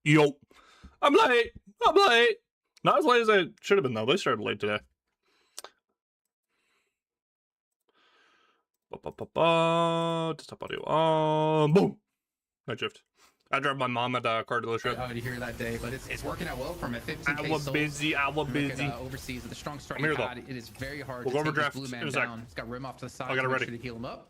Yo, I'm late. I'm late. Not as late as I should have been though. They started late today. Desktop audio. Boom. Night shift. I drove my mom at a car dealership. I would hear that day, but it's working out well from a 15K. I was busy. Overseas with the strong start he had, it is very hard to take this blue man down. It's got Rim off to the side. I got it ready. To heal him up.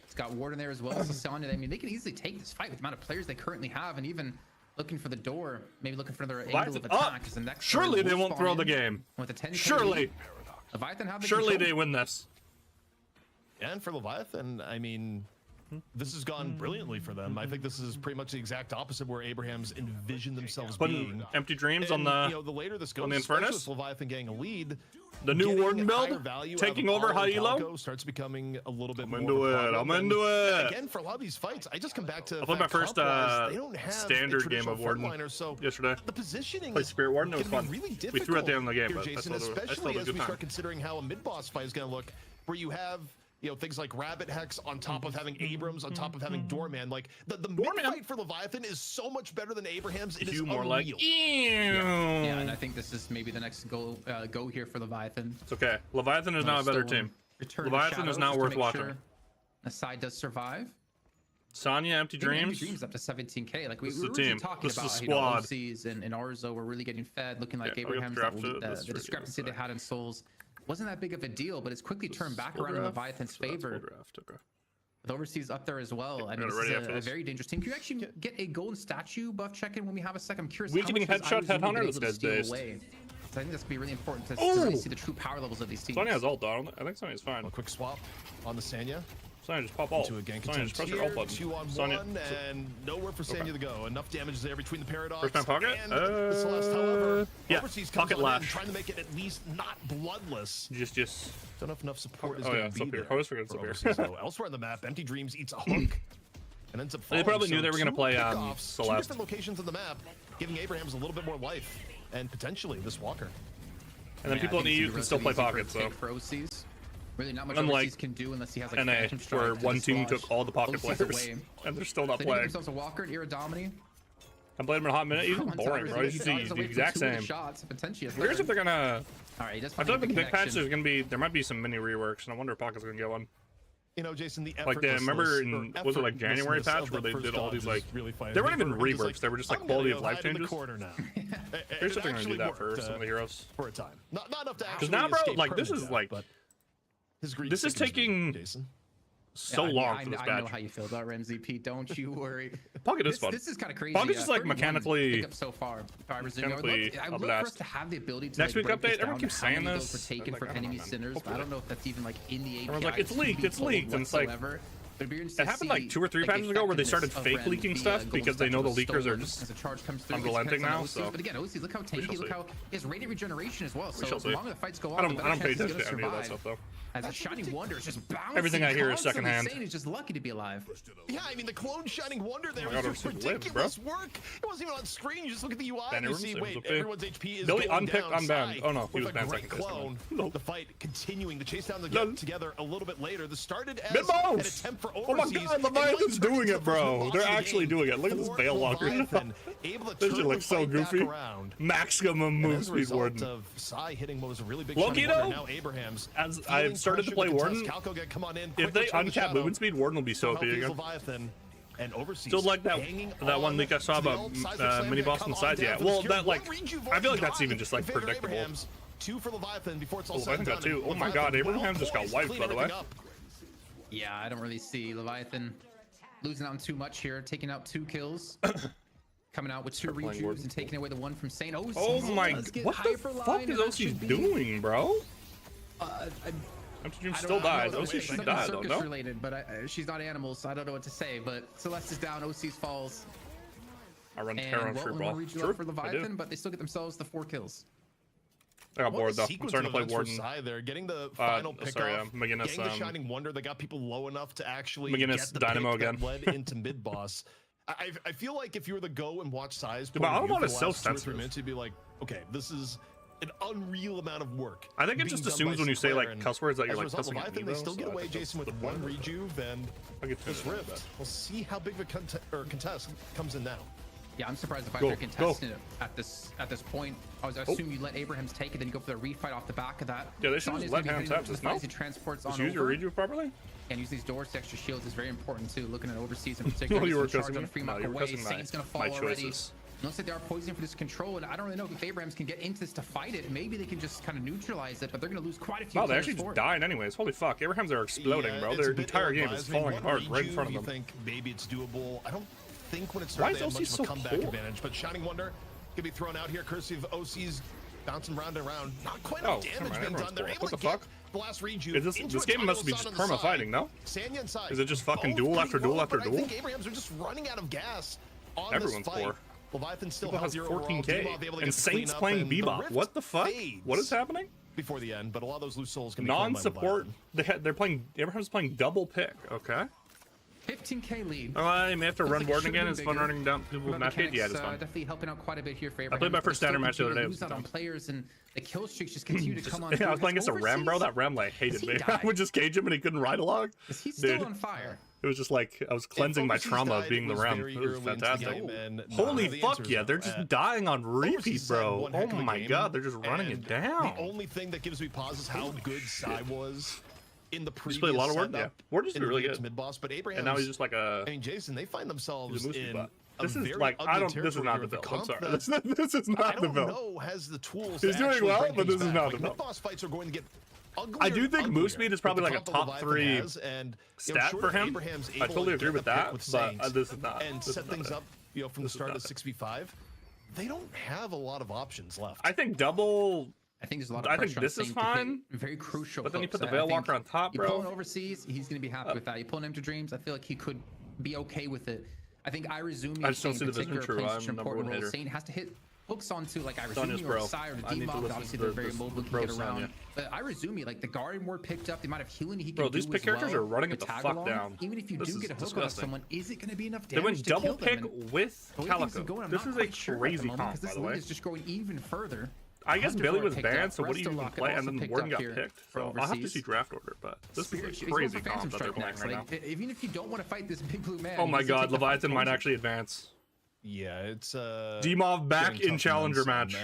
It's got Ward in there as well. So Sonya, I mean, they can easily take this fight with the amount of players they currently have, and even looking for the door, maybe looking for another angle of attack. Is the next surely they won't throw the game. With a 10K surely. Leviathan have the surely control. they win this. And for Leviathan, I mean, this has gone brilliantly for them. I think this is pretty much the exact opposite where Abraham's envisioned themselves being. Empty dreams on the the later this goes, on the Infernus. Leviathan getting a lead. The new Warden build, taking over high elo, starts becoming a little bit more. I'm into it. Again, for a lot of these fights, I just come back to. I played my first standard game of Warden yesterday. The positioning played Spirit Warden. It was fun. Really difficult. We threw at the end of the game, but Jason, especially as we start considering how a mid-boss fight is going to look, where you have. Things like Rabbit Hex on top of having Abrams, on top of having Doorman. Like, the mid-fight for Leviathan is so much better than Abraham's. It is more like, yeah, and I think this is maybe the next go here for Leviathan. It's okay. Leviathan is now a better team. Leviathan is not worth watching. The side does survive. Sonya, Empty Dreams. Dreams up to 17K. Like we were really talking about, squad. OCs and Arzo were really getting fed, looking like Abraham's the discrepancy they had in Souls. Wasn't that big of a deal, but it's quickly turned back around in Leviathan's favor. With Overseas up there as well. I mean, this is a very dangerous team. Can you actually get a golden statue buff check-in when we have a second? I'm curious. Weakening headshot, headhunter. This guy's based. So I think that's gonna be really important to really see the true power levels of these teams. Sonya has ult though. I think Sonya's fine. A quick swap on the Sanya. Sonya just pop ult. To a gank Sonya just press your ult button. 2-on-1 and nowhere for Sanya to go. Enough damage there between the Paradox first time pocket and the Celeste. However, yeah, Overseas pocket lash. Trying to make it at least not bloodless. Just. Don't know if enough support is oh going yeah, to be there. I always forget it's up here. So elsewhere on the map, Empty Dreams eats a hook and ends up falling. They probably knew they were going to play Celeste. Two Celeste. different locations on the map, giving Abraham's a little bit more life and potentially this Walker. And then people in EU can still play pockets, so. For OCs. Really not much unlike Overseas can do unless he has like NA, where one team took all the pocket players and they're still not playing. Themselves a Walker and Iradomini. I played him in a hot minute. He's boring, bro. You see the exact same. Here's if they're gonna. Alright, I feel like with the big patch, there might be some mini reworks, and I wonder if Pocket's gonna get one. Jason, the like they remember in was it like January patch where they did all these like they weren't even reworks, they were just like quality of life changes. Here's if they're gonna do that for some of the heroes. For a time, not enough to actually. Because now, bro, like this is like this is taking so long for this patch. I know how you feel about Ramsey, Pete. Don't you worry. Pocket is fun. This is kind of crazy. Pocket is like mechanically. So far, I would love for us to have the ability to next week update. Everyone keeps saying this. Were taken for enemy sinners. I don't know if that's even like in the API. Everyone's like, it's leaked. It's leaked. And it's like. It happened like 2 or 3 patches ago where they started fake leaking stuff because they know the leakers are just unrelenting now. So. But again, OC, look how tanky, look how he has radiant regeneration as well. So the longer the fights go on, I don't pay attention to any of that stuff though. As a Shining Wonder is just bouncing. Everything I hear is secondhand. He's just lucky to be alive. Yeah, I mean the clone Shining Wonder there was just ridiculous work. It wasn't even on screen. You just look at the UI and you see, wait, everyone's HP is Billy going unpicked, down. unbanned. Oh no, he was banned second. Clone. The fight continuing. The chase down together a little bit later. This started as an attempt for Overseas. Oh my god, Leviathan's doing it, bro. They're actually doing it. Look at this Veil Walker. This shit looks so goofy. Maximum move speed Warden. Loki though, as I've started to play Warden, if they uncap movement speed, Warden will be so OP again. Still like that one leak I saw about mini boss on the sides. Yeah, well that like I feel like that's even just like predictable. Leviathan got 2. Oh my god, Abraham just got wiped by the way. Yeah, I don't really see Leviathan losing out too much here, taking out 2 kills. Coming out with 2 rejuves and taking away the 1 from Saint. Oh my god, what the fuck is OC doing, bro? Dream still dies. OC should die though, no? Related, but she's not animals, so I don't know what to say. But Celeste is down, OC's falls. I run terror on free ball. Sure, for Leviathan, but they still get themselves the 4 kills. I got bored though. I'm starting to play Warden. They're getting the final pick off. McGinnis, getting the Shining Wonder that got people low enough to actually McGinnis get the Dynamo pick again. That led into mid boss. I feel like if you were to go and watch size, but I don't want to self-censor. You'd be like, okay, this is an unreal amount of work. I think it just assumes when you say like cuss words that you're like cussing at me. They still get away, Jason, with 1 rejuve and this rift. We'll see how big of a contest comes in now. Yeah, I'm surprised if they're contesting it at this point. I was assuming you let Abrahams take it, then you go for the refight off the back of that. Yeah, they should just let him tap this. No, transports just on use your redo properly. And use these doors to extra shields is very important too. Looking at overseas in particular, you were charge on Fremont away. Saint's gonna fall already. Looks like they are poisoning for this control, and I don't really know if Abrahams can get into this to fight it. Maybe they can just kind of neutralize it, but they're going to lose quite a few. Wow, they're actually just dying anyways. Holy fuck, Abrahams are exploding, bro. Their entire game is falling apart right in front of them. You think maybe it's doable? I don't think when it started they have much of a comeback advantage, but Shining Wonder can be thrown out here courtesy of OC's bouncing round and round. Not quite enough damage being done. They're able to get the last reju. This game must be just perma fighting, no? Is it just fucking duel after duel after duel? I think Abrahams are just running out of gas on Everyone's this fight. poor. Leviathan still has 14k, and Saint's playing Bebop. What the fuck? What is happening? Before the end, but a lot of those loose souls can be non-support. They're playing. Abraham's playing double pick. Okay. 15k lead. I may have to run Warden again. It's fun running down people with match hate. Yeah, it's fun. Definitely helping out quite a bit here for Abraham. I played my first standard match the other day. Lose out on players and the kill streaks just continue to come on. Yeah, I was playing against a Ram, bro. That Ram like hated me. I would just cage him and he couldn't ride along. Is he still on fire? It was just like I was cleansing my trauma of being the Ram. It was fantastic. Holy fuck yeah, they're just dying on repeat, bro. Oh my god, they're just running it down. The only thing that gives me pause is how good Psy was in the previous played a lot of Ward. Yeah, Ward is really good. Mid boss, but Abraham. And now he's just like a. I mean, Jason, they find themselves in. This is like I don't. This is not the build. I'm sorry. This is not the build. I don't know has the tools. He's doing well, but this is not the build. Mid boss fights are going to get. I do think move speed is probably like a top 3 stat for him. I totally agree with that, but this is not. And set things up, from the start of 6v5. They don't have a lot of options left. I think double. I think there's a lot of pressure. I think this is fine. Very crucial. But then you put the Veil Walker on top, bro. You pull him overseas, he's gonna be happy with that. You pull him to Dreams, I feel like he could be okay with it. I think Irizumi I just don't see the vision true. I'm number one hitter. Saint has to hit hooks onto like Irizumi or Psy or the D-Mob. Obviously they're very mobile, can get around. But Irizumi, like the guard ward picked up, the amount of healing he can do. Bro, these pick characters are running it the fuck down. Even if you do get a hook on someone, is it going to be enough damage? They went double pick with Calico. This is a crazy comp, by the way. This lead is just going even further. I guess Billy was banned, so what do you even play? And then Warden got picked. So I'll have to see draft order, but this is a crazy comp that they're playing right now. Even if you don't want to fight this big blue man. Oh my god, Leviathan might actually advance. Yeah, it's D-Mov back in challenger match.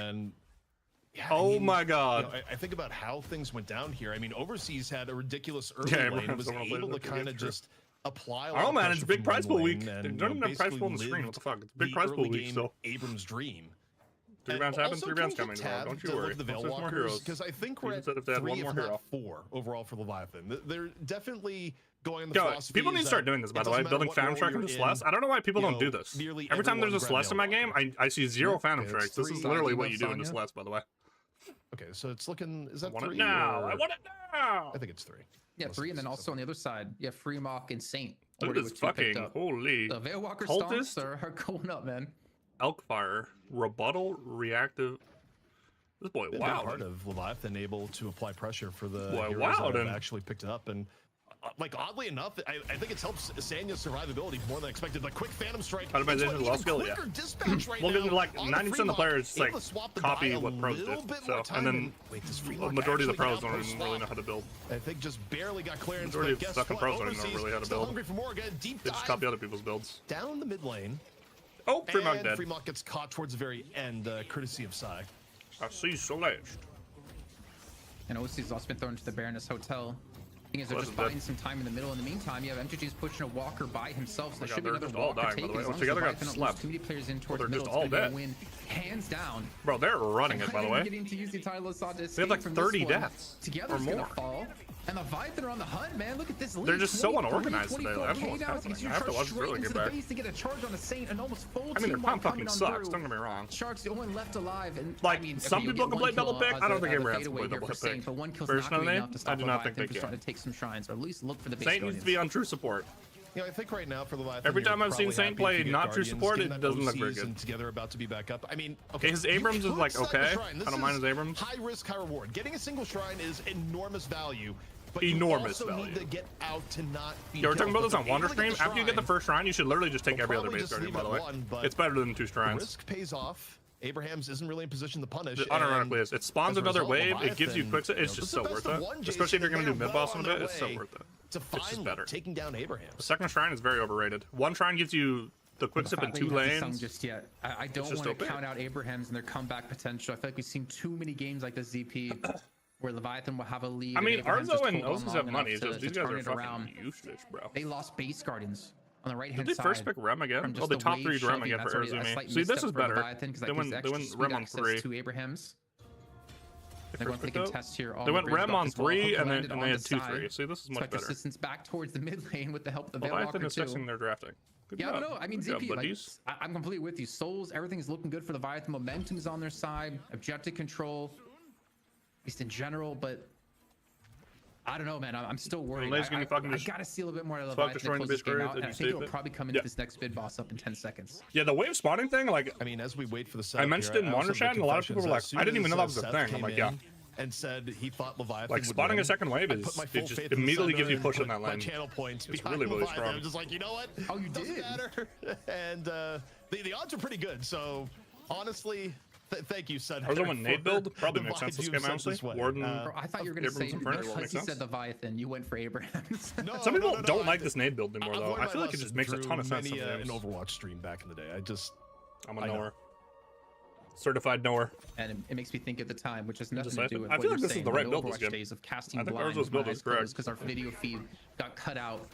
Yeah, oh my god. I think about how things went down here. I mean, Overseas had a ridiculous early lane and was able to kind of just apply a lot of pressure. Oh man, it's big prize pool week. They don't even have prize pool on the screen. What the fuck? It's big prize pool week still. Abrams' dream. 3 rounds happen, 3 rounds coming. Don't you worry. There's more heroes. Because I think we're at 3 if not 4 overall for Leviathan. They're definitely going in the philosophy. People need to start doing this, by the way. Building Phantom Strike into Celeste. I don't know why people don't do this. Every time there's a Celeste in my game, I see 0 Phantom Strikes. This is literally what you do in the Celeste, by the way. Okay, so it's looking. Is that 3? I want it now. I want it now. I think it's 3. Yeah, 3, and then also on the other side, you have Fremont and Saint. Look at this fucking holy. The Veil Walker stomps are going up, man. Elkfire, rebuttal, reactive. This boy, wow. Part of Leviathan able to apply pressure for the heroes that have actually picked it up, and like oddly enough, I think it's helped Sanya's survivability more than expected. Like quick Phantom Strike, optimization low skill, yeah. Well, like 90% of the players like copy what pros do, so and then the majority of the pros don't even really know how to build. I think just barely got clearance. The majority of fucking pros don't even know really how to build. They just copy other people's builds. Down the mid lane. Oh, Fremont dead. Fremont gets caught towards the very end, courtesy of Psy. I see Celeste. And OC's also been thrown into the Baroness Hotel. Thing is, they're just buying some time in the middle. In the meantime, you have MTG's pushing a Walker by himself, so there should be another Walker take. As long as the Python got too many players in towards the middle, it's gonna win hands down. Bro, they're running it, by the way. Getting to use the entire they have like 30 deaths together or more. Fall. And the Leviathan are on the hunt, man. Look at this lead. They're just so unorganized today. I have to watch this really get back. To get a charge on a Saint and almost full I mean, their comp fucking sucks. Don't get me wrong. Shark's the only one left alive, and like some people can play double pick. I don't think Abraham's can play double pick. But one kill's not going to be enough to stop I do not think they can. Trying to take some shrines, or at least look for the base. Saint needs to be on true support. You know, I think right now for the Leviathan, every time I've seen Saint play not true support, it doesn't look very good. Together about to be back up. I mean, okay, his Abrams is like okay. I don't mind his Abrams. High risk, high reward. Getting a single shrine is enormous value. But enormous you also value. Need to get out to not be we're talking about this on Wander Stream. After you get the first shrine, you should literally just take every other base guardian, by the way. It's better than 2 shrines. Risk pays off. Abrahams isn't really in position to punish. It unironically is. It spawns another wave. It gives you quick. It's just so worth it. Especially if you're going to do mid boss in a bit. It's so worth it. It's just better. Taking down Abrahams. The second shrine is very overrated. 1 shrine gives you the quick step in 2 lanes. Just yet. I don't want to count out Abrahams and their comeback potential. I feel like we've seen too many games like this ZP where Leviathan will have a lead. I mean, Arzo and Osis have money. It's just these guys are fucking useless, bro. They lost base guardians on the right hand side. Did they first pick Rem again? Oh, the top 3 Rem again for Arizumi. See, this is better. They went Rem on 3. To Abrahams. They went for the contest here. They went Rem on 3 and they had 2-3. See, this is much better. Assistance back towards the mid lane with the help of the Leviathan is fixing their drafting. Good yeah, job. no, I mean, ZP, like, I'm completely with you. Souls, everything is looking good for Leviathan. Momentum is on their side. Objective control, at least in general, but I don't know, man. I'm still worried. I gotta see a little bit more of Leviathan close this game out, and I think it'll probably come into this next mid boss up in 10 seconds. Yeah, the wave spawning thing, like, I mean, as we wait for the set, I mentioned it in Wander Chat, and a lot of people were like, I didn't even know that was a thing. I'm like, yeah. And said he thought Leviathan like spawning a second wave is it just immediately gives you push in that lane. Channel points. It's really strong. I'm just like, you know what? Oh, you did. Matter. And the odds are pretty good. So honestly, thank you, Sud. Arzo went nade build probably makes sense this game honestly. Warden. I thought you were gonna say because he said Leviathan, you went for Abrahams. No, some people don't like this nade build anymore though. I feel like it just makes a ton of sense. An Overwatch stream back in the day. I'm a knower. Certified knower. And it makes me think at the time, which has nothing to do with I feel like this is the right build this game. Days of casting blind because our video feed got cut out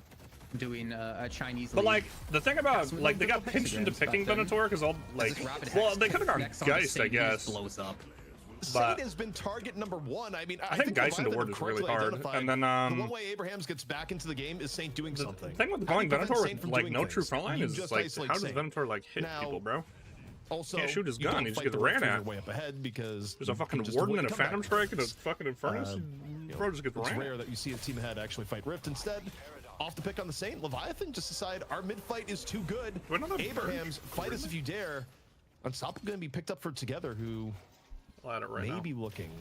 doing a Chinese but like the thing about like they got pinched into picking Venator because all like well they could have gone Geist I guess blows up. Saint has been target number 1. I mean, I think Geist into ward is really hard. And then the one way Abrahams gets back into the game is Saint doing something. The thing with going Venator with like no true frontline is like how does Venator like hit people, bro? Also, can't shoot his gun. He just gets ran at. Way up ahead because there's a fucking warden and a phantom strike and a fucking infernus. Bro just gets ran. It's rare that you see a team ahead actually fight Rift. Instead, off the pick on the Saint, Leviathan just decide our mid fight is too good. Abrahams, fight us if you dare. Unstoppable going to be picked up for Together, who may be looking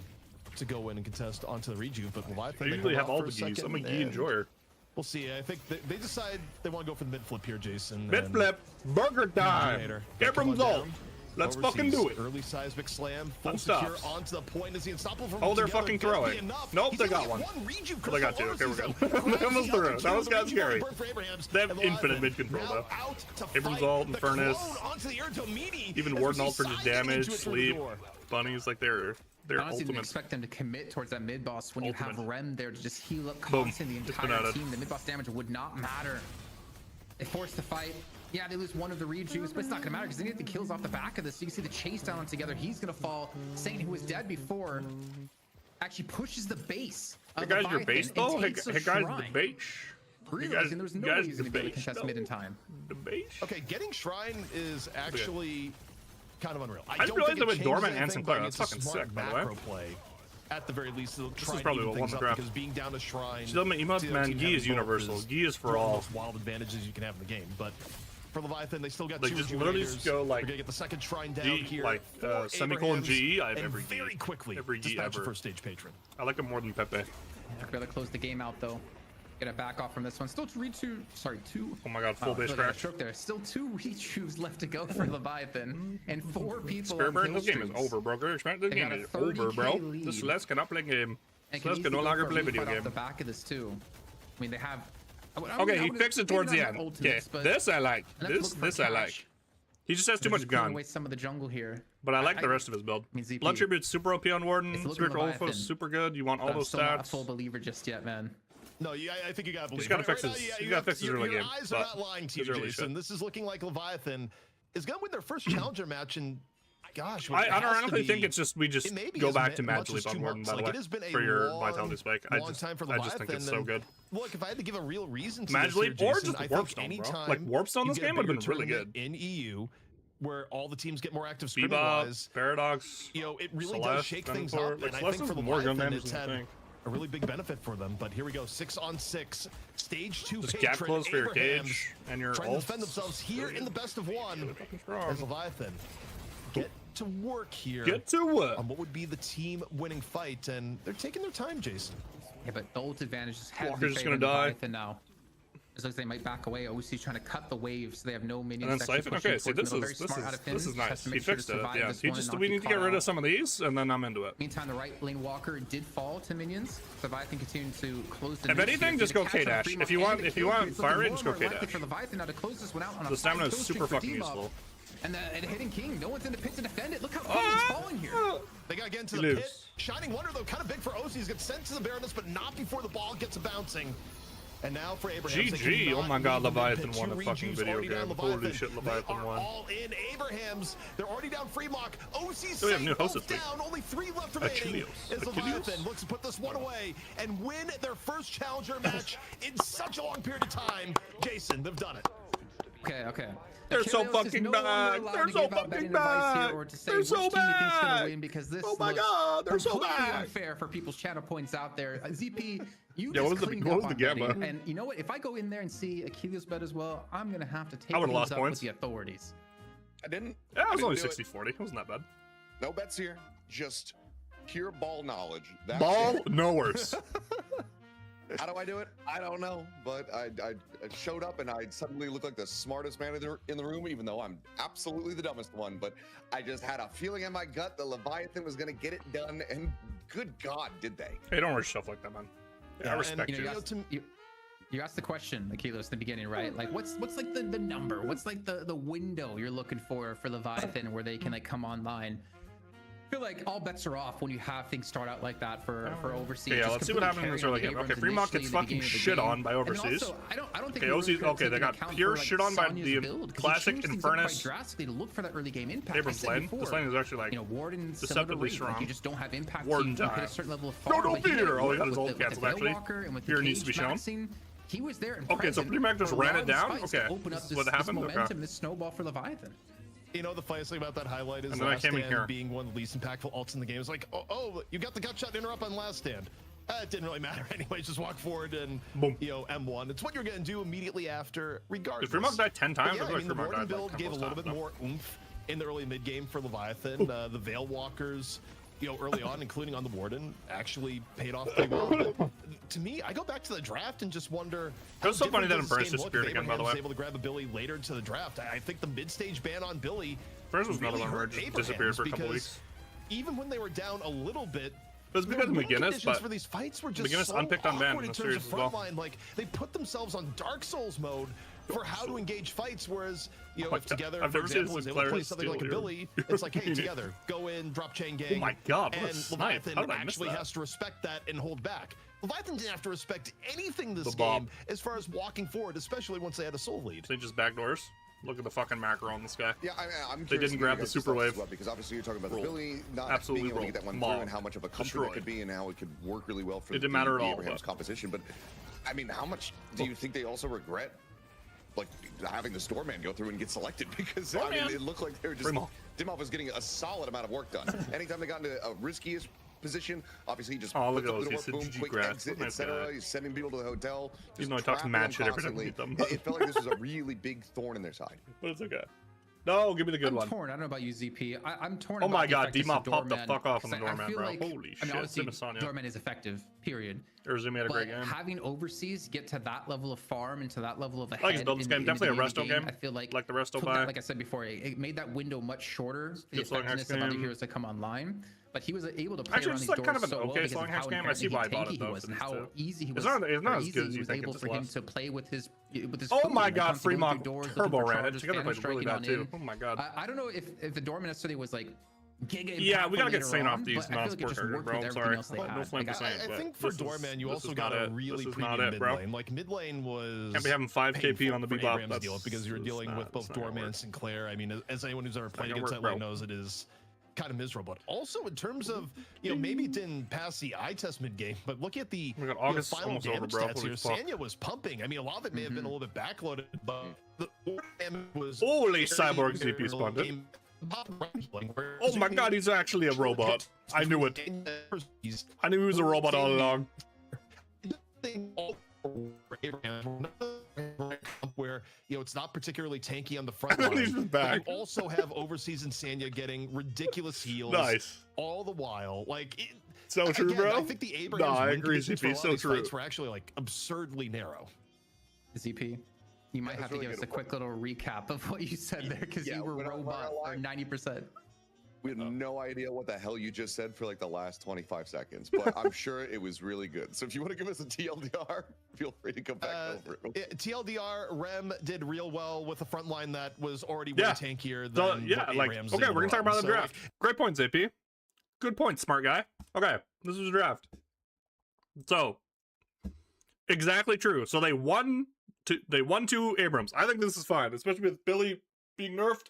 to go in and contest onto the rejuve, but Leviathan they usually have all the geese. I'm a Gee enjoyer. We'll see. I think they decide they want to go for the mid flip here, Jason. Mid flip, burger time. Abrams ult. Let's fucking do it. Early seismic slam, full secure onto the point. Is the Unstoppable from oh, they're fucking throwing. Nope, they got one. They got 2. Okay, we're good. They almost threw. That was kind of scary. They have infinite mid control though. Abrams ult, Infernus, even Warden ult for just damage, sleep, bunnies, like they're honestly didn't expect them to commit towards that mid boss when you have Rem there to just heal up constantly the entire team. The mid boss damage would not matter. They forced the fight. Yeah, they lose one of the rejuice, but it's not gonna matter because they get the kills off the back of this. You can see the chase down Together. He's gonna fall. Saint, who was dead before, actually pushes the base. Hey guys, your base though. Hey guys, the base. Realizing there was no way he was gonna be able to contest mid in time. The base. Okay, getting Shrine is actually kind of unreal. I just realized that with Dormant and Sinclair, that's fucking sick, by the way. Play. At the very least, they'll try this is probably what one because being down to Shrine. Man, Gi is universal. Gi is for all. Most wild advantages you can have in the game, but for Leviathan, they still got like 2 just literally just go like gonna get the second Shrine down G, here. like semicolon GE. I have every G. Very quickly, every G ever. First stage patron. I like him more than Pepe. I'd rather close the game out though. Gonna back off from this one. Still 2. Oh my god, full base crash. There. Still 2 rejuves left to go for Leviathan, and 4 people. Spearburn, this game is over, bro. This game is over, bro. This Celeste cannot play game. Celeste can no longer play video game. Off the back of this too. I mean, they have. Okay, he fixed it towards the end. Okay, this I like. This I like. He just has too much gun. Away some of the jungle here. But I like the rest of his build. Blood Tribute's super OP on Warden. Spiritual Ulfa super good. You want all those stats. I'm not a full believer just yet, man. No, I think you gotta believe. You gotta fix his. You gotta fix his early game. Your eyes are not lying to you, Jason. This is looking like Leviathan is gonna win their first challenger match, and gosh, I don't honestly think it's just we just go back to Mad Leap on Warden, by the way, for your Vitality Spike. I just think it's so good. Look, if I had to give a real reason to Mad Leap or just Warpstone, bro. Like Warpstone this game would have been really good in EU, where all the teams get more active scrimmage wise. Paradox, you know, it really does shake things up, and I think for Leviathan it's had a really big benefit for them. But here we go, 6-on-6, stage 2 just gap close for your cage and your trying to defend themselves here in the best of 1 as Leviathan get to work here. Get to work on what would be the team winning fight, and they're taking their time, Jason. Yeah, but the ult advantage is Walker's just gonna die. Now. It looks like they might back away. OC's trying to cut the wave so they have no minions. And then Siphon. Okay, see, this is nice. He fixed it. Yeah, we need to get rid of some of these, and then I'm into it. Meantime, the right lane walker did fall to minions. Leviathan continuing to close the. If anything, just go K-dash. If you want fire rate, just go K-dash. For Leviathan now to close this one out on the stamina is super fucking useful. And the Hidden King, no one's in the pit to defend it. Look how Kelvin's falling here. They got to get into the pit. Shining Wonder, though, kind of big for OC. He's got sent to the Baroness, but not before the ball gets bouncing. And now for Abrahams. GG. Oh my god, Leviathan won a fucking video game. Holy shit, Leviathan won. All in Abrahams. They're already down Freelock. OC's we have new hosts down. Only 3 left remaining. As Leviathan looks to put this one away and win their first challenger match in such a long period of time. Jason, they've done it. Okay. They're so fucking bad. They're so fucking bad. They're so bad. Because this oh my god, they're so bad. Unfair for people's channel points out there. ZP, you yeah, just what was the gamma? And you know what? If I go in there and see Achilles bet as well, I'm gonna have to take these up with the authorities. I didn't. Yeah, it was only 60-40. It wasn't that bad. No bets here. Just pure ball knowledge. That's ball, no worse. How do I do it? I don't know, but I showed up and I suddenly looked like the smartest man in the room, even though I'm absolutely the dumbest one. But I just had a feeling in my gut that Leviathan was going to get it done, and good God, did they? Hey, don't rush stuff like that, man. Yeah, I respect you. You asked the question, Akilos, in the beginning, right? Like, what's like the number? What's like the window you're looking for Leviathan where they can like come online? I feel like all bets are off when you have things start out like that for overseas. Yeah, let's see what happens in this early game. Okay, Fremont gets fucking shit on by overseas. Also, I don't think okay, they got pure shit on by the classic Infernus. Drastically to look for that early game impact. Abram's lane. This lane is actually like deceptively strong. Like you just don't have impact. Warden hit a certain level of no, don't beat her. Oh, he got his ult canceled actually. Here needs to be shown. He was there. Okay, so Premac just ran it down. Okay, what happened? Momentum, this snowball for Leviathan. You know, the funniest thing about that highlight is Last Stand being one of the least impactful ults in the game. It's like, oh, you got the gut shot interrupt on Last Stand. It didn't really matter anyway. Just walk forward and, boom. M1. It's what you're going to do immediately after, regardless. Did Fremont die 10 times? Yeah, I mean, the Warden build gave a little bit more oomph in the early mid-game for Leviathan. The Veil Walkers, early on, including on the Warden, actually paid off pretty well. But to me, I go back to the draft and just wonder. It was so funny that Infernus disappeared again, by the way. Was able to grab a Billy later into the draft. I think the mid-stage ban on Billy. Infernus was another one where it just disappeared for a couple weeks. Even when they were down a little bit, it was because of McGinnis, but for these fights were just McGinnis so unpicked on ban in the in series as well. Like they put themselves on Dark Souls mode for how to engage fights, whereas if together, for example, was able to play something like a Billy, it's like, hey, together, go in, drop chain gang. Oh my god, what a and snipe. Leviathan actually has to respect that and hold back. Leviathan didn't have to respect anything this game as far as walking forward, especially once they had a soul lead. They just backdoors. Look at the fucking macro on this guy. Yeah, I'm they didn't grab the super wave. Well, because obviously you're talking about the Billy not being able to get that one through and how much of a comfort it could be and how it could work really well for it didn't matter at all, Abraham's composition. But I mean, how much do you think they also regret like having the Stormman go through and get selected? Because I mean, it looked like they were just Dimov was getting a solid amount of work done. Anytime they got into a riskiest position, obviously he just look at those. Boom, quick exit, etc. He's sending people to the hotel. Even though he talks mad shit every time we meet them. It felt like this was a really big thorn in their side. But it's okay. No, give me the good one. I'm torn. I don't know about you, ZP. I'm torn. Oh my god, D-Mop popped the fuck off on the Doorman, bro. Holy shit. I mean, obviously, Doorman is effective, period. Urzumi had a great game. Having overseas get to that level of farm and to that level of I like his build this game. Definitely a resto game. I feel like the resto buy. Like I said before, it made that window much shorter. The effectiveness of other heroes that come online. But he was able to play around these doors kind of an so okay Slowing Hex game. I see why I bought it though. And how easy he was. It's not as good as you think. Able for him to play with his. Oh my god, Fremont turbo ran it. Together played really bad too. Oh my god. I don't know if the Doorman necessarily was like. Yeah, we gotta get Saint off these non-sport characters, bro. I'm sorry. No flame for Saint. I think for Doorman, you also got a really premium mid lane. Like mid lane was. Can't be having 5 KP on the bebop. That's because you're dealing with both Doorman and Sinclair. I mean, as anyone who's ever played against that lane knows, it is kind of miserable. But also in terms of, maybe it didn't pass the eye test mid game, but look at the final damage stats here. Sanya was pumping. I mean, a lot of it may have been a little bit backloaded, but the damage was. Holy Cyborg ZP spawned it. Oh my god, he's actually a robot. I knew it. I knew he was a robot all along. Where it's not particularly tanky on the front line. He's back. You also have overseas and Sanya getting ridiculous heals. Nice. All the while, so true, bro. I think the Abrahams I agree. CP so true. Were actually like absurdly narrow. ZP, you might have to give us a quick little recap of what you said there, because you were robot for 90%. We had no idea what the hell you just said for like the last 25 seconds, but I'm sure it was really good. So if you want to give us a TLDR, feel free to come back over it. TLDR, Rem did real well with a front line that was already way tankier than okay, we're gonna talk about the draft. Great point, ZP. Good point, smart guy. Okay, this is a draft. So exactly true. So they won two Abrams. I think this is fine, especially with Billy being nerfed.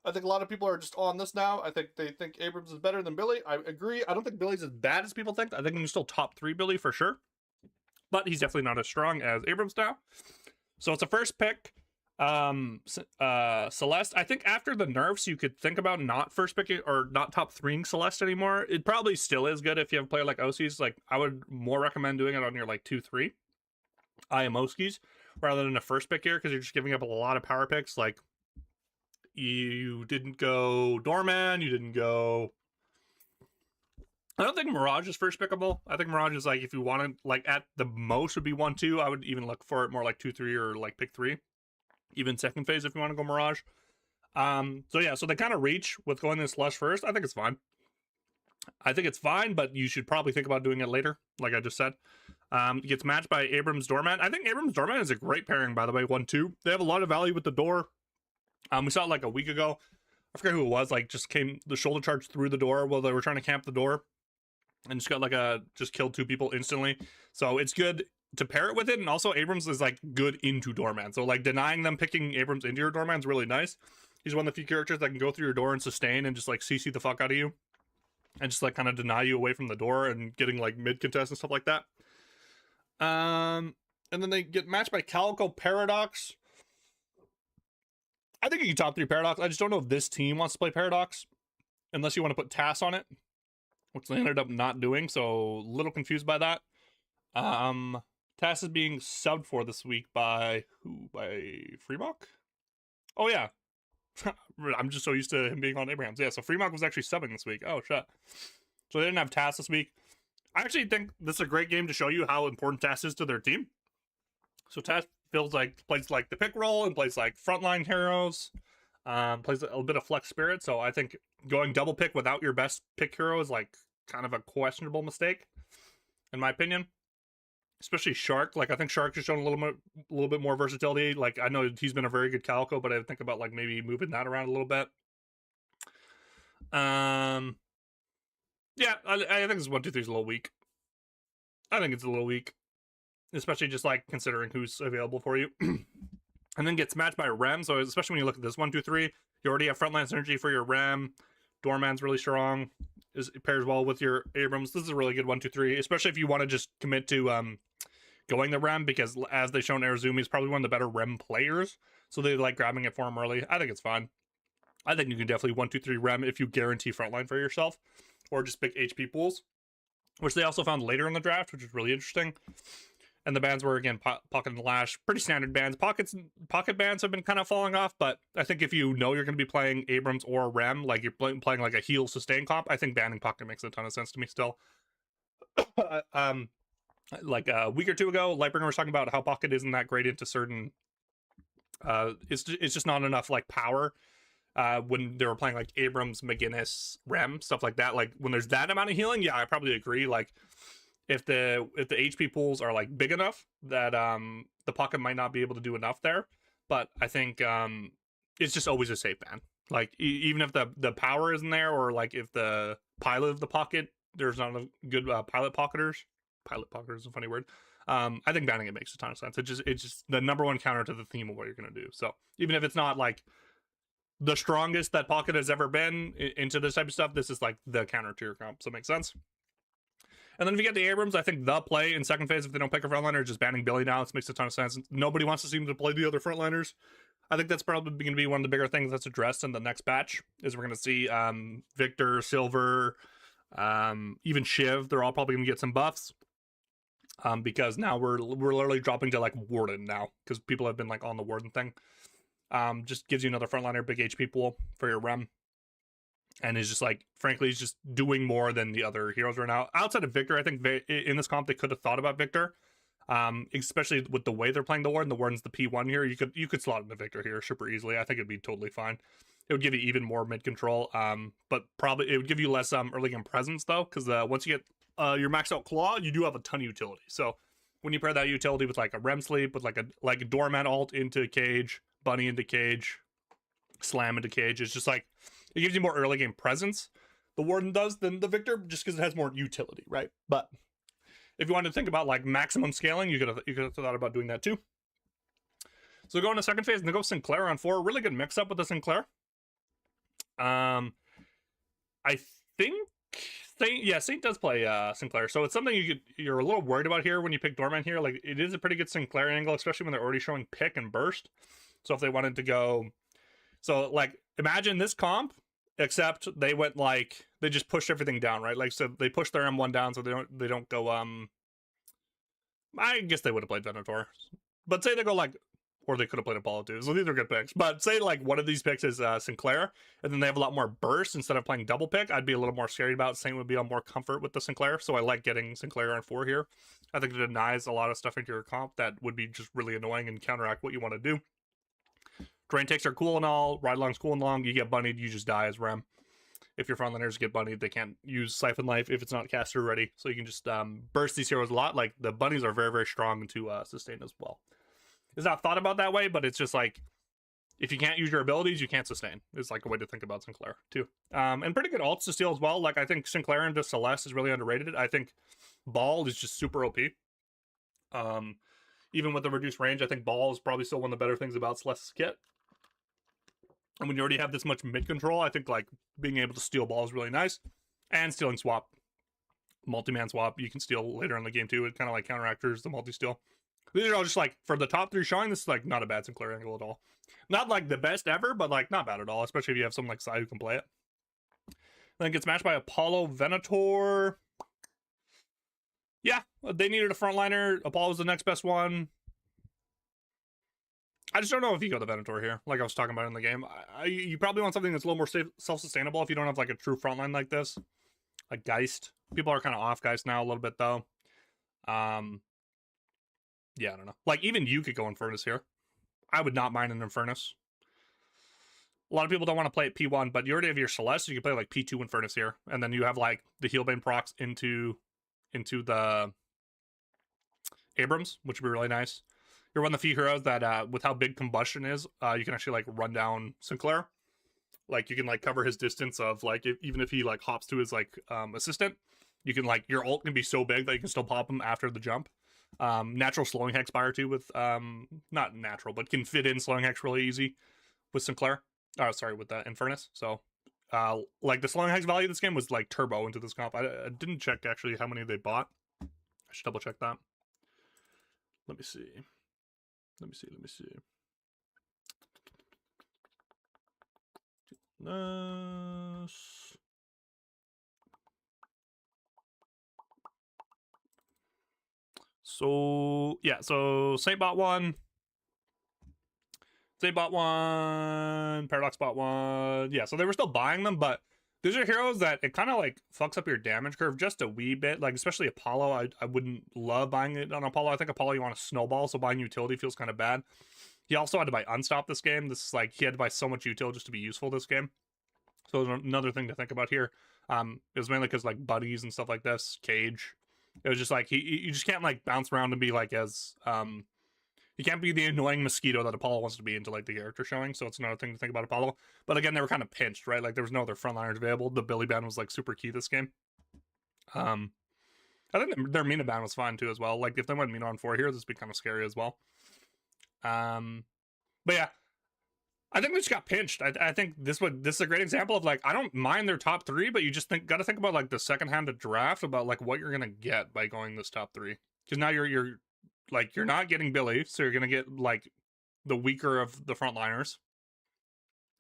I think a lot of people are just on this now. I think they think Abrams is better than Billy. I agree. I don't think Billy's as bad as people think. I think he's still top 3 Billy for sure. But he's definitely not as strong as Abrams now. So it's a first pick. Celeste, I think after the nerfs, you could think about not first picking or not top 3ing Celeste anymore. It probably still is good if you have a player like Oskies. Like, I would more recommend doing it on your like 2-3 Oskies rather than a first pick here, because you're just giving up a lot of power picks. Like, you didn't go Doorman, you didn't go... I don't think Mirage is first pickable. I think Mirage is like, if you wanted, like, at the most would be 1-2. I would even look for it more like 2-3 or like pick 3. Even second phase if you want to go Mirage. So yeah, so they kind of reach with going this Slush first. I think it's fine. I think it's fine, but you should probably think about doing it later, like I just said. It gets matched by Abrams Doorman. I think Abrams Doorman is a great pairing, by the way, 1-2. They have a lot of value with the door. We saw it like a week ago. I forget who it was, like just came the shoulder charge through the door while they were trying to camp the door and just got like just killed 2 people instantly. So it's good to pair it with it. And also Abrams is like good into Doorman. So like denying them picking Abrams into your Doorman is really nice. He's one of the few characters that can go through your door and sustain and just like CC the fuck out of you and just like kind of deny you away from the door and getting like mid contest and stuff like that. And then they get matched by Calico Paradox. I think you can top 3 Paradox. I just don't know if this team wants to play Paradox unless you want to put TAS on it, which they ended up not doing. So a little confused by that. TAS is being subbed for this week by who? By Freemock? Oh yeah. I'm just so used to him being on Abrahams. Yeah, so Freemock was actually subbing this week. Oh shit. So they didn't have TAS this week. I actually think this is a great game to show you how important TAS is to their team. So TAS plays like the pick roll and plays like frontline heroes, plays a bit of flex spirit. So I think going double pick without your best pick hero is like kind of a questionable mistake, in my opinion. Especially Shark. Like I think Shark has shown a little bit more versatility. Like I know he's been a very good Calico, but I think about like maybe moving that around a little bit. Yeah, I think this 1-2-3 is a little weak. I think it's a little weak. Especially just like considering who's available for you. And then gets matched by Rem. So especially when you look at this 1-2-3, you already have frontline synergy for your Rem. Doorman's really strong. It pairs well with your Abrams. This is a really good 1-2-3, especially if you want to just commit to going the Rem, because as they've shown, Arizumi is probably one of the better Rem players. So they like grabbing it for him early. I think it's fine. I think you can definitely 1-2-3 Rem if you guarantee frontline for yourself, or just pick HP pools, which they also found later in the draft, which is really interesting. And the bans were, again, Pocket and Lash. Pretty standard bans. Pocket bans have been kind of falling off, but I think if you know you're going to be playing Abrams or Rem, like you're playing like a heal sustain comp, I think banning Pocket makes a ton of sense to me still. Like a week or two ago, Lightbringer was talking about how Pocket isn't that great into certain... it's just not enough like power when they were playing like Abrams, McGinnis, Rem, stuff like that. Like when there's that amount of healing, yeah, I probably agree. Like if the HP pools are like big enough that the Pocket might not be able to do enough there, but I think it's just always a safe ban. Like even if the power isn't there, or like if the pilot of the Pocket, there's not a good pilot pocketers is a funny word. I think banning it makes a ton of sense. It's just the number one counter to the theme of what you're going to do. So even if it's not like the strongest that Pocket has ever been into this type of stuff, this is like the counter to your comp. So it makes sense. And then if you get the Abrams, I think the play in second phase, if they don't pick a frontliner, is just banning Billy now. This makes a ton of sense. Nobody wants to seem to play the other frontliners. I think that's probably going to be one of the bigger things that's addressed in the next batch, is we're going to see Victor, Silver, even Shiv. They're all probably going to get some buffs. Because now we're literally dropping to like Warden now, because people have been like on the Warden thing. Just gives you another frontliner, big HP pool for your Rem. And is just like, frankly, he's just doing more than the other heroes right now. Outside of Victor, I think in this comp they could have thought about Victor. Especially with the way they're playing the Warden. The Warden's the P1 here. You could slot in the Victor here super easily. I think it'd be totally fine. It would give you even more mid control, but probably it would give you less early game presence though, because once you get your maxed out claw, you do have a ton of utility. So when you pair that utility with like a REM sleep, with like a doormat ult into cage, bunny into cage, slam into cage, it's just like it gives you more early game presence. The Warden does than the Victor, just because it has more utility, right? But if you wanted to think about like maximum scaling, you could have thought about doing that too. So going to second phase, and go Sinclair on 4. Really good mix up with the Sinclair. I think Saint does play Sinclair, so it's something you're a little worried about here when you pick Doorman here. Like it is a pretty good Sinclair angle, especially when they're already showing pick and burst. So if they wanted to go, so like imagine this comp, except they went like they just pushed everything down, right? Like so they pushed their M1 down, so they don't go. I guess they would have played Venator, but say they go like. Or they could have played Apollo too. So these are good picks. But say like one of these picks is Sinclair, and then they have a lot more burst instead of playing double pick. I'd be a little more scary about. Saint would be on more comfort with the Sinclair. So I like getting Sinclair on 4 here. I think it denies a lot of stuff into your comp that would be just really annoying and counteract what you want to do. Drain takes are cool and all. Ride along's cool and long. You get bunnied, you just die as Rem. If your frontliners get bunnied, they can't use Siphon Life if it's not caster ready. So you can just burst these heroes a lot. Like the bunnies are very, very strong into sustain as well. It's not thought about that way, but it's just like if you can't use your abilities, you can't sustain. It's like a way to think about Sinclair too. And pretty good ults to steal as well. Like I think Sinclair into Celeste is really underrated. I think Ball is just super OP. Even with the reduced range, I think Ball is probably still one of the better things about Celeste's kit. And when you already have this much mid control, I think like being able to steal Ball is really nice. And stealing swap, multi-man swap, you can steal later in the game too. It kind of like counteractors the multi-steal. These are all just like, for the top 3 showing, this is like not a bad Sinclair angle at all. Not like the best ever, but like not bad at all, especially if you have someone like Sai who can play it. Then it gets matched by Apollo Venator. Yeah, they needed a frontliner. Apollo's the next best one. I just don't know if you go the Venator here, like I was talking about in the game. You probably want something that's a little more self-sustainable if you don't have like a true frontline like this. Like Geist. People are kind of off Geist now a little bit though. Yeah, I don't know. Like, even you could go Infernus here. I would not mind an Infernus. A lot of people don't want to play at P1, but you already have your Celeste, so you can play, like, P2 Infernus here. And then you have, like, the Healbane procs into the Abrams, which would be really nice. You're one of the few heroes that, with how big Combustion is, you can actually, like, run down Sinclair. Like, you can, like, cover his distance of, like, even if he, like, hops to his, like, assistant, you can, like, your ult can be so big that you can still pop him after the jump. Natural slowing hex fire too with not natural, but can fit in slowing hex really easy with Sinclair. Oh, sorry, with Infernus. So like the slowing hex value of this game was like turbo into this comp. I didn't check actually how many they bought. I should double check that. Let me see. So yeah, so Saint bought one, Paradox bought one. Yeah, so they were still buying them, but these are heroes that it kind of like fucks up your damage curve just a wee bit. Like especially Apollo, I wouldn't love buying it on Apollo. I think Apollo you want to snowball, so buying utility feels kind of bad. He also had to buy Unstop this game. This is like he had to buy so much util just to be useful this game. So there's another thing to think about here. It was mainly because like buddies and stuff like this, Cage. It was just like you just can't like bounce around and be like as you can't be the annoying mosquito that Apollo wants to be into like the character showing. So it's another thing to think about Apollo. But again, they were kind of pinched, right? Like there was no other frontliners available. The Billy ban was like super key this game. I think their Mina ban was fine too as well. Like if they went Mina on 4 here, this would be kind of scary as well. But yeah, I think they just got pinched. I think this is a great example of like I don't mind their top 3, but you just gotta think about like the second hand of draft about like what you're gonna get by going this top 3. Because now you're like you're not getting Billy, so you're gonna get like the weaker of the frontliners.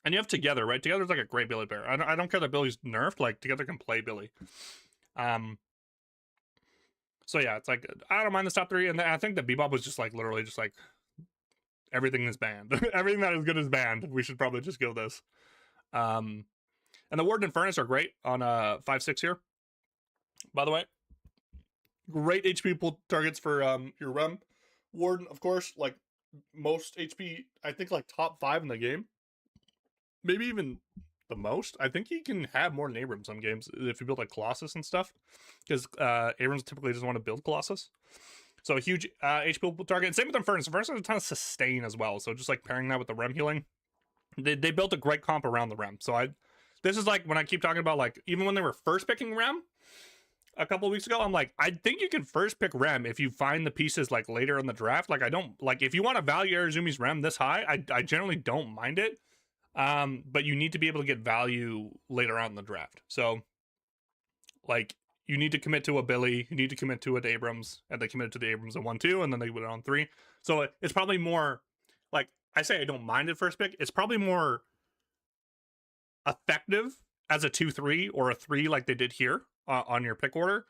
And you have Together, right? Together's like a great Billy pair. I don't care that Billy's nerfed, like Together can play Billy. So yeah, it's like I don't mind the top 3, and I think that Bebop was just like literally just like everything is banned. Everything that is good is banned. We should probably just go this. And the Warden and Furnace are great on 5-6 here. By the way, Great HP pull targets for your Rem. Warden, of course, like most HP, I think like top 5 in the game. Maybe even the most. I think he can have more than Abrams some games if you build like Colossus and stuff. Because Abrams typically doesn't want to build Colossus. So a huge HP pull target. Same with Infernus. Infernus has a ton of sustain as well. So just like pairing that with the Rem healing. They built a great comp around the Rem. So this is like when I keep talking about like, even when they were first picking Rem, a couple of weeks ago, I'm like, I think you can first pick Rem if you find the pieces like later in the draft. Like I don't like if you want to value Arazumi's Rem this high, I generally don't mind it. But you need to be able to get value later on in the draft. So like you need to commit to a Billy, you need to commit to an Abrams, and they committed to the Abrams at 1-2, and then they went on 3. So it's probably more like I say I don't mind it first pick. It's probably more effective as a 2-3 or a 3 like they did here. On your pick order,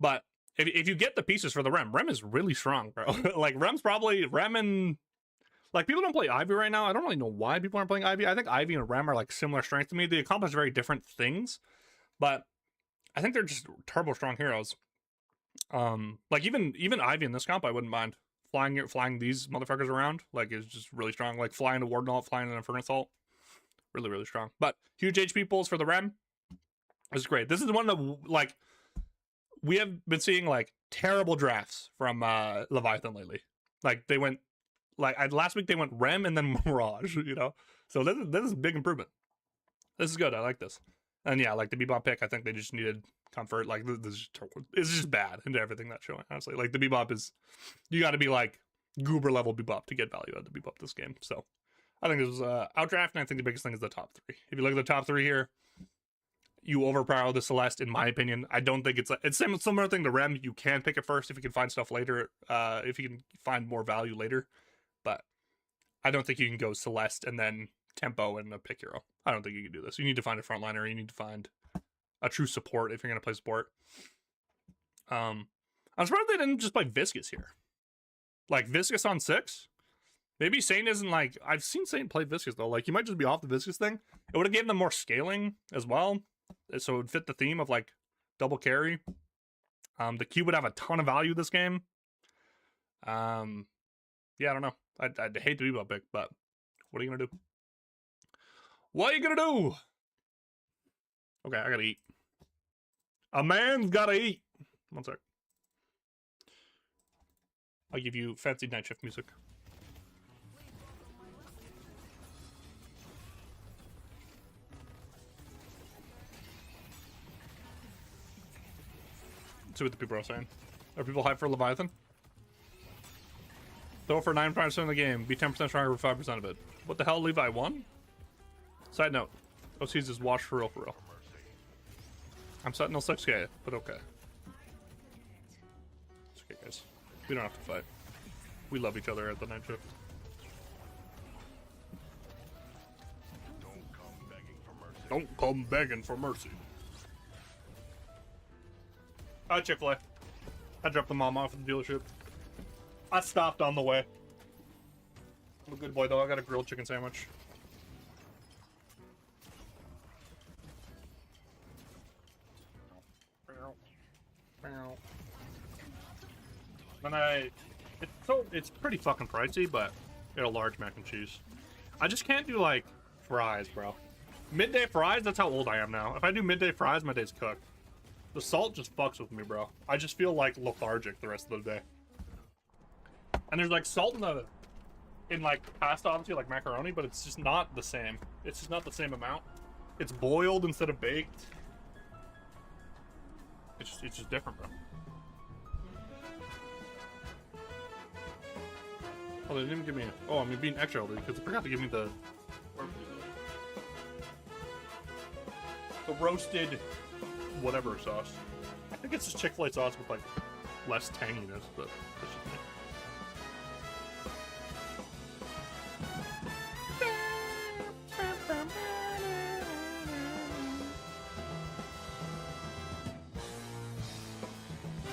but if you get the pieces for the Rem is really strong, bro. Like Rem and like people don't play Ivy right now. I don't really know why people aren't playing Ivy. I think Ivy and Rem are like similar strength to me. They accomplish very different things, but I think they're just turbo strong heroes. Like even Ivy in this comp, I wouldn't mind flying these motherfuckers around. Like it's just really strong. Like flying a Warden ult, flying an Infernus ult, really strong. But huge HP pulls for the Rem. It's great. This is one of the, like, we have been seeing, like, terrible drafts from Leviathan lately. Like, they went, like, last week they went Rem and then Mirage, you know? So this is a big improvement. This is good. I like this. And yeah, like, the Bebop pick, I think they just needed comfort. Like, it's just bad into everything that's showing, honestly. Like, the Bebop is, you got to be, like, goober level Bebop to get value out of the Bebop this game. So I think this was outdraft, and I think the biggest thing is the top 3. If you look at the top 3 here, you overpower the Celeste, in my opinion. I don't think it's similar thing to Rem. You can pick it first if you can find stuff later, if you can find more value later. But I don't think you can go Celeste and then Tempo and a pick hero. I don't think you can do this. You need to find a frontliner. You need to find a true support if you're going to play support. I'm surprised they didn't just play Viscous here. Like Viscous on 6. Maybe Saint isn't like, I've seen Saint play Viscous though. Like he might just be off the Viscous thing. It would have given them more scaling as well. So it would fit the theme of like double carry. The Q would have a ton of value this game. Yeah, I don't know. I'd hate the Bebop pick, but what are you gonna do? What are you gonna do? Okay, I gotta eat. A man's gotta eat. One sec. I'll give you fancy night shift music. See what the people are saying. Are people hyped for Leviathan? Throw for 9% of the game. Be 10% stronger for 5% of it. What the hell, Levi won? Side note. OC's is washed for real. I'm Sentinel 6k, but okay. It's okay, guys. We don't have to fight. We love each other at the night shift. Don't come begging for mercy. Hi, Chick-fil-A. I dropped the mom off at the dealership. I stopped on the way. I'm a good boy, though. I got a grilled chicken sandwich. And it's pretty fucking pricey, but get a large mac and cheese. I just can't do, like, fries, bro. Midday fries, that's how old I am now. If I do midday fries, my day's cooked. The salt just fucks with me, bro. I just feel like lethargic the rest of the day. And there's like salt in like pasta, obviously, like macaroni, but it's just not the same. It's just not the same amount. It's boiled instead of baked. It's just different, bro. Oh, they didn't even give me a... Oh, I'm being extra older because they forgot to give me the roasted whatever sauce. I think it's just Chick-fil-A sauce with like less tanginess, but that's just me.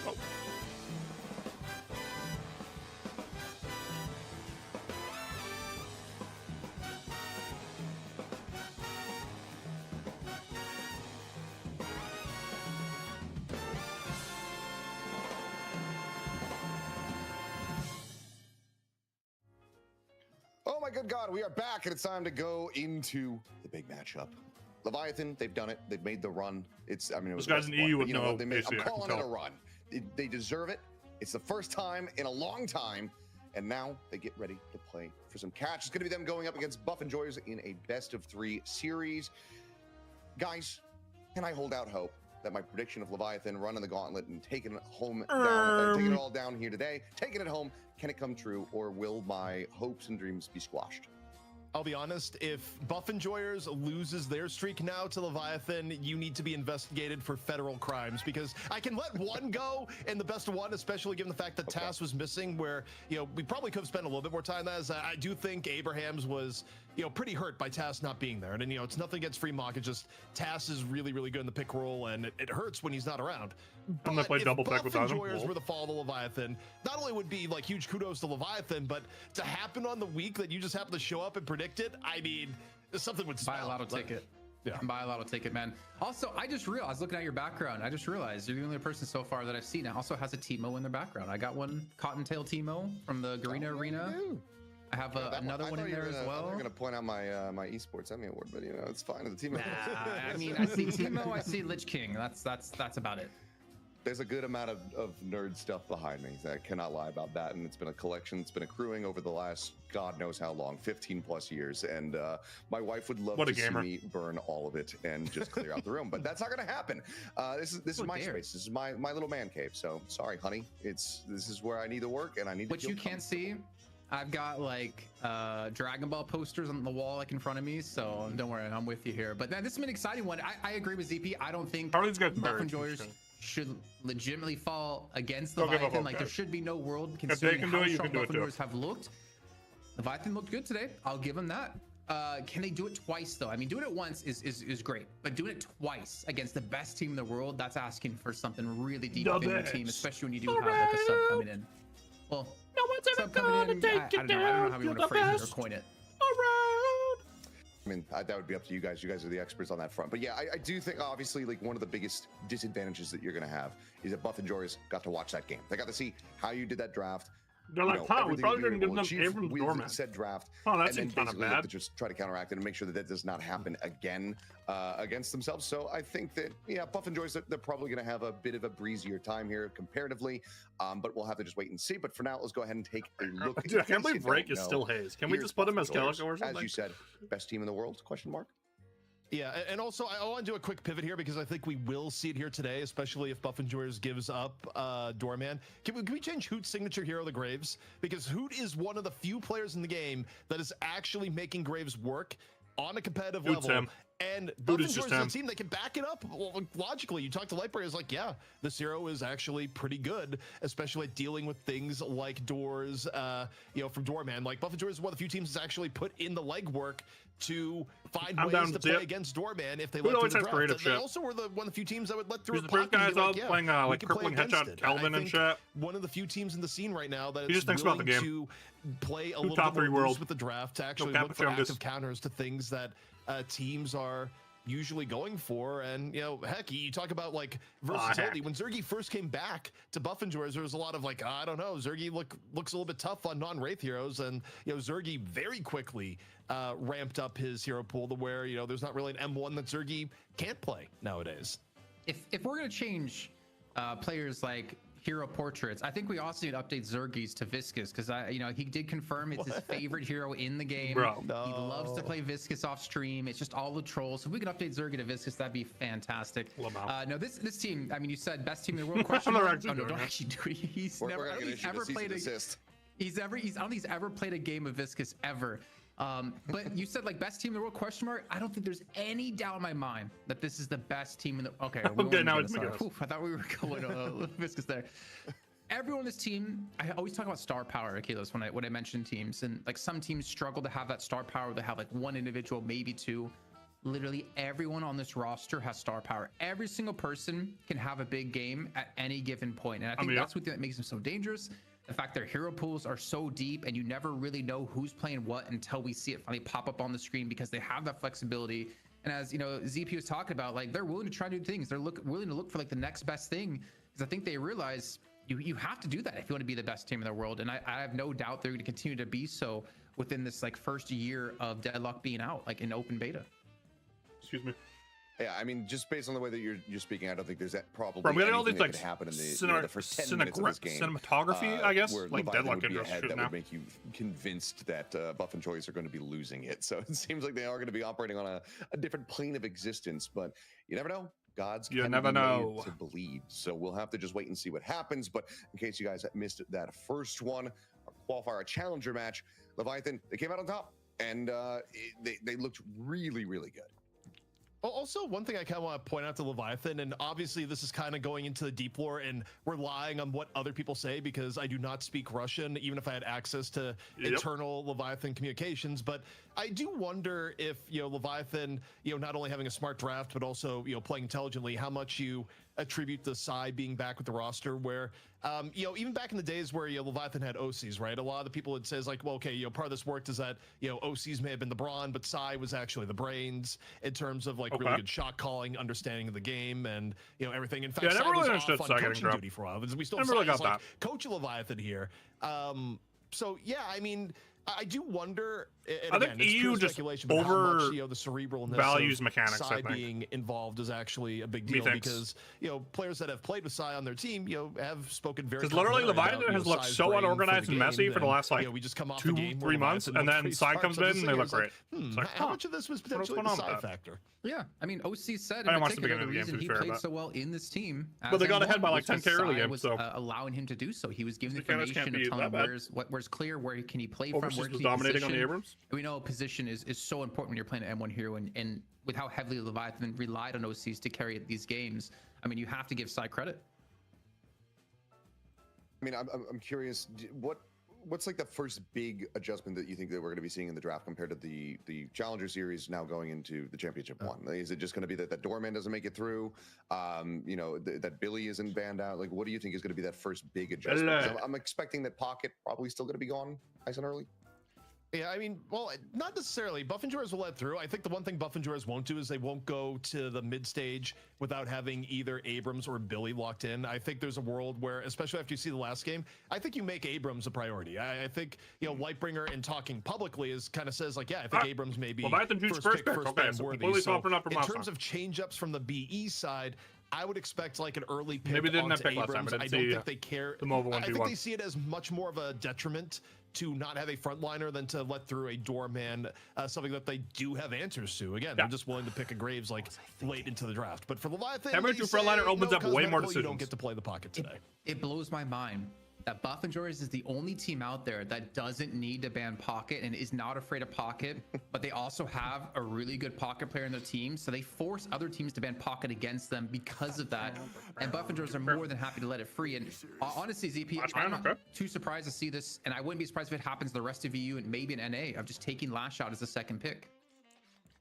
Oh. my good God, we are back, and it's time to go into the big matchup. Leviathan, they've done it. They've made the run. It's, I mean, it was those guys in EU with no. I'm calling it a run. They deserve it. It's the first time in a long time, and now they get ready to play for some cash. It's going to be them going up against Buff Enjoyers in a best-of-3 series. Guys, can I hold out hope that my prediction of Leviathan running the gauntlet and taking it home down, taking it all down here today, taking it home, can it come true, or will my hopes and dreams be squashed? I'll be honest, if Buff Enjoyers loses their streak now to Leviathan, you need to be investigated for federal crimes, because I can let one go in the best of one, especially given the fact that Tass was missing, where, you know, we probably could have spent a little bit more time as I do think Abrahams was, you know, pretty hurt by Tass not being there. And you know, it's nothing against Fremont, it's just Tass is really, really good in the pick roll, and it hurts when he's not around. I'm gonna play double pick with Buff Enjoyers were the fall of the Leviathan, not only would be like huge kudos to Leviathan, but to happen on the week that you just happen to show up and predict it, I mean, something would buy a lotto ticket. Yeah, buy a lotto ticket, man. Also, I just realized, looking at your background, I just realized you're the only person so far that I've seen that also has a Teemo in their background. I got one Cottontail Teemo from the Garena Arena. I have another one in there as well. I'm gonna point out my my esports Emmy award, but you know, it's fine. The Teemo. I mean, I see Teemo, I see Lich King. That's about it. There's a good amount of nerd stuff behind me. I cannot lie about that. And it's been a collection. It's been accruing over the last God knows how long, 15 plus years. And my wife would love to see me burn all of it and just clear out the room. But that's not going to happen. This is my space. This is my little man cave. So sorry, honey. This is where I need to work, and I need to. What you can't see, I've got like Dragon Ball posters on the wall like in front of me, so don't worry, I'm with you here. But man, this has been an exciting one. I agree with ZP. I don't think Buff Enjoyers should legitimately fall against Leviathan. Like, there should be no world considering how strong Buff Enjoyers have looked. Leviathan looked good today. I'll give them that. Can they do it twice though? I mean, doing it once is great, but doing it twice against the best team in the world, that's asking for something really deep within your team, especially when you do have like a sub coming in. Well, no one's ever coming in. I don't know how we want to phrase it or coin it. I mean, that would be up to you guys. You guys are the experts on that front. But yeah, I do think obviously like one of the biggest disadvantages that you're going to have is that Buff Enjoyers got to watch that game. They got to see how you did that draft. They're like, Tom, we probably didn't give them Abrams doormat. Said draft. Oh, that seems kind of bad. To just try to counteract it and make sure that that does not happen again against themselves. So I think that, yeah, Buff Enjoyers, they're probably going to have a bit of a breezier time here comparatively, but we'll have to just wait and see. But for now, let's go ahead and take a look. Dude, I can't believe Rake is still Hayes. Can we just put him as Calico or something? As you said, best team in the world, question mark? Yeah, and also I want to do a quick pivot here because I think we will see it here today, especially if Buff Enjoyers gives up Doorman. Can we change Hoot's signature hero to Graves? Because Hoot is one of the few players in the game that is actually making Graves work on a competitive level. And Buff Enjoyers is a team that can back it up. Well, logically, you talk to Lightbringer, it's like, yeah, this hero is actually pretty good, especially at dealing with things like doors, you know, from Doorman. Like, Buff Enjoyers is one of the few teams that's actually put in the legwork to find ways to play against Doorman if they let through the draft. They also were one of the few teams that would let through the first guys out playing like crippling headshot Kelvin and shit. One of the few teams in the scene right now that is willing to play a little bit more loose with the draft to actually look for active counters to things that teams are usually going for. And you know, heck, you talk about like versatility. When Zergy first came back to Buff Enjoyers, there was a lot of like, I don't know, Zergy looks a little bit tough on non-Wraith heroes, and you know, Zergy very quickly ramped up his hero pool to where, you know, there's not really an M1 that Zergy can't play nowadays. If we're gonna change players like hero portraits, I think we also need to update Zergy's to Viscous, because you know, he did confirm it's his favorite hero in the game. Bro, he loves to play Viscous off stream. It's just all the trolls. So if we could update Zergy to Viscous, that'd be fantastic. No, this team, I mean, you said best team in the world. Question mark? Oh, no, don't actually do it. He's never ever played a. I don't think he's ever played a game of Viscous ever. But you said like best team in the world question mark. I don't think there's any doubt in my mind that this is the best team in the. Okay, now it's I thought we were going Viscous there. Everyone on this team, I always talk about star power, Kalos, when I mention teams, and like some teams struggle to have that star power. They have like one individual, maybe two. Literally everyone on this roster has star power. Every single person can have a big game at any given point, and I think that's what makes them so dangerous. The fact their hero pools are so deep and you never really know who's playing what until we see it finally pop up on the screen, because they have that flexibility. And as you know, ZP was talking about, like, they're willing to try new things. They're willing to look for like the next best thing, because I think they realize you have to do that if you want to be the best team in the world. And I have no doubt they're going to continue to be so within this like first year of Deadlock being out, like in open beta. Excuse me. Yeah, I mean, just based on the way that you're speaking, I don't think there's that probably Bro, I'm getting all anything these that like could happen in the first 10 minutes of this game. Cinematography, I guess, where like Leviathan Deadlock would be interests ahead, that now. would make you convinced that Buff and Choice are going to be losing it. So it seems like they are going to be operating on a different plane of existence, but you never know. Gods can be made to bleed. So we'll have to just wait and see what happens. But in case you guys missed that first one, our qualifier, a challenger match, Leviathan, they came out on top, and they looked really, really good. Also, one thing I kind of want to point out to Leviathan, and obviously this is kind of going into the deep lore and relying on what other people say, because I do not speak Russian, even if I had access to internal Leviathan communications. But I do wonder if, Leviathan, not only having a smart draft, but also, playing intelligently, how much you attribute the Psy being back with the roster, where, even back in the days where Leviathan had OCs, right? A lot of the people would say, like, well, okay, part of this worked is that, OCs may have been the brawn, but Psy was actually the brains in terms of like really good shot calling, understanding of the game, and everything. In fact, I never really was understood off on Psy coaching duty for a while. We still never really got like that. Coach Leviathan here. So yeah, I mean, I do wonder. I think EU just over how much, the cerebralness values of mechanics. Psy being involved is actually a big deal, because players that have played with Psy on their team, have spoken very. Because literally Leviathan has looked so unorganized and messy for the last like we just come off 2-3 months, and then Psy comes in and they look great. How much of this was potentially the Psy factor? Yeah, I mean, OC said I in watched the particular beginning the of the game, reason he played so well in this team, but they got ahead by like 10K early game, was so allowing him to do so. He was giving information of telling where's clear, where can he play from, where can he dominating on the Abrams. We know position is so important when you're playing an M1 hero, and with how heavily Leviathan relied on OCs to carry these games, I mean, you have to give Psy credit. I mean, I'm curious, what's like the first big adjustment that you think that we're going to be seeing in the draft compared to the Challenger Series now going into the Championship one? Is it just going to be that Doorman doesn't make it through? That Billy isn't banned out? Like, what do you think is going to be that first big adjustment? I'm expecting that Pocket probably still going to be gone nice and early. Yeah, I mean, well, not necessarily. Buff and Jores will let through. I think the one thing Buff and Jores won't do is they won't go to the mid stage without having either Abrams or Billy locked in. I think there's a world where, especially after you see the last game, I think you make Abrams a priority. I think, Lightbringer in talking publicly kind of says like, yeah, I think Abrams may be first pick worthy. So in terms of change-ups from the BE side, I would expect like an early pick. Maybe they didn't have pick Abrams. last time, but I don't think they care. I think they see it as much more of a detriment to not have a frontliner than to let through a doorman, something that they do have answers to. Again, they're just willing to pick a Graves like late into the draft. But for Leviathan, having a frontliner opens up way more decisions. You don't get to play the Pocket today. It blows my mind that Buff and Jores is the only team out there that doesn't need to ban Pocket and is not afraid of Pocket, but they also have a really good Pocket player in their team, so they force other teams to ban Pocket against them because of that. And Buff and Jores are more than happy to let it free. And honestly, ZP, I'm not too surprised to see this, and I wouldn't be surprised if it happens the rest of EU and maybe an NA of just taking Lash out as the second pick.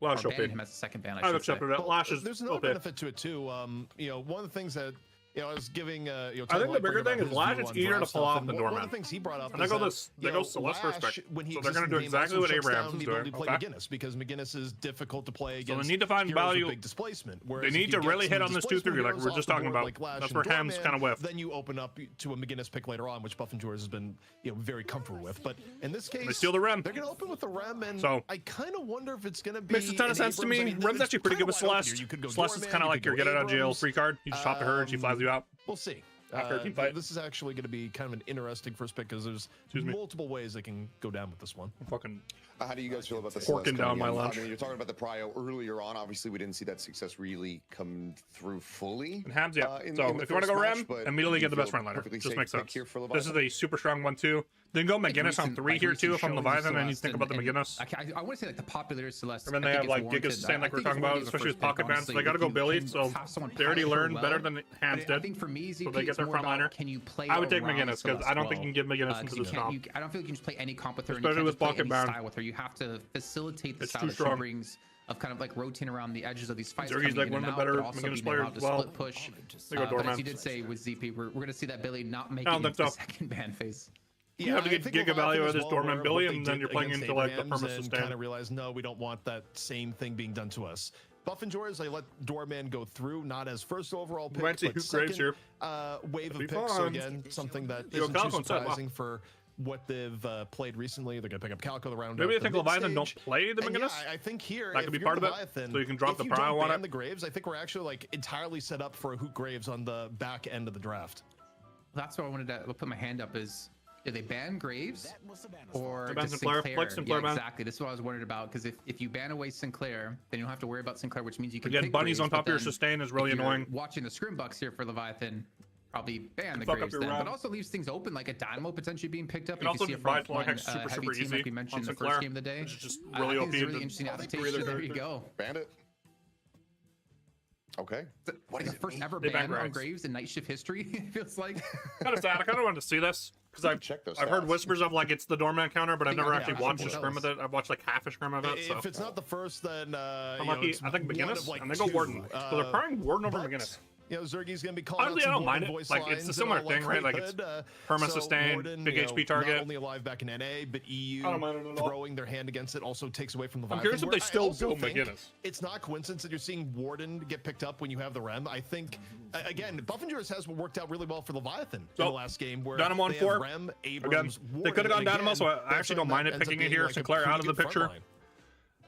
Lash or banning him as the second ban. I've accepted it. Lash is there's another benefit to it too. One of the things that I was giving. I think the bigger thing is Lash is easier to pull off the Doorman. One of the things he brought up. And they go Celeste first. When he so they're going to do exactly what Abrams is doing. Play McGinnis, because McGinnis is difficult to play against. So they need to find value. Big displacement. They need to really hit on this 2-3 like we were just talking about. That's where Ham's kind of whiff. Then you open up to a McGinnis pick later on, which Buff and Jores has been very comfortable with. But in this case, they steal the Rem. They're going to open with the Rem, and so I kind of wonder if it's going to be. Makes a ton of sense to me. Rem's actually pretty good with Celeste. Celeste is kind of like your get out of jail free card. You just hop to her and she flies you out. We'll see. After a team fight. This is actually going to be kind of an interesting first pick, because there's multiple ways they can go down with this one. Fucking how do you guys feel about this? Forking down my lunch. I mean, you're talking about the prio earlier on. Obviously, we didn't see that success really come through fully. And Hams, so if you want to go Rem, immediately get the best frontliner. Just makes sense. This is a super strong 1-2. Then go McGinnis on 3 here too if I'm Leviathan, and you think about the McGinnis. I want to say like the popular Celeste. And then they have like Gigas Sustain like we're talking about, especially with Pocket Band. So they got to go Billy. So they already learned better than Hams did. I think for me, so they get their frontliner. Can you play? I would take McGinnis because I don't think you can give McGinnis into the stomp. I don't feel like you can just play any comp with her. Especially with Pocket Band. Style with her, you have to facilitate the style that she brings of kind of like rotating around the edges of these fights. He's like one of the better McGinnis players as well. Split push. But as you did say with ZP, we're going to see that Billy not make it the second ban phase. You have to get giga value out of this Doorman Billy, and then you're playing into like the perma sustain. Kind of realize, no, we don't want that same thing being done to us. Buff and Jores, they let Doorman go through, not as first overall pick, but second wave of picks. So again, something that isn't too surprising for what they've played recently. They're going to pick up Calico the round. Maybe I think Leviathan don't play the McGinnis. Yeah, I think here that could be part of it. So you can drop the prio on it. The Graves, I think we're actually like entirely set up for a Hoot Graves on the back end of the draft. That's what I wanted to put my hand up is. Do they ban Graves or ban Sinclair? Sinclair Yeah, exactly. This is what I was worried about because if you ban away Sinclair, then you don't have to worry about Sinclair, which means you can get bunnies Graves, on top of your sustain is really annoying. Watching the Scrim Bucks here for Leviathan, probably ban the Graves then, but also leaves things open like a Dynamo potentially being picked up. You can also buy like super easy like we mentioned in the first game of the day. Which is just really OP. It's a really interesting adaptation. There you go. Bandit. Okay. What is the first ever ban on Graves in Night Shift history? It feels like. Kind of sad. I kind of wanted to see this because I've heard whispers of like it's the doorman counter, but I've never actually watched a scrim of it. I've watched like half a scrim of it. So. If it's not the first, then I'm lucky. I think McGinnis, like and they go Warden. So they're probably Warden over McGinnis. You know, Zergy's gonna be calling honestly, I don't mind it. Like it's a similar thing, right? Like it's perma sustain, big HP target. Not only alive back in NA, but EU throwing their hand against it also takes away from the. I'm curious if they still do McGinnis. It's not coincidence that you're seeing Warden get picked up when you have the Rem. I think again, Buffingers has worked out really well for Leviathan in the last game where Dynamo on 4. Rem, Abrams, again, they could have gone Dynamo, so I actually don't mind it picking it here. Sinclair out of the picture.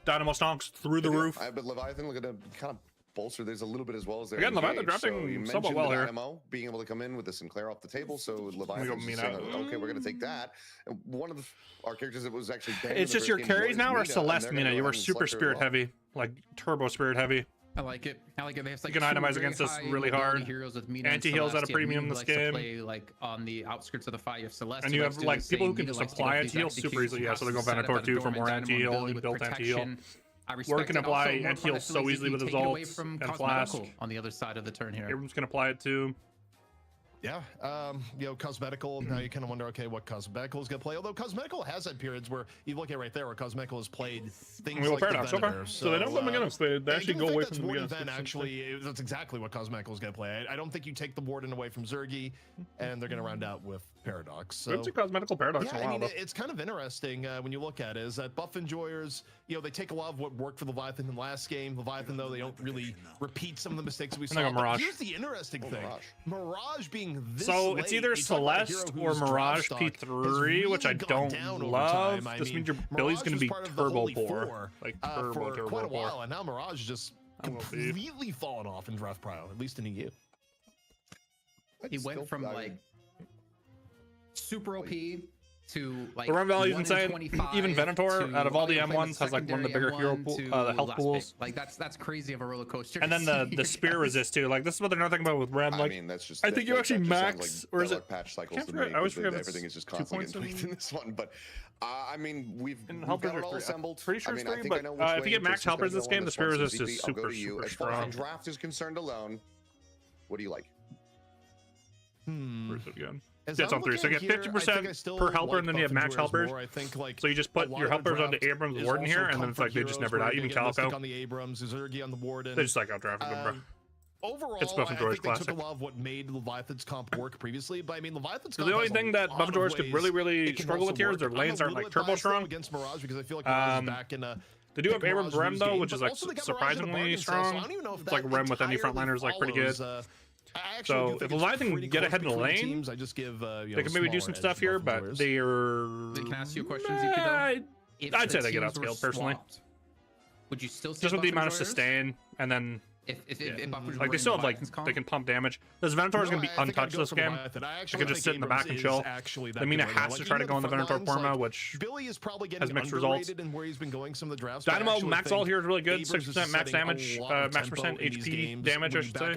Dynamo stonks through the roof. But Leviathan look at them kind of bolster. There's a little bit as well as there. Again, Leviathan drafting somewhat well here. Dynamo being able to come in with the Sinclair off the table, so Leviathan saying, okay, we're going to take that. And one of our characters that was actually it's just your carries now are Celeste Mina. You are super spirit heavy, like turbo spirit heavy. I like it. I like it. They have like you can itemize against this really hard. Anti-heals at a premium in this game. Play, like on the outskirts of the fight, you have Celeste. And you have like people who can just apply anti-heal super easily. Yeah, so they go Venator too for more anti-heal. He built anti-heal. Where can apply anti-heal so easily with his ults and Flask. On the other side of the turn here. Abrams can apply it too. Yeah, you know, Cosmetical, now you kind of wonder, okay, what Cosmetical is going to play. Although Cosmetical has had periods where you look at right there where Cosmetical has played things like Paradox, the Venator. So they don't go against them. They actually go away from the Warden. Actually, that's exactly what Cosmetical is going to play. I don't think you take the Warden away from Zergy, and they're going to round out with Paradox. So, it's a Cosmetical Paradox yeah, I mean, it's kind of interesting when you look at it, is that Buff Enjoyers, you know, they take a lot of what worked for Leviathan in the last game. Leviathan, though, they don't really repeat some of the mistakes we saw. Mirage. Here's the interesting thing. Mirage being this so it's either Celeste or Mirage P3, really which I don't love. This means your Billy's going to be turbo poor. Like turbo quite a poor. while, and now Mirage is just completely fallen off in draft prio, at least in EU. He went from like super OP to like the run value is insane. Even Venator, out of all the M1s, has like one of the bigger hero the health pools. Like that's crazy of a roller coaster. And then the spear resist too. Like this is what they're not thinking about with Rem. Like I mean, that's just. I think you actually max, or is it patch cycles? I always forget everything is just constantly getting tweaked in this one. But I mean, we've got it all assembled. Pretty sure it's three, but if you get max helpers this game, the spear resist is super strong. As draft is concerned alone, what do you like? Where's it again? It's on 3, so you get 50% per helper, and then you have max helpers. So you just put your helpers onto Abrams Warden here, and then it's like they just never die. Even Calico, on the Abrams, Zergy on the Warden. They just like outdrafted them, bro. Overall, it's Buff Enjoyers classic. They took a lot of what made Leviathan's comp work previously, but I mean, Leviathan's comp the only thing that Buff Enjoyers could really struggle with here is their lanes aren't like turbo strong. Against Mirage, because I feel like Mirage is back in a. They do have Abrams Rem though, which is like surprisingly strong. It's like Rem with any frontliners like pretty good. So if Leviathan can get ahead in the lane, I just give, they can maybe do some stuff here, but they are. Can I ask you a question, I'd say they get outscaled personally. Would you still just with the amount of sustain and then like they still have like they can pump damage. This Venator is going to be untouched this game. They can just sit in the back and chill. I mean, it has to try to go in the Venator forma, which has mixed results. Dynamo max all here is really good. 6% max damage, max percent HP damage, I should say.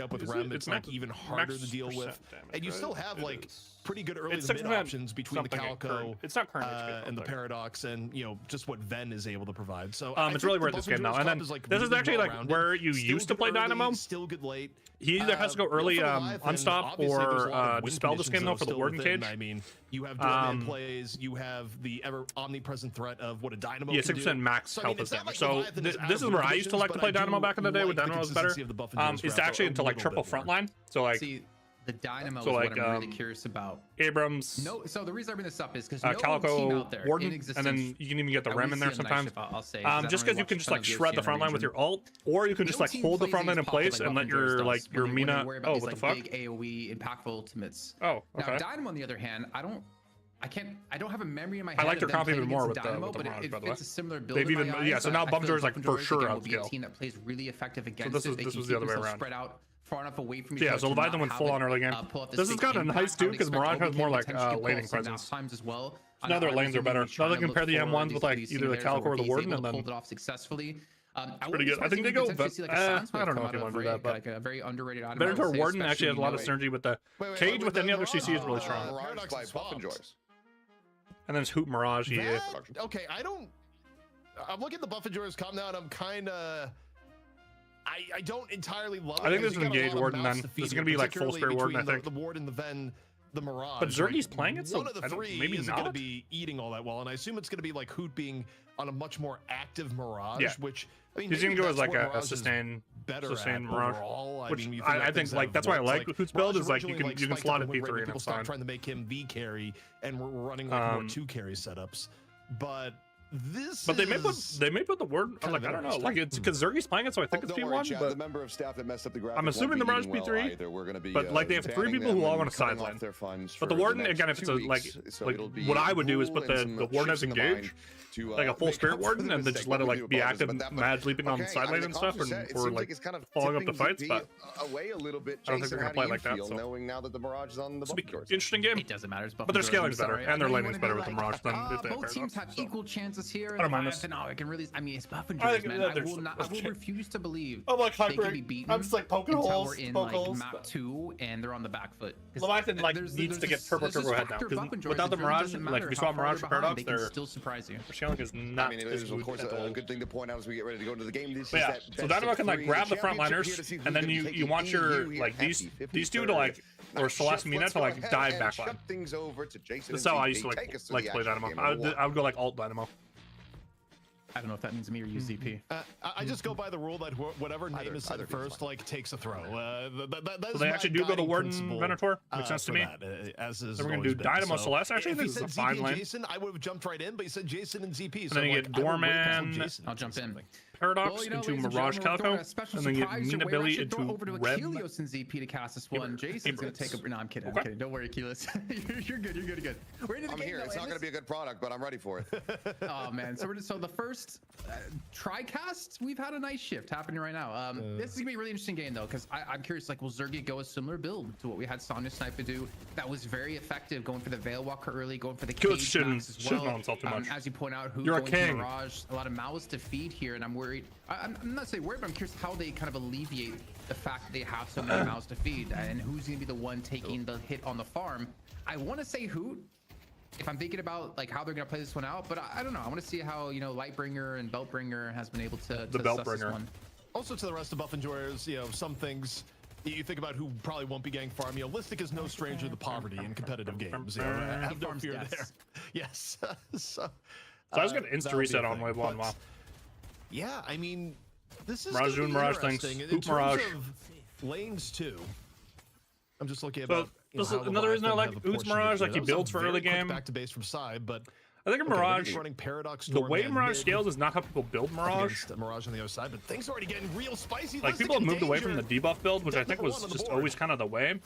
It's not even harder to deal with, and you still have like pretty good early to mid options between the Calico and the Paradox, and you know just what Ven is able to provide. So it's really worth this game now. And then this is actually like where you used to play Dynamo. Still good late. He either has to go early unstop or dispel this game though for the Warden cage. I mean, you have Doorman plays, you have the ever omnipresent threat of what a Dynamo can do. 6% max health is damage. So this is where I used to like to play Dynamo back in the day when Dynamo was better. It's actually into like triple frontline. So like. The Dynamo is what I'm really curious about. Abrams. No, so the reason I bring this up is because Calico, Warden, and then you can even get the Rem in there sometimes. Just because you can just like shred the front line with your ult, or you can just like hold the front line in place and let your like your Mina. Oh, what the fuck? Big AOE impactful ultimates. Oh, okay. Now Dynamo on the other hand, I I don't have a memory in my head. I like their comp even more with Dynamo, the but Mirage, by the it's way. a similar build. They've even so now Buffendor is like for sure will be a upscale. team that plays really effective against So this was the other way around. Spread out far enough away from each Yeah, other. so Leviathan went full on early game. This is kind of nice too because Mirage has more like laning presence. Times as well. Now their lanes are better. Now they compare the M1s with like either the Calico or the Warden, and then pulled it off successfully. Pretty good. I think they go. I don't know if you want to do that, but like a very underrated item. Venator Warden actually has a lot of synergy with the Cage. With any other CC is really strong. Mirage by Buffenjoys. And then it's Hoot Mirage. Yeah. Okay, I'm looking at the Buffenjoys comp now, and I'm kind of. I don't entirely love it. I think this is Engage Warden then. This is going to be like full Spirit Warden, I think. The Warden, the Ven, the Mirage. But Zergy's playing it, so one of the three maybe isn't not going to be eating all that well, and I assume it's going to be like Hoot being on a much more active Mirage, which I mean, he's going to go as like a sustain Mirage, overall. which I think like that's why I like Hoot's build is like you can slot it P3 and people it's start fine. trying to make him V carry, and we're running like more 2 carry setups, but. But they may put the word like I don't know, like it's because Zergy's playing it, so I think it's P1. But the member of staff that messed up the graphic I'm assuming the Mirage P3. We're gonna be, but like they have 3 people who all want to sideline. But the Warden again, if it's a like what I would do is put the Warden as Engage, like a full Spirit Warden, and then just let it like be active, mad leaping on the side lane and stuff, and or like following up the fights. But away a little bit. I don't think they're gonna play like that. So knowing now that the Mirage is on the interesting game. It doesn't matter. But their scaling's better, and their laning's better with the Mirage than both teams have equal chances here. I don't mind this. I can really. I mean, it's Buffenjoys, man. I will refuse to believe they can be beaten. I'm just like poking holes. We're in like map 2 and they're on the back foot. Leviathan like needs to get turbo head now because without the Mirage, like if you swap Mirage for Paradox, they can still surprise you. Their scaling is not. I mean, it is of course a good thing to point out as we get ready to go into the game. This yeah, so Dynamo can like grab the frontliners, and then you want your like these two to like or Celeste Mina to like dive backline. This is how I used to like to play Dynamo. I would go like alt Dynamo. I don't know if that means me or you, ZP. I just go by the rule that whatever name is said first, like, takes a throw. So they actually do go to Warden Venator? Makes sense to me. So we're going to do Dynamo Celeste. Actually, this is a fine lane. Jason, I would have jumped right in, but he said Jason and ZP. And then you get Doorman. I'll jump in. Paradox into Mirage Calico, and then you get Mina Billy into Reb. Kelios and ZP to cast this one. Jason's going to take a... No, I'm kidding. I'm kidding. Don't worry, Kelios. You're good. You're good. We're into the game, here. It's not going to be a good product, but I'm ready for it. Oh, man. So the first tri-cast, we've had a nice shift happening right now. This is going to be a really interesting game, though, because I'm curious, like, will Zergy go a similar build to what we had Sonya Sniper do? That was very effective, going for the Veil Walker early, going for the Cage Max as well. Too much. As you point out, who You're going a king. to Mirage, a lot of mouths to feed here, and I'm worried. I'm not saying worried, but I'm curious how they kind of alleviate the fact that they have so many mouths to feed, and who's going to be the one taking the hit on the farm. I want to say Hoot, if I'm thinking about like how they're going to play this one out, but I don't know. I want to see how, you know, Lightbringer and Beltbringer has been able to suss this one. Also to the rest of Buffenjoyers, you know, some things you think about who probably won't be getting farm. You know, Listic is no stranger to poverty in competitive games. You know, have no fear there. Yes. So I was going to insta reset on wave 1. Wow. Yeah, I mean, this is Mirage doing Mirage things. In Mirage. Of lanes too. I'm just looking at another reason I like Hoot's Mirage, like he builds for early game. Back to base from side, but I think in Mirage, running Paradox, the way Mirage scales is not how people build Mirage. Mirage on the other side, but things are already getting real spicy. Like people have moved away from the debuff build, which I think was just always kind of the way.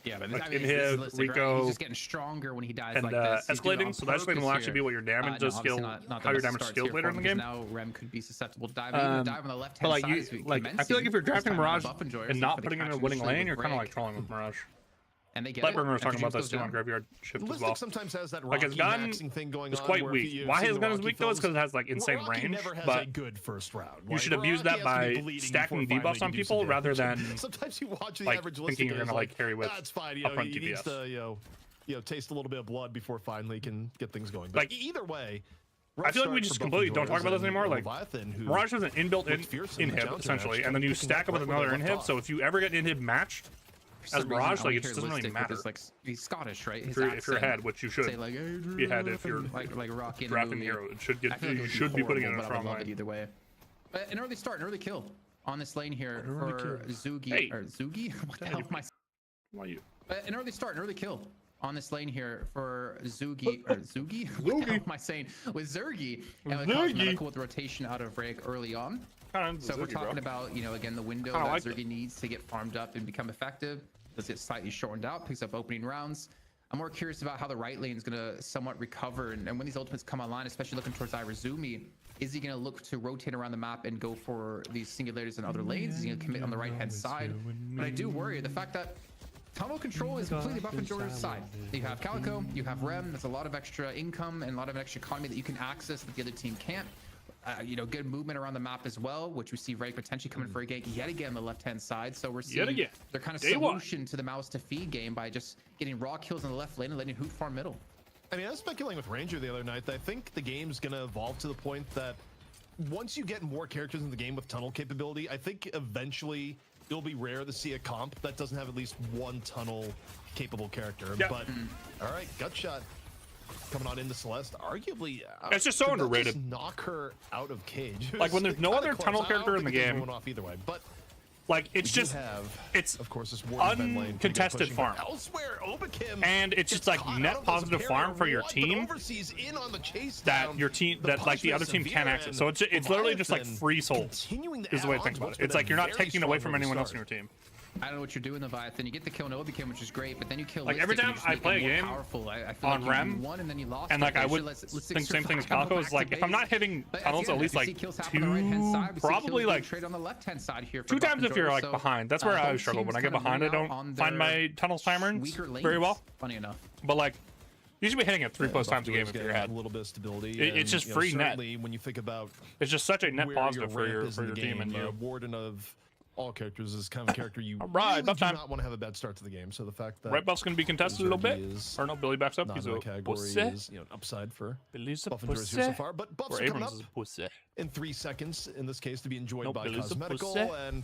Yeah, but like I mean, Inhib, Rico, right? He's just getting stronger when he dies and like this. Escalating, so that lane will actually be what your damage does scale, how your damage scales later in the game. Now Rem could be susceptible to dive on the left hand side. I feel like if you're drafting Mirage and not putting in a winning lane, you're kind of like trolling with Mirage. And they get Lightbringer was talking about this too on Graveyard Shift as well. Sometimes has that like his gun is quite weak. Why his gun is weak though is because it has like insane range. But good first round. You should abuse that by stacking debuffs on people rather than sometimes you watch the like average thinking you're gonna like carry with that's fine. upfront He needs DPS. to you know taste a little bit of blood before finally can get things going. But like either way. I feel like we just completely don't talk about this anymore. Like Mirage has an inbuilt inhib essentially, and then you stack it with another inhib. So if you ever get inhib matched as Mirage, like it just doesn't really matter. Like he's Scottish, right? If you're ahead, which you should like, be ahead if you're like Rocky drafting hero, it should get you should be putting it in a front line. Either way, an early start, an early kill on this lane here for Zugi or Zugi. What the hell am I? Why you? An early start, an early kill on this lane here for Zugi or Zugi. What the hell am I saying? With Zergy and medical with rotation out of Reg early on. So we're talking about, you know, again, the window that Zergy needs to get farmed up and become effective. Does get slightly shortened out, picks up opening rounds. I'm more curious about how the right lane is going to somewhat recover. And when these ultimates come online, especially looking towards Irazumi, is he going to look to rotate around the map and go for these singulators in other lanes? Is he going to commit on the right-hand side? But I do worry the fact that tunnel control is completely buff Jordan's side. You have Calico, you have Rem. There's a lot of extra income and a lot of extra economy that you can access that the other team can't. You know, good movement around the map as well, which we see Reg potentially coming for a gank yet again on the left-hand side. So we're seeing their kind of solution to the mouse to feed game by just getting raw kills on the left lane and letting Hoot farm middle. I mean, I was speculating with Ranger the other night that I think the game's going to evolve to the point that once you get more characters in the game with tunnel capability, I think eventually it'll be rare to see a comp that doesn't have at least one tunnel capable character. But all right, gut shot coming on into Celeste. Arguably, it's just so underrated. Just knock her out of cage. Like when there's no other tunnel character in the game. Going off either way, but like it's just it's of course this uncontested farm elsewhere. Obakim and it's just like net positive farm for your team that your team that like the other team can't access. So it's literally just like free souls is the way to think about it. It's like you're not taking away from anyone else in your team. I don't know what you're doing, Leviathan. You get the kill on Obakim, which is great, but then you kill like every time I play a game on Rem, and then you lost, and like I would think same thing as Calico is like if I'm not hitting tunnels at least like probably like trade on the left-hand side here 2 times if you're like behind. That's where I struggle. When I get behind, I don't find my tunnels timers very well. Funny enough, but like you should be hitting it 3+ times a game if you're ahead. A little bit of stability. It's just free net. When you think about, it's just such a net positive for your team and you. Warden of all characters is kind of a character you really do not want to have a bad start to the game. So the fact that right buff's going to be contested a little bit, or no, Billy backs up. He's a pussy. Is, you know, upside for Buff and Jordan's here so far, but buffs are coming up in 3 seconds in this case to be enjoyed by Cosmetical, and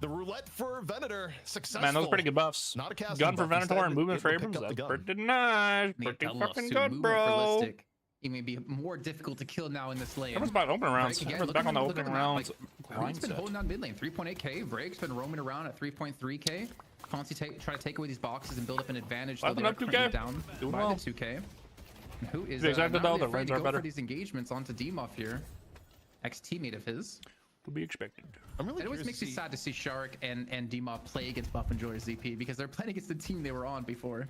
the roulette for Venator successful. Man, those pretty good buffs. Not a cast gun for Venator and movement for Abrams. That's pretty nice. Pretty fucking good, bro. It may be more difficult to kill now in this lane. Everyone's back opening rounds. Everyone's back on the opening rounds. He's been holding on mid lane. 3.8k. Vrake's been roaming around at 3.3k. Constantly try to take away these boxes and build up an advantage. Though they're currently down by the 2k. And who is exactly not really afraid to go for these engagements onto Demoff here. Ex-teammate of his. To be expected. It always makes me sad to see Shark and Demoff play against Buff and Joy ZP because they're playing against the team they were on before.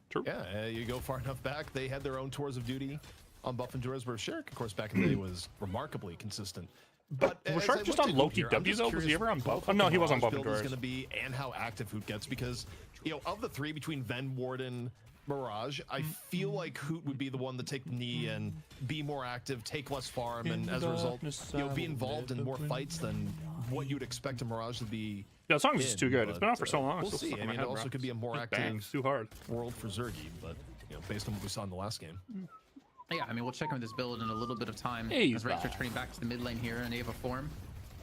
True. Yeah, you go far enough back. They had their own tours of duty on Buff and Joy's, where Shark, of course, back in the day was remarkably consistent. But was Shark just on Loki W though? Was he ever on Buff? Oh, no, he was on Buff and Joy's. Going to be and how active Hoot gets, because you know of the 3 between Ven, Warden, Mirage, I feel like Hoot would be the one to take the knee and be more active, take less farm, and as a result, you know, be involved in more fights than what you'd expect a Mirage to be. Yeah, the song is just too good. It's been out for so long. We'll see. I mean, it also could be a more active too hard world for Zergy, but you know, based on what we saw in the last game. Yeah, I mean, we'll check in with this build in a little bit of time. As Rake's returning back to the mid lane here in Ava form.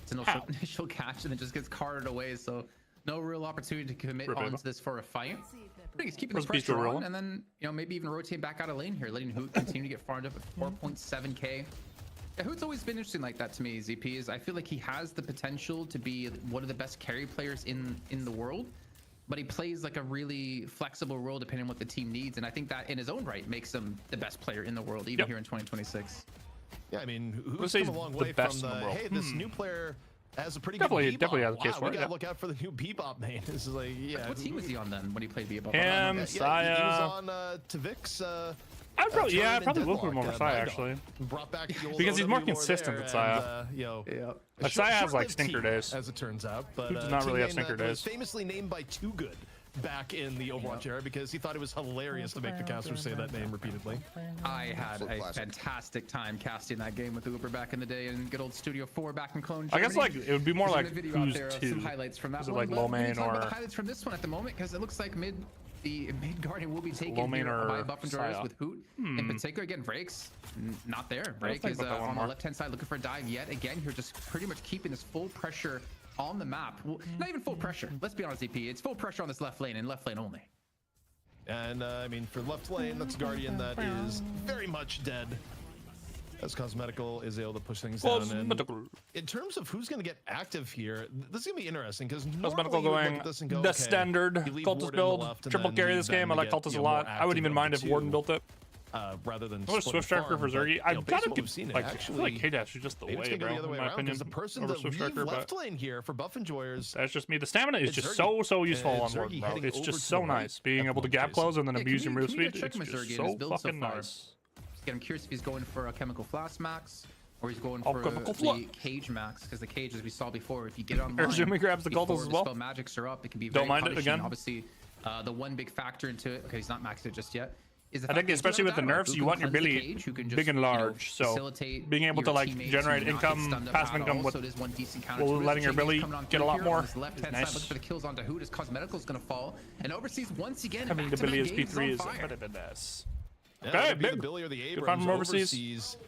It's an initial catch and it just gets carted away, so no real opportunity to commit onto this for a fight. I think he's keeping the pressure on, and then, you know, maybe even rotate back out of lane here, letting Hoot continue to get farmed up at 4.7k. Yeah, Hoot's always been interesting like that to me, ZP, is I feel like he has the potential to be one of the best carry players in the world, but he plays like a really flexible role depending on what the team needs, and I think that in his own right makes him the best player in the world, even here in 2026. Yeah, I mean, Hoot's come a long way from the, hey, this new player has a pretty good bebop. Definitely has a case for it. We gotta look out for the new bebop main. This is like, yeah. What team was he on then when he played bebop? Saya. He was on Tavix. I'd probably will put him over Saya actually. Brought back the old because he's more consistent than Saya. Saya has like stinker days, as it turns out, but does not really have stinker days. Famously named by Too Good back in the Overwatch era because he thought it was hilarious to make the casters say that name repeatedly. I had a fantastic time casting that game with Uber back in the day in good old Studio 4 back in Cologne, Germany. I guess like it would be more like who's two. Some highlights from that one. Like low main or highlights from this one at the moment because it looks like the mid guardian will be taken here by Buff and Joyous with Hoot. In particular, again, Vrake's not there. Vrake is on the left-hand side looking for a dive yet again. Here, just pretty much keeping this full pressure on the map. Well, not even full pressure. Let's be honest, EP. It's full pressure on this left lane and left lane only. And I mean, for left lane, that's Guardian that is very much dead. As Cosmetical is able to push things down. And in terms of who's going to get active here, this is going to be interesting because Cosmetical going the standard Cultist build, triple carry this game. I like Cultist a lot. I wouldn't even mind if Warden built it. rather than Swift Striker for Zergy. I've got to give like I feel like K-Dash is just the way, bro. In my opinion, the person that leave left lane here for Buff Enjoyers. That's just me. The stamina is just so useful on board, bro. It's just so nice being able to gap close and then abuse your move speed. It's just so fucking nice. I'm curious if he's going for a Chemical Flask max or he's going for the Cage max, because the Cage, as we saw before, if you get online, Arizumi grabs the Cultists as well. Spell magics are up, it can be Don't very mind it again. Obviously, the one big factor into it, okay, he's not maxed it just yet. I think especially with the nerfs, you want your Billy big and large, so being able to like generate income, passive income with letting your Billy get a lot more is nice. Look for the kills onto Hoot as Cosmetical is going to fall, and Overseas once again. Having the Billy as P3 is a bit of a mess. Okay, big. Good find from overseas.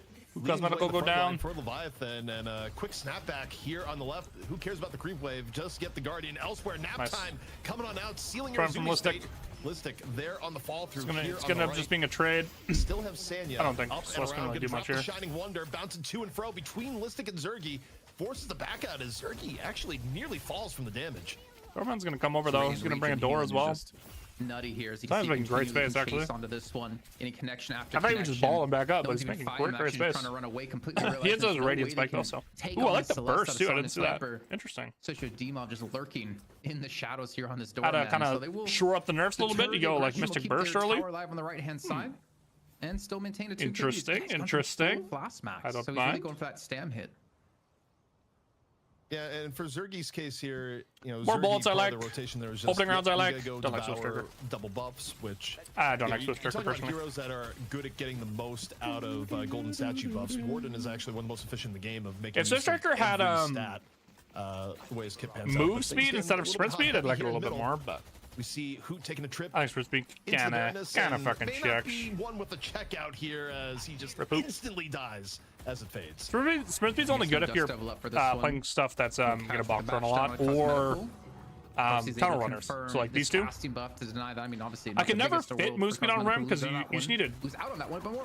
Cosmetical go down for Leviathan, and a quick snapback here on the left. Who cares about the creep wave? Just get the Guardian elsewhere. Nap time coming on out, sealing your from Listic. Listic there on the fall through. It's gonna end up just being a trade. Still have Sanya. I don't think Celeste can really do much here. The Shining Wonder bouncing to and fro between Listic and Zergy, forces the back out as Zergy actually nearly falls from the damage. Dorman's gonna come over though. He's gonna bring a door as well. Nutty here as he making great space actually. Onto this one, any connection after I thought he was just balling back up, but he's making great space. Trying to run away completely. He has those radiant spike also. Ooh, I like the burst too. I didn't see that. Interesting. Such a D-Mob just lurking in the shadows here on this door. How to kind of shore up the nerfs a little bit. You go like Mystic Burst early. Live on the right hand side, and still maintain a 2 interesting. Blast max. I don't so mind. He's really going for that stam hit. Yeah, and for Zergy's case here, you know, more bullets I like. The rotation there is just, opening rounds I like. Don't like Swift Striker. Double buffs, which I don't like Swift Striker personally. personally. Heroes that are good at getting the most out of golden statue buffs. Warden is actually one of the most efficient in the game of making. If Swift Striker had ways Kip pans move speed instead of sprint speed, I'd like it a little bit more, but. We see Hoot taking a trip. I think sprint speed kind of fucking checks. One with the checkout here as he just instantly dies as it fades. Sprint speed's only good if you're playing stuff that's gonna box run a lot or tunnel runners. So like these two. I can never fit move speed on Rem because you just need to.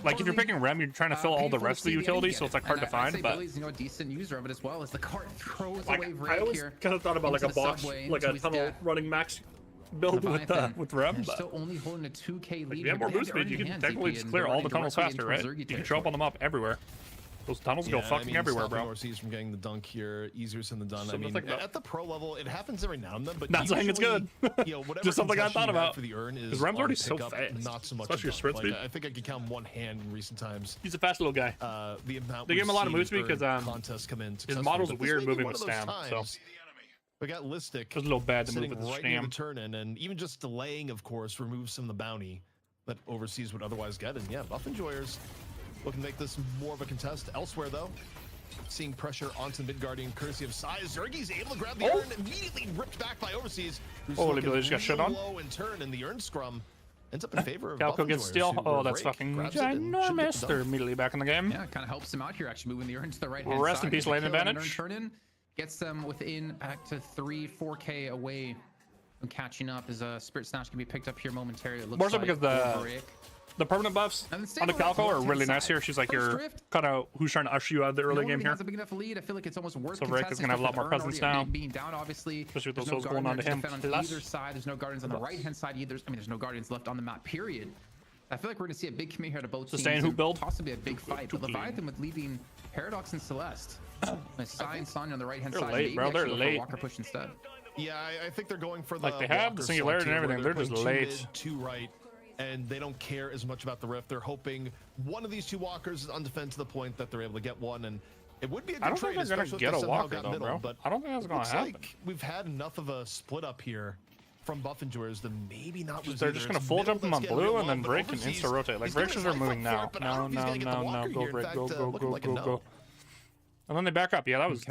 Like if you're picking Rem, you're trying to fill all the rest of the utilities, so it's like hard to find. But a decent user of it as well as the cart throws away I always kind of thought about like a box, like a tunnel running max build with Rem, but still only holding a 2K lead. If you have more boost speed, you can technically just clear all the tunnels faster, right? You can show up on them up everywhere. Those tunnels go fucking everywhere, bro. Overseas from getting the dunk here, easier said than done. I mean, at the pro level, it happens every now and then, but not saying it's good. You know, just something I thought about. For the urn is because Rem's already so fast, not so much. Especially your sprint speed. I think I could count one hand in recent times. He's a fast little guy. The amount they give him a lot of move speed because contests come in. His model's weird moving with Stam, so. We got Listic. It was a little bad to move with right Stam. Near the turn in, and even just delaying, of course, removes some of the bounty that Overseas would otherwise get. And yeah, Buff Enjoyers looking to make this more of a contest. Elsewhere, though, seeing pressure onto the mid guardian courtesy of Sai. Zergy's able to grab the urn, immediately ripped back by Overseas. Holy Billy just got shit on. Low in turn, and the urn scrum ends up in favor of Calco gets steal. Oh, that's fucking ginormous. They're immediately back in the game. Yeah, kind of helps him out here, actually moving the urn to the right hand side. Rest in peace, lane advantage. Turn in. Gets them within back to 4K away from catching up as a Spirit Snatch can be picked up here momentarily. It looks more so because the permanent buffs on the Calco are really nice here. She's like your kind of who's trying to usher you out of the early game here. Has a big enough lead. I feel like it's almost worth. So Rick is gonna have a lot more presence now. Being down, obviously. Especially with those souls going on to him. On either side, there's no Guardians on the right hand side either. I mean, there's no Guardians left on the map. Period. I feel like we're gonna see a big commit here to both teams. Who build? Possibly a big fight. But Leviathan with leaving Paradox and Celeste. Sai and Sonya on the right hand side. They're late, bro. They're late. Walker push instead. Yeah, I think they're going for the like they have the singularity and everything. They're just late. Too right, and they don't care as much about the rift. They're hoping one of these two walkers is undefended to the point that they're able to get one, and it would be a good trade. I don't think they're gonna get a walker though, bro. But I don't think that's gonna happen. Like we've had enough of a split up here from Buff Enjoyers to maybe not. They're just gonna full jump them on blue and then break and insta rotate. Like breakers are moving now. No. Go break. Go. And then they back up. Yeah, that was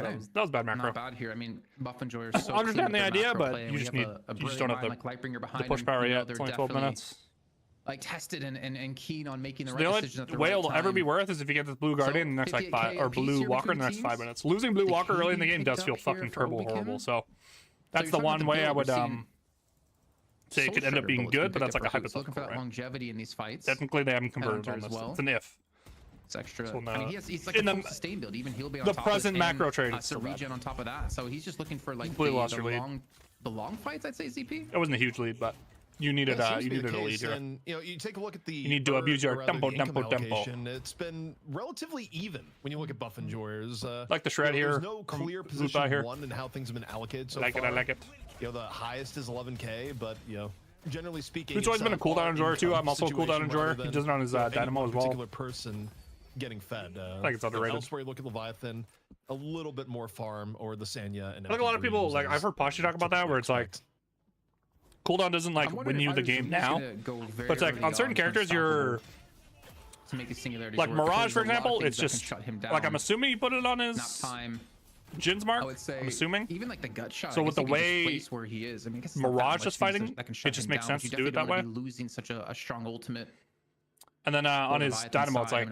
bad macro. Not bad here. I mean, Buff Enjoyers. I understand the idea, but you just need you just don't have the push power yet. It's only 12 minutes. Like tested and keen on making the right decision at the way right it'll ever be worth is if you get this blue guardian in the next like 5 or blue walker in the next 5 minutes. Losing blue walker early in the game does feel fucking turbo horrible. So that's the one way I would say it could end up being good, but that's like a hypothetical. Looking for that longevity in these fights. Technically, they haven't converted on this. It's an if. It's extra. So I mean, he's like a full sustain build. Even he'll be on top present of macro trade. It's a regen on top of that. So he's just looking for like the long fights. I'd say ZP. It wasn't a huge lead, but You needed a lead here. And you take a look at the. You need to abuse your tempo. It's been relatively even when you look at Buff and Joyers. Like the shred here. There's no clear position one and how things have been allocated so far. I like it. The highest is 11K, but generally speaking, it's always been a cooldown enjoyer too. I'm also a cooldown enjoyer. He does it on his Dynamo as well. Particular person getting fed. I think it's underrated. Elsewhere, you look at Leviathan, a little bit more farm, or the Sanya. And I think a lot of people I've heard Pashi talk about that, where it's like cooldown doesn't win you the game now, but it's like on certain characters you're like Mirage, for example. It's just like I'm assuming he put it on his Jin's mark. I'm assuming even like the gut shot. So with the way where he is, I mean, Mirage is fighting, it just makes sense to do it that way. Losing such a strong ultimate. And then on his Dynamo, it's like,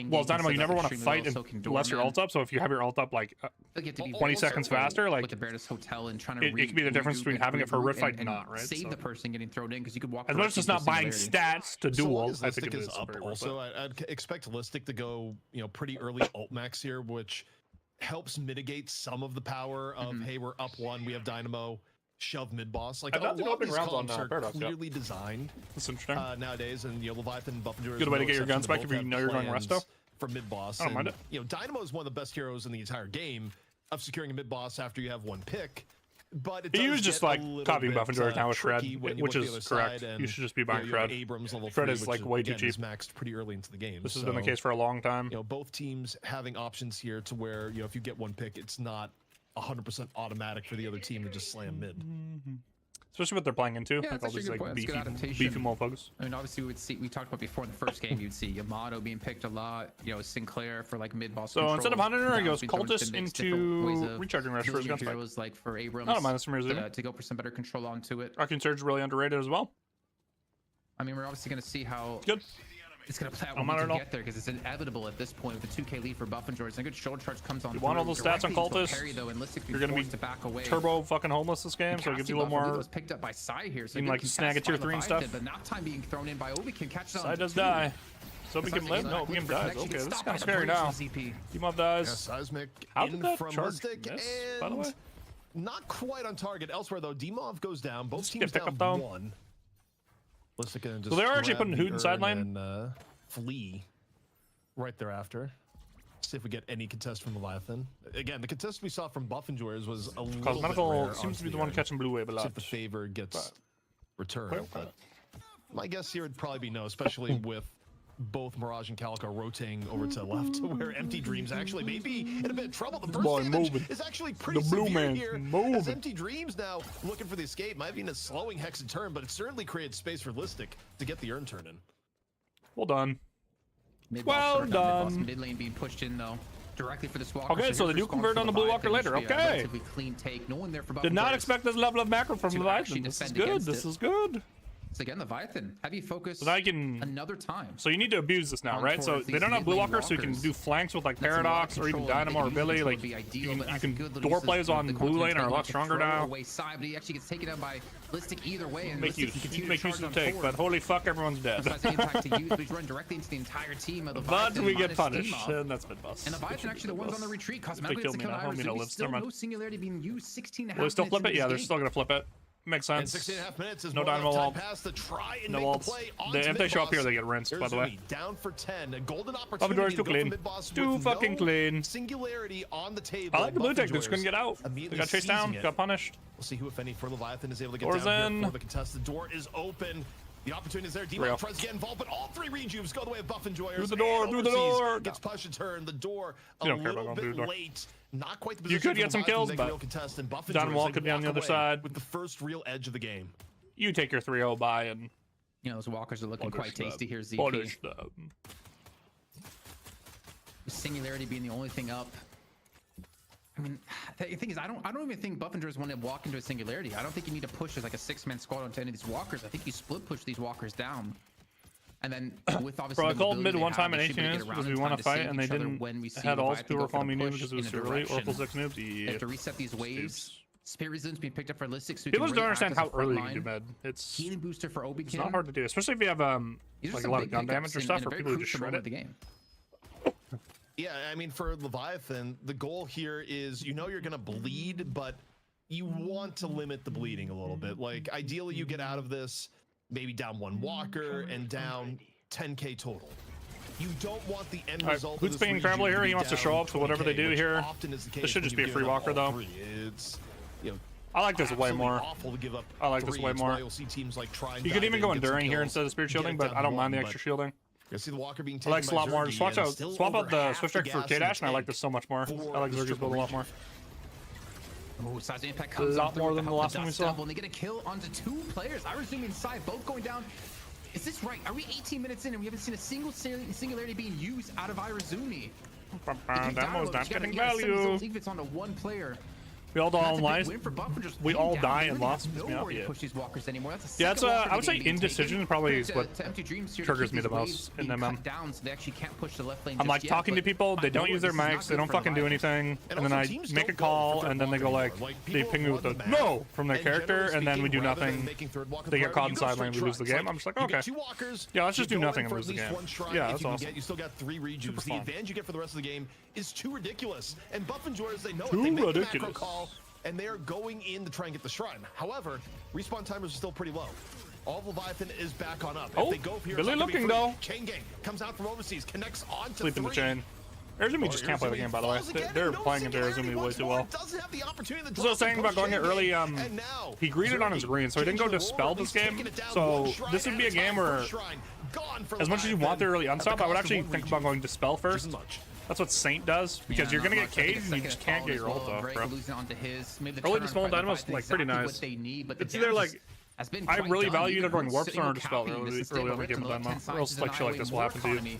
well, Dynamo, you never want to fight unless your ult up. So if you have your ult up like 20 seconds faster, like it could be the difference between having it for a rip fight and not, right? Save the person getting thrown in because you could walk. As much as it's not buying stats to duel, I think it is up. Also, I'd expect Listic to go, pretty early ult max here, which helps mitigate some of the power of hey, we're up one, we have Dynamo. Shove mid boss. Like a lot of these comps are clearly designed. That's interesting. Nowadays, and Leviathan, Buff and Joyers. Good way to get your guns back if you know you're going resto. For mid boss. I don't mind it. Dynamo is one of the best heroes in the entire game of securing a mid boss after you have one pick. But he was just like copying Buff and Joyers now with Shred, which is correct. You should just be buying Shred. Shred is like way too cheap. Maxed pretty early into the game. This has been the case for a long time. Both teams having options here to where if you get one pick, it's not 100% automatic for the other team to just slam mid. Especially what they're playing into. Yeah, like all these like beefy motherfuckers. I mean, obviously we talked about before in the first game, you'd see Yamato being picked a lot, Sinclair for like mid boss. So instead of Hunter, he goes Cultist into recharging rush for his gunspike. Heroes like for Abrams. I don't mind this from to go for some better control onto it. Arcane Surge is really underrated as well. I mean, we're obviously going to see how good. It's going to play out when we get there because it's inevitable at this point with the 2K lead for Buff and Joyers. And a good shoulder charge comes on. You want all those stats on Cultist? You're going to be back away. Turbo fucking homeless this game, so it gives you a little more. Was picked up by Sai here, so you can like snag a tier 3 and stuff. But now time being thrown in by Obi can catch it on. Sai does die. So we can live? No, we can dies. Okay, this is kind of scary now. Team-Up dies. Seismic how did that charge miss, by the way? Not quite on target. Elsewhere, though, Demov goes down. Both teams down one. So they're actually putting Hoot in sideline? Flee right thereafter. See if we get any contest from Leviathan. Again, the contest we saw from Buff and Joyers was a little Cosmetical bit rare, seems to be the one catching blue wave a lot. See if the favor gets returned. But my guess here would probably be no, especially with both Mirage and Calico rotating over to the left, to where Empty Dreams actually may be in a bit of trouble. The burst damage is actually pretty severe here. As Empty Dreams now looking for the escape. Might be in a slowing Hex and turn, but it certainly creates space for Listic to get the urn turn in. Well done. Well done. Mid lane being pushed in though, directly for this walker. Okay, so they do convert on the blue walker later. Okay. Clean take. No one there for did not expect this level of macro from Leviathan. This is good. This is good. So again, Leviathan, heavy focus. So I can another time. So you need to abuse this now, right? So they don't have blue walker, so you can do flanks with like Paradox or even Dynamo or Billy. Like you can door plays on blue lane are a lot stronger now. But he actually gets taken down by Listic either way. And make use of the take, but holy fuck, everyone's dead. He's run directly into the entire team of the But we get punished, and that's been bust. And Leviathan actually the ones on the retreat. Cosmetically, still no singularity being used. 16.5. Will they still flip it? Yeah, they're still gonna flip it. Makes sense. And 16.5 minutes is no Dynamo ult. No ults. If they show up here, they get rinsed, by the way. Down for 10. A golden opportunity too clean. Too fucking clean. Singularity on the table. I like the blue tech. They just couldn't get out. They got chased down, got punished. We'll see who, if any, for Leviathan is able to get down here for the contested. The door is open. The opportunity is there. Demon tries to get involved, but all three rejuves go the way of Buff and Joyers. Through the door, through the door. Gets push and turn. The door a little bit late. Not quite the position. You could get some kills, but Don Wall could be on the other side with the first real edge of the game. You take your 3-0 by and those walkers are looking quite tasty here. ZP. Singularity being the only thing up. I mean, the thing is, I don't even think Buff and Joyers want to walk into a singularity. I don't think you need to push as like a 6-man squad onto any of these walkers. I think you split push these walkers down. And then with obviously Bro, I called mid one time in 18 minutes because we want to fight and they didn't had all people were calling me noob because it was too early. Oracle 6 noobs. They have to reset these waves. Spirit Resilience being picked up for Listic. So people just don't understand how early you can do med. It's healing booster for Obi. It's not hard to do, especially if you have like a lot of gun damage or stuff, or people who just shred it. The game. Yeah, I mean, for Leviathan, the goal here is you're gonna bleed, but you want to limit the bleeding a little bit. Like ideally, you get out of this maybe down 1 walker, and down 10k total. You don't want the end result. Who's picking Traveler here? He wants to show up, so whatever they do here. This should just be a free walker, though. It's, you know, I like this way more. I like this way more. You could even go Enduring here instead of Spirit Shielding, but I don't mind the extra shielding. See the walker being I like this a lot more. Swap out the Swift Strike for K-Dash, and I like this so much more. I like Zerg's build a lot more. Oh, size impact comes a lot more than the last one we saw. And they get a kill onto 2 players. Irezumi and Sai both going down. Is this right? Are we 18 minutes in and we haven't seen a single singularity being used out of Irezumi? Demo's not getting value. Even if it's onto 1 player. We all die in lives. We all die in loss. Push these walkers anymore. Yeah, that's I would say indecision probably is what triggers me the most in MM. Down, so they actually can't push the left lane I'm like talking to people, they don't use their mics, they don't fucking do anything, and then I make a call, and then they go like, they ping me with a no from their character, and then we do nothing. They get caught in side lane, we lose the game. I'm just like, okay, yeah, let's just do nothing and lose the game. Yeah, that's awesome. You still got 3 rejuves. The advantage you get for the rest of the game is too ridiculous, and buff enjoyers, they know it. They make the macro call, and they are going in to try and get the shrine. However, respawn timers are still pretty low. All of Leviathan is back on up. Oh, Billy looking though. Chain gang comes out from overseas, connects on to Sleep in the chain. Irezumi just can't play the game, by the way. They're playing into Irezumi way too well. That's what I was saying about going it early. He greeted on his green, so he didn't go Dispel this game. So this would be a game where, as much as you want the early unstop, I would actually think about going Dispel first. That's what Saint does, because you're gonna get caged and you just can't get your ult off, bro. Early Dispel Dynamo's like pretty nice. It's either like, I really value either going Warp Stone or Dispel early on the game of Dynamo, or else like shit like this will happen to you.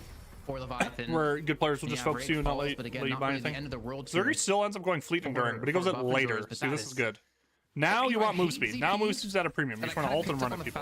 Where good players will just focus you and not let you buy anything. Zergy still ends up going Fleet Enduring, but he goes it later. See, this is good. Now you want move speed. Now move speed's at a premium. You just want to ult and run at people.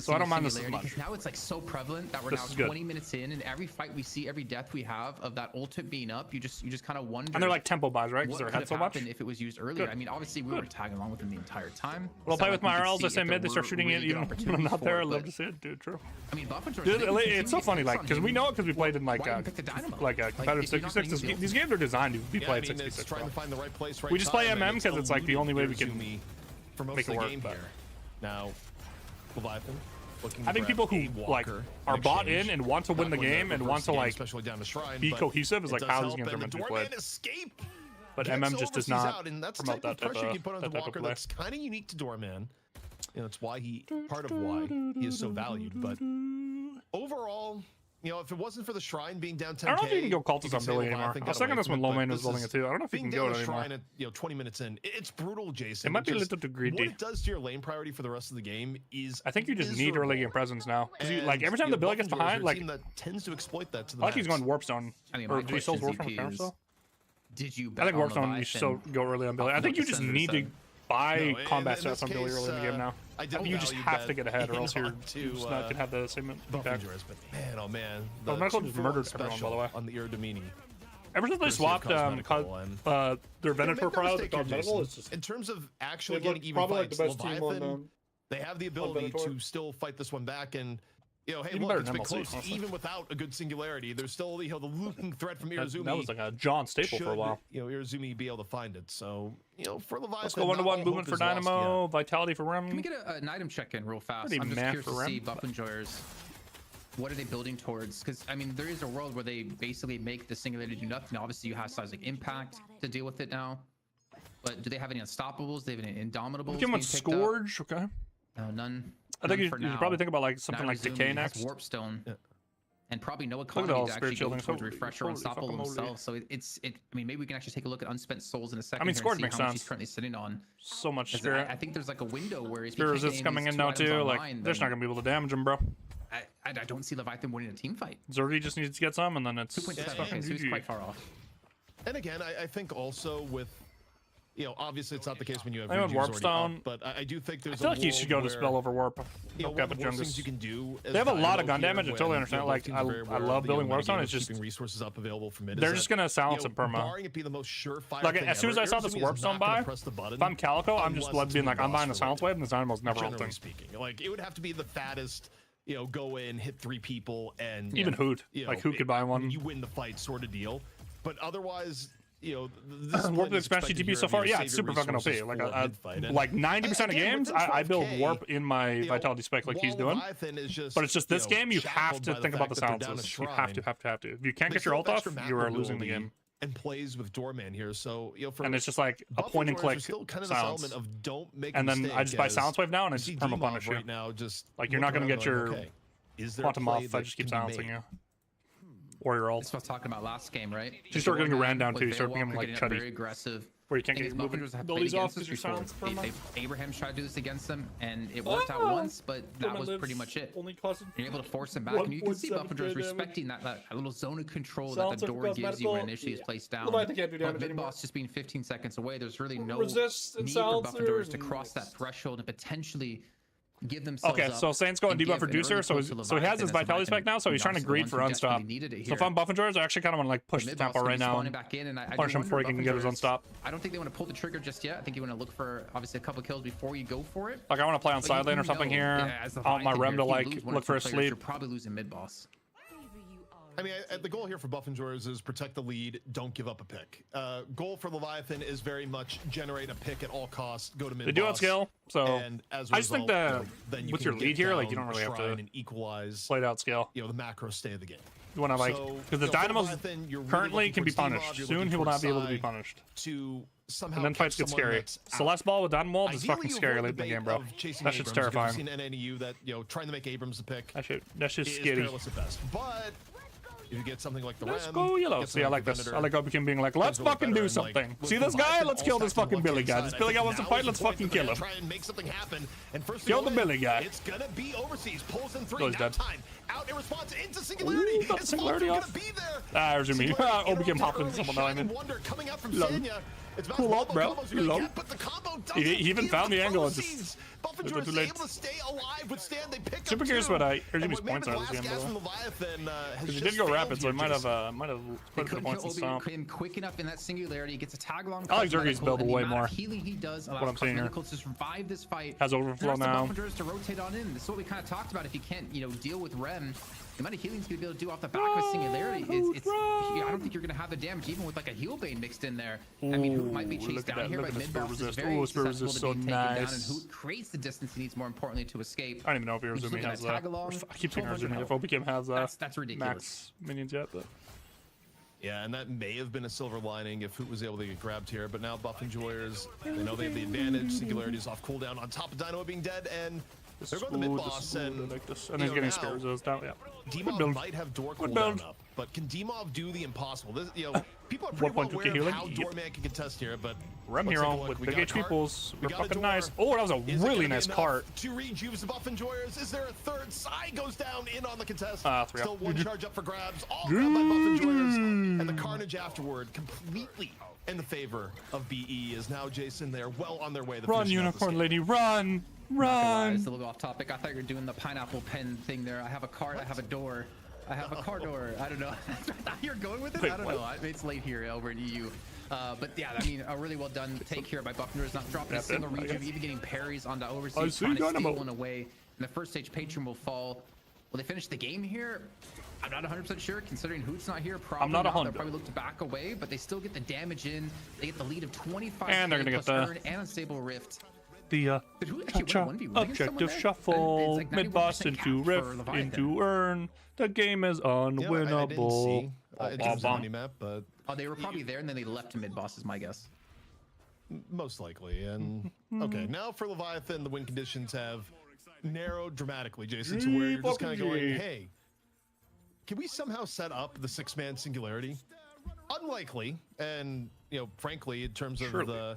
So I don't mind this as much. Now it's like so prevalent that we're now 20 minutes in, and every fight we see, every death we have of that ultimate being up, you just kind of wonder. And they're like tempo buys, right? Because they're ahead so much. If it was used earlier, I mean, obviously we were tagging along with them the entire time. Well, I'll play with my RLs. I say mid, they start shooting it even when I'm not there. I love to see it, dude. True. I mean, it's so funny, like, because we know it because we played in like a competitive 66. These games are designed to be played 66. We just play MM because it's like the only way we can make it work. Now, Leviathan. I think people who like are bought in and want to win the game and want to like be cohesive is like how these games are meant to be played. But MM just does not promote that type of play. That's kind of unique to Doorman. You know, it's why part of why he is so valued. But overall, you know, if it wasn't for the shrine being down 10k, I don't know if you can go cultist on Billy anymore. I was thinking this when Lomane was building it too. I don't know if you can go it anymore. At, 20 minutes in, it's brutal, Jason. It might be a little too greedy. What it does to your lane priority for the rest of the game is I think you just need early game presence now. Because like every time the Billy gets behind, like that tends to exploit that to the I like he's going Warp Stone. Or did he still Warp Stone? Did you? I think Warp Stone you should still go early on Billy. I think you just need to buy combat stats on Billy early in the game now. I think you just have to get ahead, or else you're just not gonna have the same impact. Man, oh man. The Medical just murdered everyone, by the way. On the Erdemini. Ever since they swapped their Venator profile to Cosmetical, Medical, it's just in terms of actually getting even fights, Leviathan, they have the ability to still fight this one back, and you know, hey, look, it's been close. Even without a good singularity, there's still the looming threat from Irezumi. That was like a John staple for a while. You know, Irezumi be able to find it. So, you know, for Leviathan, let's go 1-to-1 movement for Dynamo, Vitality for Rem. Can we get an item check in real fast? I'm just curious to see buff enjoyers. What are they building towards? Because I mean, there is a world where they basically make the singularity do nothing. Obviously, you have size like impact to deal with it now. But do they have any unstoppables? Do they have any indomitables? Give them Scourge, okay. No, none. I think you should probably think about like something like Decay next. Warpstone. Yeah. And probably no economy to actually go towards Refresher or Unstoppable himself. So I mean, maybe we can actually take a look at Unspent Souls in a second. I mean, Scourge makes sense. He's currently sitting on so much Spirit. I think there's like a window where he's Spirit Resist coming in now too. Like, they're just not gonna be able to damage him, bro. I don't see Leviathan winning a team fight. Zergy just needs to get some, and then it's 2.7, so he's quite far off. And again, I think also with, you know, obviously it's not the case when you have Warp Stone, but I do think there's. I feel like you should go to spell over Warp. You know, one of the worst things you can do. They have a lot of gun damage. I totally understand. Like I love building Warp Stone. It's just resources up available for mid. They're just gonna silence it perma. Like as soon as I saw this Warp Stone buy, if I'm Calico, I'm just being like, I'm buying the silence wave, and the Dynamo's never ulting. Like it would have to be the fattest. You know, go in, hit 3 people, and even Hoot. Like Hoot could buy one. You win the fight, sort of deal. But otherwise, this warp expansion TP so far, yeah, it's super fucking OP. Like 90% of games, I build warp in my vitality spec like he's doing. But it's just this game, you have to think about the silences. You have to. If you can't get your ult off, you are losing the game. And plays with Doorman here, so and it's just like a point and click silence. And then I just buy silence wave now, and I just perma punish you. Right now, just like you're not gonna get your quantum off if I just keep silencing you. Or your ult. That's what I was talking about last game, right? You start getting a ran down too. You start becoming like chuddy. Very aggressive. Where you can't get moving abilities off because you're silenced perma. Abraham's tried to do this against them, and it worked out once, but that was pretty much it. You're able to force him back, and you can see Buffendor's respecting that little zone of control that the door gives you when initially is placed down. But mid-boss just being 15 seconds away, there's really no need for Buffendor's to cross that threshold and potentially give themselves okay, so Saint's going debuff reducer, so he has his vitality spec now, so he's trying to greed for unstop. So if I'm Buffendor's, I actually kind of want to like push the tempo right now and punish him before he can get his unstop. I don't think they want to pull the trigger just yet. I think you want to look for obviously a couple kills before you go for it. Like I want to play on side lane or something here. I want my Rem to like look for a sleep. You're probably losing mid boss. I mean, the goal here for Buffendor's is protect the lead, don't give up a pick. Goal for Leviathan is very much generate a pick at all costs, go to mid. They do outscale, so and as a result, I just think that with your lead here, like you don't really have to equalize play it out scale. The macro state of the game. You want to like because the Dynamos currently can be punished. Soon he will not be able to be punished. And then fights get scary. Celeste ball with Dynamo is fucking scary late in the game, bro. That shit's terrifying. Seen NNU that trying to make Abrams the pick. That shit's scary. But if you get something like the let's Ram, go yellow. See, I like this. I like Obikin being like, let's fucking do something. See this guy? Let's kill this fucking Billy guy. This Billy guy wants to fight. Let's fucking kill him. Try and make something happen. And first kill the Billy guy. It's gonna be overseas. Pulls in 3. Oh, he's dead. Time. Out in response into Singularity. Ooh, Singularity off. Ah, there's me. Obikin hopping into someone down in. Coming out from Sanya. Cool up, bro. He even found the angle. It's just Buffendor's able to stay alive, withstand. They pick super curious what Erzumi's points are this game, though. Because he did go rapid, so he might have put the points and stomp. Quick enough in that Singularity, gets a tag along. I like Zergi's build way more. Healing he does what I'm saying here. to survive this fight. Has overflow now. Buffendor's to rotate on in. This is what we kind of talked about. If you can't, deal with Rem, the amount of healing he's gonna be able to do off the back with Singularity is I don't think you're gonna have the damage even with like a heal bane mixed in there. I mean, Hoot might be chased down here by mid-boss. Is very susceptible to being taken down, and Hoot creates the distance he needs more importantly to escape. I don't even know if Erzumi has I keep saying Erzumi if Obikim has that's ridiculous. Max minions yet, but yeah, and that may have been a silver lining if Hoot was able to get grabbed here, but now Buff Enjoyers, they know they have the advantage. Singularity is off cooldown on top of Dynamo being dead, and they're going to mid-boss, and like this. And he's getting spares those down, yeah. Demov might have door cooldown up, but can Demov do the impossible? This, people are pretty well aware of how Doorman can contest here, but Rem hero with big HP pulls. We're fucking nice. Oh, that was a really nice cart. To rejuve the Buff Enjoyers. Is there a third? Sai goes down in on the contest. 3 Still one charge up for grabs. All grabbed by Buff Enjoyers. And the carnage afterward completely in the favor of BE is now Jason. They're well on their way. Run, Unicorn Lady, run! Run! It's a little off topic. I thought you were doing the pineapple pen thing there. I have a cart, I have a door. I have a car door. I don't know. I thought you were going with it? I don't know. It's late here over in EU. But yeah, I mean, a really well done take here by Buffendor's, not dropping a single region, even getting parries onto overseas, trying to steal one away. And the first stage patron will fall. Will they finish the game here? I'm not 100% sure, considering Hoot's not here. Probably I'm not 100%. They'll probably look to back away, but they still get the damage in. They get the lead of 25 and they're gonna get the and unstable rift. The objective shuffle, like mid-boss into rift, into urn. The game is unwinnable. I didn't see map, but they were probably there and then they left to mid-boss is my guess. Most likely. And okay, now for Leviathan, the win conditions have narrowed dramatically, Jason, to where you're just kind of going, hey, can we somehow set up the 6-man Singularity? Unlikely, and frankly, in terms of the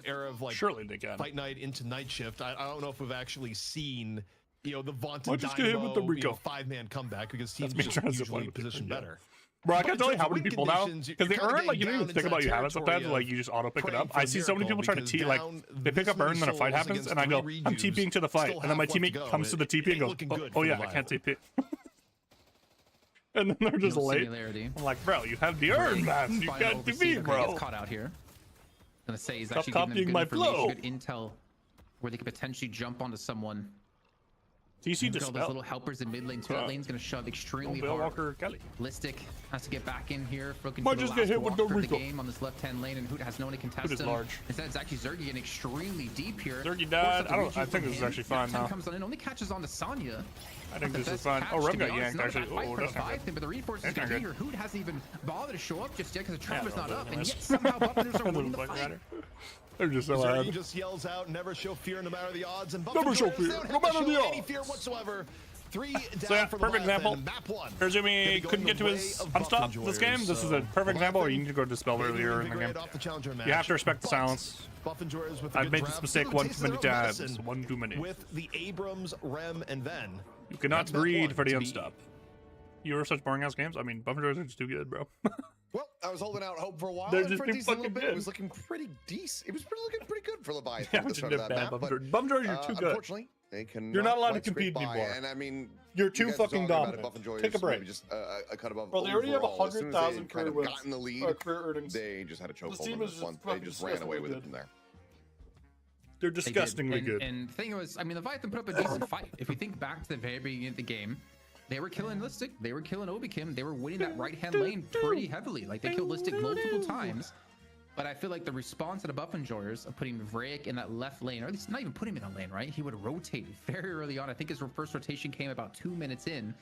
era of like fight night into night shift, I don't know if we've actually seen the vaunted Dynamo 5-man comeback, because teams just usually position better. Bro, I can't tell you how many people now, because they earn, like, you don't even think about you have it sometimes, like, you just auto pick it up. I see so many people try to TP, like, they pick up earn, then a fight happens, and I go, I'm TPing to the fight, and then my teammate comes to the TP and goes, oh yeah, I can't TP. And then they're just late. I'm like, bro, you have the earn, man. You can't TP, bro. Caught out here. I'm gonna say he's Stop actually giving them my flow. good intel where they could potentially jump onto someone. TC just all those little helpers in mid lane. That lane's gonna shove extremely hard. Listic has to get back in here. Might just get hit with the game on this left-hand lane, and Hoot has no one to contest him. Large. Instead, it's actually Zergy getting extremely deep here. Zergy died. I think this is actually fine now. Comes on in, only catches on to Sonya. I think this is fine. Oh, Rem got yanked actually. Oh, that's not good. But the reinforcements get here. Hoot hasn't even bothered to show up just yet because the trapper's not up, and yet somehow Buffers are winning the fight. They're just so loud. He just yells out, "Never show fear, no matter the odds." And never show fear, no matter the odds. Any fear whatsoever. 3 down so yeah, for perfect example. Map 1. Irizumi couldn't get to his unstop this game. This is a perfect example where you need to go dispel earlier in the game. You have to respect the silence. I've made this mistake one too many times. One too many. With the Abrams, Rem, and Ven. You cannot breed for the unstop. You were such boring ass games. I mean, Buffin Joys are just too good, bro. Well, I was holding out hope for a while. They're just for a decent little bit. good. It was looking pretty decent. It was looking pretty good for Leviathan Yeah, at the start of that map. Buffin Joys, you're too good. Unfortunately, they can. You're not allowed to compete anymore. And I mean, you're too fucking dominant. Take a break. Just a cut above. Bro, they already have 100,000 career wins. Got in the lead. Career earnings. They just had a chokehold. They just ran away with it from there. They're disgustingly good. And the thing was, I mean, Leviathan put up a decent fight. If we think back to the very beginning of the game, they were killing Listic, they were killing Obikim, they were winning that right-hand lane pretty heavily. Like, they killed Listic multiple times. But I feel like the response of the Buff Enjoyers of putting Vraic in that left lane, or at least not even putting him in the lane, right? He would rotate very early on. I think his first rotation came about 2 minutes in.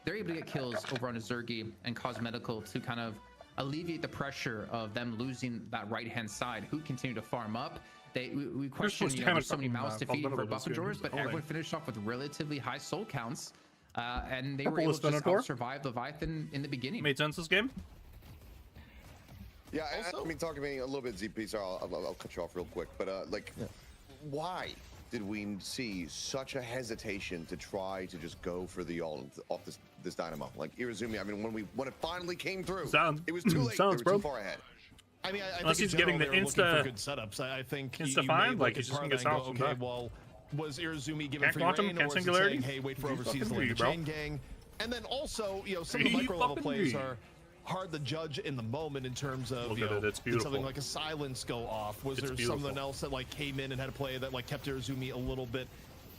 They're able to get kills over on a Zergy and cause Medical to kind of alleviate the pressure of them losing that right-hand side. Who continue to farm up. We question, you know, there's so many mouths to feed for Buff Enjoyers, but everyone finished off with relatively high soul counts. And they were able to just survive Leviathan in the beginning. Made sense this game? Yeah, I mean, talk to me a little bit, ZP. Sorry, I'll cut you off real quick. But why did we see such a hesitation to try to just go for the ult off this Dynamo? Like Irizumi, I mean, when it finally came through, it was too late. They were too far ahead. I mean, I unless think he's getting the insta good setups. I think insta fine, like he's just gonna get soft. Okay, well, was Irizumi given free reign, or was he saying, hey, wait for overseas lane chain gang? And then also, you know, some of the micro level plays are hard to judge in the moment in terms of, you know, did something like a silence go off? Was there something else that like came in and had a play that like kept Irizumi a little bit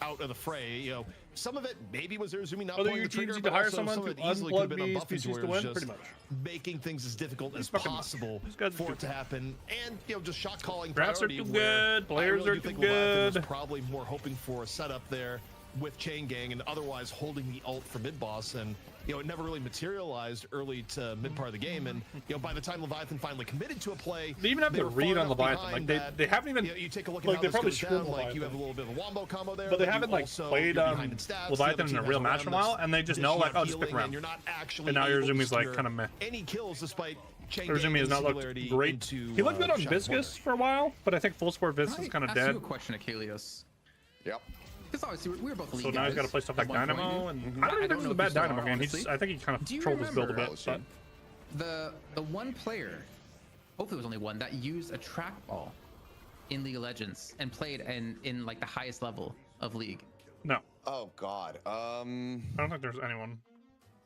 out of the fray? You know, some of it maybe was Irizumi not pulling the trigger, but also some of it easily could have been on Buff Enjoyers just making things as difficult as possible for it to happen, and you know, just shot calling priority. Are too good. Players are too good. Was probably more hoping for a setup there with chain gang and otherwise holding the ult for mid boss, and you know, it never really materialized early to mid part of the game. And you know, by the time Leviathan finally committed to a play, they even have to read on Leviathan. Like they haven't even. You know, you take a look at how this goes down. Like you have a little bit of a wombo combo there, but they haven't like played Leviathan in a real match in a while, and they just know like, oh, just pick around. And now Irizumi's like kind of meh. Any kills despite Irizumi has not looked great. He looked good on Viscus for a while, but I think full sport Viscus is kind of dead. Ask you a question, Achilles. Yep. Because obviously we were both league so now he's got to play stuff like Dynamo, and I don't think this is a bad Dynamo game. I think he kind of trolled his build a bit. But the one player, hopefully it was only one, that used a trackball in League of Legends and played in like the highest level of League. No. Oh God. I don't think there's anyone.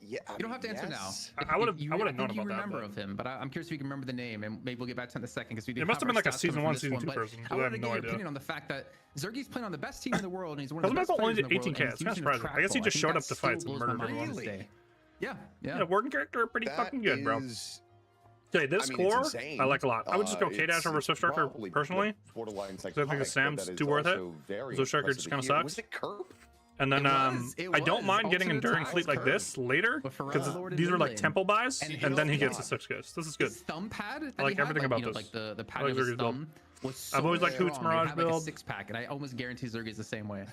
Yeah, you don't have to answer now. I would have known about that. You remember of him, but I'm curious if you can remember the name, and maybe we'll get back to it in a second because we did. It must have been like a season 1, season 2 person. I have no idea. Opinion on the fact that Zergy's playing on the best team in the world, and he's one of the best players in the world. 18K. It's kind of surprising. I guess he just showed up to fight and murdered everyone. Yeah. Warden character pretty fucking good, bro. Okay, this core I like a lot. I would just go K-Dash over Swift Striker personally. Because I think the Sam's too worth it. Swift Striker just kind of sucks. And then I don't mind getting Enduring Fleet like this later, because these are like temple buys, and then he gets a 6 ghost. This is good. Thumb pad. I like everything about this. Like the pad of his thumb was so I've always liked Hoot's Mirage build. Like a 6-pack, and I almost guarantee Zergy's the same way.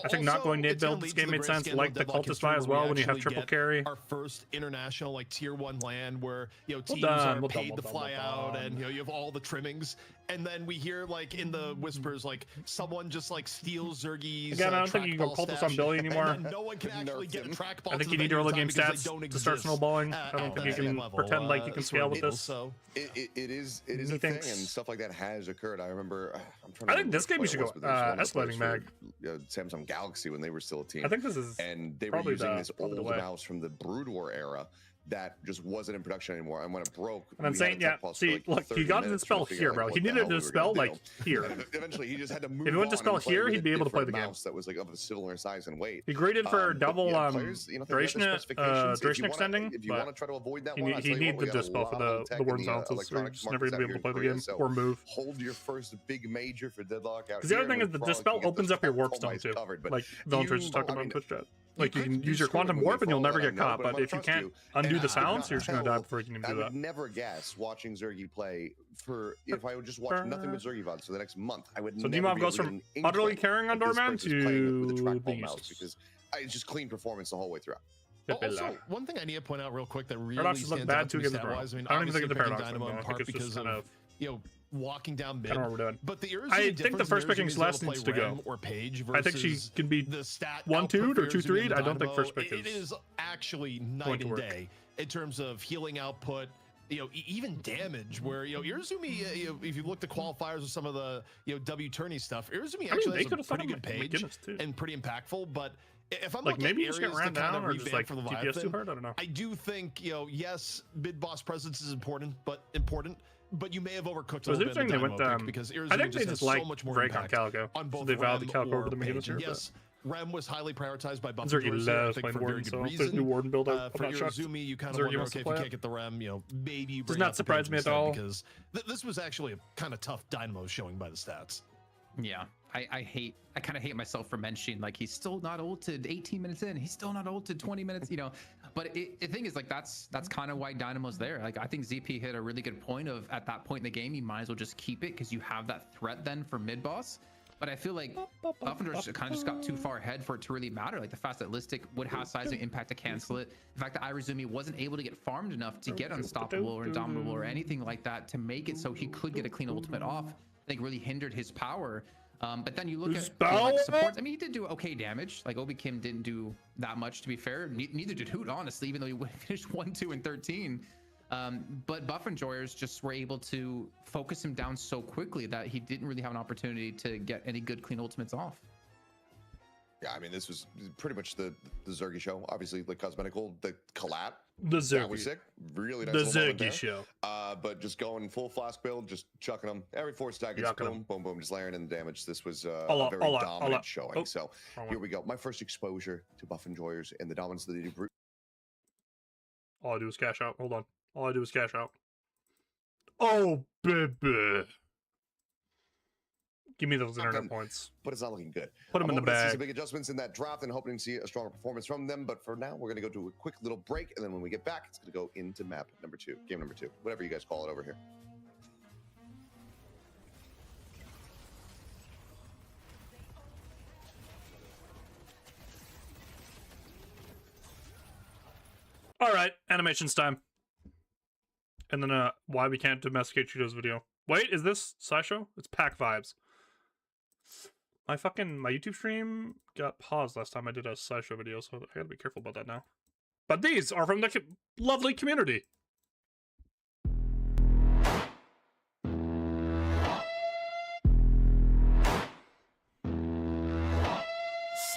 I think not going nade build this game made sense, like the cultist buy as well when you have triple carry. Our first international like tier 1 land where, you know, teams are paid to fly out, and you know, you have all the trimmings, and then we hear like in the whispers like someone just like steals Zergy's again. I don't think you can go cultist on Billy anymore. No one can actually get a trackball. I think you need early game stats to start snowballing. I don't think you can pretend like you can scale with this. It is a thing, and stuff like that has occurred. I remember. I think this game you should go escalating mag. Samsung Galaxy when they were still a team. I think this is, and they were using this old mouse from the Brood War era that just wasn't in production anymore. And when it broke, and I'm saying, yeah, see, look, he got to dispel here, bro. He needed to dispel like here. Eventually, he just had to move. If he went to dispel here, he'd be able to play the game. That was like of a similar size and weight. He graded for double duration extending. If you want to try to avoid that, he needs the dispel for the warden silences. Or he's never gonna be able to play the game or move. Hold your first big major for Deadlock out. Because the other thing is the dispel opens up your warp stone too. Like Villain just talked about in Twitch chat. Like you can use your quantum warp and you'll never get caught, but if you can't undo the silence, you're just gonna die before you can even do that. I would never guess watching Zergy play if I would just watch nothing but Zergy VODs for the next month. I would. So Dmov goes from utterly carrying on Doorman to being useless because it's just clean performance the whole way throughout. Also, one thing I need to point out real quick that really Paradox stands bad out to me stat-wise. I mean, I don't even think it's the Paradox. Dynamo in part because of walking down mid. I don't know what we're doing. But I think the first picking Celeste needs to go. Or Page I think she can be 1-2'd or 2-3'd. I don't think first pick is. It is actually night and day in terms of healing output. Even damage. Where Irizumi, if you look at the qualifiers of some of the W tourney stuff, Irizumi actually has a pretty good page and pretty impactful. But if I'm like maybe you just get ran down or just like DPS too hard, I don't know. I do think yes, mid boss presence is important, but you may have overcooked a little bit. They went because I think they just like so much more Drake on Calico. On both so they value the Calico over the McGinnis here. Yes, Rem was highly prioritized by Buff. Zergy loves playing Warden, so if there's new Warden build out, for Irizumi, you kind of wonder, okay, if you can't get the Rem, maybe you does not surprise me at all because this was actually a kind of tough Dynamo showing by the stats. Yeah, I kind of hate myself for mentioning like he's still not ulted 18 minutes in, he's still not ulted 20 minutes, but the thing is like that's kind of why Dynamo's there. Like I think ZP hit a really good point of at that point in the game you might as well just keep it because you have that threat then for mid boss. But I feel like Buffendorf kind of just got too far ahead for it to really matter. Like the fact that Listic would have sizing impact to cancel it. The fact that Irizumi wasn't able to get farmed enough to get unstoppable or indomitable or anything like that to make it so he could get a clean ultimate off, I think really hindered his power. But then you look at like supports. I mean, he did do okay damage. Like Obi Kim didn't do that much, to be fair. Neither did Hoot, honestly, even though he finished 1-2 and 13. But Buff Enjoyers just were able to focus him down so quickly that he didn't really have an opportunity to get any good clean ultimates off. Yeah, I mean, this was pretty much the Zergy show. Obviously, like Cosmetical, the collat. The Zergy. That was sick. Really nice. The Zergy show. But just going full flask build, just chucking them every 4 stackers, boom, boom, boom, just layering in the damage. This was a very dominant showing. So here we go. My first exposure to Buff Enjoyers and the dominance that they do. All I do is cash out. Hold on. All I do is cash out. Oh, baby. Give me those internet points. But it's not looking good. Put them in the bag. See some big adjustments in that draft and hoping to see a stronger performance from them. But for now, we're going to go to a quick little break. And then when we get back, it's going to go into map number 2, game number 2, whatever you guys call it over here. All right, animations time. And then why we can't domesticate Cheetos video. Wait, is this SciShow? It's Pack Vibes. My YouTube stream got paused last time I did a SciShow video, so I gotta be careful about that now. But these are from the lovely community.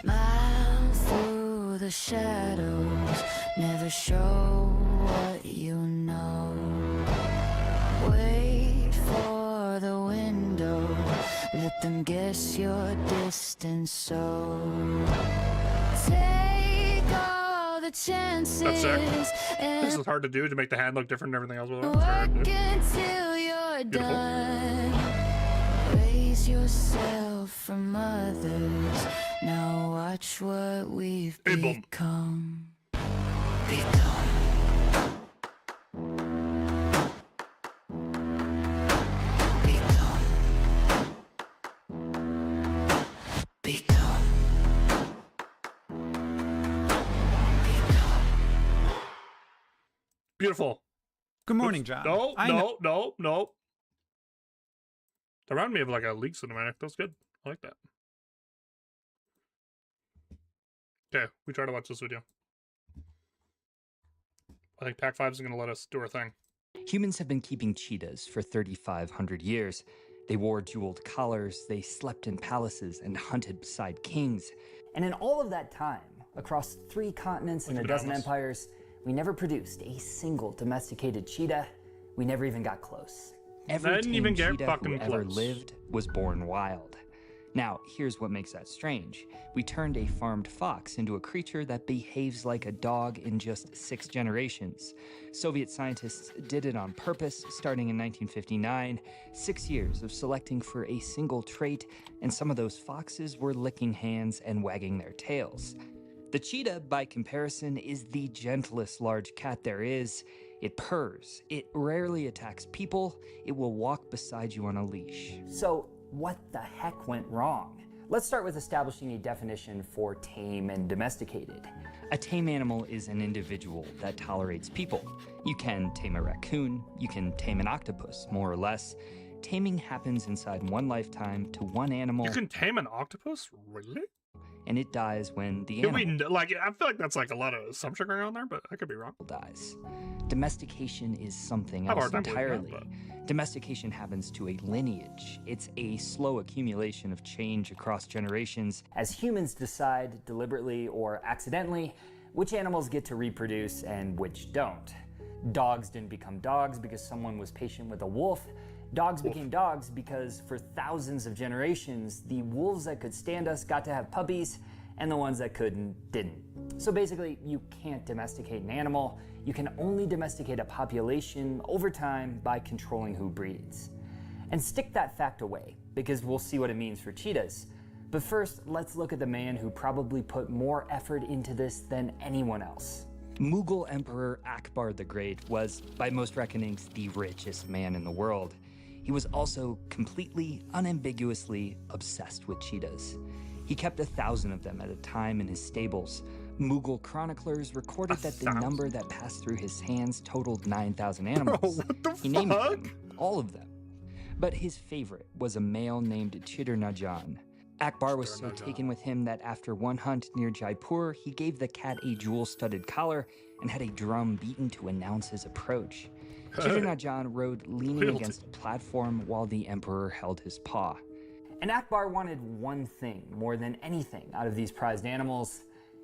Smile through the shadows, never show what you know. Wait for the window, let them guess your distance. So take all the chances. That's sick. This is hard to do to make the hand look different and everything else. Work until you're done. Raise yourself from others. Now watch what we've become. Beautiful. Good morning, John. No. They remind me of like a League cinematic. That's good. I like that. Okay, we try to watch this video. I think Pack 5 is going to let us do our thing. Humans have been keeping cheetahs for 3,500 years. They wore jeweled collars, they slept in palaces, and hunted beside kings. And in all of that time, across 3 continents and a dozen empires, we never produced a single domesticated cheetah. We never even got close. Every tame cheetah who ever lived was born wild. Now, here's what makes that strange. We turned a farmed fox into a creature that behaves like a dog in just 6 generations. Soviet scientists did it on purpose, starting in 1959. 6 years of selecting for a single trait, and some of those foxes were licking hands and wagging their tails. The cheetah, by comparison, is the gentlest large cat there is. It purrs. It rarely attacks people. It will walk beside you on a leash. So, what the heck went wrong? Let's start with establishing a definition for tame and domesticated. A tame animal is an individual that tolerates people. You can tame a raccoon, you can tame an octopus, more or less. Taming happens inside one lifetime to one animal. You can tame an octopus? Really? And it dies when the animal I feel like that's like a lot of assumption going on there, but I could be wrong. Dies. Domestication is something else entirely. Domestication happens to a lineage. It's a slow accumulation of change across generations. As humans decide, deliberately or accidentally, which animals get to reproduce and which don't. Dogs didn't become dogs because someone was patient with a wolf. Dogs became dogs because for thousands of generations, the wolves that could stand us got to have puppies, and the ones that couldn't, didn't. So basically, you can't domesticate an animal. You can only domesticate a population over time by controlling who breeds. And stick that fact away, because we'll see what it means for cheetahs. But first, let's look at the man who probably put more effort into this than anyone else. Mughal Emperor Akbar the Great was, by most reckonings, the richest man in the world. He was also completely, unambiguously obsessed with cheetahs. He kept 1,000 of them at a time in his stables. Mughal chroniclers recorded that the number that passed through his hands totaled 9,000 animals. Bro, what the he named them, all of them. But his favorite was a male named Chitter-Najan. Akbar was so taken with him that after one hunt near Jaipur, he gave the cat a jewel-studded collar and had a drum beaten to announce his approach. Chitter-Najan rode leaning against a platform while the emperor held his paw. And Akbar wanted one thing more than anything out of these prized animals.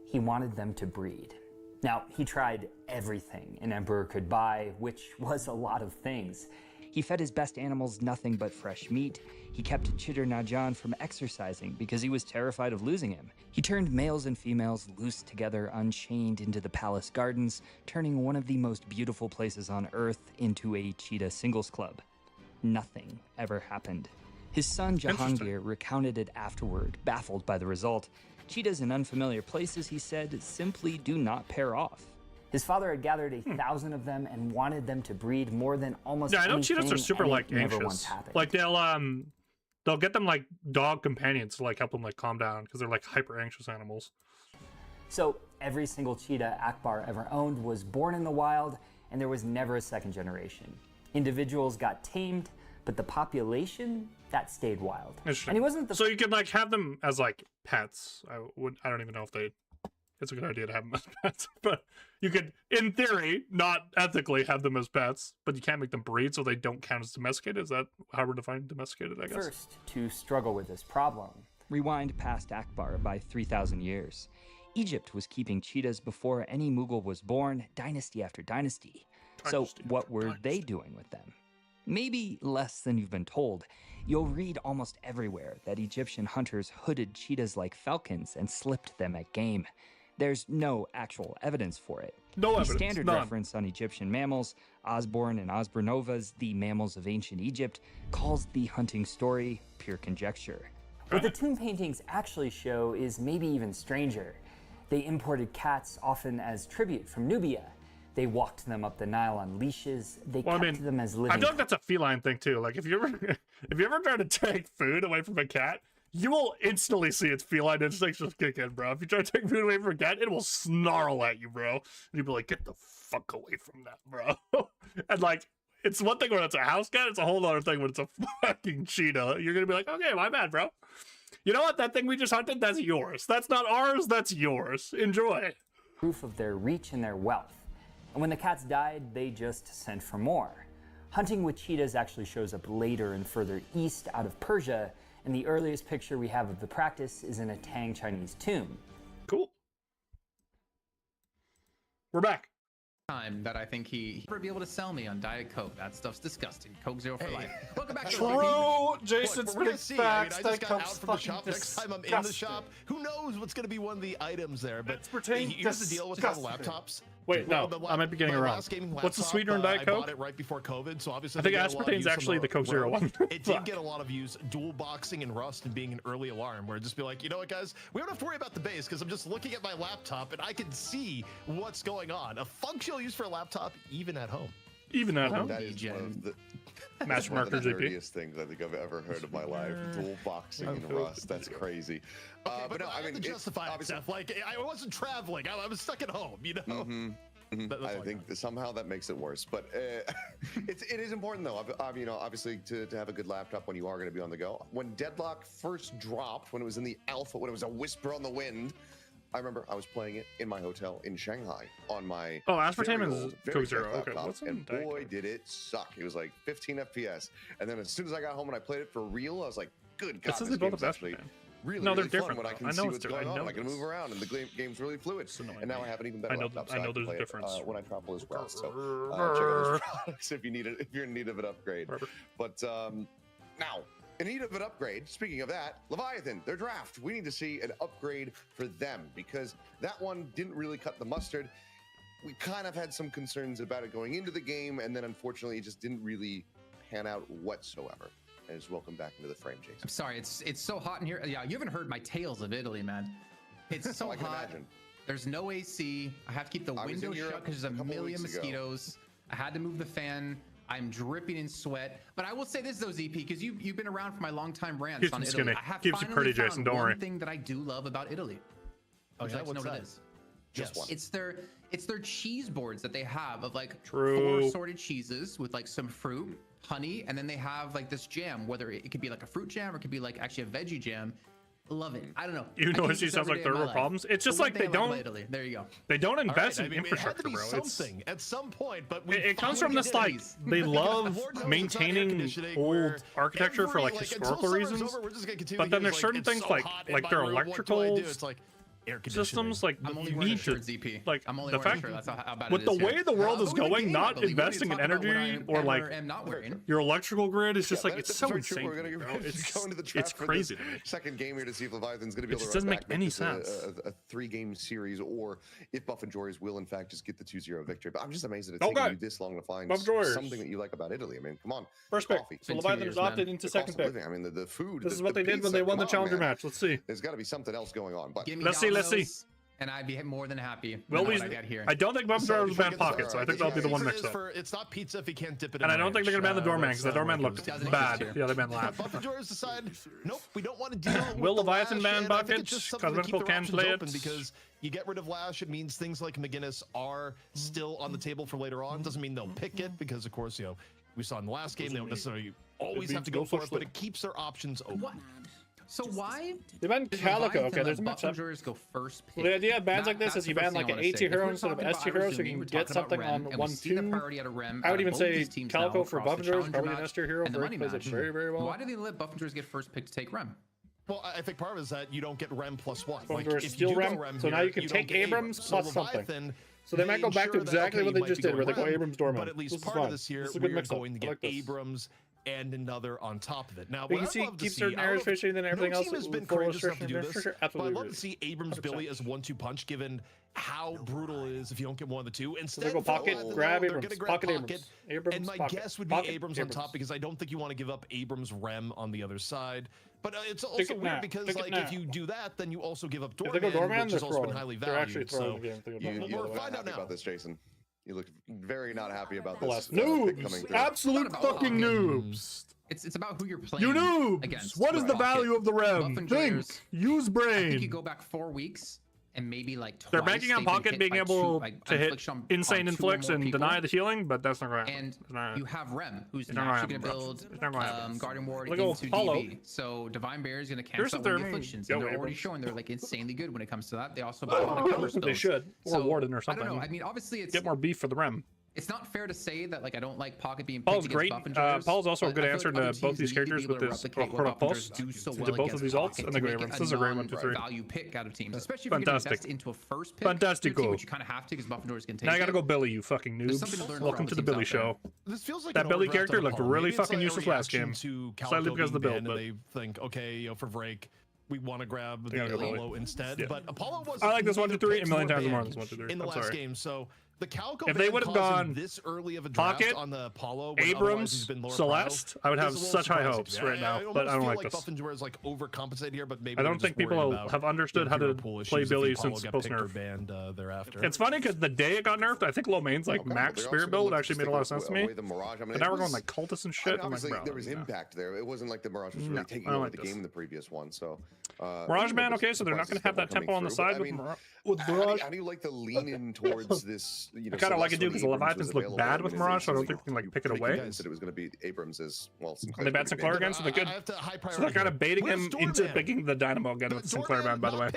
He wanted them to breed. Now, he tried everything an emperor could buy, which was a lot of things. He fed his best animals nothing but fresh meat. He kept Chitter-Najan from exercising because he was terrified of losing him. He turned males and females loose together unchained into the palace gardens, turning one of the most beautiful places on earth into a cheetah singles club. Nothing ever happened. His son Jahangir recounted it afterward, baffled by the result. Cheetahs in unfamiliar places, he said, simply do not pair off. His father had gathered 1,000 of them and wanted them to breed more than almost anything. I know cheetahs are super like anxious. Like they'll get them like dog companions to like help them like calm down because they're like hyper anxious animals. So every single cheetah Akbar ever owned was born in the wild, and there was never a second generation. Individuals got tamed, but the population, that stayed wild. And he wasn't the So you could like have them as like pets. I don't even know if it's a good idea to have them as pets, but you could, in theory, not ethically have them as pets, but you can't make them breed so they don't count as domesticated. Is that how we're defining domesticated, I guess? First to struggle with this problem. Rewind past Akbar by 3,000 years. Egypt was keeping cheetahs before any Mughal was born, dynasty after dynasty. So what were they doing with them? Maybe less than you've been told. You'll read almost everywhere that Egyptian hunters hooded cheetahs like falcons and slipped them at game. There's no actual evidence for it. No evidence, standard reference on Egyptian mammals, Osborne and Osbornova's The Mammals of Ancient Egypt, calls the hunting story pure conjecture. What the tomb paintings actually show is maybe even stranger. They imported cats often as tribute from Nubia. They walked them up the Nile on leashes. They kept them as living. I feel like that's a feline thing too. Like if you ever try to take food away from a cat, you will instantly see its feline instincts just kick in, bro. If you try to take food away from a cat, it will snarl at you, bro. And you'll be like, get the fuck away from that, bro. And like, it's one thing when it's a house cat, it's a whole other thing when it's a fucking cheetah. You're gonna be like, okay, my bad, bro. You know what? That thing we just hunted, that's yours. That's not ours, that's yours. Enjoy. Proof of their reach and their wealth. And when the cats died, they just sent for more. Hunting with cheetahs actually shows up later and further east out of Persia, and the earliest picture we have of the practice is in a Tang Chinese tomb. Cool. We're back. time that I think he would be able to sell me on Diet Coke. That stuff's disgusting. Coke Zero for life. Welcome back to True, Jason's Look, we're gonna big see. facts. I That just got out comes from the shop. Next time I'm in the shop, who knows what's gonna be one of the items there? But here's the deal with all the laptops. Wait, no, I might be getting it wrong. What's the sweetener in Diet Coke? I bought it right before COVID, so obviously I think aspartame's actually the Coke Zero one. It did get a lot of use, dual boxing and Rust and being an early alarm, where it'd just be like, you know what, guys, we don't have to worry about the base because I'm just looking at my laptop and I can see what's going on. A functional use for a laptop, even at home. Even at home. That is one of the Match one of the markers, AP. nerdiest things I think I've ever heard in my life. Dual boxing and Rust. That's crazy. But no, I mean, to justify it, Steph, like I wasn't traveling. I was stuck at home, you know. I think somehow that makes it worse, but it is important though. You know, obviously to have a good laptop when you are going to be on the go. When Deadlock first dropped, when it was in the alpha, when it was a whisper on the wind, I remember I was playing it in my hotel in Shanghai on my aspartame is Coke Zero. Okay, what's and boy did it suck. It was like 15 FPS, and then as soon as I got home and I played it for real, I was like, "Good God, this game's actually really, no, they're really different. fun when I can see what's going on. I can move around, and the game's really fluid. And now I have an even better laptop, so I know there's a difference when I travel as well. So check out those products if you need it, if you're in need of an upgrade. But now, in need of an upgrade, speaking of that, Leviathan, their draft. We need to see an upgrade for them because that one didn't really cut the mustard. We kind of had some concerns about it going into the game, and then unfortunately, it just didn't really pan out whatsoever. And just welcome back into the frame, Jason. I'm sorry, it's so hot in here. Yeah, you haven't heard my tales of Italy, man. It's so I can hot. imagine. There's no AC. I have to keep the window shut because there's a million mosquitoes. I had to move the fan. I'm dripping in sweat. But I will say this though, ZP, because you've been around for my long-time rants on Italy. I have Keeps you pretty, Jason. Don't worry. One thing that I do love about Italy. Oh, yeah, what's that? Just one. It's their cheese boards that they have of like True. 4 sorted cheeses with like some fruit, honey, and then they have like this jam, whether it could be like a fruit jam or it could be like actually a veggie jam. Love it. I don't know. You know, it sounds like third world problems. It's just like they don't. Italy. There you go. They don't invest in infrastructure, it had to be bro. something at some point, but it comes from this like they love maintaining old architecture for like historical reasons. But then there's certain things like their electrical systems, like you need to like the fact with the way the world is going, not investing in energy or like your electrical grid is just like it's so insane. It's crazy to me. Second game here to see if Leviathan's going to be able to doesn't make any sense. A 3-game series, or if Buff and Jories will in fact just get the 2-0 victory. But I'm just amazed that it's taking you this long to find something that you like about Italy. I mean, come on. First pick. So Leviathan's opted into second pick. I mean, the food. This is what they did when they won the challenger match. Let's see. There's got to be something else going on. But let's see. And I'd be more than happy. Well, I don't think Buff and Jories will ban pocket, so I think that'll be the one mixed up. It's not pizza if you can't dip it in. And I don't think they're gonna ban the doorman because the doorman looked bad. Yeah, they banned last. Buff and Jories decide, nope, we don't want to deal with Will Leviathan ban bucket? Cosmetical can play it because you get rid of Lash. It means things like McGinnis are still on the table for later on. Doesn't mean they'll pick it because, of course, you know, we saw in the last game they don't necessarily always have to go for it, but it keeps their options open. What? So why? They banned Calico. Okay, there's a matchup. Go first pick. Well, the idea of bans like this is you ban like an A tier hero instead of S tier hero, so you can get something on 1-2. I would even say Calico for Buff and Jories, probably an S tier hero. Rick plays it very, very well. Why do they let Buff and Jories get first pick to take Rem? Well, I think part of it is that you don't get Rem +1. Like, if you Rem, so now you can take Abrams plus something. So they might go back to exactly what they just did, where they go Abrams Doorman. But at least part of this here, we're going to get Abrams and another on top of it. Now, you can see keep certain areas fishing, then everything else has been courageous enough to do this. But I'd love to see Abrams Billy as 1-2 punch, given how brutal it is if you don't get one of the two. Instead, they go pocket, grab Abrams, pocket Abrams. And my guess would be Abrams on top because I don't think you want to give up Abrams Rem on the other side. But it's also weird because like if you do that, then you also give up Doorman, which has also been highly valued. So we'll find out now about this, Jason. You look very not happy about this. Noobs! Absolute fucking noobs! It's about who you're playing. You noobs! Against. What is the value of the Rem? Think! Use brain! I think you go back 4 weeks and maybe like twice. They're banking on pocket being able to hit insane inflicts and deny the healing, but that's not going to happen. And you have Rem, who's actually going to build Guardian Ward into DB. So Divine Bear is going to cancel out the afflictions. And they're already showing they're like insanely good when it comes to that. They also buy a lot of cover spells. They should. Or Warden or something. I don't know. I mean, obviously it's... Get more beef for the Rem. It's not fair to say that like I don't like Pocket being picked Paul's against great. Buff Enjoyers, Paul's also a good but I answer feel like to other both these teams need to characters be with able to this replicate what quote Buff Enjoyers pulse do so to well both of these against alts, Pocket and the to Grey make Ones. it This is a great 1-2-3. value pick out of teams, especially if you're going to Fantastic. invest into a first pick. Fantastico. Team, which you kind of have to because Buff Enjoyers can take Now I gotta it. go Billy, you fucking There's something to noobs. learn Welcome from to the the teams Billy out show. This feels like That an Billy overdraft character on looked Apollo. really Maybe it's fucking like a useless last reaction game. to Slightly Calico because of the being build, banned, but and they think, okay, for Vrake, we want to grab Yeah, the go Billy. Apollo instead. Yeah. But Apollo was I like this neither 1-2-3 a picked million nor times more banned than this 1-2-3. in the I'm last sorry. game. So the Calico If they ban would have causing gone this early of a draft Pocket, on the Apollo, when otherwise he's Abrams, been lower Celeste, I would prio, have is a little such high surprising hopes to me. right now, almost but I don't feel like like this. Buff Enjoyer is like overcompensated here, but maybe I they're don't think just worried people about have understood how hero to pool play issues if the Billy Apollo since got post picked or nerf. banned thereafter. It's funny because the day it got nerfed, I think Low Main's like max spirit build actually made a lot of sense to me. The Mirage. I mean, But now we're going like cultists and shit. I'm like, obviously, bro, there was no. impact there. It wasn't like the Mirage was really taking I don't over like the this. game in the previous one. So Mirage Man, okay, so they're not going to have that tempo on the side with Mirage. How do you like the lean in towards this? You know, I kind of like it Celeste too when because the Abrams Leviathans was look available. bad with I mean, Mirage, so I don't it's think we can like pick it pretty away. convinced that it was going to be Abrams as well. And they banned Sinclair again, so they're good. So they're kind of baiting him into picking the Dynamo again with Sinclair ban, by the way.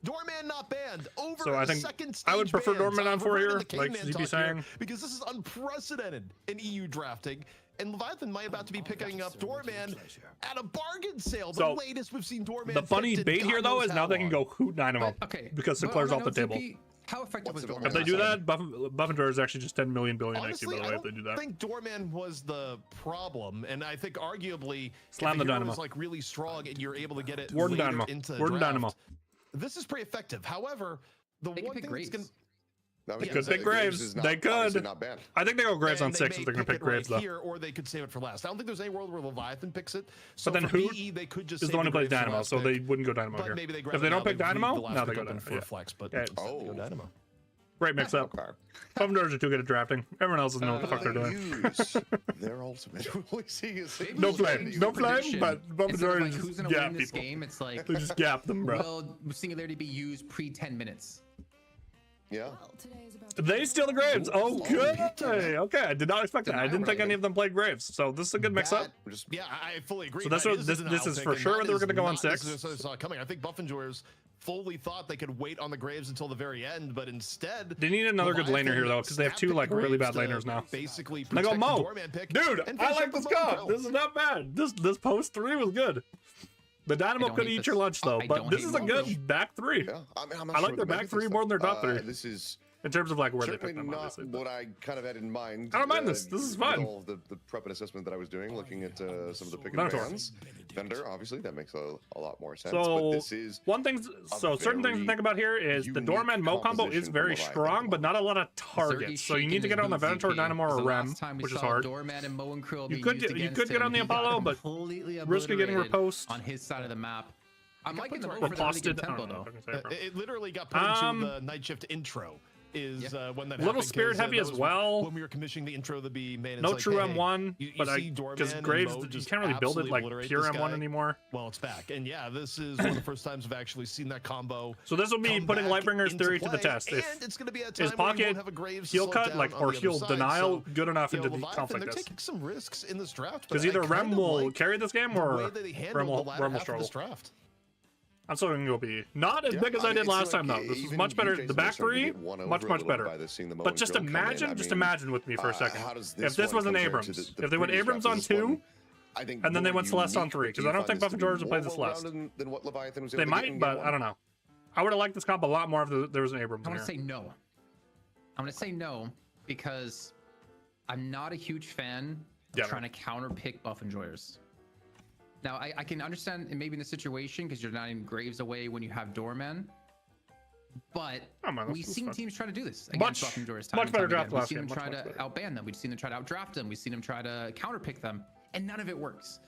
Doorman not banned. Over So I think I would prefer Doorman on 4 here, like ZP saying. Because this is unprecedented in EU drafting. And Leviathan might about to be picking up Doorman at a bargain sale. The latest we've seen Doorman. The funny bait here, though, is now they can go Hoot Dynamo. Okay. Because Sinclair's off the table. How effective was Doorman? If they do that, Buff Enjoyer is actually just 10 million billion Honestly, next year, by the way, if they do that. I think Doorman was the problem, and I think arguably Slam if the a hero Dynamo. is like really strong and you're able to get it Warden later Dynamo. into the Warden draft, Dynamo. this is pretty effective. However, the They one can pick thing that's Graves. They could pick Graves. They could. Not banned. I think they go Graves on they 6 may if they're going to pick pick it Graves, right though. here, or they could save it for last. I don't think there's any world where Leviathan picks it. So But then for Hoot BE, they could just is save the one who plays Graves for Dynamo, last so they pick. wouldn't go Dynamo But here. maybe they If they don't pick Dynamo, now now they they go them Dynamo. for flex, but Yeah. go Dynamo. Great mix up. Okay. Buff Enjoyers are too good at drafting. Everyone else doesn't know what the fuck they're doing. Use their ultimate. We'll see is No flame. No flame, but Buff Instead of, Enjoyers like, who's just gonna gap win this people. game? It's like, They just gap them, bro. will Singularity be used pre 10 minutes? Yeah. They steal the Graves. Oh, good. Okay, I did not expect that. I didn't think any of them played Graves. So this is a good mix up. Yeah, I fully agree. So that's what this is for sure. They were going to go on 6. This is coming. I think Buff Enjoyers fully thought they could wait on the Graves until the very end, but instead They need another good laner here though, because they have 2 like really bad laners now. Basically, I go Mo, Doorman pick dude. and I finish like up this with Mo comp. Drill. This is not bad. This post 3 was good. The Dynamo don't could hate eat this. your lunch though, I but don't this hate is a Mo. good back 3. Yeah. I'm I like their back 3 more than their top 3 This is in terms of like where they certainly pick them. not Obviously, what I kind of had in mind. I don't mind this. This is with fun. All of the prep and assessment that I was doing, looking at some of the pick and Minotaur. bans. Vendor, obviously, that makes a lot more sense. So but this is one thing, so certain things to very think about here is the unique Doorman Mo combo is composition very from what I strong, think. but not a lot of targets. So you need to get on the Venator, Dynamo, or Rem, which is hard. You could get on the Apollo, but risk of getting riposte. on his side of the map. I'm liking the Or move for the really good Riposted. I tempo don't know though. if I can say it, bro. It literally got put into the Night Shift intro. Is when that Little happened, spirit 'cause, heavy that as was well. when we were commissioning the intro to be made. No it's true like, hey, M1, you but see because Doorman Graves, and Mo you just can't really build it absolutely like obliterate pure this M1 guy. anymore. Well, it's back, and yeah, this is one of the first times I've actually seen that combo. So this will be come putting back Lightbringer's into theory to the play, test. And If it's going to be a time is where you Pocket won't have a Graves heal slow cut, down like, on or the heal other side. denial So, good enough you know, into the Leviathan, conflict they're this? taking some risks in this draft. Because but either I Rem kinda will like carry this game the or way that they handled Rem the will latter half of struggle. this draft. I'm still gonna go B. Not as big as I did last time though. This is much better. The back 3, much better. But just imagine with me for a second. If this was an Abrams, if they went Abrams on 2, and then they went Celeste on 3, because I don't think Buff Enjoyers will play the Celeste. They might, but I don't know. I would have liked this comp a lot more if there was an Abrams I'm in gonna here. say no. I'm gonna say no because I'm not a huge fan of trying to counter pick Buff Enjoyers. Now I can understand maybe in the situation because you're not in Graves away when you have Doorman, but we've seen teams try to do this against Buff Enjoyers time much and better time draft again. We've last seen game. them try Much to better. outban them. We've seen them try to outdraft them. We've seen them try to counterpick them, and none of it works.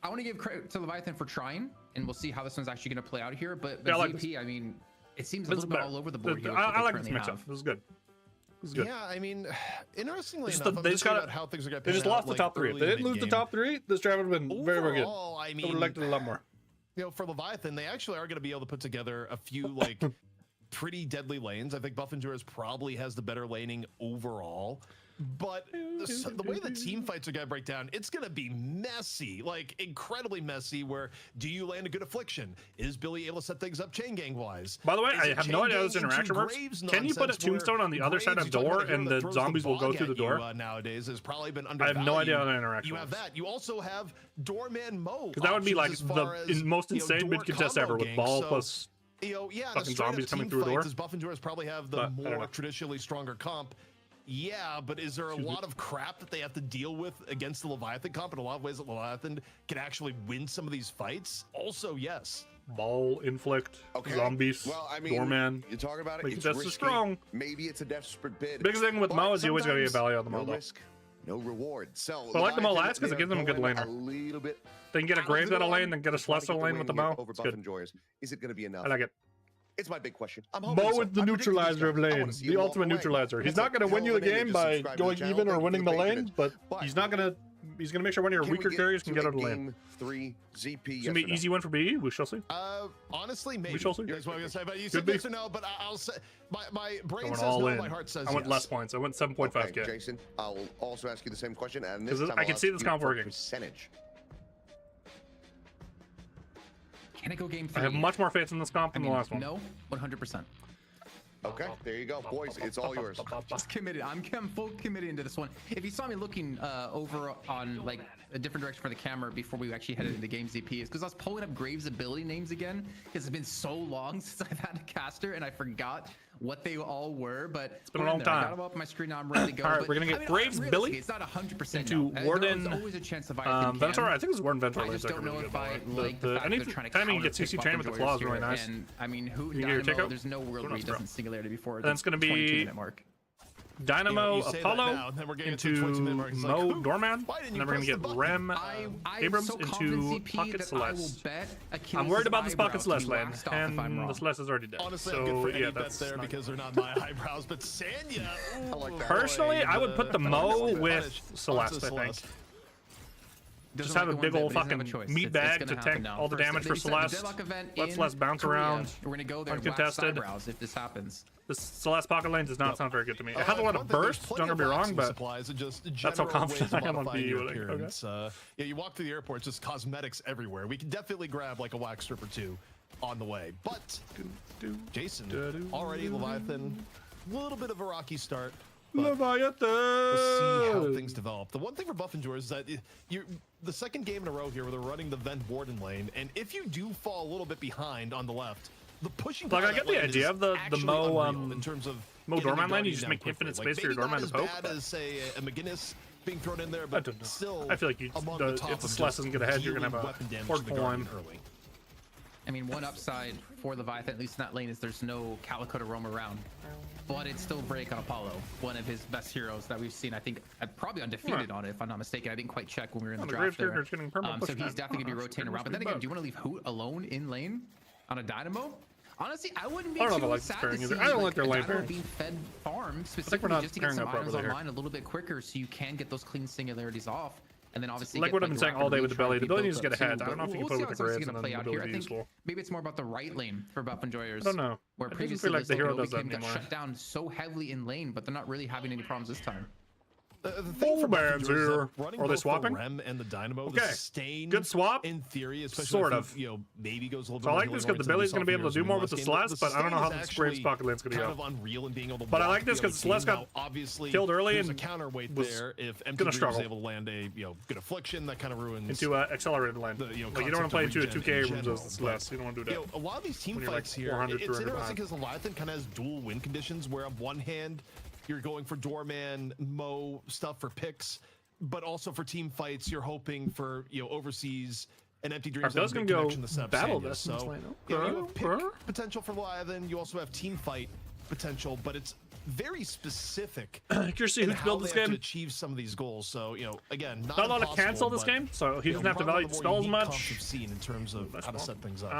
I want to give credit to Leviathan for trying, and we'll see how this one's actually going to play out here. But Yeah, I like ZP, I mean, it seems a This little is bit better. all over the board here. I like this mix up. This is good. This is good. Yeah, I mean, interestingly Just enough, they I'm just just got about how things are going to They just lost the top 3. If they didn't lose the top 3, this draft would have been very, very good. Overall, I I would mean, have liked it a lot more. you know, for Leviathan, they actually are going to be able to put together a few like pretty deadly lanes. I think Buff Endurance probably has the better laning overall. But the way the team fights are going to break down, it's going to be messy, like incredibly messy. Where do you land a good affliction? Is Billy able to set things up chain gang wise? By the way, I have no idea how this interaction works. Can you put a tombstone on the other side of the door and the zombies will go through the door? Nowadays has probably been I have no idea how that interaction works. You have that. You also have Doorman Mo. Because that would be like the most insane mid contest ever with ball plus fucking zombies coming through a door. Does Buff Endurance probably have the more traditionally stronger comp? Yeah, but is there a lot of crap that they have to deal with against the Leviathan comp? In a lot of ways that Leviathan can actually win some of these fights? Also, yes. Ball, inflict, zombies, well, I mean, doorman. You're talking about it. Like, it's that's risky. Strong. Maybe it's a desperate bid. Biggest thing with Mo is you always gotta get value on the Mo. No risk, no reward. So I like the Mo last because it gives them a good laner. A little bit. They can get a Graves out of lane, then get a Celestial lane with the Mo. It's good. Is it going to be enough? I like it. It's my big question. Mo is the neutralizer of lane, the ultimate neutralizer. He's not going to win you the game by going even or winning the lane, but he's not going to. He's going to make sure one of your weaker carriers can get out of the lane. It's going to be an easy win for BE. We shall see. Honestly, maybe. We shall see. That's what I'm going to say. But you said yes or no, but I'll say my brain says no, my heart says yes. I went less points. I went 7.5k. Jason, I'll also ask you the same question, and this time I can see this comp working. Percentage. Can it go game 3? I have much more faith in this comp than the last one. No, 100%. Okay, there you go, boys. It's all yours. Just committed. I'm full committed into this one. If you saw me looking over on like a different direction for the camera before we actually headed into game ZP, is because I was pulling up Graves' ability names again because it's been so long since I've had a caster and I forgot what they all were. But it's been a long time. I got them up on my screen now. I'm ready to go. All right, we're gonna get Graves' Billy. It's not 100% into Warden. There's always a chance the Ventor. I think it's Warden Ventor. I just don't know if I like the fact any they're trying to time you can get CC chain with the claws really nice. And I mean, who Dynamo? There's no world where he doesn't singularity before. That's gonna be Dynamo Apollo into Mo Doorman, and then we're gonna get Rem Abrams into Pocket Celeste. I'm worried about this Pocket Celeste lane, and the Celeste is already dead. Honestly, so yeah, that's there because they're not my eyebrows. But Sanya, personally, I would put the Mo with Celeste. I think. Just have a big old fucking meat bag to tank all the damage for Celeste. Let Celeste bounce around. We're gonna go there uncontested. If this happens. The Celeste pocket lane does not sound very good to me. It has a lot of burst, don't get me wrong, but that's how confident I am on BE. Yeah, you walk through the airport, just cosmetics everywhere. We can definitely grab like a wax strip or two on the way. But Jason, already Leviathan, a little bit of a rocky start. Leviathan. We'll see how things develop. The one thing for Buff Endurance is that the second game in a row here where they're running the Vent Warden lane, and if you do fall a little bit behind on the left, the pushing. Like I get the idea of the Mo in terms of Mo Doorman lane. You just make infinite space for your Doorman to poke. Not as bad as say a McGinnis being thrown in there, but I don't know. Still, I feel like if the Celeste doesn't get ahead, you're gonna have a hard form. I mean, one upside for Leviathan, at least in that lane, is there's no Calico to roam around. But it's still break on Apollo, one of his best heroes that we've seen. I think probably undefeated on it, if I'm not mistaken. I didn't quite check when we were in the draft there. So he's definitely gonna be rotating around. But then again, do you want to leave Hoot alone in lane on a Dynamo? Honestly, I wouldn't be too sad to see I don't like their lane Dynamo being fed farm specifically just to get some items online a little bit quicker, so you can get those clean singularities off. And then obviously, like what I've been saying all day with the belly, the ability needs to get ahead. I don't know if you can put it with the Graves and then the ability useful. Maybe it's more about the right lane for Buff Enjoyers. I don't know. Where previously like the hero does that anymore. Shut down so heavily in lane, but they're not really having any problems this time. The thing for man's here. Are they swapping? Rem and the Dynamo, okay. the sustain good swap. In theory, especially sort of. Maybe goes a little bit. So I like this because the Billy's going to be able to do more with the Celeste, but I don't know how the Graves pocket lane's going to go. Unreal in being able to but I like this because Celeste got obviously killed early and a counterweight there. If MTV was able to land a good affliction, that kind of ruins into accelerated land. Like you don't want to play into a 2K rooms as the Celeste. You don't want to do that. A lot of these team fights here, it's interesting because Leviathan kind of has dual win conditions, where on one hand you're going for Doorman, Mo stuff for picks, but also for team fights, you're hoping for overseas and Empty Dreams. That's going to go battle this. So you have pick potential for Leviathan. You also have team fight potential, but it's very specific. Accuracy who's built this game to achieve some of these goals. So again, not a lot of cancel this game, so he doesn't have to value spells much. You've seen in terms of how to set things up.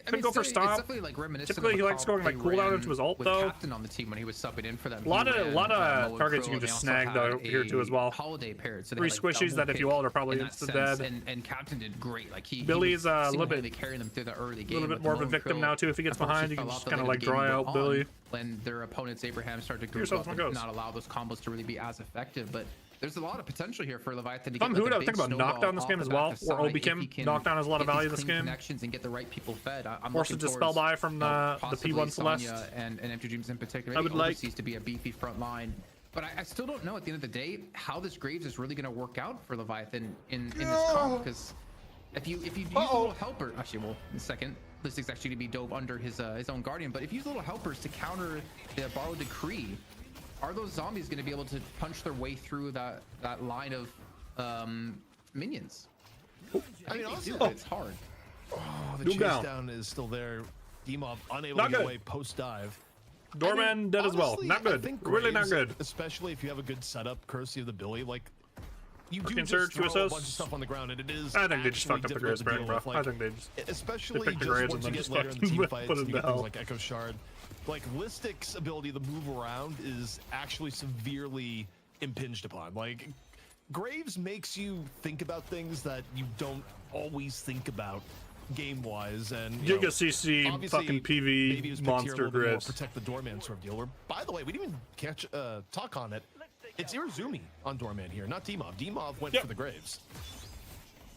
Could go for stop. Definitely like reminiscent. Typically, he likes going like cooldown into his ult though. Captain on the team when he was subbing in for them. A lot of targets you can just snag though here too as well. Holiday paired, so 3 squishies that if you ult are probably insta dead. And Captain did great. Like Billy's a little bit carrying them through the early game. A little bit more of a victim now too. If he gets behind, you can just kind of like dry out Billy. When their opponents Abraham start to group up and not allow those combos to really be as effective, but there's a lot of potential here for Leviathan. If I'm Huda, think about knockdown this game as well, or Obi Kim. Knockdown has a lot of value this game. Connections and get the right people fed. Force a dispel by from the P1 Celeste. And Empty Dreams in particular. I would like to be a beefy front line. But I still don't know at the end of the day how this Graves is really going to work out for Leviathan in this comp, because if you use a little helper, actually, well, in a second, this is actually to be dove under his own Guardian, but if you use little helpers to counter the Borrowed Decree, are those zombies going to be able to punch their way through that line of minions? I mean, honestly, it's hard. Oh, the chase down is still there. Demov unable to get away post dive. Doorman dead as well. Not good. Really not good. Especially if you have a good setup, courtesy of the Billy. Like, you do just throw a bunch of stuff on the ground, and it is. I think they just fucked up the Graves brand, bro. I think they just especially picked the just Graves once and you then get later in the team fights, put and it you in get hell. things like Echo Shard. Like, Listic's ability to move around is actually severely impinged upon. Like, Graves makes you think about things that you don't always think about game-wise, and Giga CC fucking PV monster Graves. Protect the Doorman sort of deal. Where, by the way, we didn't even talk on it. It's Irizumi on Doorman here, not Demov. Demov went for the Graves.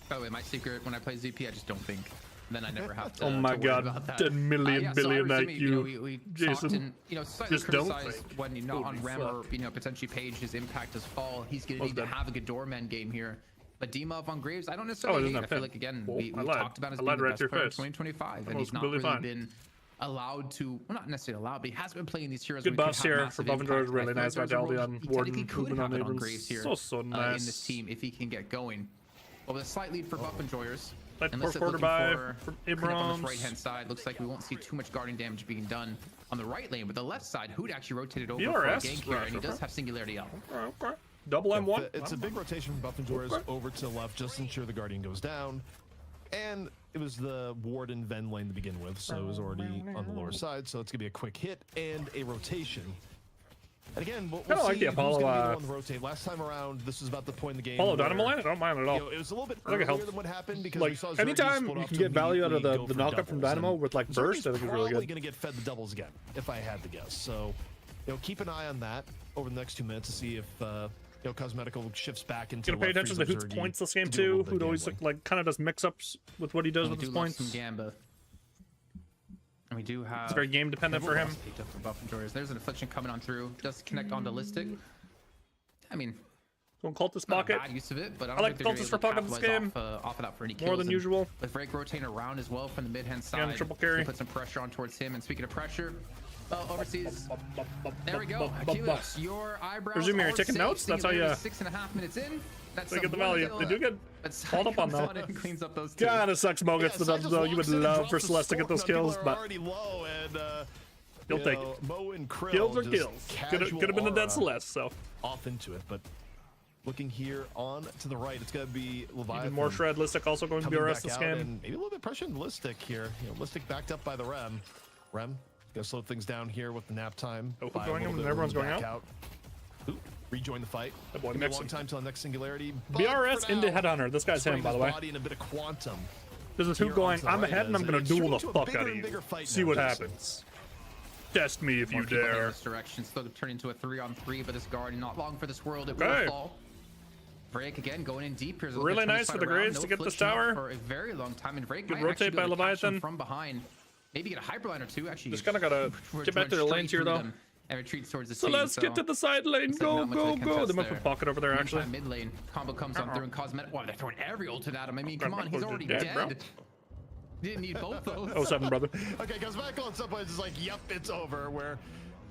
By the way, my secret when I play ZP, I just don't think. Then I never have to. Oh my god, 10 million billion IQ. We Jason, slightly just don't criticized when you're not on Rem or potentially Page, his impact does fall. He's gonna need to have a good Doorman game here. But Demov on Graves, I don't necessarily hate. I feel like again we talked about his being the best player in 2025, and he's not really been allowed to, well, not necessarily allowed, but he has been playing these heroes. Good buffs here for Buff and George. Really nice Vitality on Warden. Movement on Abrams. So nice. In this team, if he can get going. Well, with a slight lead for Buff and Joyers. Like fourth quarter by from Abrams. On this right-hand side, looks like we won't see too much guarding damage being done on the right lane. But the left side, Hood actually rotated over for a gank here, and he does have Singularity up. Okay. Double M1. It's a big rotation from Buff and Joyers over to the left, just to ensure the Guardian goes down. And it was the Warden Ven lane to begin with, so it was already on the lower side. So it's gonna be a quick hit and a rotation. And again, we'll see like the Apollo, who's gonna be the one to rotate. Last time around, this was about the point in the game. Apollo Dynamo lane? I don't mind at all. It was a little bit earlier than what happened because like, we saw anytime you can get value out of the knockup from Dynamo with like burst, I think is really good. Probably gonna get fed the doubles again, if I had to guess. So, keep an eye on that over the next 2 minutes to see if Cosmetical shifts back into. Gonna pay attention to Hood's points this game too. Hood always like kind of does mix-ups with what he does with his points. Some Gamba. And we do have. It's very game dependent for him. For Buff and Joyers. There's an Affliction coming on through. Does connect onto Listic. I mean, don't Cultist pocket. Bad use of it, but I like Cultist for pocket this game. Off of that for any kills. More than usual. With Drake rotating around as well from the mid-hand side. Yeah, triple carry. Put some pressure on towards him. And speaking of pressure, overseas. There we go. Achilles, your eyebrows. Presume you're taking notes. That's how you. 6.5 minutes in. That's they get the value. They do get called up on though. Cleans up those God, it sucks. Mo gets the dubs though. You would love for Celeste to get those kills, but he'll take it. Mo and Krill kills are kills. Could have been a dead Celeste. So off into it, but looking here on to the right, it's gonna be Leviathan. Even more Shred. Listic also going to be RS this game. Maybe a little bit pressure on Listic here. Listic backed up by the Rem. Rem gonna slow things down here with the nap time. Going in and everyone's going out. Ooh, rejoin the fight. That boy a long time till the next Singularity. BRS into Headhunter. This guy's him, by the way. Body and a bit of quantum. This is who going. I'm ahead and I'm gonna duel the fuck out of you. See what happens. Test me if you dare. This direction still turn into a 3-on-3, but this Guardian not long for this world. It will fall. Vrake again going in deep. Here's really nice for the Graves to get this tower for a very long time, and Vrake might rotate by Leviathan from behind. Maybe get a hyperline or two. Actually, just kind of gotta get back to their lanes here though. And retreats towards the so team, let's get to the side lane. Go, go, go. They must put pocket over there actually. Mid lane combo comes on through and Cosmetic. Wow, they're throwing every ultimate at him. I mean, come on, he's already dead. Didn't need both those. 07, brother. Okay, Cosmetical at some point is like, yep, it's over. Where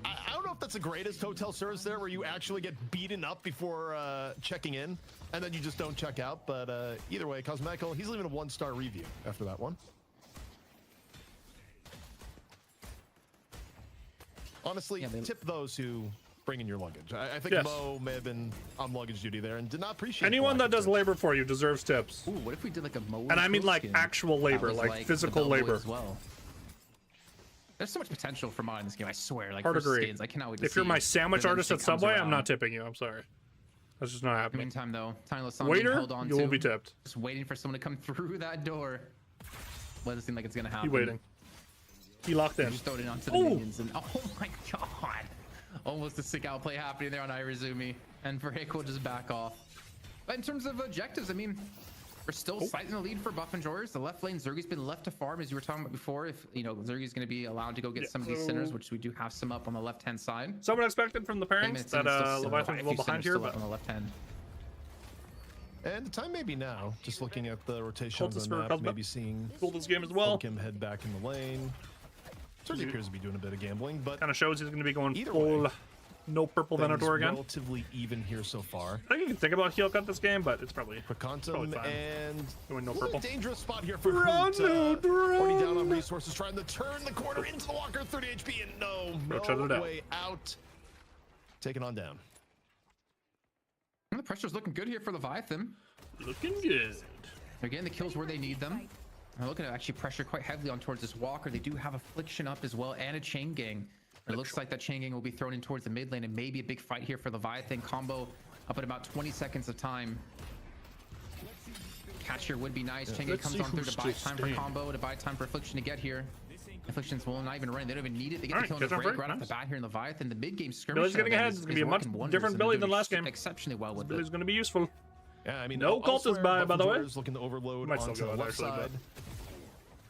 I don't know if that's the greatest hotel service there, where you actually get beaten up before checking in, and then you just don't check out. But either way, Cosmetical, he's leaving a 1-star review after that one. Honestly, tip those who bring in your luggage. I think Mo may have been on luggage duty there and did not appreciate anyone that does labor for you deserves tips. Ooh, what if we did like a Mo? And I mean like actual labor, like physical labor. As well. There's so much potential for mod in this game, I swear. Like, Hard for agree. skins, I cannot wait to If see. you're my sandwich artist at Subway, I'm not around. tipping you. I'm sorry. That's just not In the happening. meantime, though, Tiny Lasan Waiter, held on you to, will be tipped. just waiting for someone to come through that door. What does it seem like it's gonna happen? He waiting. He locked in. Just throwed it onto the minions, and oh my god, almost a sick outplay happening there on Irizumi, and Break will just back off. But in terms of objectives, I mean, we're still slightly in the lead for Buff and Joyers. The left lane, Zergi's been left to farm, as you were talking about before. If, you know, Zergi's going to be allowed to go get some of these sinners, which we do have some up on the left-hand side. Someone expected from the parents that Leviathan's a little behind here, but on the left hand. And the time may be now, just looking at the rotation of the map, maybe seeing this game as well. him head back in the lane. Certainly appears to be doing a bit of gambling, but kind of shows he's going to be going either full way, no purple Venator again. Relatively even here so far. I think you can think about heal cut this game, but it's probably Quantum fine. And going no purple. Dangerous spot here for Hoot. Already down on resources, trying to turn the corner into the Walker, 30 HP, and no way out. Taken on down. And the pressure's looking good here for Leviathan. Looking good. They're getting the kills where they need them. They're looking to actually pressure quite heavily on towards this Walker. They do have Affliction up as well, and a Chain Gang. It looks like that Chain Gang will be thrown in towards the mid lane, and maybe a big fight here for Leviathan. Combo up at about 20 seconds of time. Catch here would be nice. Chain Gang comes on through to buy time for Combo, to buy time for Affliction to get here. Affliction's will not even run. They don't even need it. They get the kill on the break right off the bat here in Leviathan. The mid game skirmish. Billy's getting ahead. It's going to be a much different Billy than last game. Exceptionally well with Billy's going to be useful. Yeah, I mean, no cult is by the way. Looking to overload onto the left side.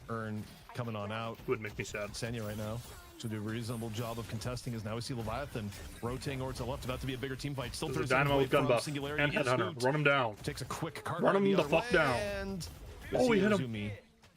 Earn coming on out. Would make me sad. Sanya right now to do a reasonable job of contesting, as now we see Leviathan rotating over to the left, about to be a bigger team fight. Still there's a Dynamo with gun buff and Headhunter. Run him down. Takes a quick card. Run him the fuck down. And oh, he hit him.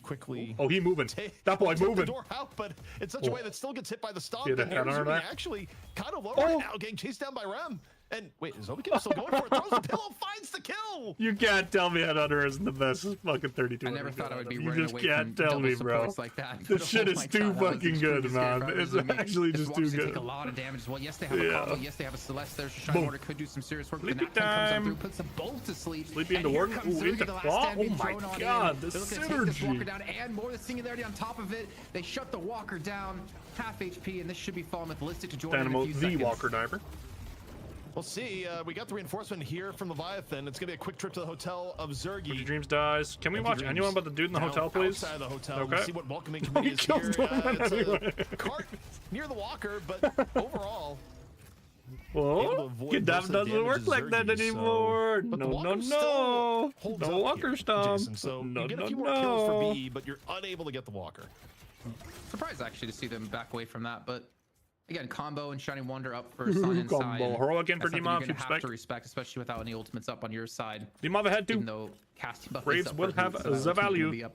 Quickly. Oh, he moving. That boy moving. The door out, but in such a way that still gets hit by the stomp. And actually kind of low right now, getting chased down by Rem. And wait, is Obikin still going for it? Throws the pillow, finds the kill. You can't tell me Headhunter isn't the best fucking 32. I never thought I would be you running just away can't from tell me, bro. Like that. This shit is too fucking good, man. It's actually just too good. Take a lot of damage as well. Yes, they have a combo. Yes, they have a Celeste. There's Shine Order could do some serious work. Sleepy comes on through, puts them both to sleep. Sleepy into work. Ooh, into claw. Oh my god, the synergy. Walker down and more the singularity on top of it. They shut the Walker down, half HP, and this should be falling with Ballistic to join Dynamo, in a few the seconds. Walker diver. We'll see. We got the reinforcement here from Leviathan. It's gonna be a quick trip to the hotel of Zergi. Dreams dies. Can we watch anyone but the dude in the hotel, please? Outside the hotel. Okay. We'll see what welcoming committee is here. It's a cart near the Walker, but overall. Well, Gaddafi doesn't work like that anymore. So, no. No Walker stomp. Jason, so no, you get a few more kills for B, but you're unable to get the Walker. Surprised actually to see them back away from that, but again, Combo and Shining Wonder up for Sun inside. Combo. Heroic in for Dimov. You have to respect, especially without any ultimates up on your side. Dimov ahead too. Even though casting buff Braves will have the value.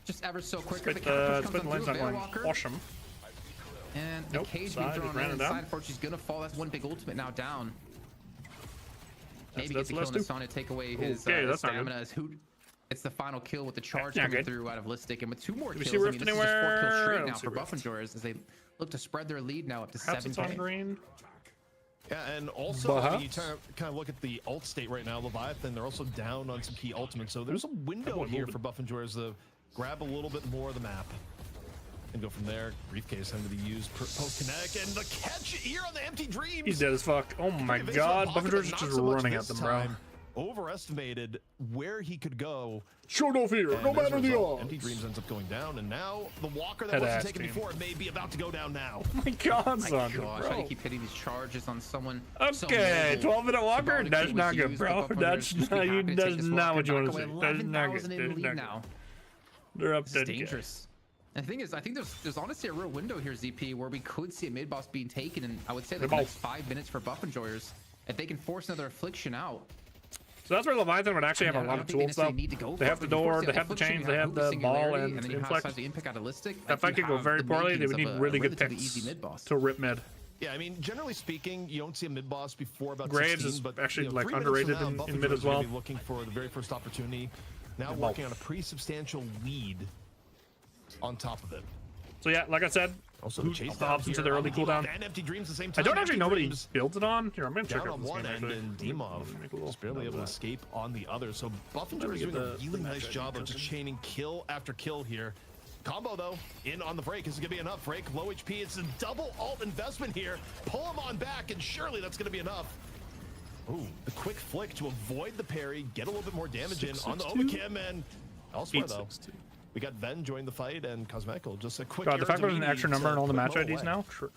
Just ever so quicker. Spit The lines not going. Awesome. And the cage being thrown on the side for she's gonna fall. That's one big ultimate now down. Maybe gets a kill on the Sun to take away his stamina as Hoot. It's the final kill with the charge coming through out of Listic, and with 2 more kills, I mean, this is just 4 kills straight now for Buff and Joyers as they look to spread their lead now up to 7K. Yeah, and also I mean, you kind of look at the ult state right now. Leviathan, they're also down on some key ultimates, so there's a window here for Buff and Joyers to grab a little bit more of the map and go from there. Briefcase having to be used post kinetic, and the catch here on the empty dreams. He's dead as fuck. Oh my god, Buff and Joyers is just running at them, bro. Overestimated where he could go. Show no fear, no matter the odds. Empty Dreams ends up going down, and now the Walker that wasn't taken before may be about to go down now. Oh my god, son, gosh, how do you keep hitting these charges on someone? Okay, 12-minute Walker? That's not good, bro. That's not what you want to see. That's not good. Now. They're up dead. Dangerous. And the thing is, I think there's honestly a real window here, ZP, where we could see a mid boss being taken, and I would say the next 5 minutes for Buff and Joyers, if they can force another Affliction out. So that's where Leviathan would actually have a lot of tools though. They have the door, they have the chains, they have the ball and inflect. If I could go very poorly, they would need really good picks to rip mid. Yeah, I mean, generally speaking, you don't see a mid boss before about Graves 16, but actually like underrated in mid as well. Looking for the very first opportunity. Now working on a pretty substantial lead on top of it. So yeah, like I said, also the options to the early cooldown. I don't actually know what he builds it on. Here, I'm gonna check out this one end, and Dimov is barely able to escape on the other. So Buff and Joyers doing a really nice job of just chaining kill after kill here. Combo, though, in on the break. Is it going to be enough? Break, low HP. It's a double ult investment here. Pull him on back, and surely that's going to be enough. Ooh, the quick flick to avoid the parry, get a little bit more damage in on the Overkim, and elsewhere, though. We got Ven join the fight, and Cosmetical. Just a quick... God, the fact that there's an extra number in all the match IDs now? Sure.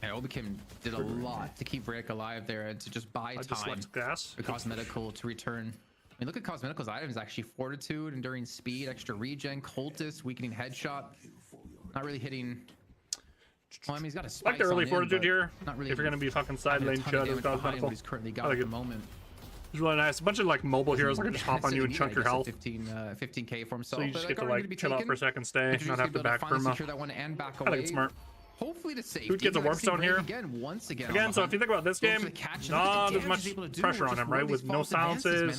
Yeah, Overkim did a lot to keep Break alive there and to just buy time for Cosmetical to return. I mean, look at Cosmetical's items, actually. Fortitude, Enduring Speed, Extra Regen, Cultist, Weakening Headshot. Not really hitting... Well, I mean, he's got a spike. Like the early Fortitude here. Not really if you're going to be fucking side lane chud with Cosmetical. He's currently got at the moment. It's really nice. A bunch of like mobile heroes that can just hop on you and chunk your health. 15k for himself. So you just get to like chill out for a second, stay, not have to back perma. I think it's smart. Hopefully to save. Who gets a warp stone here? Again, so if you think about this game, not as much pressure on him, right? With no silences,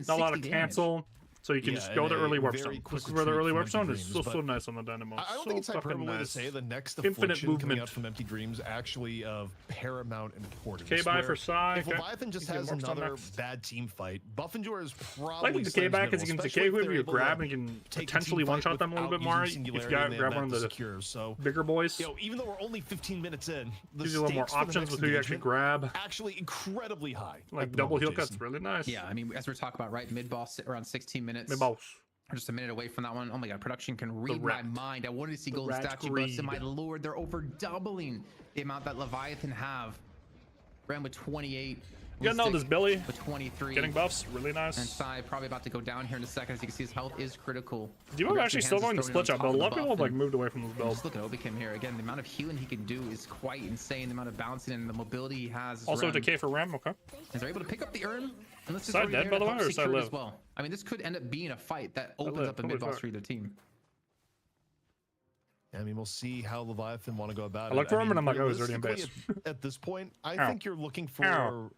not a lot of cancel. So you can just go the early warp stone. This is where the early warp stone is so nice on the Dynamo. I don't think it's hyperbole to say the next affliction coming out from Empty Dreams actually of paramount importance. K-buy for Psy. If Leviathan just has another bad team fight, Buffenjor is probably... I like the K-buy because you can decay whoever you grab and you can potentially one-shot them a little bit more if you grab one of the bigger boys. Even though we're only 15 minutes in, gives you a little more options with who you actually grab. Actually incredibly high. Like double heal cut's really nice. Yeah, I mean, as we're talking about, right, mid-boss around 16 minutes. Mid-boss. We're just a minute away from that one. Oh my god, production can read my mind. I wanted to see golden statue buffs, and my lord, they're over doubling the amount that Leviathan have. Ran with 28. You gotta know this Billy with 23. Getting buffs, really nice. And Psy probably about to go down here in a second. As you can see, his health is critical. Devo actually still going to split shot, but a lot of people have like moved away from this build. Just look at Overkim here again. The amount of healing he can do is quite insane. The amount of bouncing and the mobility he has. Also decay for Ram. Okay. Is they're able to pick up the urn. And let's side dead by the way, or side live? As well. I mean, this could end up being a fight that opens up a mid boss for either team. I mean, we'll see how Leviathan want to go about it. I look for him and I'm like, oh, he's already in base. At this point, I think you're looking for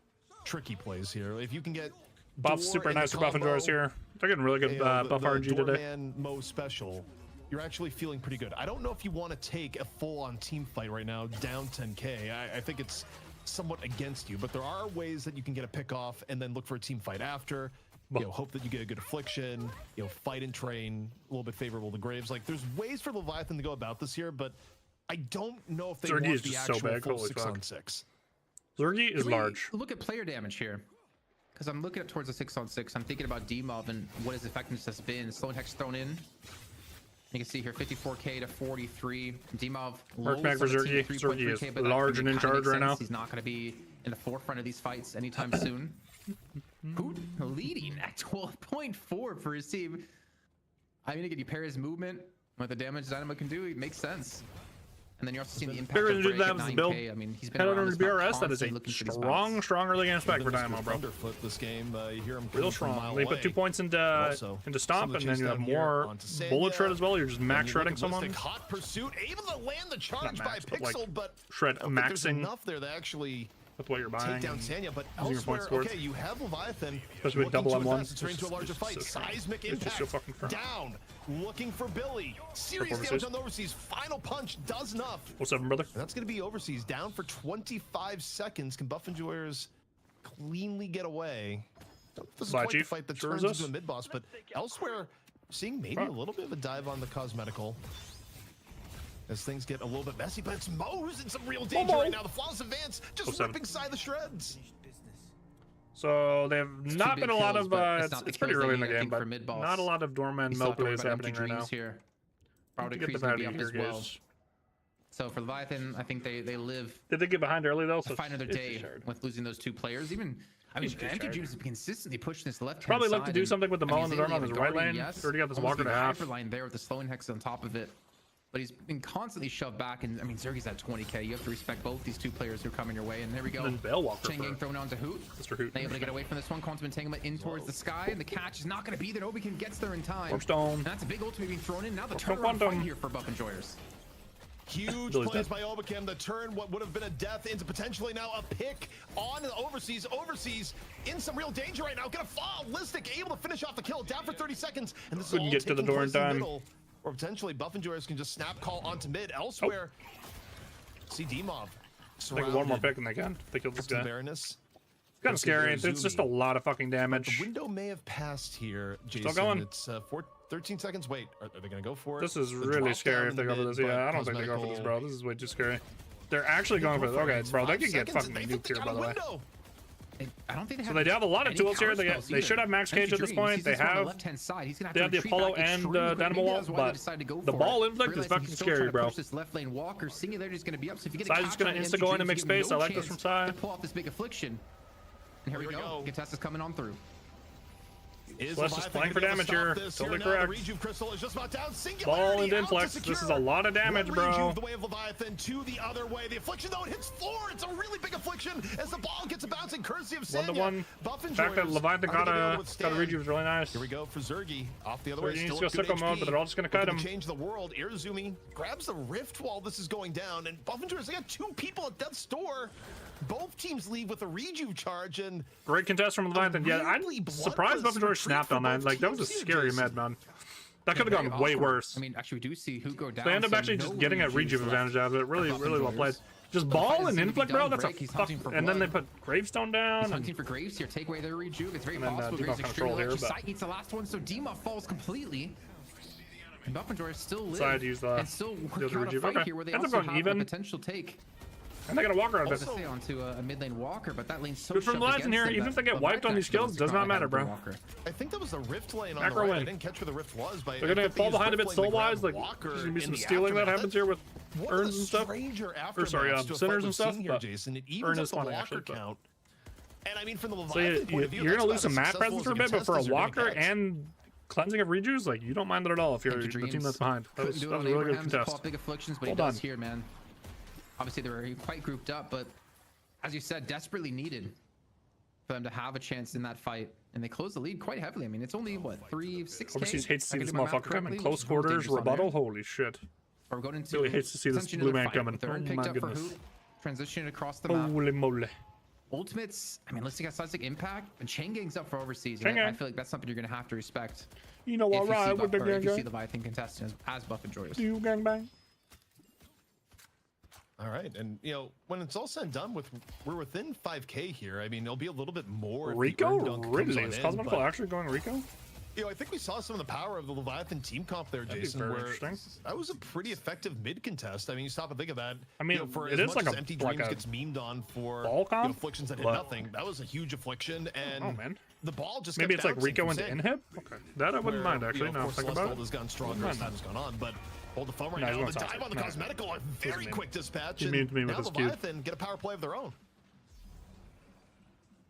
tricky plays here. If you can get buffs, super nice for Buffenjors here. They're getting really good buff RNG today. Mo special. You're actually feeling pretty good. I don't know if you want to take a full-on team fight right now, down 10k. I think it's somewhat against you, but there are ways that you can get a pick off and then look for a team fight after. You know, hope that you get a good affliction, you know, fight and train, a little bit favorable to Graves. Like, there's ways for Leviathan to go about this here, but I don't know if they want the actual full 6-on-6. Zergy is large. Look at player damage here, because I'm looking up towards the 6-on-6. I'm thinking about D-Mob and what his effectiveness has been. Sloan Hex thrown in. You can see here 54k to 43. D-Mob Merc Mag for Zergy. Zergy is large and in charge right now. He's not going to be in the forefront of these fights anytime soon. Hoot leading at 12.4 for his team. I mean, again, you pair his movement with the damage Dynamo can do, it makes sense. And then you're also seeing the impact of Break at 9k. I mean, he's been around this BRS. That is a strong early game spec for Dynamo, bro. This game, you hear him real strong. They put 2 points into Stomp, and then you have more bullet shred as well. You're just max shredding someone. Hot pursuit, able to land the charge by Pixel, but shred maxing enough there to actually with what you're buying. Take down Sanya, but elsewhere, okay, you have Leviathan. Especially with double M1. Turn into a larger fight. Seismic impact. Down. Looking for Billy. Serious damage on the overseas. Final punch does enough. What's up, brother? And that's going to be overseas. Down for 25 seconds. Can Buffenjoyers cleanly get away? This is quite the fight that turns into a mid-boss, but elsewhere, seeing maybe a little bit of a dive on the Cosmetical. As things get a little bit messy, but it's Mo who's in some real danger right now. The flawless advance just ripping side the shreds. So they have not been a lot of it's pretty early in the game, but not a lot of Dorman Mo plays happening right now. Here. Probably get the be up as well. So for Leviathan, I think they live. Did they get behind early though? So find another day with losing those two players. Even I mean, Empty Dreams have consistently pushing this left. Probably look to do something with the Mo and the Dorman on his right lane. Already got this Walker to half. Line there with the slowing hex on top of it. But he's been constantly shoved back, and I mean, Zergy's at 20k. You have to respect both these two players who are coming your way, and there we go. And then Walker Chain Gang thrown onto Hoot. Mr. Hoot. Now able to get away from this one. Quantum Entanglement in towards the sky, and the catch is not going to be there. Obikin gets there in time. Warpstone. And that's a big ultimate being thrown in. Now the turnaround fight here for Buffenjoyers. Huge plays by Obikim. The turn, what would have been a death, into potentially now a pick on the overseas. Overseas in some real danger right now. Gonna fall. Listic able to finish off the kill. Down for 30 seconds, and this couldn't get to the door in time. Or potentially Buffenjoyers can just snap call onto mid. Elsewhere, see D-Mob. Take one more pick and they can. They kill this guy. Baroness. It's kind of scary. It's just a lot of fucking damage. The window may have passed here, Jason. Still going. It's 13 seconds. Wait, are they going to go for it? This is really scary if they go for this. Yeah, I don't think they go for this, bro. This is way too scary. They're actually going for this. Okay, bro, they could get fucking nuked here, by the way. I don't think they have. So they have a lot of tools here. They should have max cage at this point. They have the Apollo and Dynamo Wall, but the ball inflict is fucking scary, bro. This left lane walker, seeing they're just going to be up. So if you get Sai's just going to insta go in and make space. I like this from Sai. Pull off this big affliction. And here we go. Contest is coming on through. Let's just playing for damage here. Totally correct. Ball and influx. This is a lot of damage, bro. The way of Leviathan to the other way. The affliction though, it hits floor. It's a really big affliction as the ball gets a bouncing courtesy of Sanya. 1-to-1. The fact that Leviathan got a rejuve is really nice. Here we go for Zergy off the other way. He needs to go sicko mode, but they're all just gonna cut him. Change the world. Irizumi grabs the rift while this is going down, and Buffingers, they got 2 people at death's door. Both teams leave with a rejuve charge, and great contest from Leviathan. Yeah, I'm surprised Buffingers snapped on that. Like, that was a scary med, man. That could have gone way worse. I mean, actually, we do see who go down. They end up actually just getting a rejuve advantage out of it. Really well played. Just ball and inflict, bro. That's a fuck. And then they put Gravestone down. He's hunting for Graves here. Take away their rejuve. It's very possible. Graves extremely lucky. Sight eats the last one, so Dima falls completely. And Buffingers still live and still working on a fight here where they also have a potential take. And they got a walker out of it. Stay onto a mid lane walker, but that lane's so good from Leviathan here. Even if they get wiped on these kills, does not matter, bro. I think that was the rift lane on the right. I didn't catch where the rift was, but they're gonna fall behind a bit soul-wise. Like, there's gonna be some stealing that happens here with urns and stuff. Or sorry, sinners and stuff. But urn is fun actually. And I mean, from the Leviathan point of view, you're gonna lose some map presence for a bit, but for a walker and cleansing of rejuves, like, you don't mind that at all if you're the team that's behind. That was a really good contest. Big afflictions, but he does here, man. Obviously, they were quite grouped up, but as you said, desperately needed for them to have a chance in that fight. And they closed the lead quite heavily. I mean, it's only, what, 3-6K? Overseas hates to see this motherfucker come in close quarters, rebuttal. Holy shit. Or going into really hates to see this blue man coming. Oh my goodness. Transitioning across the map. Holy moly. Ultimates, I mean, let's take a impact. And Changang's up for overseas. And I feel like that's something you're going to have to respect. You know what, right? With the gang. If you see the Leviathan contestants as Buff enjoys. You gangbang. All right, and you know, when it's all said and done, we're within 5K here. I mean, it'll be a little bit more. Rico, really? Is Cosmical actually going Rico? You know, I think we saw some of the power of the Leviathan team comp there, Jason. Where that was a pretty effective mid contest. I mean, you stop and think of that. I mean, you know, for it as is much like as Empty Dreams gets memed on for afflictions that hit nothing. That was a huge affliction, and the ball just maybe it's like Rico into inhib. Okay, that I wouldn't mind actually. Now think about it. Has gone stronger as time has gone on, but. Hold the phone right now. The dive on the Cosmetical, a very quick dispatch. And now Leviathan get a power play of their own.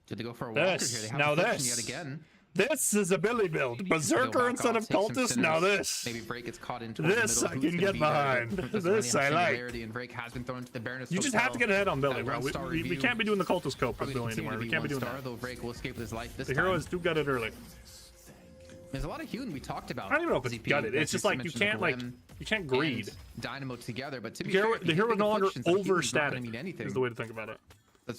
Did they go for a walker here? They have now this yet again. This is a Billy build. Berserker instead of Cultist. Now this. Maybe Break gets caught into this. I can get behind. This I like. And Break has been thrown into the Baroness. You just have to get ahead on Billy, bro. We can't be doing the Cultist cope with Billy anymore. We can't be doing that. Though Break will escape with his life this time. The heroes do get it early. There's a lot of healing we talked about. I don't even know if it's gutted. It's just like you can't greed Dynamo together, but to be fair, the hero no longer overstatic is the way to think about it.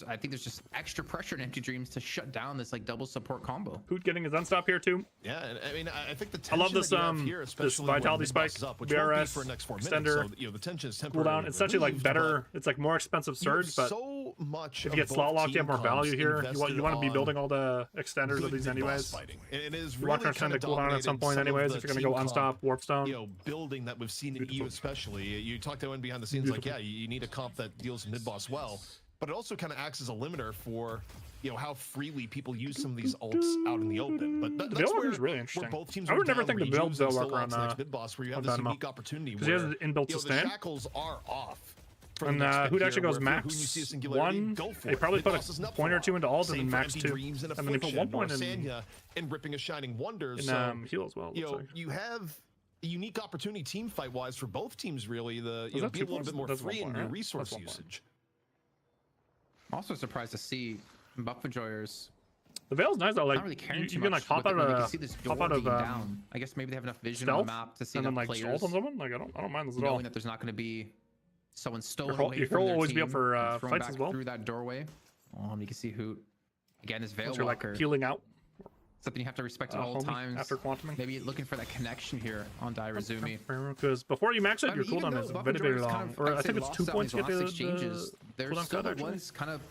I think there's just extra pressure in Empty Dreams to shut down this like double support combo. Hoot getting his unstop here too. Yeah, and I mean, I think the I love this this vitality spike, BRS extender. So, you know, the tension is cooldown. It's actually like better. It's like more expensive surge, but so much if you get slot locked, you have more value here. You want to be building all the extenders of these anyways. It is you want to tend to cooldown at some point anyways if you're gonna go unstop, warp stone. You know, building that we've seen in EU especially. You talked to one behind the scenes like, yeah, you need a comp that deals mid boss well. But it also kind of acts as a limiter for, you know, how freely people use some of these ults out in the open. But that's where, really interesting. Where both teams I would never think the build though work on mid boss where you have this unique opportunity because he has an inbuilt sustain. The shackles are off. And who actually goes max one? They probably put a point or two into ult and then max two, and then they put 1 point in and ripping a shining wonders. Heal as well. You know, you have a unique opportunity team fight wise for both teams really. You know, be a little bit more free in your resource usage. I'm also surprised to see Buff Enjoyers. The Veil's nice though. Like really you can like hop out of down. I guess maybe they have enough vision on the map to see and then like players. Ult on someone. Like I don't mind this at all. Knowing that there's not going to be someone stolen away your from will their always team, be up for fights as well. Through that doorway. You can see who again is Veil Walker. Walker. Like healing out. Something you have to respect at all times. After quantuming. Maybe looking for that connection here on Dairazumi. Because before you max it, your cooldown is very long. Or I think it's 2 points to get the exchanges. They're still the ones kind of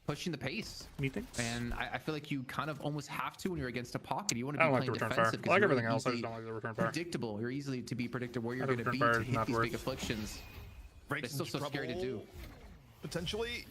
pushing the pace. Methinks. And I feel like you kind of almost have to when you're against a pocket. You want to be like playing the return defensive. fire. I like everything else. I just don't like the return fire. Predictable. You're easily to be predicted where you're going to be to hit these big afflictions. But it's still so scary to do. Potentially.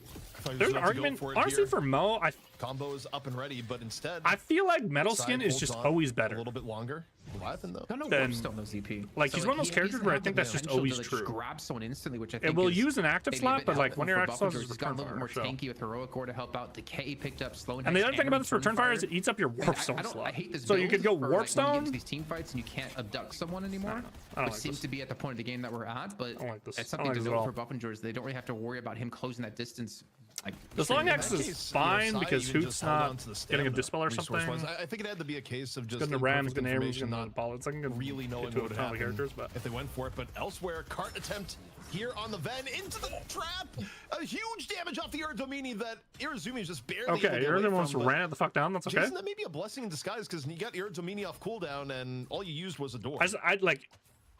There's an argument, honestly, for Mo. Combo is up and ready, but instead, I feel like Metal Skin is just always better. A little bit longer. Leviathan though. No Warpstone, no ZP. Like, he's one of those characters where I think that's just always true. Grab someone instantly, which I think it will use an active slot, but like when your active slot is he's got a little bit more tanky with heroic core to help out. Decay picked up slow. And the other thing about this return fire is it eats up your Warpstone slot. I hate this. So you could go Warpstone. Like, when you get into these team fights and you can't abduct someone anymore. It seems to be at the point of the game that we're at, but it's something to note for Buffingers. They don't really have to worry about him closing that distance. Like, the Long X is fine because Hoot's not getting a Dispel or something. I think it had to be a case of just the Rams, the Nares, and the Bullets. I can really knowing what would happen characters, but if they went for it. But elsewhere, cart attempt here on the Ven into the trap. A huge damage off the Irizumi that Irizumi is just barely. Okay, Irizumi almost ran it the fuck down. That's okay. Jason, that may be a blessing in disguise because you got Irizumi off cooldown and all you used was a door.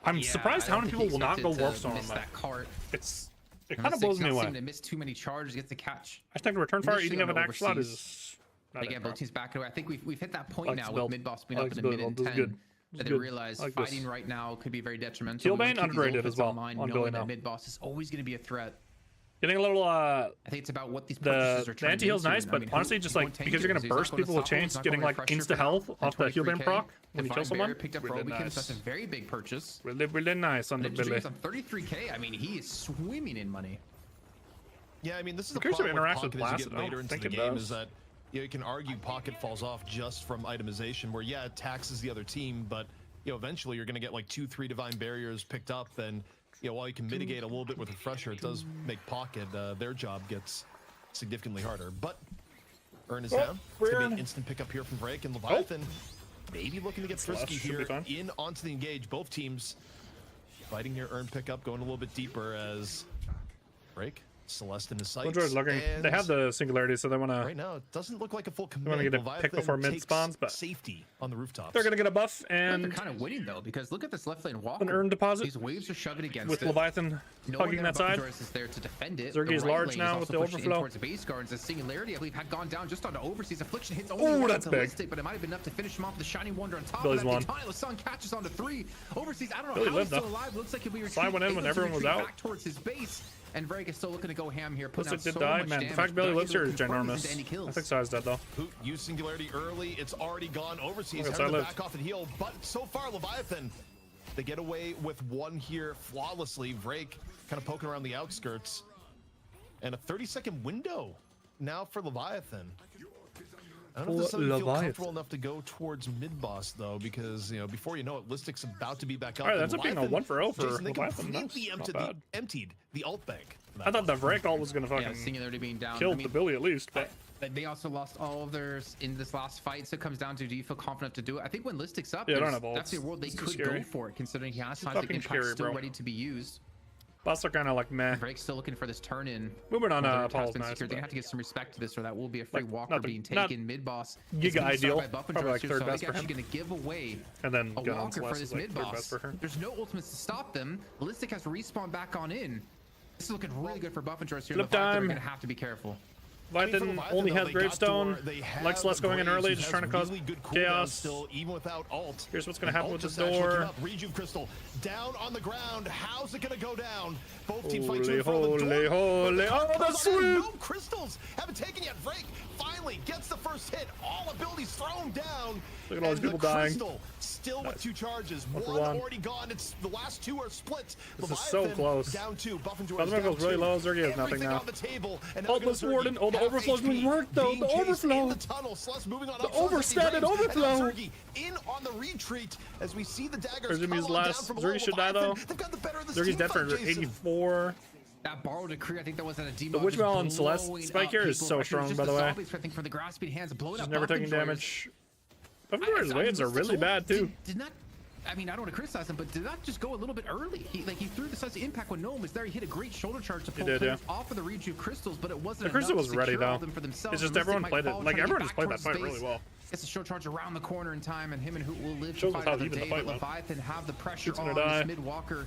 I'm surprised how many people will not go Warpstone on that cart. It kind of blows me away. To miss too many charges, gets the catch. I think the return fire eating up an active slot is. Again, both teams back away. I think we've hit that point now with mid boss being up in a minute and 10. That they realize fighting right now could be very detrimental. Killbane underrated as well. On Billy now. Mid boss is always going to be a threat. Getting a little I think it's about what these purchases are trying to do. The anti-heal's nice, but honestly, just like because you're gonna burst people with chains, getting like insta health off the Healbane proc when you kill someone. Really nice. That's a very big purchase. Really nice on the Billy. On 33k, I mean, he is swimming in money. Yeah, I mean, this is the problem with Pocket as you get later into the game is that you can argue Pocket falls off just from itemization, where it taxes the other team, but eventually you're gonna get like 2-3 divine barriers picked up, and while you can mitigate a little bit with Refresher, it does make Pocket, their job gets significantly harder. But Urn is down. It's going to be an instant pickup here from Drake, and Leviathan maybe looking to get frisky here in onto the engage. Both teams fighting here. Urn pickup going a little bit deeper as Drake, Celeste in his sights. They have the singularity, so they want to. Right now, it doesn't look like a full commit. They want to get a pick before mid spawns, but safety on the rooftops. They're going to get a buff, and they're kind of winning though, because look at this left lane walk. An Urn deposit. These waves are shoving against with Leviathan hugging that side. Is there to defend it. Zergi's large now with the overflow. Towards the base guards, the singularity, I believe, had gone down just onto Overseas. Affliction hits only one that's big, but it might have been enough to finish him off with the Shining Wonder on top Billy's of that. The sun catches onto 3. Overseas, I don't know how he's still alive. Looks like he'll be retreating. Went in when everyone was out. Back towards his base. And Vreg is still looking to go ham here. Looks like did die, man. The fact Billy lives here is ginormous. I think Sai's dead though. Hoot used singularity early. It's already gone. Overseas having to back off and heal, but so far Leviathan, they get away with one here flawlessly. Vreg kind of poking around the outskirts, and a 30-second window now for Leviathan. I don't know if this feel comfortable enough to go towards mid-boss, though, because, before you know it, Listic's about to be back up. All right, that's being a 1 for 0 for Leviathan. Completely emptied the ult bank. I thought the Vrek ult was going to fucking singularity being down. Killed the Billy at least, but... They also lost all of theirs in this last fight, so it comes down to, do you feel confident to do it? I think when Listic's up, that's the world they could go for it, considering he has Seismic Impact still ready to be used. Bots are kind of like meh. Drake's still looking for this turn in. Moving on, Paul's nice. They're gonna have to get some respect to this, or that will be a free walker being taken mid boss. Giga ideal, probably like third best for him. Gonna give away and then a walker for this mid boss. There's no ultimates to stop them. Ballistic has to respawn back on in. This is looking really good for Buffingers here. Flip time. They're gonna have to be careful. Leviathan only has Gravestone. Like Celeste going in early, just trying to cause chaos. Still, even without ult. Here's what's going to happen with this door. Rejuve Crystal down on the ground. How's it going to go down? Both teams fight holy. Oh, that's sweet. No crystals haven't taken yet. Vreg finally gets the first hit. All abilities thrown down. Look at all these people dying. Still with 2 charges. One already gone. It's the last 2 are split. This is so close. Down 2. Buffingers goes really low. Zergi has nothing now. Ultimate's Warden. Oh, the overflow's been worked though. The overflow. The overstated overflow. In on the retreat as we see the daggers. Zergi's last. Zergi should die though. Zergi's dead for 84. That borrowed decree, I think that was at a demo. The Witchbell on Celeste spike here is so strong, by the way. For the grasping hands, she's never taking damage. Buffingers' waves are really bad too. I mean, I don't want to criticize him, but did that just go a little bit early? He threw the Seismic Impact when no one was there. He hit a great shoulder charge to pull players off of the Rejuve crystals, but it wasn't. The crystal was ready though. It's just everyone played it. Like everyone just played that fight really well. Gets a shoulder charge around the corner in time, and him and Hoot will live to fight another day. But Leviathan have the pressure on this mid walker.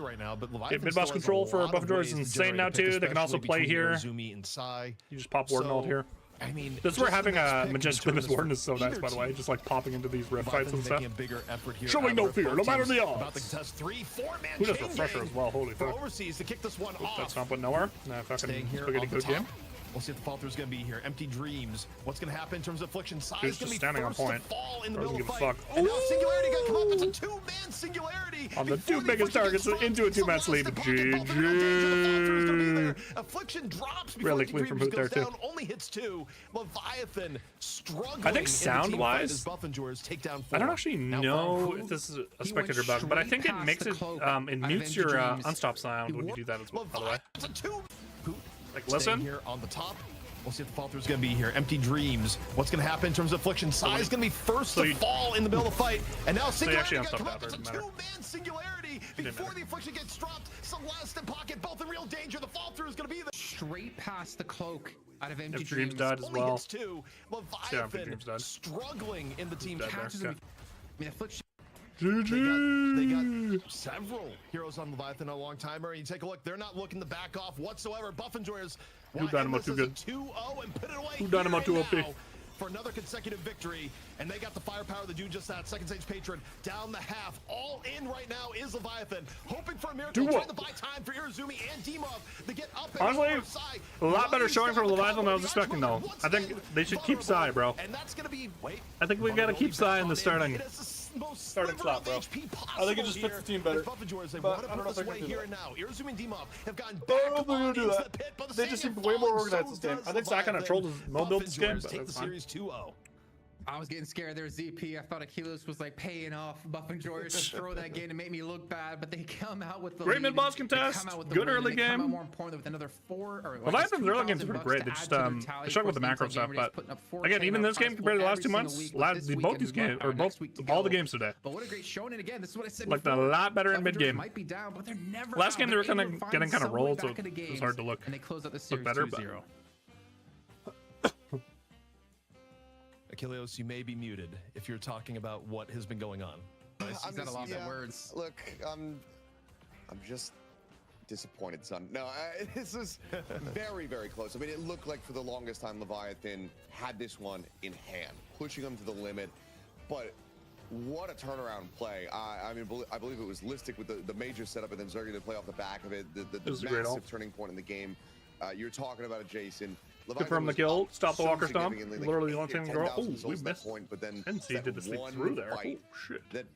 way right now, but Leviathan mid boss control for Buffador is insane now too. They can also play here. Zumi and Sai. You just pop Warden ult here. I mean, this is where having a Majestic Limit Warden is so nice, by the way. Just like popping into these rift fights and stuff. Showing no fear, no matter the odds. Who does Refresher as well? Holy fuck. Overseas to kick this one off. That's not put nowhere. Nah, fucking spaghetti good game. We'll see if the fall through is going to be here. Empty Dreams. What's going to happen in terms of Affliction? Sai is going to be standing on point. Fall in the middle of the fight. And now Singularity got to come up. It's a two-man Singularity. On the two biggest targets into a two-man sleep. GG. Affliction drops before Really the clean from Hoot there, too. Only hits 2. Leviathan struggling. I think sound-wise, I don't actually know if this is a spectator bug, but I think it makes it, it mutes your unstop sound when you do that as well, by the way. Like, listen. Here on the top. We'll see if the fall through is going to be here. Empty Dreams. What's going to happen in terms of Affliction? Sai is going to be first to fall in the middle of the fight. And now Singularity got to come up. It's a two-man Singularity before the Affliction gets dropped. Celeste and Pocket both in real danger. The fall through is going to be straight past the cloak out of Empty Dreams. Died as well. Leviathan struggling in the team. Catches him. I mean, Affliction. GG. They got several heroes on Leviathan a long timer. And you take a look, they're not looking to back off whatsoever. Buff Enjoyers. Who Dynamo too good? 2-0 and put it away. Who Dynamo too OP? For another consecutive victory, and they got the firepower to do just that. Second stage patron down the half. All in right now is Leviathan, hoping for a miracle, trying to buy time for Irizumi and Demov to get up. Honestly, a lot better showing from Leviathan than I was expecting, though. I think they should keep Sai, bro. And that's gonna be I think we gotta keep Sai in the starting slot, bro. I think it just fits the team better. But I don't know if I can do that. Irizumi and Demov have gotten I don't know if they're gonna do that. They just seem way more organized this game. I think Sai kind of trolled his mo build this game, but that's fine. 2-0. I was getting scared there, ZP. I thought Achilles was like paying off Buff and George to throw that game to make me look bad, but they come out with the great mid boss contest. Good early game. More importantly, with another 4 or Leviathan's early game's pretty great. They just struggle with the macro stuff, but again, even this game compared to the last 2 months, both these games or both all the games today, but what a great showing! And again, this is what I said. Like a lot better in mid game. Might be down, but they're never. Last game they were kind of getting kind of rolled, so it was hard to look. And they close out the series better, 2-0. Achilles, you may be muted if you're talking about what has been going on. He's at a lot of words. Look, I'm just disappointed, son. No, this is very, very close. I mean, it looked like for the longest time Leviathan had this one in hand, pushing them to the limit. But what a turnaround play. I mean, I believe it was Listic with the major setup and then Zergy to play off the back of it. The massive turning point in the game. You're talking about it, Jason. Confirm the kill, stop the Walker Stomp. Literally the only thing to oh, we missed. But then NC did this thing through there. Oh, shit. That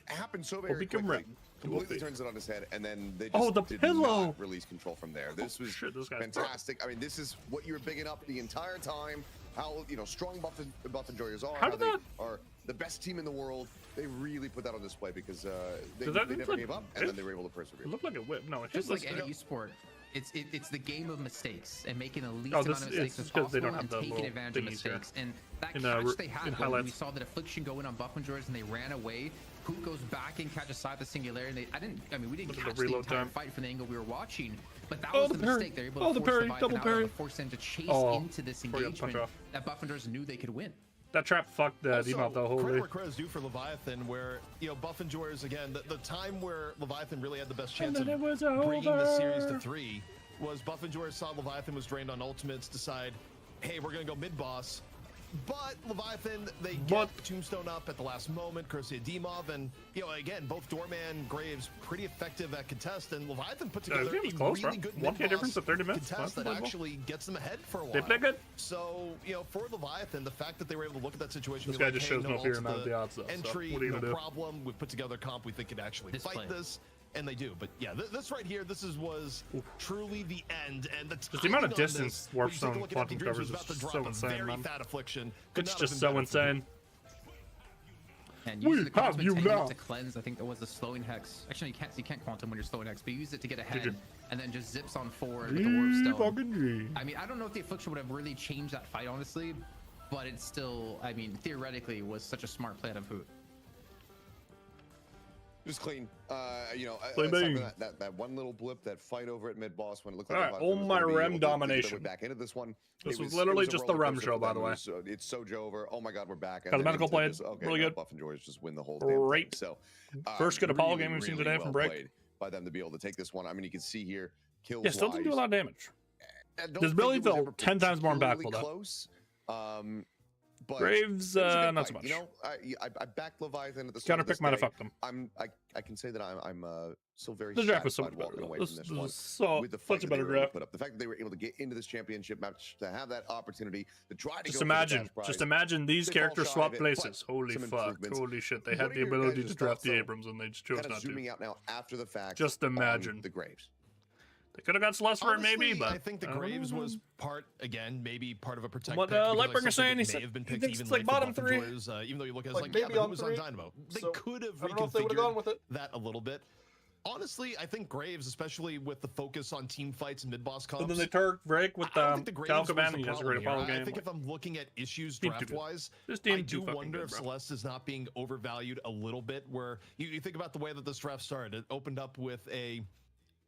happened so very quickly. Completely turns it on his head, and then they just did not release control from there. This was fantastic. I mean, this is what you were bigging up the entire time. How strong buff enjoyers are. How they are the best team in the world. They really put that on display because they never gave up, and then they were able to persevere. It looked like a whip. No, it's just like any esport. It's the game of mistakes and making the least amount of mistakes as possible and taking advantage of mistakes. And that catch they had when we saw that Affliction go in on Buff and George and they ran away. Hoot goes back and catches aside the Singularity. And we didn't catch the entire fight from the angle we were watching. But that was the mistake. They're able to force Leviathan out and force them to chase into this engagement that Buff and George knew they could win. That trap fucked the Demov though. Holy. Credit due for Leviathan, where Buff and George again. The time where Leviathan really had the best chance of bringing the series to 3. Was Buff and George saw Leviathan was drained on ultimates, decide, hey, we're gonna go mid-boss. But Leviathan, they get Tombstone up at the last moment, courtesy of Demov, and again, both Doorman, Graves, pretty effective at contest, and Leviathan put together a really good mid-boss difference of 30 minutes contest that actually gets them ahead for a while. They play good. So, for Leviathan, the fact that they were able to look at that situation, this guy just shows no fear about the odds, though. Entry, no problem. We've put together a comp. We think it actually fight this. And they do, but yeah, this right here, was truly the end, and the amount of distance Warp Stone Quantum covers is so insane, man. It's just so insane. And use the to cleanse. I think there was a slowing hex. Actually, you can't quantum when you're slowing hex, but you use it to get ahead, and then just zips on forward with the Warp Stone. I mean, I don't know if the Affliction would have really changed that fight, honestly, but it's still, I mean, theoretically, was such a smart play out of Hoot. Just clean. That one little blip, that fight over at mid boss when it looked like my Rem domination. Back into this one. This was literally just the Rem show, by the way. It's Sojo over. Oh my God, we're back. Got the medical play. Really good. Buff and George just win the whole thing. So first good Apollo game we've seen today from Break. By them to be able to take this one. I mean, you can see here. Kills. Yeah, still didn't do a lot of damage. His ability felt 10 times more impactful though. But Graves, not so much. You know, I backed Leviathan at the Counter start of this pick might have day. fucked them. I can say that I'm still very The draft was so satisfied much walking better. away This from this was one so with the such fight a that they better were able to draft. put up. The fact that they were able to get into this championship match, to have that opportunity to try to Just go imagine, for the cash prize, just imagine these they fall characters shy swap of it, places. but Holy some fuck, improvements. holy shit! They What had are the your ability guys' to draft thoughts, the though, Abrams, and they just chose kind of not to. zooming out now after the fact? Just imagine on the Graves. They could have got Celeste for it, maybe, but I think the Graves was maybe part of a protect. What pick because Lightbringer I still saying? think He it may said have been he picked thinks even it's like late for bottom three. Buffenjoy's, even though you look at it, Like like maybe yeah, on but it was three. on Dynamo. They So, could have I don't know if they would have gone reconfigured with it. that a little bit. Honestly, I think Graves, especially with the focus on team fights and mid-boss comps. And then they Turk break with Calcaban, and he has a great Apollo game. I think if I'm looking at issues Team too good. draft-wise, This I team do too fucking wonder good, if bro. Celeste is not being overvalued a little bit, where you think about the way that this draft started. It opened up with a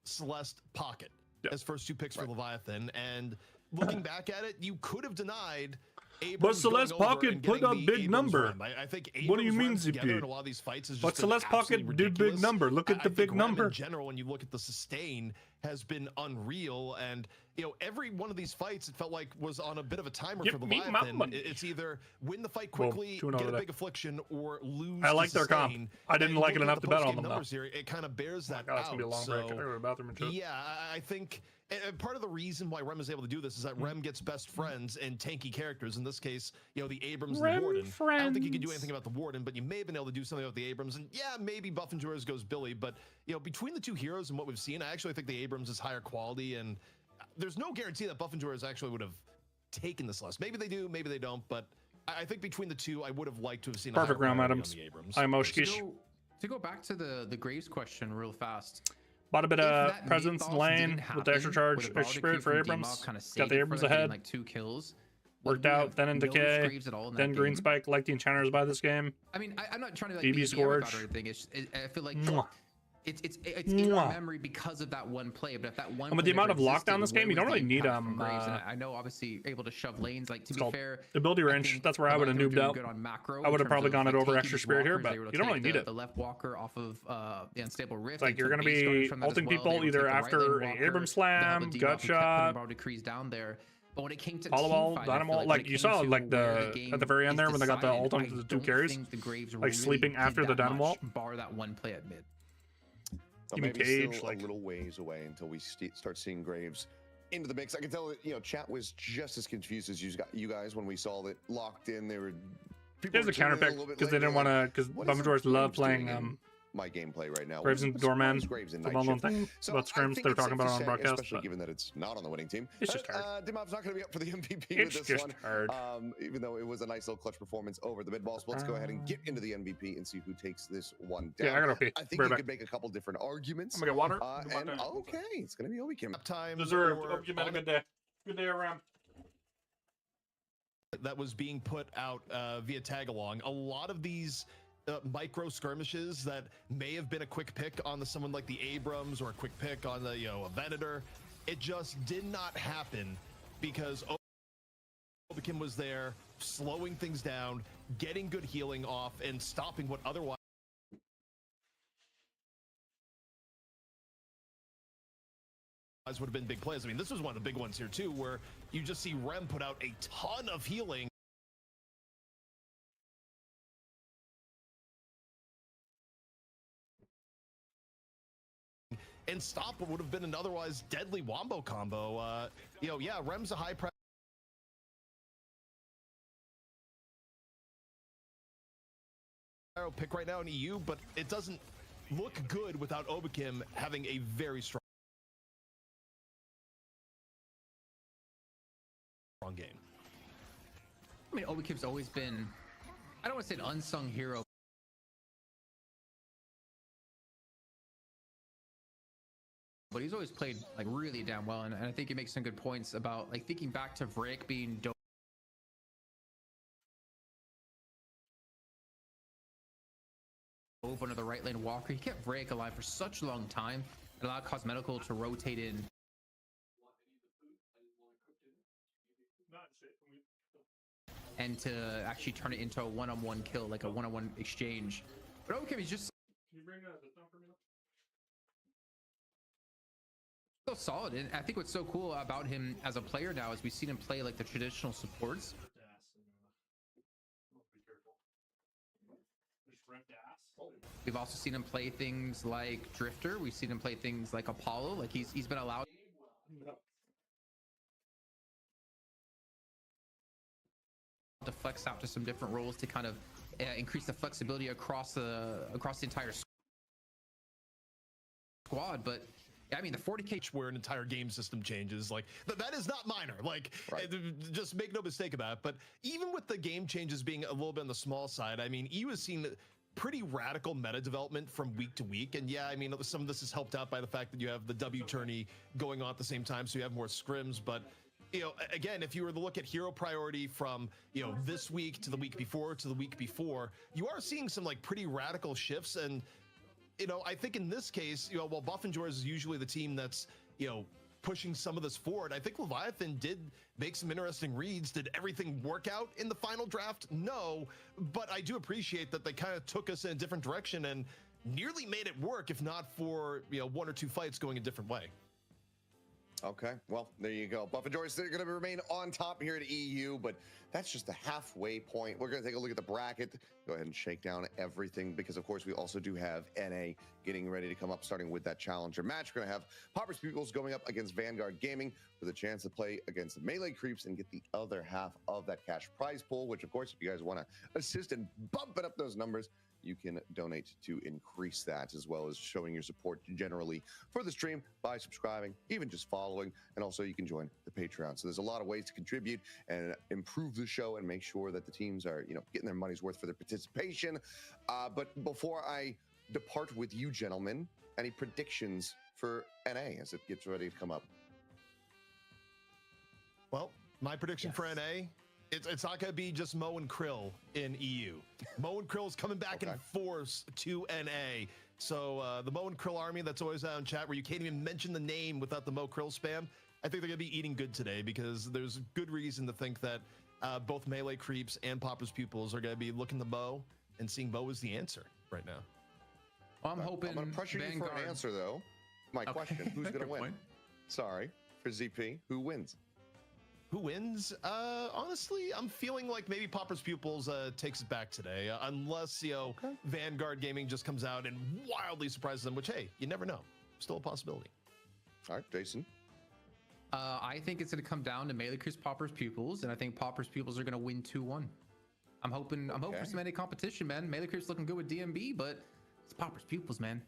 Celeste pocket as first two picks for Leviathan, and looking back at it, you could have denied Abrams. But Celeste going over Pocket and put getting a the big Abrams number. run. I think What do you Abrams mean, runs together ZP? in a lot of these fights has just But been Celeste Pocket absolutely did big ridiculous. number. Look at the I big think Rem number. in general, when you look at the sustain, has been unreal, and you know every one of these fights it felt like was on a bit of a timer Give for me my Leviathan. money. It's either win the fight Well, quickly, 2-0 get a today. big affliction, or lose. I like to their comp. sustain. I didn't And like it looking enough at to the bet on post-game them, though. numbers here, it kind of bears that God, it's gonna be a long break. I So, gotta go to the bathroom and shit. yeah, I think part of the reason why Rem is able to do this is that Rem gets best friends and tanky characters. In this case, you know, the Abrams and Rem the Warden. I don't think you can do friends. anything about the Warden, but you may have been able to do something about the Abrams. And yeah, maybe Buffenjoy's goes Billy, but you know, between the two heroes and what we've seen, I actually think the Abrams is higher quality, and there's no guarantee that Buffenjoy's actually would have taken this list. Maybe they do, maybe they don't, but I think between the two, I would have liked to have seen Perfect a higher round, priority Adams. on the Abrams. I'm Oshkish. To go back to the Graves question real fast. Bought a bit If of that presence in mid-boss lane didn't with the extra charge, happen, extra spirit for Abrams. Got the Abrams ahead. Like 2 kills. Worked out, then in Decay, then Green Spike, like the Enchanters by this game. I mean, I'm not trying to like BB be Scourge. or anything. I feel like Mwah. it's in our memory because of that one play. But if that one, And with play the amount never of lockdown existed, this game, where you don't was the really need impact from Graves? And I know obviously able to shove lanes. Like to be called fair, ability I range. think That's where I would have Leviathan were noobed doing out. good on macro I would in have probably terms gone of, it like, over taking extra these spirit here, walkers. but They were able you to don't really take need it. the left walker off of the unstable rift. Like They you're took gonna base storage be from that as ulting well. people They were able to either take the right after lane a walker, Abrams the double slam, debuff, who gut kept putting shot, Bar decrees down there. But when it came to Hollow Ball, team fight, I Dynamo, feel like when it you came saw to like where the game at the very end is there when they got the decided, ult onto I the 2 don't carries, think the Graves like really sleeping did after the that Dynamo much, wall. bar that one play at mid. So Even maybe Cage, still like a little ways away until we start seeing Graves into the mix. I can tell that, you know, chat was just as confused as you guys when we saw that locked in. They were. There's a counter pick because they didn't want to, because Buffenjoy's love playing my gameplay right now. Graves and Doorman, Graves in the night well-known shift. thing So about I scrims think they're it's talking safe to about on say, broadcast. especially But given that it's not on the winning team. it's just hard. Dimov's not going to be up for the MVP It's with this just one. hard. Even though it was a nice little clutch performance over the mid balls. Let's go ahead and get into the MVP and see who takes this one down. Yeah, I gotta pee. I think Right you back. could make a couple different arguments. I'm gonna get water. And okay, it's going to be Obi Kim. Deserved. Hope you had a good day. Good day around. That was being put out via tag along. A lot of these micro skirmishes that may have been a quick pick on someone like the Abrams or a quick pick on the a Venator, it just did not happen because Obikim was there, slowing things down, getting good healing off, and stopping what otherwise would have been big plays. I mean, this was one of the big ones here too, where you just see Rem put out a ton of healing. And stop what would have been an otherwise deadly wombo combo. Yeah, Rem's a high pressure pick right now in EU, but it doesn't look good without Obikim having a very strong game. I mean, Obikim's always been, I don't want to say an unsung hero, but he's always played like really damn well, and I think he makes some good points about like thinking back to Vrake being dope. Over the right lane walker, he kept Vrake alive for such a long time and allowed Cosmetical to rotate in. And to actually turn it into a one-on-one kill, like a one-on-one exchange. But okay, he's just Can you bring this down for me? so solid. And I think what's so cool about him as a player now is we've seen him play like the traditional supports. We've also seen him play things like Drifter. We've seen him play things like Apollo. Like he's been allowed to flex out to some different roles to kind of increase the flexibility across the entire squad. But I mean, the 40K where an entire game system changes, like that is not minor. Like, just make no mistake about it. But even with the game changes being a little bit on the small side, I mean, EU has seen pretty radical meta development from week to week. And yeah, I mean, some of this is helped out by the fact that you have the W tourney going on at the same time, so you have more scrims. But you know, again, if you were to look at hero priority from, you know, this week to the week before to the week before, you are seeing some like pretty radical shifts. And you know, I think in this case, you know, while Buff and Jors is usually the team that's, you know, pushing some of this forward, I think Leviathan did make some interesting reads. Did everything work out in the final draft? No, but I do appreciate that they kind of took us in a different direction and nearly made it work, if not for, you know, one or two fights going a different way. Okay, well, there you go. Buff and Joyce, they're going to remain on top here at EU, but that's just the halfway point. We're going to take a look at the bracket, go ahead and shake down everything, because, of course, we also do have NA getting ready to come up, starting with that challenger match. We're going to have Pauper's Pupils going up against Vanguard Gaming with a chance to play against the Melee Creeps and get the other half of that cash prize pool, which, of course, if you guys want to assist and bump it up those numbers, you can donate to increase that, as well as showing your support generally for the stream by subscribing, even just following, and also you can join the Patreon. So there's a lot of ways to contribute and improve the show and make sure that the teams are, you know, getting their money's worth for their participation. But before I depart with you gentlemen, any predictions for NA as it gets ready to come up? Well, my prediction for NA, it's not going to be just Mo and Krill in EU. Mo and Krill's coming back in force to NA. So the Mo and Krill army that's always out in chat where you can't even mention the name without the Mo Krill spam, I think they're going to be eating good today, because there's good reason to think that both Melee Creeps and Pauper's Pupils are going to be looking to Mo and seeing Mo as the answer right now. Well, I'm hoping I'm going to pressure you for an answer, though. My question, who's going to win? Point. Sorry, for ZP, who wins? Who wins? Honestly, I'm feeling like maybe Pauper's Pupils takes it back today, unless, you know, Vanguard Gaming just comes out and wildly surprises them, which, hey, you never know. Still a possibility. All right, Jason. I think it's going to come down to Melee Creeps, Pauper's Pupils, and I think Pauper's Pupils are going to win 2-1. I'm hoping for some NA competition, man. Melee Creeps looking good with DMB, but it's Pauper's Pupils, man.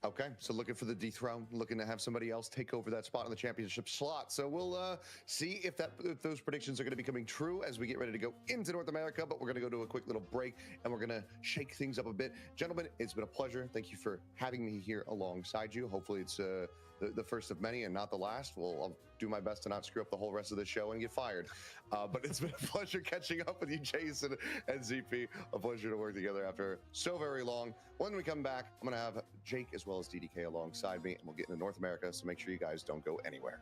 Okay, so looking for the dethrone, looking to have somebody else take over that spot in the championship slot. So we'll see if those predictions are going to be coming true as we get ready to go into North America. But we're going to go to a quick little break, and we're going to shake things up a bit. Gentlemen, it's been a pleasure. Thank you for having me here alongside you. Hopefully it's the first of many and not the last. I'll do my best to not screw up the whole rest of the show and get fired. But it's been a pleasure catching up with you, Jason and ZP. A pleasure to work together after so very long. When we come back, I'm going to have Jake as well as DDK alongside me, and we'll get into North America, so make sure you guys don't go anywhere.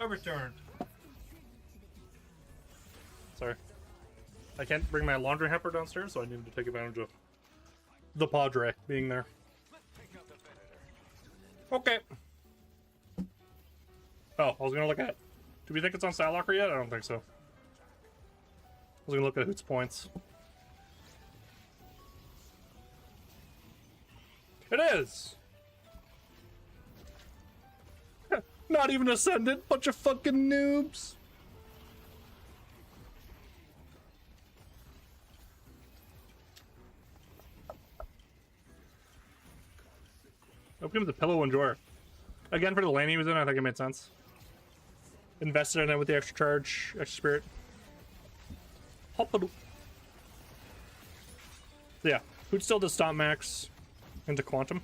I returned. Sorry. I can't bring my laundry hamper downstairs, so I needed to take advantage of the Padre being there. Okay. Oh, I was gonna look at... Do we think it's on Stat Locker yet? I don't think so. I was gonna look at Hoot's points. It is! Not even Ascendant, bunch of fucking noobs! Open him the pillow and drawer. Again, for the lane he was in, I think it made sense. Invested in it with the extra charge, extra spirit. Hop-a-doo. Yeah, Hoot still does Stomp Max into Quantum.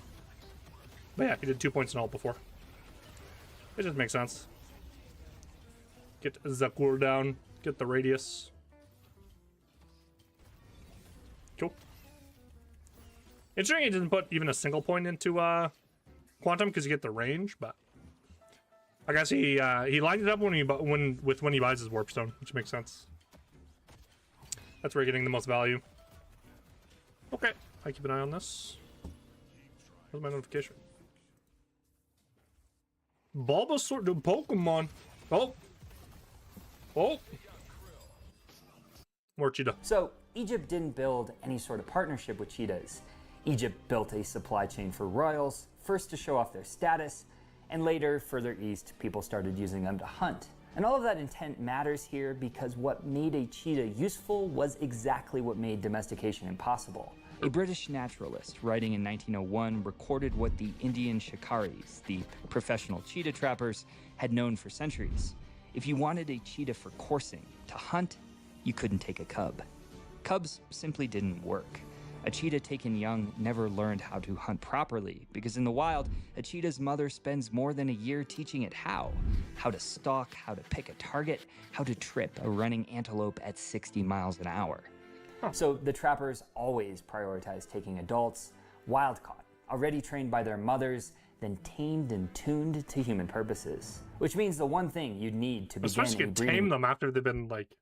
But yeah, he did 2 points in all before. It just makes sense. Get Zakur down, get the radius. Cool. Interesting he didn't put even a single point into Quantum because you get the range, but I guess he lined it up when he buys his Warp Stone, which makes sense. That's where you're getting the most value. Okay, I keep an eye on this. Where's my notification? Bulbasaur, the Pokemon. Oh. Oh. More cheetah. So, Egypt didn't build any sort of partnership with cheetahs. Egypt built a supply chain for royals, first to show off their status, and later, further east, people started using them to hunt. And all of that intent matters here because what made a cheetah useful was exactly what made domestication impossible. A British naturalist writing in 1901 recorded what the Indian shikaris, the professional cheetah trappers, had known for centuries. If you wanted a cheetah for coursing, to hunt, you couldn't take a cub. Cubs simply didn't work. A cheetah taken young never learned how to hunt properly because in the wild, a cheetah's mother spends more than a year teaching it how to stalk, how to pick a target, how to trip a running antelope at 60 miles an hour. So the trappers always prioritized taking adults, wild caught, already trained by their mothers, then tamed and tuned to human purposes. Which means the one thing you'd need to begin especially a tame them after they've been like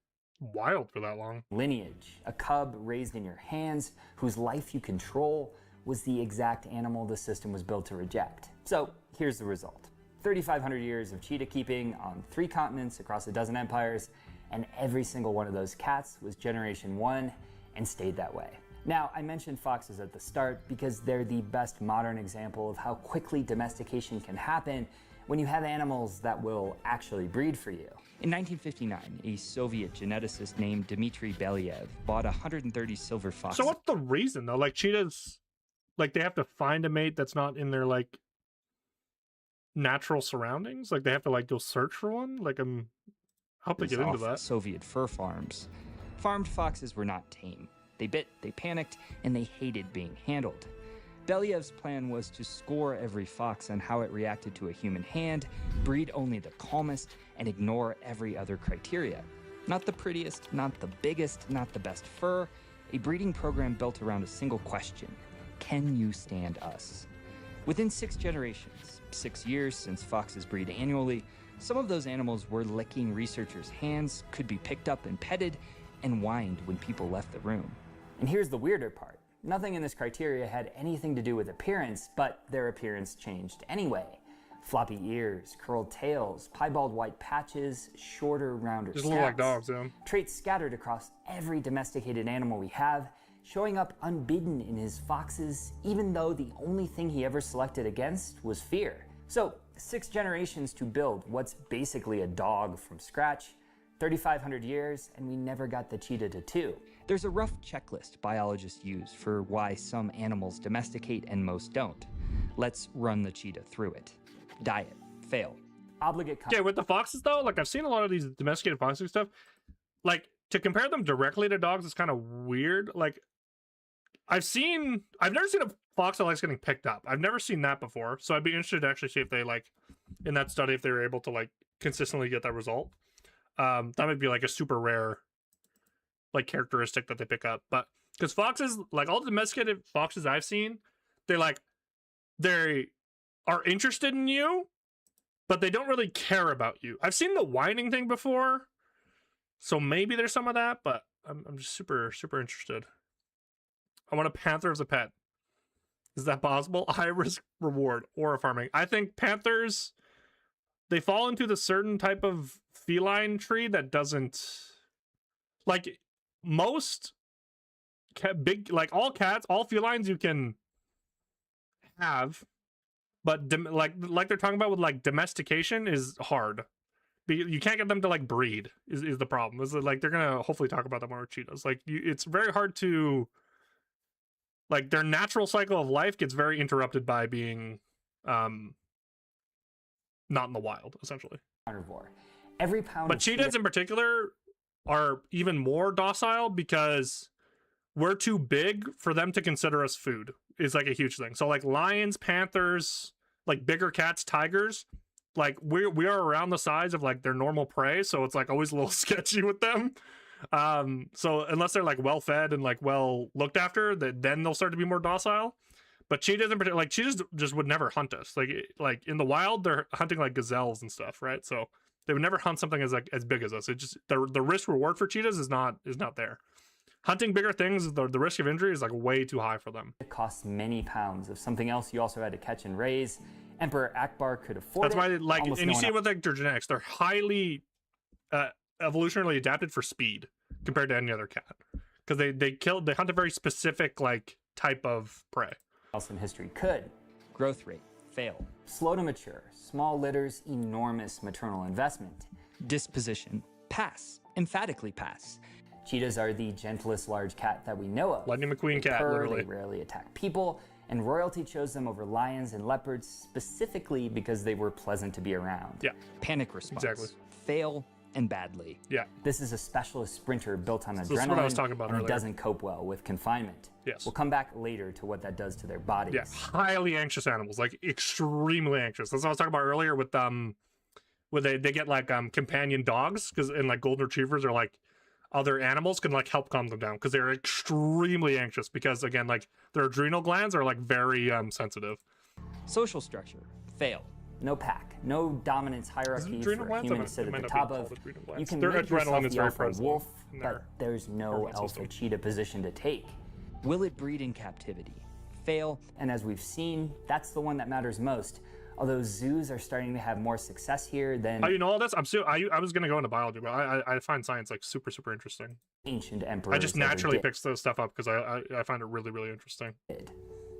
wild for that long. Lineage, a cub raised in your hands, whose life you control, was the exact animal the system was built to reject. So here's the result. 3,500 years of cheetah keeping on 3 continents across a dozen empires, and every single one of those cats was generation 1 and stayed that way. Now, I mentioned foxes at the start because they're the best modern example of how quickly domestication can happen when you have animals that will actually breed for you. In 1959, a Soviet geneticist named Dmitry Belyaev bought 130 silver foxes. So what's the reason though? Like cheetahs, like they have to find a mate that's not in their like natural surroundings? Like they have to like go search for one? Like I hope they get into that. Soviet fur farms. Farmed foxes were not tame. They bit, they panicked, and they hated being handled. Belyev's plan was to score every fox on how it reacted to a human hand, breed only the calmest, and ignore every other criteria. Not the prettiest, not the biggest, not the best fur. A breeding program built around a single question: can you stand us? Within 6 generations, 6 years since foxes breed annually, some of those animals were licking researchers' hands, could be picked up and petted, and whined when people left the room. And here's the weirder part. Nothing in this criteria had anything to do with appearance, but their appearance changed anyway. Floppy ears, curled tails, piebald white patches, shorter, rounder just scats. look like dogs, yeah. Traits scattered across every domesticated animal we have, showing up unbidden in his foxes, even though the only thing he ever selected against was fear. So, 6 generations to build what's basically a dog from scratch, 3,500 years, and we never got the cheetah to 2. There's a rough checklist biologists use for why some animals domesticate and most don't. Let's run the cheetah through it. Diet, fail. Obligate. Okay, with the foxes though, like I've seen a lot of these domesticated foxes and stuff. Like to compare them directly to dogs is kind of weird. Like I've never seen a fox that likes getting picked up. I've never seen that before. So I'd be interested to actually see if they like in that study if they were able to like consistently get that result. That might be like a super rare like characteristic that they pick up. But because foxes, like all the domesticated foxes I've seen, they are interested in you, but they don't really care about you. I've seen the whining thing before, so maybe there's some of that, but I'm just super interested. I want a panther as a pet. Is that possible? High risk reward or farming. I think panthers, they fall into the certain type of feline tree that doesn't, like most big, like all cats, all felines you can have, but like they're talking about with like domestication is hard. You can't get them to like breed is the problem. Is like they're gonna hopefully talk about that more with cheetahs. Like it's very hard to, like their natural cycle of life gets very interrupted by being not in the wild, essentially. Carnivore. Every pound but cheetahs in particular are even more docile because we're too big for them to consider us food. Is like a huge thing. So like lions, panthers, like bigger cats, tigers, like we are around the size of like their normal prey, so it's like always a little sketchy with them. So unless they're like well fed and like well looked after, then they'll start to be more docile. But cheetahs in particular, like cheetahs just would never hunt us. Like in the wild, they're hunting like gazelles and stuff, right? So they would never hunt something as big as us. It just the risk reward for cheetahs is not there. Hunting bigger things, the risk of injury is like way too high for them. It costs many pounds of something else you also had to catch and raise. Emperor Akbar could afford That's why, it. like, and you see it with like their genetics, they're highly evolutionarily adapted for speed compared to any other cat, because they hunt a very specific like type of prey. Else in history could. Growth rate, fail. Slow to mature, small litters, enormous maternal investment. Disposition, pass, emphatically pass. Cheetahs are the gentlest large cat that we know of. Lightning McQueen cat, literally. They rarely attack people, and royalty chose them over lions and leopards specifically because they were pleasant to be around. Yeah. Panic response. Exactly. Fail and badly. Yeah. This is a specialist sprinter built on adrenaline. This is what I was talking about and earlier. It doesn't cope well with confinement. Yes. We'll come back later to what that does to their bodies. Yeah, highly anxious animals, like extremely anxious. That's what I was talking about earlier with where they get like companion dogs, and like golden retrievers are like other animals can like help calm them down because they're extremely anxious because again like their adrenal glands are like very sensitive. Social structure, fail. No pack, no dominance hierarchy for a human to sit at the top of. You can their make adrenaline yourself is the very alpha present wolf, in their but there's no hormone alpha system. cheetah position to take. Will it breed in captivity? Fail. And as we've seen, that's the one that matters most. Although zoos are starting to have more success here than you know all this? I was gonna go into biology, but I find science like super interesting. Ancient emperors. I just naturally pick this stuff up because I find it really interesting.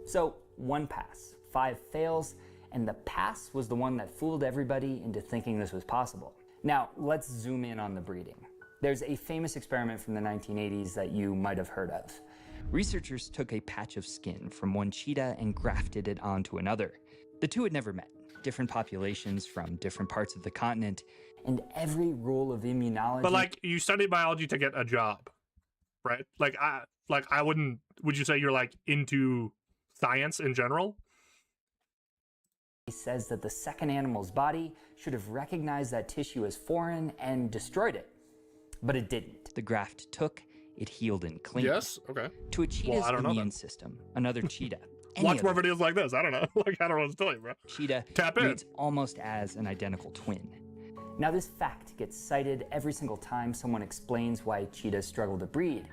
So 1 pass, 5 fails, and the pass was the one that fooled everybody into thinking this was possible. Now let's zoom in on the breeding. There's a famous experiment from the 1980s that you might have heard of. Researchers took a patch of skin from one cheetah and grafted it onto another. The two had never met, different populations from different parts of the continent. And every rule of immunology. But like you study biology to get a job, right? Like I wouldn't. Would you say you're like into science in general? He says that the second animal's body should have recognized that tissue as foreign and destroyed it, but it didn't. The graft took, it healed and cleaned. Yes. Okay. To a cheetah's immune system, another cheetah. Watch more videos like this. I don't know. Like I don't know what to tell you, bro. Cheetah reads almost as an identical twin. Now this fact gets cited every single time someone explains why cheetahs struggle to breed,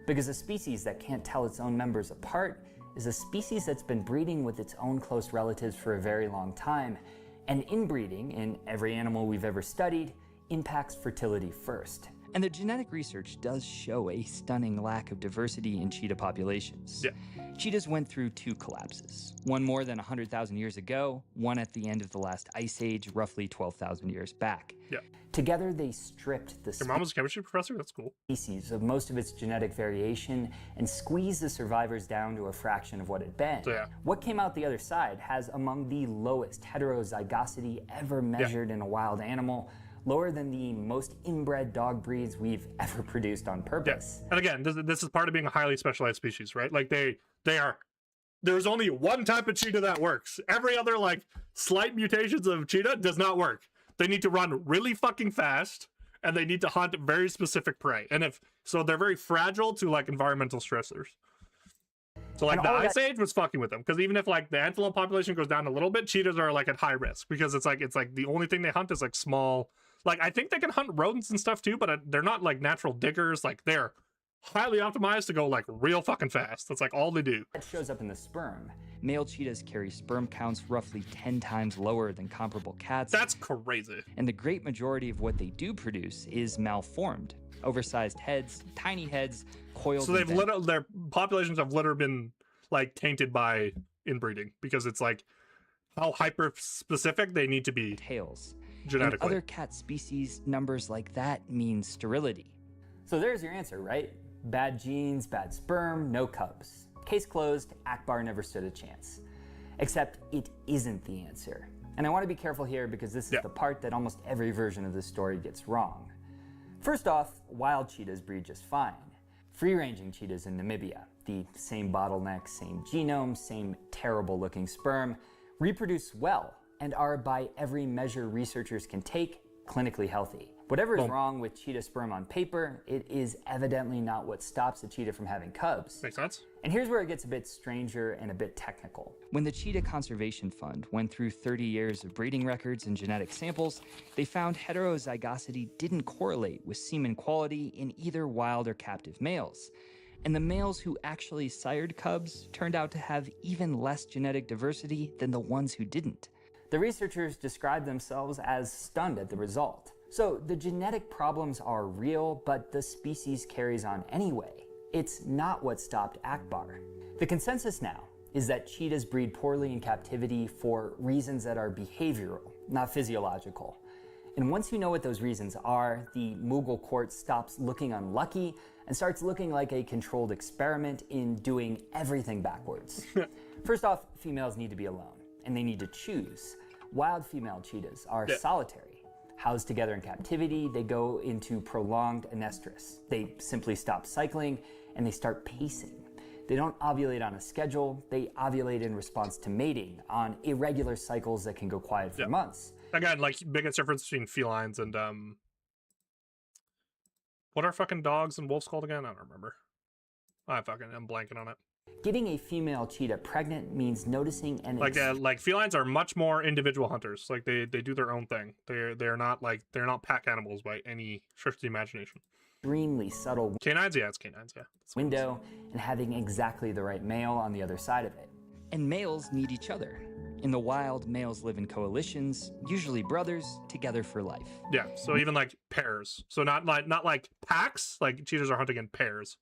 because a species that can't tell its own members apart is a species that's been breeding with its own close relatives for a very long time, and inbreeding in every animal we've ever studied impacts fertility first. And the genetic research does show a stunning lack of diversity in cheetah populations. Yeah. Cheetahs went through 2 collapses, one more than 100,000 years ago, one at the end of the last ice age, roughly 12,000 years back. Yeah. Together they stripped the Your mom was a chemistry professor? That's cool. species of most of its genetic variation and squeezed the survivors down to a fraction of what it'd been. So, yeah. What came out the other side has among the lowest heterozygosity ever measured in a wild animal, lower than the most inbred dog breeds we've ever produced on purpose. Yeah. And again, this is part of being a highly specialized species, right? Like they are. There's only one type of cheetah that works. Every other like slight mutations of cheetah does not work. They need to run really fucking fast, and they need to hunt very specific prey. And so they're very fragile to like environmental stressors. So like the Ice Age was fucking with them, because even if like the antelope population goes down a little bit, cheetahs are like at high risk, because it's like the only thing they hunt is like small. Like I think they can hunt rodents and stuff too, but they're not like natural diggers. Like they're highly optimized to go like real fucking fast. That's like all they do. It shows up in the sperm. Male cheetahs carry sperm counts roughly 10 times lower than comparable cats. That's crazy. And the great majority of what they do produce is malformed. Oversized heads, tiny heads, coiled. So their populations have literally been like tainted by inbreeding, because it's like how hyper specific they need to be. Tails. Genetically. In other cat species, numbers like that mean sterility. So there's your answer, right? Bad genes, bad sperm, no cubs. Case closed, Akbar never stood a chance. Except it isn't the answer. And I want to be careful here, because this is the part that almost every version of this story gets wrong. First off, wild cheetahs breed just fine. Free-ranging cheetahs in Namibia, the same bottleneck, same genome, same terrible-looking sperm, reproduce well and are, by every measure researchers can take, clinically healthy. Whatever is wrong with cheetah sperm on paper, it is evidently not what stops a cheetah from having cubs. Makes sense. And here's where it gets a bit stranger and a bit technical. When the Cheetah Conservation Fund went through 30 years of breeding records and genetic samples, they found heterozygosity didn't correlate with semen quality in either wild or captive males. And the males who actually sired cubs turned out to have even less genetic diversity than the ones who didn't. The researchers described themselves as stunned at the result. So the genetic problems are real, but the species carries on anyway. It's not what stopped Akbar. The consensus now is that cheetahs breed poorly in captivity for reasons that are behavioral, not physiological. And once you know what those reasons are, the Mughal court stops looking unlucky and starts looking like a controlled experiment in doing everything backwards. First off, females need to be alone, and they need to choose. Wild female cheetahs are solitary. Housed together in captivity, they go into prolonged anestrus. They simply stop cycling and they start pacing. They don't ovulate on a schedule, they ovulate in response to mating on irregular cycles that can go quiet for months. Again, like biggest difference between felines and what are fucking dogs and wolves called again? I don't remember. I'm blanking on it. Getting a female cheetah pregnant means noticing and like felines are much more individual hunters. Like they do their own thing. They're not pack animals by any stretch of the imagination. Extremely subtle canines, it's canines, window, and having exactly the right male on the other side of it. And males need each other. In the wild, males live in coalitions, usually brothers, together for life. Yeah, so even like pairs. So not like packs. Like cheetahs are hunting in pairs.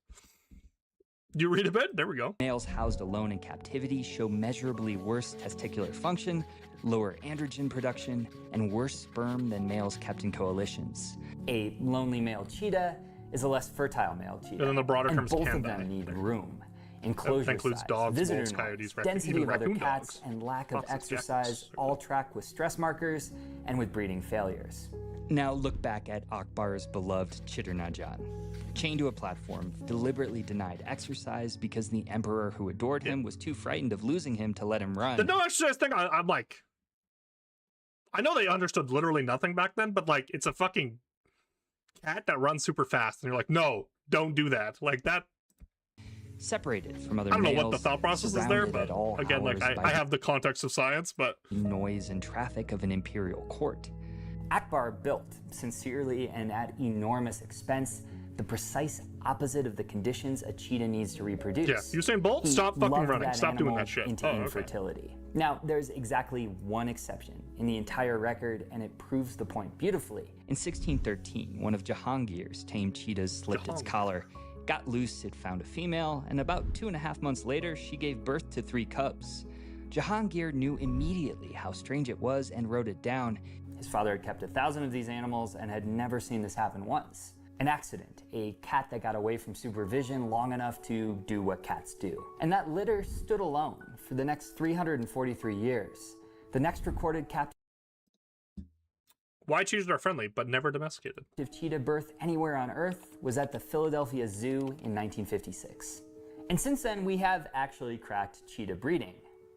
You read a bit? There we go. Males housed alone in captivity show measurably worse testicular function, lower androgen production, and worse sperm than males kept in coalitions. A lonely male cheetah is a less fertile male cheetah. And then the broader terms both of them need room, enclosure that includes size, dogs, visitor wolves, noise, coyotes, density of other raccoon cats, dogs, and lack of foxes, exercise jackals. all track with stress markers and with breeding failures. Now look back at Akbar's beloved Chitternajan. Chained to a platform, deliberately denied exercise because the emperor who adored him was too frightened of losing him to let him run. The no exercise thing, I'm like, I know they understood literally nothing back then, but like, it's a fucking cat that runs super fast, and you're like, no, don't do that. Like that. Separated from other I don't know males, what the thought process is there, but again, like I have the context of science, but noise and traffic of an imperial court. Akbar built, sincerely and at enormous expense, the precise opposite of the conditions a cheetah needs to reproduce. Yeah, Usain Bolt, stop fucking running. Stop doing that shit. Into infertility. Now, there's exactly one exception in the entire record, and it proves the point beautifully. In 1613, one of Jahangir's tamed cheetahs slipped its collar, got loose, it found a female, and about 2.5 months later, she gave birth to 3 cubs. Jahangir knew immediately how strange it was and wrote it down. His father had kept 1,000 of these animals and had never seen this happen once. An accident, a cat that got away from supervision long enough to do what cats do. And that litter stood alone for the next 343 years. The next recorded captive why cheetahs are friendly, but never domesticated. Cheetah birth anywhere on Earth was at the Philadelphia Zoo in 1956. And since then, we have actually cracked cheetah breeding.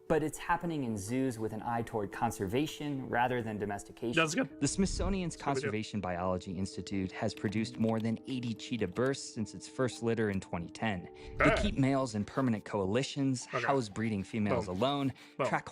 but it's happening in zoos with an eye toward conservation rather than domestication. That's good. The Smithsonian's Conservation Biology Institute has produced more than 80 cheetah bursts since its first litter in 2010. They keep males in permanent coalitions, house breeding females alone, track...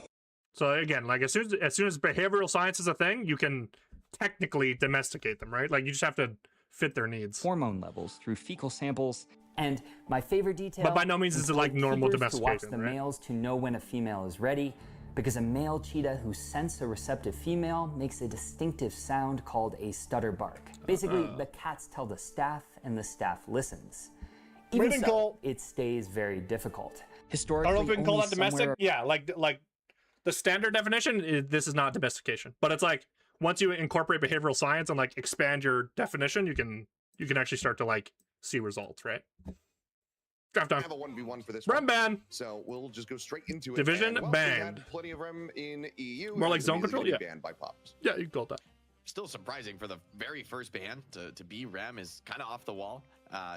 So again, like as soon as behavioral science is a thing, you can technically domesticate them, right? Like you just have to fit their needs. Hormone levels through fecal samples. And my favorite detail, but by no means is it like normal domestication, to watch the males to know when a female is ready, because a male cheetah who scents a receptive female makes a distinctive sound called a stutter bark. Basically, the cats tell the staff and the staff listens. Even so, it stays very difficult. Historically, I don't know if we can call that domestic. Yeah, like the standard definition is this is not domestication, but it's like once you incorporate behavioral science and like expand your definition, you can actually start to like see results, right? Draft on. I have a 1v1 for this Rem ban. So we'll just go straight into it. Division banned. Plenty of Rem in EU. More like zone control, yeah. Banned by Pops. Yeah, you can call it that. Still surprising for the very first ban to be Rem is kind of off the wall.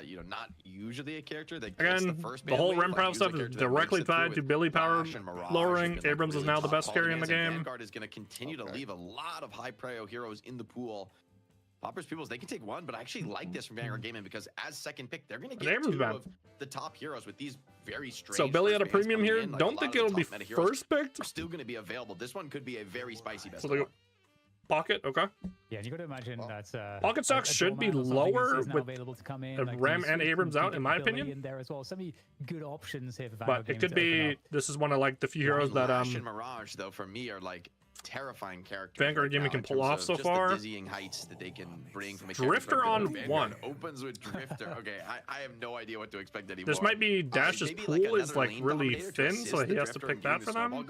You know, not usually a character that gets again, the first the whole wave, Rem Prow stuff is directly tied to Billy power lowering. Abrams is now the best carry in the game. Vanguard is going to continue to leave a lot of high prio heroes in the pool. Poppers Peoples, they can take one, but I actually like this from Vanguard Gaming because as second pick, they're going to get two of the top heroes with these very strange. So Billy at a premium here. Like don't think it'll be first picked. Still going to be available. This one could be a very spicy best. So Pocket, okay. Yeah, and you got to imagine that Pocket stocks should be lower with Ram and Abrams out, in my opinion. In there as well, so many good options here for but it could be. This is one of like the few heroes that and Mirage though for me are like terrifying characters. Vanguard Gaming can pull off so far. The dizzying heights that they can bring from a Drifter on one. Opens with Drifter. Okay, I have no idea what to expect anymore. This might be Dash's pool is like really thin, so he has to pick that for them.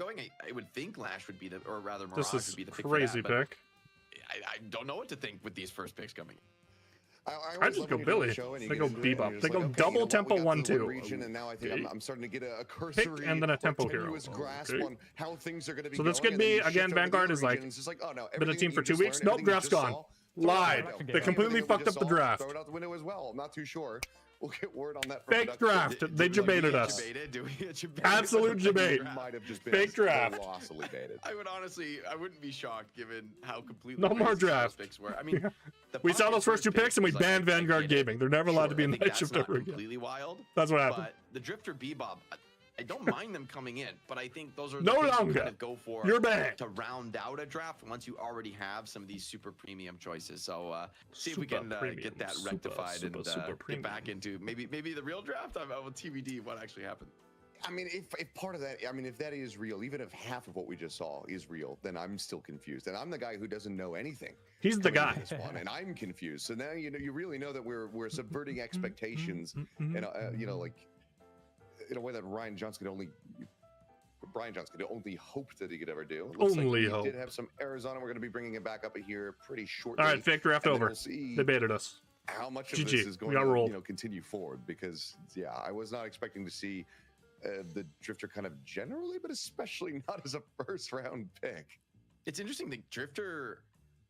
I would think Lash would be the, or rather this Mirage is would be the pick crazy for that, pick. I don't know what to think with these first picks coming. I just go Billy. They go Bebop. They go double tempo 1-2. And now I think I'm starting to get a cursory pick and then a tempo hero. Grasp on how things are going to be. So this could be again. Vanguard is like been a team for 2 weeks. Nope, draft's gone. Lied. They completely fucked up the draft. Throw it out the window as well. I'm not too sure. We'll get word on that. Fake draft. They debated us. Absolute debate. Fake draft. I would honestly, I wouldn't be shocked given how completely. No more draft. Picks were. I mean, we saw those first 2 picks and we banned Vanguard Gaming. They're never allowed to be in Night Shift ever again. Completely wild. That's what happened. But the Drifter Bebop, I don't mind them coming in, but I think those are no the longer kind of go for you're banned to round out a draft once you already have some of these super premium choices. So see if we can get that rectified and get back into maybe the real draft. I will TBD what actually happened. I mean, if part of that, I mean, if that is real, even if half of what we just saw is real, then I'm still confused, and I'm the guy who doesn't know anything. He's the guy. This one, and I'm confused. So now you really know that we're subverting expectations, and like. In a way that Brian Johnson could only hope that he could ever do. Only hope. Did have some errors on it. We're going to be bringing it back up here pretty shortly. All right, fake draft over. They baited us. How much of this is going to continue forward? Because I was not expecting to see the Drifter kind of generally, but especially not as a first round pick. It's interesting. The Drifter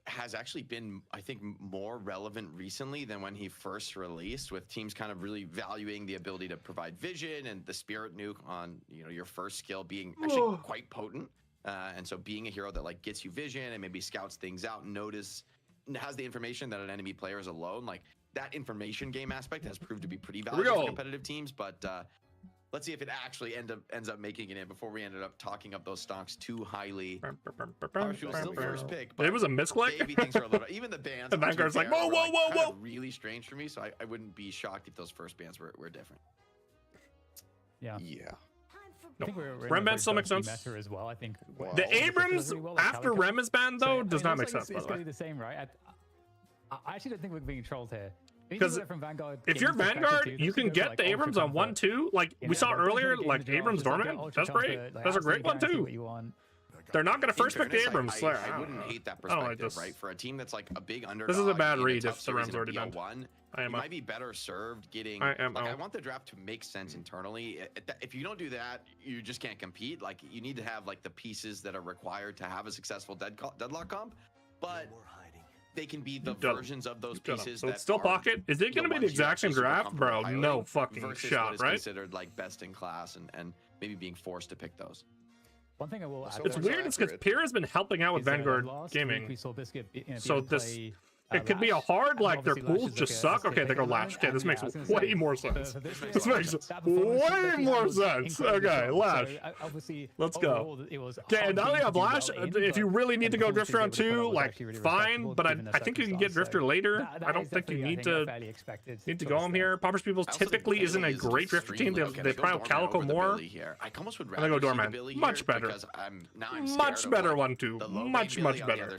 has actually been, I think, more relevant recently than when he first released, with teams kind of really valuing the ability to provide vision and the spirit nuke on your first skill being actually quite potent. And so being a hero that like gets you vision and maybe scouts things out, has the information that an enemy player is alone, like that information game aspect has proved to be pretty valuable for competitive teams. But let's see if it actually ends up making it in before we ended up talking up those stocks too highly. Still first pick, but it was a misclick. Maybe things are a little, even the bans. The Vanguard's like, whoa. Really strange for me, so I wouldn't be shocked if those first bans were different. Yeah. No. Rem ban still makes sense. As well. I think the Abrams after Rem is banned though does not make sense. It's going to be the same, right? I actually don't think we're being trolled here. Because if you're Vanguard, you can get the Abrams on 1-2. Like we saw earlier, like Abrams Dormant. That's great. That's a great one too. They're not going to first pick the Abrams. I wouldn't hate that perspective, right? For a team that's like a big underdog. This is a bad read if the Rem's already done. You might be better served getting. I want the draft to make sense internally. If you don't do that, you just can't compete. Like you need to have like the pieces that are required to have a successful deadlock comp, but they can be the versions of those pieces. So it's still pocket. Is it going to be the exact same draft, bro? No fucking shot, right? Considered like best in class and maybe being forced to pick those. One thing I will add, it's weird. It's because Pierre has been helping out with Vanguard Gaming. We saw Biscuit, So this. It could be a hard, like, their pools just suck. Okay, they go Lash. Okay, this makes way more sense. This makes way more sense. Okay, Lash. Let's go. Okay, and now we have Lash. If you really need to go Drifter on 2, like, fine, but I think you can get Drifter later. I don't think you need to go him here. Poppers Peoples typically isn't a great Drifter team. They probably have Calico more. And they go Doorman. Much better. Much better 1-2. Much better.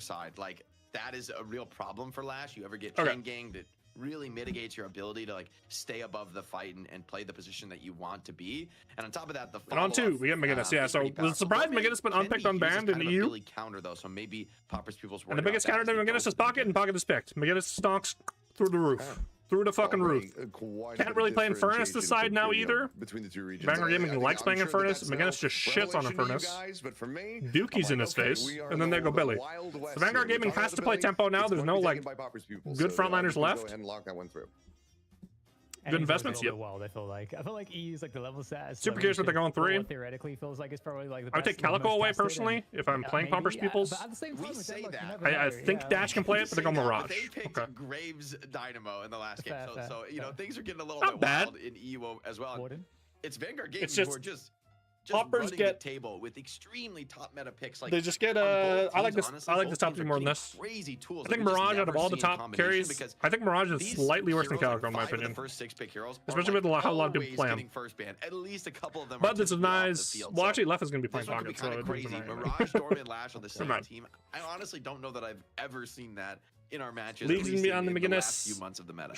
That is a real problem for Lash. You ever get chain gang that really mitigates your ability to like stay above the fight and play the position that you want to be. And on top of that, the and on 2 we get McGinnis. Yeah, so was surprised McGinnis been unpicked unbanned in EU. Counter though, so maybe Poppers People's and the biggest counter to McGinnis is Pocket, and Pocket is picked. McGinnis stonks through the roof. Through the fucking roof. Can't really play Infernus this side now either. Between the two regions. Vanguard Gaming likes playing Infernus. McGinnis just shits on Infernus. Dookies in his face, and then there go Billy. So Vanguard Gaming has to play tempo now. There's no like good frontliners left. Good investments. Yep. I feel like EU's like the level set. Super curious what they're going 3. Theoretically, feels like it's probably like. I would take Calico away personally if I'm playing Poppers Peoples. But at the same time, I think Dash can play it, but they go Mirage. They picked Graves Dynamo in the last game, so you know things are getting a little bit wild in EU as well. It's Vanguard Gaming who are just Poppers get the table with extremely top meta picks. Like they just get I like this. I like this top team more than this. Crazy tools. I think Mirage out of all the top carries, I think Mirage is slightly worse than Calico in my opinion. Especially with how a lot of people play him. At least a couple of them. But this is nice. Well, actually, Left is going to be playing Pocket, so it crazy. Mirage, Dorman, Lash on the same team. I honestly don't know that I've ever seen that in our matches. Leads me on the McGinnis. Few months of the meta.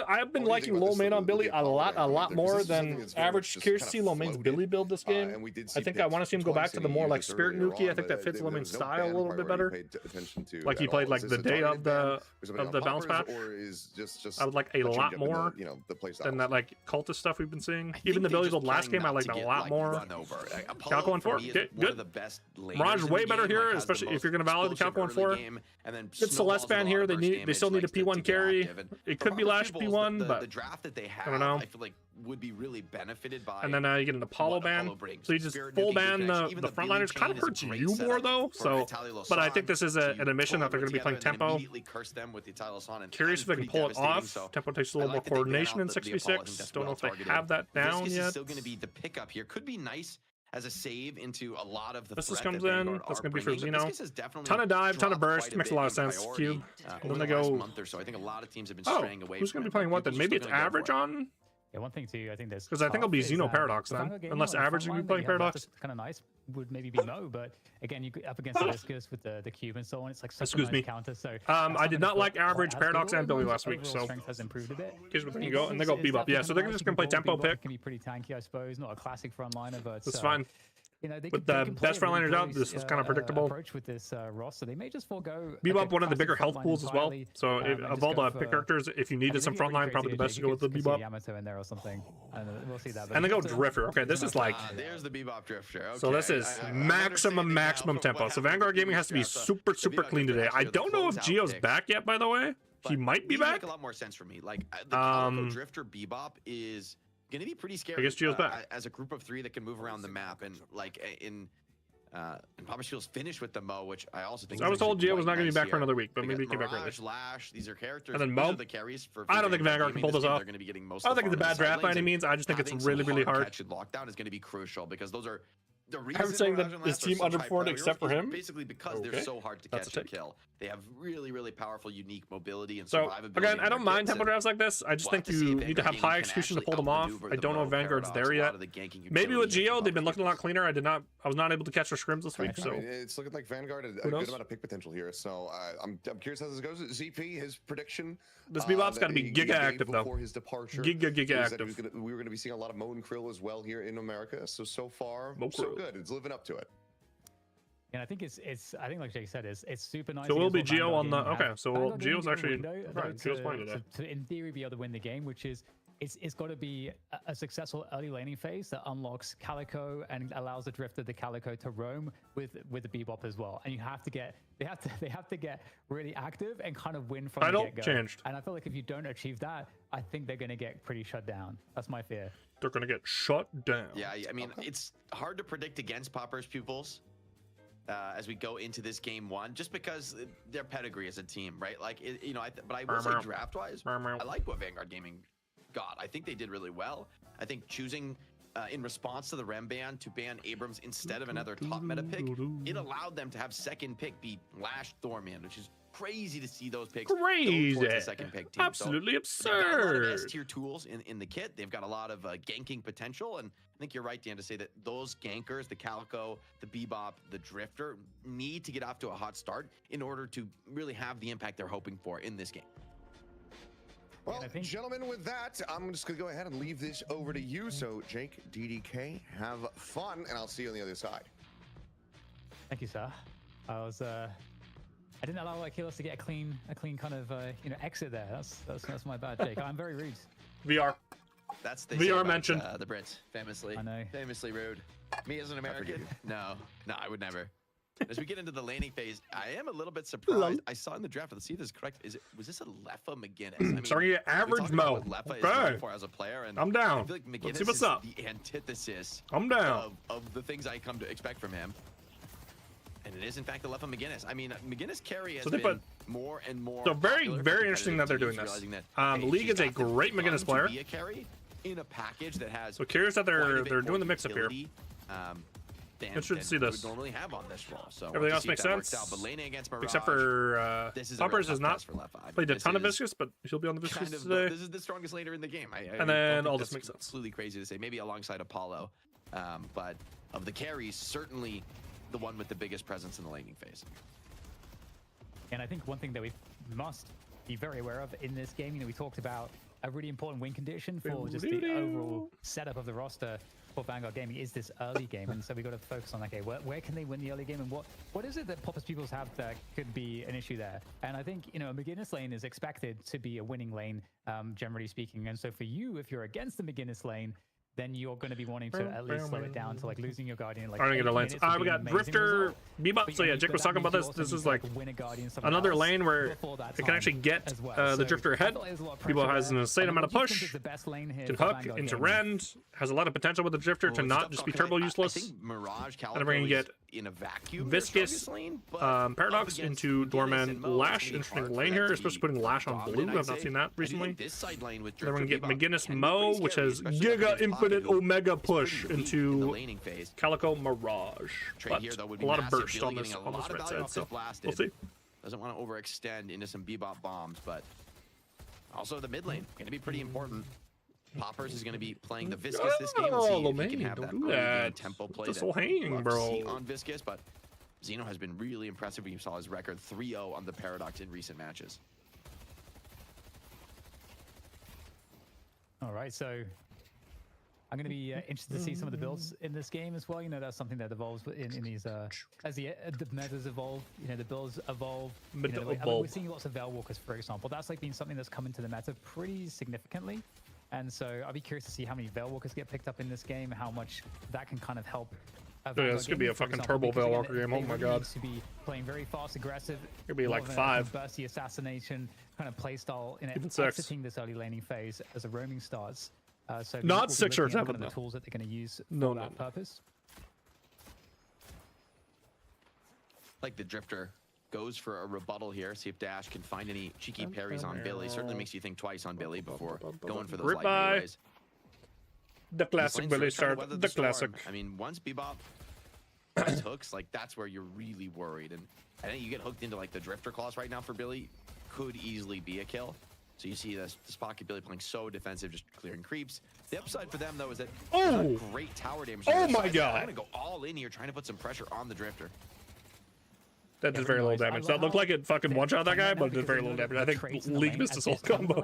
I've been liking low main on Billy a lot more than average. Curious to see low main's Billy build this game. I think I want to see him go back to the more like Spirit Nuki. I think that fits low main's style a little bit better. Like he played like the day of the balance patch. I would like a lot more than that like cultist stuff we've been seeing. Even the Billy build last game I liked a lot more. Calico 1-4, good. Mirage way better here, especially if you're going to validate the Calico 1-4. Good Celeste ban here. They still need a P1 carry. It could be Lash P1, but the draft that they have, I don't know. I feel like would be really benefited by. And then you get an Apollo ban, so you just full ban the frontliners. Kind of hurts you more though. So, but I think this is an admission that they're going to be playing tempo. Curious if they can pull it off. Tempo takes a little more coordination in 6v6. Don't know if they have that down yet. Still going to be the pickup here. Could be nice as a save into a lot of the this comes in. That's going to be for Zeno. Ton of dive, ton of burst. Makes a lot of sense. Cube. And then they go. Month or so. I think a lot of teams have been straying away. Who's going to be playing what then? Maybe it's average on. Yeah, one thing too, I think there's because I think it'll be Xeno Paradox then, unless average will be playing Paradox. Kind of nice would maybe be Mo, but again, you up against the Viscous with the cube and so on. It's like such a nice counter. So I did not like average Paradox and Billy last week, so strength has improved a bit. Here's what they can go, and they go Bebop. Yeah, so they're just gonna play tempo pick. Can be pretty tanky, I suppose. Not a classic frontliner, but it's fine. You know, with the best frontliners out, this was kind of predictable. Approach with this roster, they may just forego. Bebop, one of the bigger health pools as well. So of all the pick characters, if you needed some frontline, probably the best to go with the Bebop. Yamato in there or something, and we'll see that. And they go Drifter. Okay, this is like. There's the Bebop Drifter. Okay. So this is maximum tempo. So Vanguard Gaming has to be super clean today. I don't know if Geo's back yet. By the way, he might be back. Make a lot more sense for me. Like the Calico Drifter Bebop is gonna be pretty scary. I guess Geo's back as a group of 3 that can move around the map and like in. And Poppers Peoples finished with the Mo, which I also think. So I was told Geo was not going to be back for another week, but maybe he came back early. Lash, these are characters. And then Mo. I don't think Vanguard can pull this off. I don't think it's a bad draft by any means. I just think it's really hard. Lockdown is going to be crucial because those are the reason. I'm saying that his team underperformed except for him. Basically because they're so hard to catch and kill. They have really powerful, unique mobility and survivability. So again, I don't mind tempo drafts like this. I just think you need to have high execution to pull them off. I don't know if Vanguard's there yet. Maybe with Geo, they've been looking a lot cleaner. I was not able to catch their scrims this week. So it's looking like Vanguard had a good amount of pick potential here. So I'm curious how this goes. ZP, his prediction. This Bebop's got to be giga active though. Before his departure, giga active. We were going to be seeing a lot of Mo and Krill as well here in America. So far, so good. It's living up to it. And I think it's I think like Jake said, it's super nice. So we'll be Geo on the so Geo's actually right. Geo's playing today. To in theory be able to win the game, which is it's got to be a successful early laning phase that unlocks Calico and allows the Drifter, the Calico, to roam with the Bebop as well. And you have to get they have to get really active and kind of win from the get-go. Changed. And I feel like if you don't achieve that, I think they're going to get pretty shut down. That's my fear. They're going to get shut down. Yeah, I mean, it's hard to predict against Popper's pupils as we go into this game one, just because their pedigree as a team, right? Like, you know, but I will say draft-wise, I like what Vanguard Gaming got. I think they did really well. I think choosing in response to the Rem ban to ban Abrams instead of another top meta pick, it allowed them to have second pick be Lash Thorman, which is crazy to see those picks. Crazy. Go towards the second pick team. Absolutely absurd. They've got a lot of S-tier tools in the kit. They've got a lot of ganking potential, and I think you're right, Dan, to say that those gankers, the Calico, the Bebop, the Drifter, need to get off to a hot start in order to really have the impact they're hoping for in this game. Well, gentlemen, with that, I'm just going to go ahead and leave this over to you. So, Jake, DDK, have fun, and I'll see you on the other side. Thank you, sir. I didn't allow Achilles to get a clean kind of exit there. That's my bad, Jake. I'm very rude. VR. That's the VR mentioned. The Brits, famously. I know. Famously rude. Me as an American? No, I would never. As we get into the laning phase, I am a little bit surprised. I saw in the draft. Let's see if this is correct. Was this a Leffa McGinnis? I mean, sorry, average Mo. Leffa is known for as a player, and I'm down. I feel like McGinnis Let's see what's up. is the antithesis. I'm down. Of the things I come to expect from him. And it is, in fact, the Leffa McGinnis. I mean, McGinnis carry has been more and more. So very interesting that they're doing this. League is a great McGinnis player. Be a carry in a package that has. So curious that they're doing the mix up here. Interested to see this. Normally have on this role. So everything else makes sense. But laning against Mirage, except for Poppers has not played a ton of Viscous, but he'll be on the Viscous today. This is the strongest laner in the game. And then all this makes sense. Absolutely crazy to say. Maybe alongside Apollo, but of the carries, certainly the one with the biggest presence in the laning phase. And I think one thing that we must be very aware of in this game, we talked about a really important win condition for just the overall setup of the roster for Vanguard Gaming is this early game, and so we got to focus on, okay, where can they win the early game, and what is it that Popper's Pupils have that could be an issue there? And I think, a McGinnis lane is expected to be a winning lane, generally speaking, and so for you, if you're against the McGinnis lane, then you're going to be wanting to at least slow it down to like losing your Guardian. Like, we got Drifter, Bebop. So yeah, Jake was talking about this. This is like another lane where it can actually get the Drifter ahead. Bebop has an insane amount of push. Can hook into Rend. Has a lot of potential with the Drifter to not just be turbo useless. And we're going to get in a vacuum Viscous, Paradox into Doorman Lash. Interesting lane here, especially putting Lash on blue. I've not seen that recently. Then we're going to get McGinnis Mo, which has Giga Infinite Omega push into Calico Mirage. But a lot of burst on this right side, so we'll see. Doesn't want to overextend into some Bebop bombs, but also the mid lane going to be pretty important. Poppers is going to be playing the Viscous this game. We'll see if he can have that tempo play on Viscous, but Xeno has been really impressive. You saw his record 3-0 on the Paradox in recent matches. All right, so I'm going to be interested to see some of the builds in this game as well. That's something that evolves in these as the metas evolve. The builds evolve. We're seeing lots of Veil Walkers, for example. That's like been something that's come into the meta pretty significantly. And so I'll be curious to see how many Veil Walkers get picked up in this game, how much that can kind of help. Yeah, this could be a fucking turbo Veil Walker game. Oh my god. To be playing very fast, aggressive. It'd be like 5. Bursty assassination kind of playstyle in even 6. Exiting this early laning phase as a roaming starts. So not 6 or 7. The tools that they're going to use for that purpose. Like the Drifter goes for a rebuttal here. See if Dash can find any cheeky parries on Billy. Certainly makes you think twice on Billy before going for those light melees. The classic Billy start. The classic. I mean, once Bebop has hooks, like that's where you're really worried. And I think you get hooked into like the Drifter clause right now for Billy could easily be a kill. So you see this Pocket Billy playing so defensive, just clearing creeps. The upside for them though is that great tower damage. Oh my god! I'm gonna go all in here, trying to put some pressure on the Drifter. That did very little damage. That looked like it fucking one-shot that guy, but it did very little damage. I think League missed his whole combo.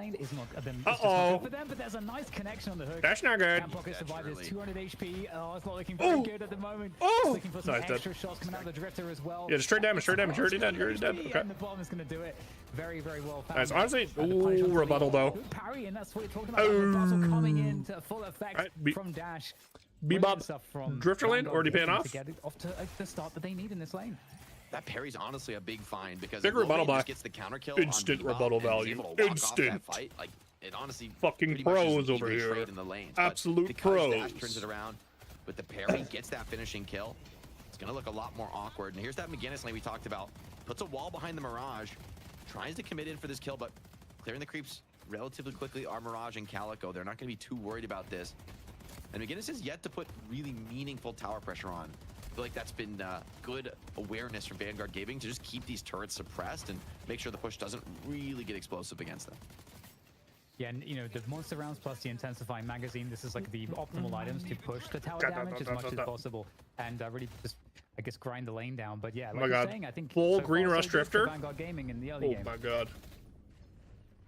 Uh-oh. But there's a nice connection on the hook. That's not good. Pocket survivors 200 HP. Oh, it's not looking very good at the moment. Oh! Looking for some extra shots coming out of the Drifter as well. Yeah, straight damage, straight damage. You're already dead, you're already dead. Okay. And the bomb is going to do it very, very well. Nice. Honestly, ooh, rebuttal though. Good parry, and that's what you're talking about. Rebuttal coming in to full effect from Dash. Bebop Drifter lane already paying off. To get it off to the start that they need in this lane. That parry's honestly a big find because big rebuttal by gets the counter kill. Instant rebuttal value. Instant. Fight. Like it honestly. Fucking pros over here. In the lanes. Absolute pros. Dash turns it around with the parry, gets that finishing kill. It's gonna look a lot more awkward. And here's that McGinnis lane we talked about. Puts a wall behind the Mirage. Tries to commit in for this kill, but clearing the creeps relatively quickly are Mirage and Calico. They're not gonna be too worried about this. And McGinnis has yet to put really meaningful tower pressure on. I feel like that's been good awareness from Vanguard Gaming to just keep these turrets suppressed and make sure the push doesn't really get explosive against them. Yeah, and you know, the monster rounds plus the intensifying magazine, this is like the optimal items to push the tower damage as much as possible and really just, I guess, grind the lane down. But yeah, like you're saying, I think full green rush Drifter. Vanguard Gaming in the early game. Oh my god.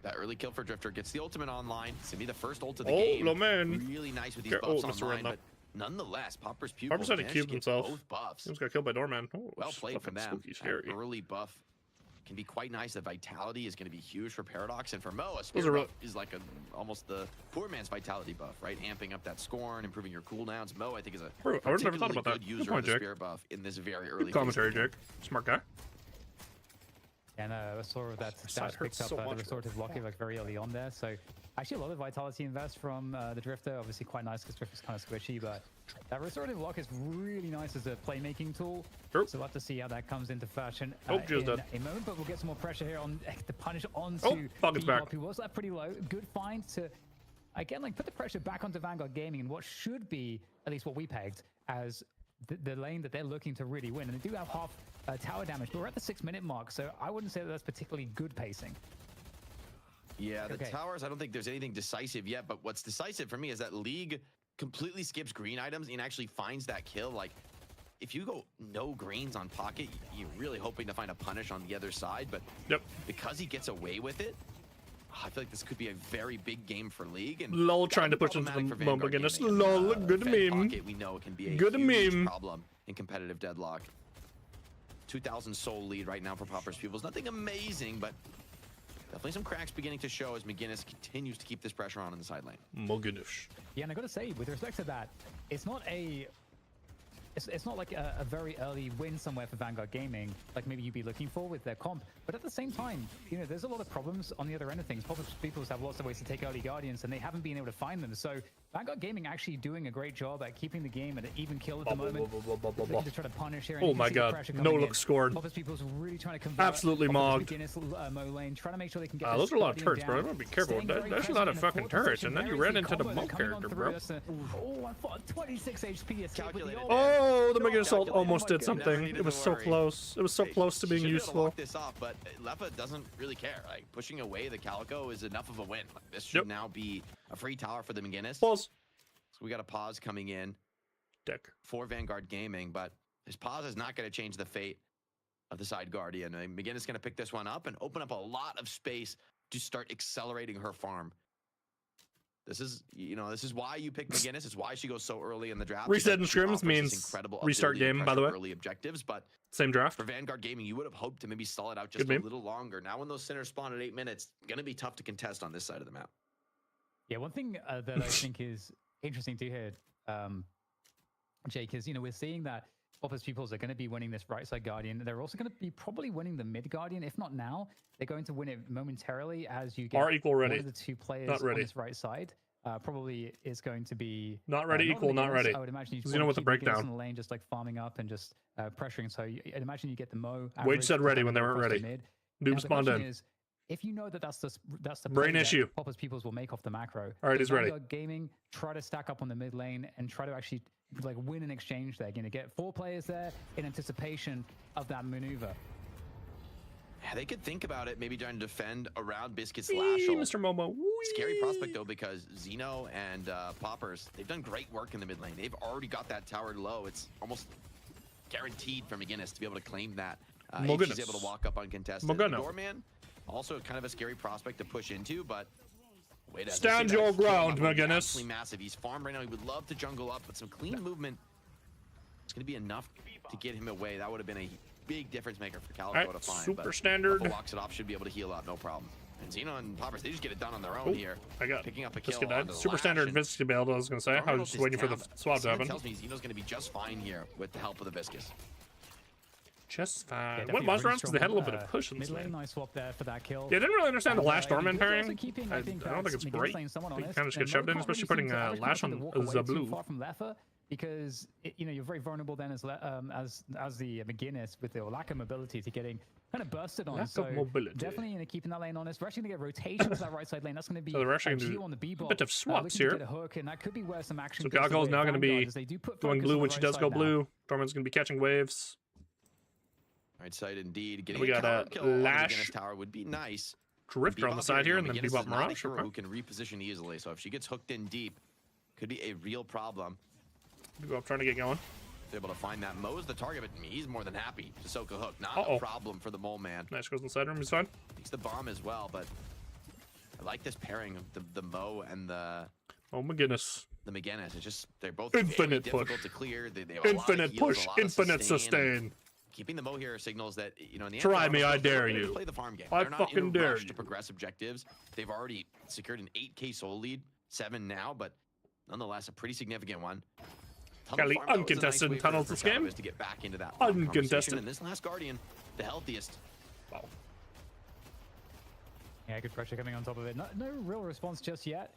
That early kill for Drifter gets the ultimate online. It's gonna be the first ult of the game. Oh man. Really nice with these buffs online, but nonetheless, Popper's pupil Popper's had to cube himself. Both buffs. He just got killed by Doorman. Oh, well played from them. Spooky, scary. Early buff can be quite nice. The vitality is going to be huge for Paradox, and for Mo, a spear buff is like almost the poor man's vitality buff, right? Amping up that scorn, improving your cooldowns. Mo, I think, is a never thought about that. Good user of the spear buff in this very early commentary, Jake. Smart guy. And I saw that Dash picked up the restorative locket like very early on there. So actually a lot of vitality invest from the Drifter. Obviously quite nice because Drifter's kind of squishy, but that restorative lock is really nice as a playmaking tool. So we'll have to see how that comes into fashion in a moment. But we'll get some more pressure here on the punish onto Bebop, who was left pretty low. Good find to, again, like put the pressure back onto Vanguard Gaming and what should be, at least what we pegged, as the lane that they're looking to really win. And they do have half tower damage, but we're at the 6-minute mark, so I wouldn't say that that's particularly good pacing. Yeah, the towers, I don't think there's anything decisive yet, but what's decisive for me is that League completely skips green items and actually finds that kill. Like, if you go no greens on Pocket, you're really hoping to find a punish on the other side, but because he gets away with it, I feel like this could be a very big game for League. And LOL trying to push into the moment again. LOL, good meme. We know it can be a huge problem in competitive Deadlock. 2,000 soul lead right now for Popper's Pupils. Nothing amazing, but definitely some cracks beginning to show as McGinnis continues to keep this pressure on in the side lane. McGinnis. Yeah, and I gotta say, with respect to that, it's not a... It's not like a very early win somewhere for Vanguard Gaming, like maybe you'd be looking for with their comp. But at the same time, you know, there's a lot of problems on the other end of things. Popper's Pupils have lots of ways to take early Guardians, and they haven't been able to find them. So Vanguard Gaming actually doing a great job at keeping the game at an even kill at the moment. Looking to try to punish here. Oh my god, no look scored. Popper's Pupils really trying to convert. Absolutely mogged. Mo lane, trying to make sure they can get those are a lot of turrets, bro. I'm gonna be careful. That's a lot of fucking turrets, and then you ran into the Mo character, bro. Oh, 26 HP escape with the oh, the Mega Assault almost did something. It was so close. It was so close to being useful. Lock this off, but Lefa doesn't really care. Like pushing away the Calico is enough of a win. Like, this should now be a free tower for the McGinnis. Pause. So we got a pause coming in for Vanguard Gaming, but his pause is not going to change the fate of the side Guardian. McGinnis is going to pick this one up and open up a lot of space to start accelerating her farm. This is, you know, this is why you pick McGinnis. It's why she goes so early in the draft. Reset and scrims means restart game, by the way. Early objectives, but same draft. For Vanguard Gaming, you would have hoped to maybe stall it out just a little longer. Now when those centers spawn at 8 minutes, going to be tough to contest on this side of the map. Yeah, one thing that I think is interesting to hear, Jake, is, you know, we're seeing that Popper's Pupils are going to be winning this right side Guardian. They're also going to be probably winning the mid Guardian. If not now, they're going to win it momentarily as you get one of the two players on this right side. Probably is going to be not ready, equal, not ready. I would imagine you know what the breakdown in the lane, just like farming up and just pressuring. So I'd imagine you get the Mo. Wade said ready when they weren't ready. Doom spawned in. If you know that that's the brain issue, Popper's Pupils will make off the macro. All right, he's ready. Gaming, try to stack up on the mid lane and try to actually like win an exchange there. Going to get 4 players there in anticipation of that maneuver. Yeah, they could think about it, maybe trying to defend around Biscuit's Lashel. Mr. Momo. Scary prospect, though, because Xeno and Poppers, they've done great work in the mid lane. They've already got that tower low. It's almost guaranteed for McGinnis to be able to claim that if she's able to walk up uncontested. The doorman, also kind of a scary prospect to push into, but wait, stand your ground, McGinnis. Absolutely massive. He's farmed right now. He would love to jungle up, but some clean movement. It's going to be enough to get him away. That would have been a big difference maker for Calico to find. Super standard. Walks it off, should be able to heal out, no problem. And Xeno and Poppers, they just get it done on their own here. I got picking up a kill. Super standard Viscous build, I was going to say. I was just waiting for the swap to happen. Tells me Xeno's going to be just fine here with the help of the Viscous. Just fine. What was rounds? Because they had a little bit of push in this game. Nice swap there for that kill. Yeah, I didn't really understand the Lash Dorman pairing. I don't think it's great. They kind of just get shoved in, especially putting Lash on Zablu. Because you're very vulnerable then as the McGinnis with the lack of mobility to getting kind of bursted on. So definitely keeping that lane honest. We're actually going to get rotation to that right side lane. That's going to be so they're actually going to do a bit of swaps here. A hook, and that could be where some action. So Galgo is now going to be going blue when she does go blue. Dorman's going to be catching waves. Right side indeed. Getting we got a Lash tower would be nice. Drifter on the side here, and then Bebop Mirage. Who can reposition easily. So if she gets hooked in deep, could be a real problem. Bebop trying to get going. They're able to find that. Mo's the target, but he's more than happy to soak a hook. Not a problem for the Mole Man. Nice, goes inside room. He's fine. Takes the bomb as well, but I like this pairing of the Mo and the. Oh my goodness. The McGinnis. It's just they're both infinite difficult push. To clear. They have infinite push. Infinite sustain. Keeping the Mo here signals that in the try me, I dare you. Play the farm game. I They're not fucking dare you. To progress objectives. They've already secured an 8K soul lead, 7 now, but nonetheless a pretty significant one. Kelly uncontested nice tunnels this game. To get back into that uncontested. And this last Guardian, the healthiest. Wow. Yeah, good pressure coming on top of it. No real response just yet.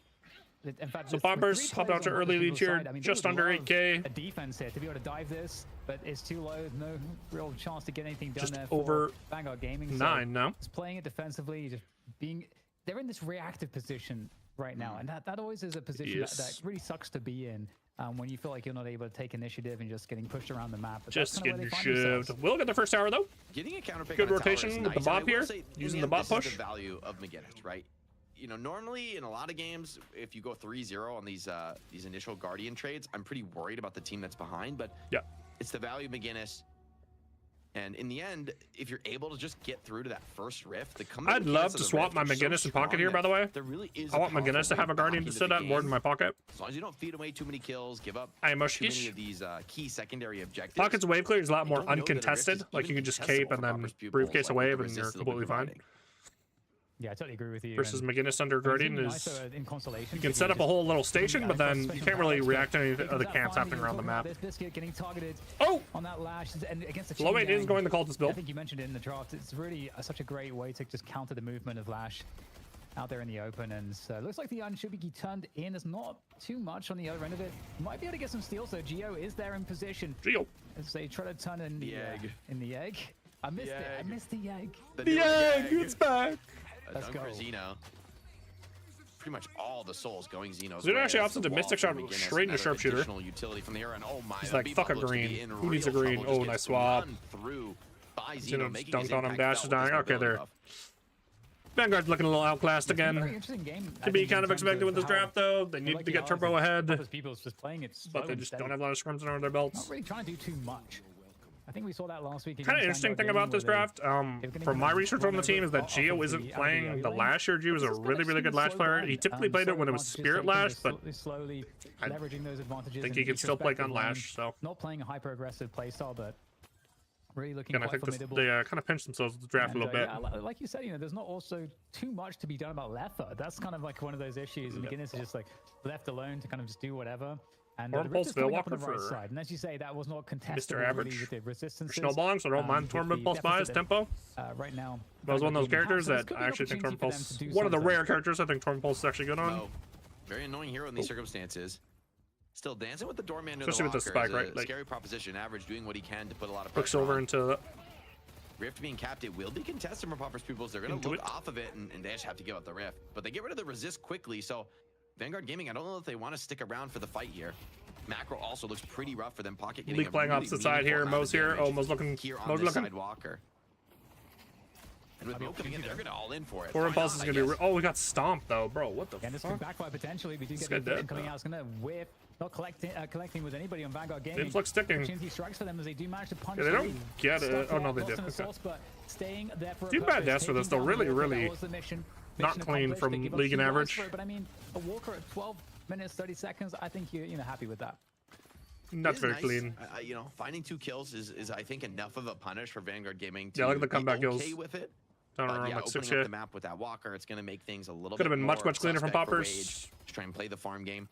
In fact, so Poppers hopped out to early lead here, just under 8K. A defense here to be able to dive this, but it's too low. No real chance to get anything done just there. Over Vanguard Gaming. 9 now. Just playing it defensively, just being. They're in this reactive position right now, and that always is a position that really sucks to be in. When you feel like you're not able to take initiative and just getting pushed around the map. But just getting shoved. We'll get the first tower though. Getting a counter pick. Good rotation with the bot here. Using the bot push. The value of McGinnis, right? Normally in a lot of games, if you go 3-0 on these initial Guardian trades, I'm pretty worried about the team that's behind. But yeah, it's the value of McGinnis. And in the end, if you're able to just get through to that first rift, I'd love to swap my McGinnis in pocket here, by the way. There really is I want McGinnis to have a Guardian to sit at more in my pocket. As long as you don't feed away too many kills, give up too many of these key secondary objectives. Pocket's wave clear is a lot more uncontested. Like you can just cape and then briefcase a wave and you're completely fine. Yeah, I totally agree with you. Versus McGinnis under Guardian is you can set up a whole little station, but then you can't really react to any of the camps happening around the map. Getting targeted on that Lash and against the Low 8 is going the cultist build. I think you mentioned it in the draft. It's really such a great way to just counter the movement of Lash out there in the open, and it looks like the iron should be turned in. There's not too much on the other end of it. Might be able to get some steals, so Geo is there in position. Geo. As they try to turn in the egg. In the egg. I missed it. I missed the egg. The egg, it's back. Let's go. Xeno. Pretty much all the souls going Xeno's Xeno actually opts into Mystic Shot straight into Sharpshooter. Utility from the air, and oh my, he's like, fuck a green. Who needs a green? Oh, nice swap. Xeno dunked on him, Dash is dying. Okay, there. Vanguard's looking a little outclassed again. To be kind of expected with this draft, though. They need to get turbo ahead. But they just don't have a lot of scrims under their belts. Not really trying to do too much. I think we saw that last week. Kind of interesting thing about this draft, from my research on the team, is that Geo isn't playing the Lash here. Geo is a really, really good Lash player. He typically played it when it was Spirit Lash, but I think he can still play Gun Lash. So not playing a hyper-aggressive playstyle, but really looking quite formidable. They kind of pinched themselves with the draft a little bit. Yeah, like you said, there's not also too much to be done about Lefa. That's kind of like one of those issues. And McGinnis is just like left alone to kind of just do whatever. And the Rift is coming up on the right side. And as you say, that was not contested with the resistance. Snowballing, so don't mind Torment Pulse buys, tempo. Right now. That was one of those characters that I actually think Torment Pulse, one of the rare characters I think Torment Pulse is actually good on. Very annoying hero in these circumstances. Still dancing with the doorman to especially the with the spike, right? Like, scary proposition. Average doing what he can to put a lot of pressure over into Rift being capped. It will be contested from Popper's pupils. They're going to look off of it, and they just have to give up the Rift. But they get rid of the resist quickly. So Vanguard Gaming, I don't know if they want to stick around for the fight here. Macro also looks pretty rough for them. Pocket getting Leak playing opposite side here. Mo's here. Oh, Mo's looking. Mo's looking. Sidewalker. And with Mo coming in, they're going to all in for it. Torment Pulse is going to be. Oh, we got stomped though, bro. What the fuck? And this could backfire potentially. We do get the coming out. It's going to whip. not connecting with anybody on Vanguard Gaming. It's like sticking. Opportunity strikes for them as they do manage to punch. Yeah, they don't get it. Oh no, they did. Okay. But staying there for Too bad Ness for this though. Really not clean from league and average. But I mean, a Walker at 12 minutes 30 seconds. I think you're happy with that. Not very clean. You know, finding 2 kills is I think enough of a punish for Vanguard Gaming to look at the comeback be okay kills. with it. Down around yeah, like 6 opening up the map with that Walker, it's going to make things a little could bit have been much cleaner from Poppers. To try and play the farm game.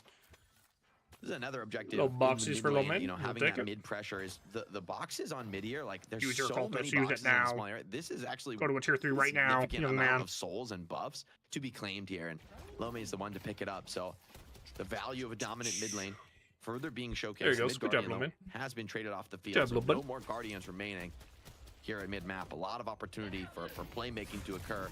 This is another objective. Little boxies for low mid. You know, having that mid pressure is the boxes on mid here. Like there's so many use boxes it now. in small area. This is actually go to a tier 3 right now, young man. Of souls and buffs to be claimed here, and Lome is the one to pick it up. So the value of a dominant mid lane further being showcased. There you go. Good job, Lome. Has been traded off the field. So no more Guardians remaining here at mid map. A lot of opportunity for playmaking to occur.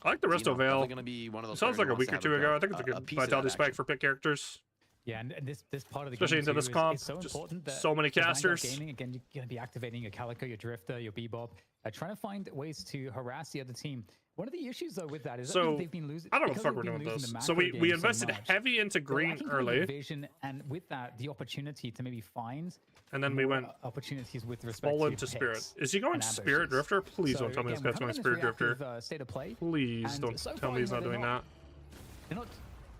I like the Resto Veil. It sounds like a week or 2 ago. I think it's a good vitality spike for pick characters. Yeah, and this part of the especially game into this comp, is so important that so many casters. Gaming, again, you're going to be activating your Calico, your Drifter, your Bebop, trying to find ways to harass the other team. One of the issues though with that is that they've been losing. I don't know what the fuck we're doing with this. So we invested heavy into green early. Vision, and with that, the opportunity to maybe find. And then we went opportunities with respect to Spirit. Is he going Spirit Drifter? Please don't tell me this guy's going Spirit Drifter. State of play. Please don't tell me he's not doing that. They're not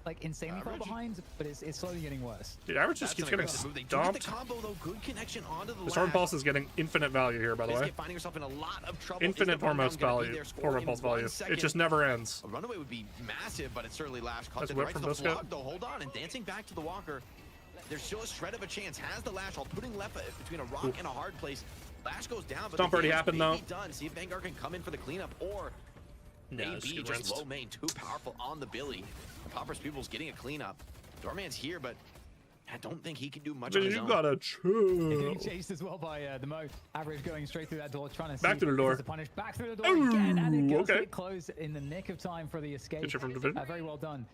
like insanely far behind, but it's slowly getting worse. Dude, average just keeps getting stomped. The Storm Pulse is getting infinite value here, by the way. Infinite Torment value. Torment Pulse value. It just never ends. A runaway would be massive, but it's certainly Lash caught That's it whip right from to the Biscuit. vlog, though. Hold on, and dancing back to the Walker. There's still a shred of a chance. Has the Lash while putting left between a rock and a hard place. Lash goes down, but Stomp already happened though. Done. See if Vanguard can come in for the cleanup, or maybe just low main too powerful on the Billy. Popper's People's getting a cleanup. Doorman's here, but I don't think he can do much on his own. You gotta chill. Getting chased as well by the Mo. Average going straight through that door, trying to back see to the door. The punish. Back through the door again, and it goes get closed in the nick of time for the escape. Very well done.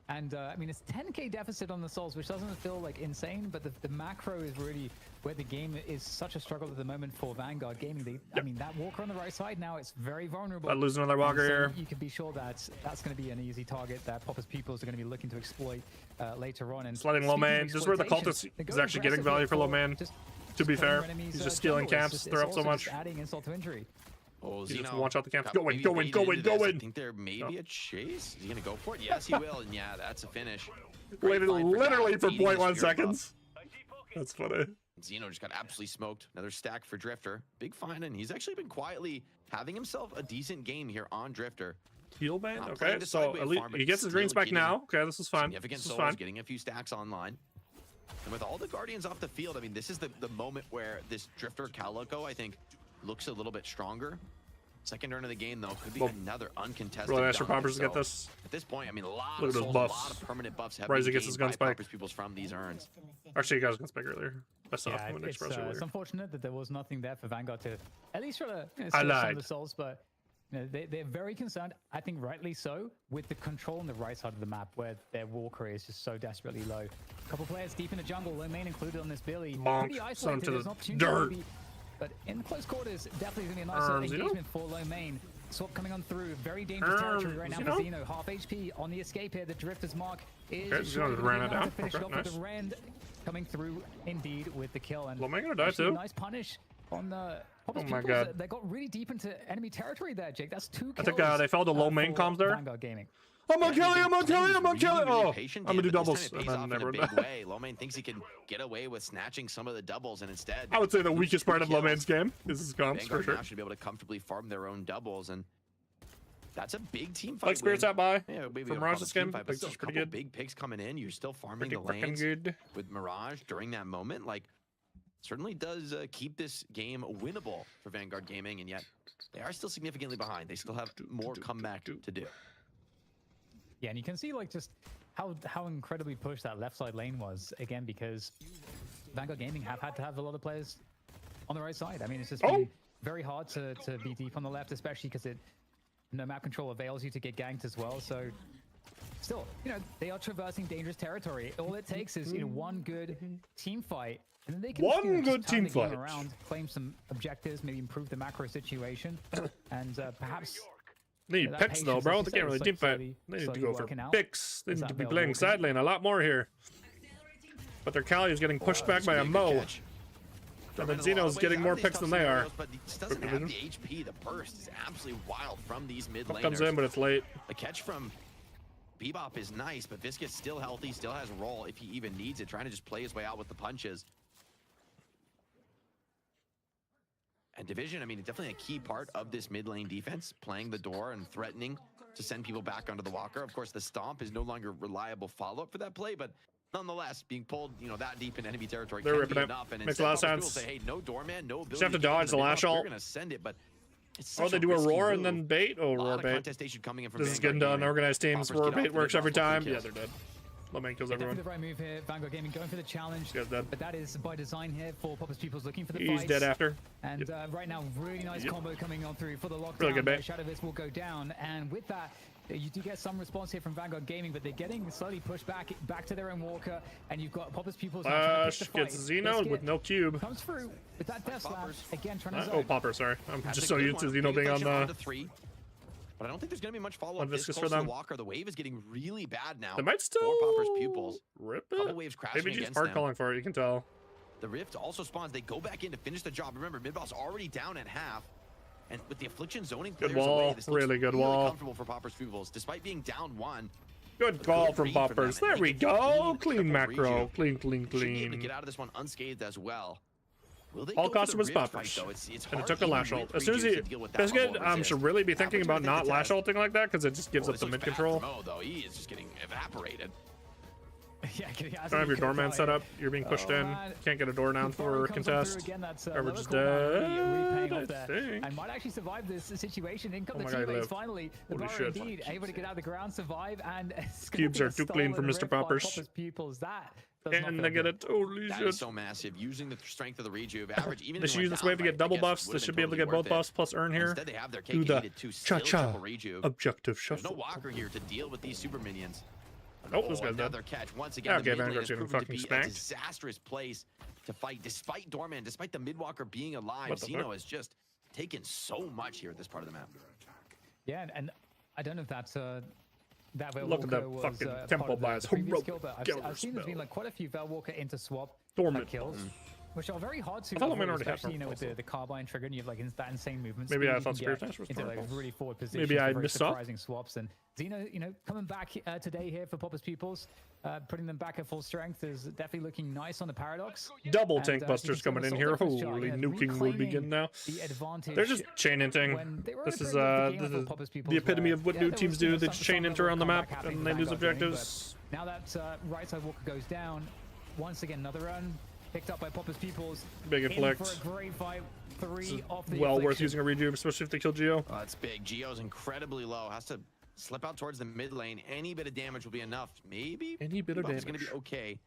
And I mean, it's 10k deficit on the souls, which doesn't feel like insane, but the macro is really where the game is such a struggle at the moment for Vanguard Gaming. I mean, that Walker on the right side now, it's very vulnerable. I lose another Walker here. You can be sure that that's going to be an easy target that Popper's Peoples are going to be looking to exploit later on. And sliding low man. This is where the cultist is actually getting value for low man. To be fair, he's just stealing camps. They're up so much. Adding insult to injury. Oh, he just watch out the camps. Go in. I think there may be a chase. Is he gonna go for it? Yes, he will. And yeah, that's a finish. Literally for 0.1 seconds. That's funny. Zeno just got absolutely smoked. Another stack for Drifter. Big fine, and he's actually been quietly having himself a decent game here on Drifter. Heal band. Okay, so at least he gets his greens back now. Okay, this is fine. Significant souls, getting a few stacks online. And with all the Guardians off the field, I mean, this is the moment where this Drifter Calico, I think, looks a little bit stronger. Second turn of the game, though, could be another uncontested. Really nice for Poppers to get this. At this point, I mean, a lot of souls, buffs. A lot of permanent buffs have Ryze gets his gun spike. Peoples from these urns. Actually, you guys gun spike earlier. That's yeah, it's unfortunate that there was nothing there for Vanguard to at least try to I some of the souls, but you know, they're very concerned, I think rightly so, with the control on the right side of the map where their Walker is just so desperately low. A couple players deep in the jungle, low main included on this Billy. Pretty isolated, there's an opportunity maybe, but in close quarters, definitely going to be a nice engagement for low main. Swap coming on through, very dangerous territory right now for Zeno. Half HP on the escape here. The Drifter's mark is to finish it off with the Rend coming through indeed with the kill. And gonna die too. Nice punish on the Oh my god. They got really deep into enemy territory there, Jake. That's 2 kills. I think they fell to low main comms there. Vanguard Gaming. I'm gonna kill you, I'm gonna kill you, I'm gonna kill you. Oh, I'm gonna do doubles. And then never way. Lomane thinks he can get away with snatching some of the doubles, and instead, I would say the weakest part of Lomane's game is his comms for sure. Should be able to comfortably farm their own doubles, and that's a big team fight. Like Spirits out by from Mirage's game. But still, pretty good. Big picks coming in. You're still farming the lanes good with Mirage during that moment. Like, certainly does keep this game winnable for Vanguard Gaming, and yet they are still significantly behind. They still have more comeback to do. Yeah, and you can see like just how incredibly pushed that left side lane was again, because Vanguard Gaming have had to have a lot of players on the right side. I mean, it's just been very hard to be deep on the left, especially because no map control avails you to get ganked as well. So still, you know, they are traversing dangerous territory. All it takes is, you know, one good team fight, and then they can turn the game around, claim some objectives, maybe improve the macro situation, and perhaps. They need picks though, bro. They can't really team fight. They need to go for picks. They need to be playing side lane a lot more here. But their Kali is getting pushed back by a Mo. And then Xeno's getting more picks than they are. But he just doesn't have the HP. The burst is absolutely wild from these mid laners. Comes in, but it's late. The catch from Bebop is nice, but Viscous still healthy, still has roll if he even needs it, trying to just play his way out with the punches. And Division, I mean, definitely a key part of this mid lane defense, playing the door and threatening to send people back onto the walker. Of course, the stomp is no longer reliable follow-up for that play, but nonetheless, being pulled, you know, that deep in enemy territory They're can ripping be it. enough. And Makes a lot of sense. People say, hey, no doorman, no ability. Just have to dodge the lash ult. We're gonna send it, but it's Oh, such they a do a risky roar move. and then bait. Oh, roar bait. Contestation coming in from This is getting done. Organized teams. Poppers Roar get off bait the works every mid-boss time. with Yeah, kills. they're dead. Lowman kills Definitely everyone. the right move here. Vanguard Gaming going for the challenge. Guy's dead. But that is by design here for Popper's Pupils looking for the He's fights. dead after. And right now, really nice combo coming on through for the lockdown. Really good bait. Shadowvis will go down. And with that, you do get some response here from Vanguard Gaming, but they're getting slowly pushed back to their own walker. And you've got Popper's Pupils now trying to pick the Gets fight. Xeno with no cube. Comes through with that death slap. Again, trying to Oh, zone. Popper, sorry. I'm That's just a so good used to one. Xeno being on Deflection the... 3. But I don't think there's going to be much follow-up. One This Viscous close for to them. the walker. The wave is getting really bad now. They might still... For Popper's Pupils. Rip Couple it. waves crashing Maybe just against hard them. calling for it, you can tell. The Rift also spawns. They go back in to finish the job. Remember, mid-boss already down at half. And with the Affliction zoning Good players wall. away, this looks Really good really wall. comfortable for Popper's Pupils. Despite being down 1. Good call Good from read from Poppers. them, and There we they can go. clean Clean triple macro. rejuve. Clean, Should be able to clean. get out of this one unscathed as well. Will they All go for the customers Rift fight, Poppers. though? It's And it hard took a even lash with ult. As soon as rejuve he... to deal with that Biscuit level of resist. should really be thinking Average about within not the lash test. ulting like that because it just gives Well, up the this mid looks bad control. for Mo, though. He is just getting evaporated. Yeah, Don't have your doorman set up. You're being pushed in. man. Can't get a door down for contest. Average is dead. I think. And might actually survive this situation. In come Oh the my God, teammates live. finally. The Holy Burrow shit. indeed able to get out of the ground, survive, and Cubes are too clean for Mr. Rift Poppers. by Popper's Pupils. That does not And feel they get good. it. Holy That shit. is so massive. Using the strength of the rejuve average, even They if should it use went this wave to down, get right, double I guess buffs. would They have should been be able to get totally both worth buffs it. plus earn here. Instead, they have their Do cake the gated to still cha-cha. triple rejuve. Objective There's no shuffle. walker here to deal with these super minions. Nope, this guy's dead. Another catch. Once again, Okay, the mid lane Vanguard's has getting proven to fucking be a spanked. disastrous place to fight. Despite Doorman, despite the mid-walker being alive, What the Xeno fuck? has just taken so much here at this part of the map. Yeah, and I don't know if that's that Veil Look at that Walker was, fucking part tempo of the bias. previous Heroic kill, but killer I've seen there's been spell. like quite a few Veil Walker into swap Dormant. kills, which are very hard to I thought avoid, Lomin already had especially, you know, with also. the carbine trigger, and you have like that insane movement. Maybe speed I you thought can Spirit get Dash was into like purple. really forward position. Maybe I very missed up. surprising swaps, and Xeno, you know, coming back today here for Popper's Pupils, putting them back at full strength is definitely looking nice on the Paradox. Double And, tank you busters can see on coming the in here. Assault Rifles chart, Holy yeah, nuking will reclaiming begin now. the advantage They're just chain inting. when they were This is opening the game up for Popper's the Pupils, epitome where, of what yeah, new there teams was, you do. know, They some just chain level enter of on the combat map happening and for they lose Vanguard Gaming, but objectives. now that right side Walker goes down, once again another run picked up by Popper's Pupils. Big In inflict. for a great fight. This is Three off the well worth affliction. using a rejuve, especially if they kill Geo. It's big. Geo's incredibly low. Has to slip out towards the mid lane. Any bit of damage will be enough. Maybe? Any bit of Bebop's going to damage. be okay.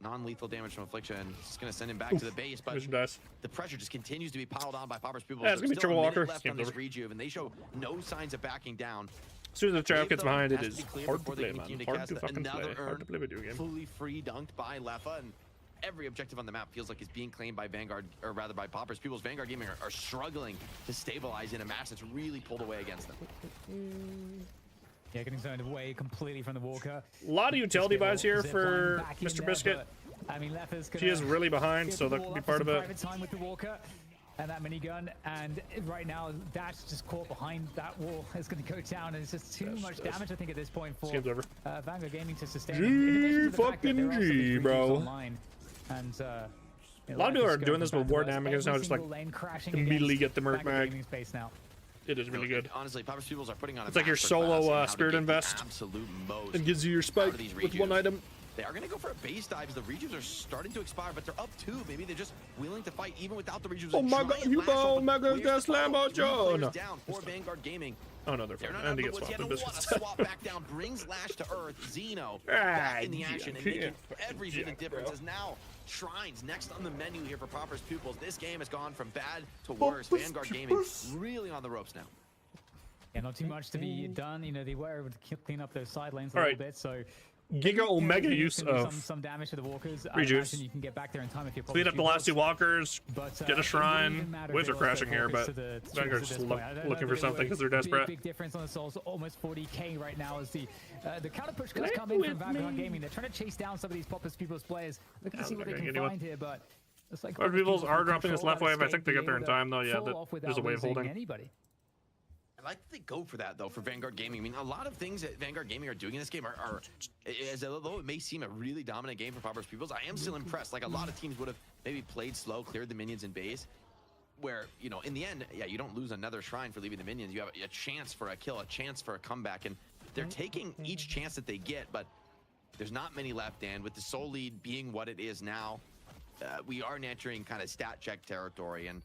Non-lethal damage from Affliction. It's going to send him back to the base, but Vision dice. the pressure just continues to be piled on by Popper's Pupils. Yeah, it's gonna be There's triple still a minute walker. left on Game's this over. rejuve, and they show no signs of backing down. As soon as the trap Wave, gets though, behind, it has to is be cleared hard to before they play, can man. continue to Hard to cast fucking another play. Hard to play video game. Fully free dunked by Leffa, and every objective on the map feels like it's being claimed by Vanguard, or rather by Popper's Pupils. Vanguard Gaming are struggling to stabilize in a match that's really pulled away against them. Yeah, getting zoned away completely from the Walker. A lot of utility buys here Zip for line back in Mr. there, Biscuit. but, I mean, Leffa's gonna She is really behind, get so the that ball could be up for part of some it. private time with the Walker and that minigun, and right now Dash just caught behind that wall. Is going to go down, and it's just too much damage, I think, at this point for Game's over. Vanguard Gaming to sustain. G in addition to the fact that fucking there are some big G, rejuves bro. online, and A lot of people are doing this with war damages now, just like immediately get the Merc mag. Now. It is really good. Honestly, Popper's Pupils are putting on It's like your solo Spirit Invest. Absolute most It gives you your spike out of these with one rejuves. item. They are going to go for a base dive as the rejuves are starting to expire, but they're up 2. Maybe they're just willing to fight even without the rejuves. Oh my god, Hugo, Mega Gas Lambo Joe. No. Down for Vanguard Gaming. Oh no, they're They're fine. not And he out gets of the swapped. woods The yet. biscuits. What a swap back down brings Lash to Earth. Xeno back in the action and making every bit of difference as now Shrines next on the menu here for Popper's Pupils. This game has gone from bad to worse. Vanguard Gaming really on the ropes now. Yeah, not too much to be done. You know, they were able to clean up those side lanes a All little right. bit, so Giga Omega use of some damage to the walkers. rejuice. You can get back there in time if you're Speed up the last 2 walkers, get a shrine. Waves are crashing here, but Vanguard's just looking for something because they're desperate. Big difference on the souls, almost 40k right now as the counter push has come in from Vanguard Gaming. They're trying to chase down some of these Poppers People's players. Looking to see what they can find here, but it's like People's are dropping this left wave. I think they get there in time though. Yeah, there's a wave holding. Anybody. I like that they go for that though for Vanguard Gaming. I mean, a lot of things that Vanguard Gaming are doing in this game are as although it may seem a really dominant game for Poppers Peoples, I am still impressed. Like a lot of teams would have maybe played slow, cleared the minions in base, where, you know, in the end, yeah, you don't lose another shrine for leaving the minions. You have a chance for a kill, a chance for a comeback, and they're taking each chance that they get, but there's not many left, and with the soul lead being what it is now, we are entering kind of stat check territory, and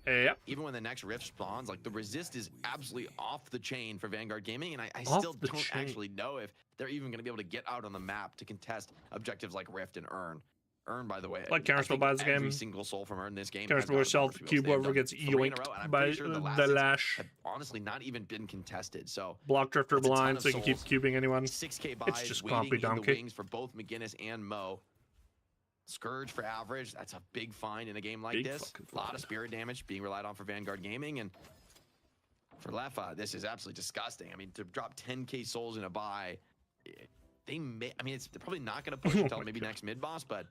even when the next rift spawns, like the resist is absolutely off the chain for Vanguard Gaming, and I still don't actually know if they're even going to be able to get out on the map to contest objectives like rift and earn. Earn, by the way, like Counterspell buys the game. Every single soul from Earn this game. Counterspell yourself, cube whoever gets yoinked by the lash. Have honestly not even been contested. So block Drifter blind so you can keep cubing anyone. 6k buys, it's just waiting compy donkey. In the wings for both McGinnis and Mo. Scourge for average, that's a big find in a game like this. A lot of spirit damage being relied on for Vanguard Gaming, and for Lefa, this is absolutely disgusting. I mean, to drop 10k souls in a buy, they may, I mean, they're probably not going to push until maybe next mid boss, but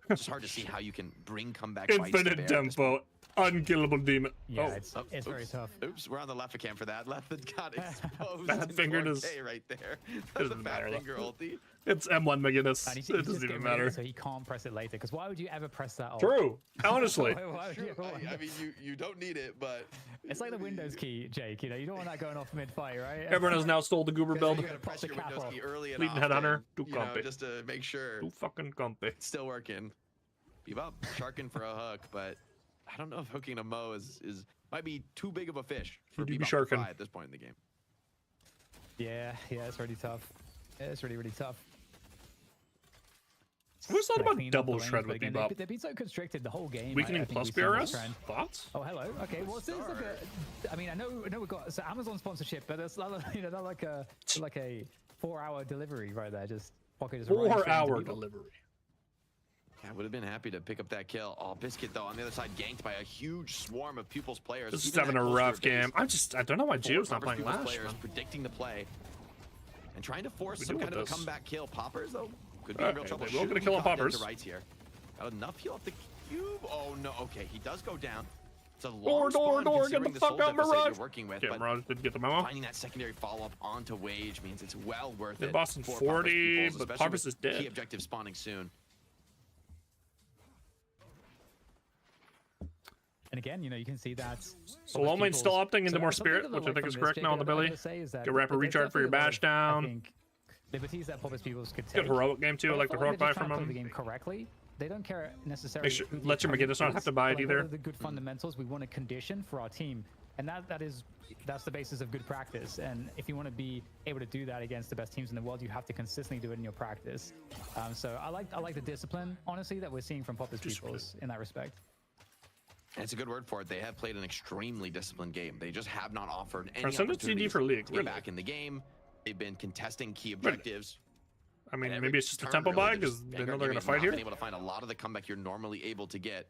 it's just hard to see how you can bring comeback fights to Infinite tempo, unkillable demon. Yeah, it's very tough. Oops, we're on the left cam for that. Left got exposed. Bad finger is right there. That's a bad finger ulti. It's M1 McGinnis. It doesn't even matter. So he can't press it later. Because why would you ever press that? True. Honestly. I mean, you don't need it, but it's like the Windows key, Jake. You know, you don't want that going off mid-fight, right? Everyone has now stole the Goober build. You gotta press your Windows key early and Leading Headhunter. Do compy. Just to make sure. Do fucking compy. It's still working. Beep up, sharking for a hook, but I don't know if hooking a Mo is might be too big of a fish for Bebop to fry at this point in the game. Yeah, it's really tough. Yeah, it's really tough. What's thought about double shred with Bebop? They've been so constricted the whole game. Weakening plus BRS? Thoughts? Oh, hello. Okay, well, this is like a, I mean, I know we've got Amazon sponsorship, but it's not, not like a 4-hour delivery right there. Just pocket is 4-hour delivery. I would have been happy to pick up that kill. Oh, Biscuit, though, on the other side, ganked by a huge swarm of Pupils players. This is having a rough game. I don't know why Geo's not playing Lash. Players predicting the play and trying to force some kind of a comeback kill. Poppers, though, could be in real trouble. We're going to kill on Poppers. Here. Got enough heal off the cube. Oh, no. Okay, he does go down. It's a long door, get the fuck out, Mirage. Working with, get Mirage, didn't get the memo. Finding that secondary follow-up onto Wage means it's well worth it. Boston 40, but Poppers is dead. Key objective spawning soon. And again, you can see that. So low main still opting into more spirit, which I think is correct now on the Billy. Get rapid recharge for your bash down. Liberties that Poppers Peoples could take. Good heroic game too. I like the heroic buy from him. The game correctly. They don't care necessarily. Let your McGinnis not have to buy it either. The good fundamentals we want to condition for our team, and that's the basis of good practice. And if you want to be able to do that against the best teams in the world, you have to consistently do it in your practice. So I like the discipline, honestly, that we're seeing from Poppers Peoples in that respect. It's a good word for it. They have played an extremely disciplined game. They just have not offered any opportunities for League, to get back in the game. They've been contesting key objectives. I mean, maybe it's just a tempo buy because they know they're going to fight here. Been able to find a lot of the comeback you're normally able to get.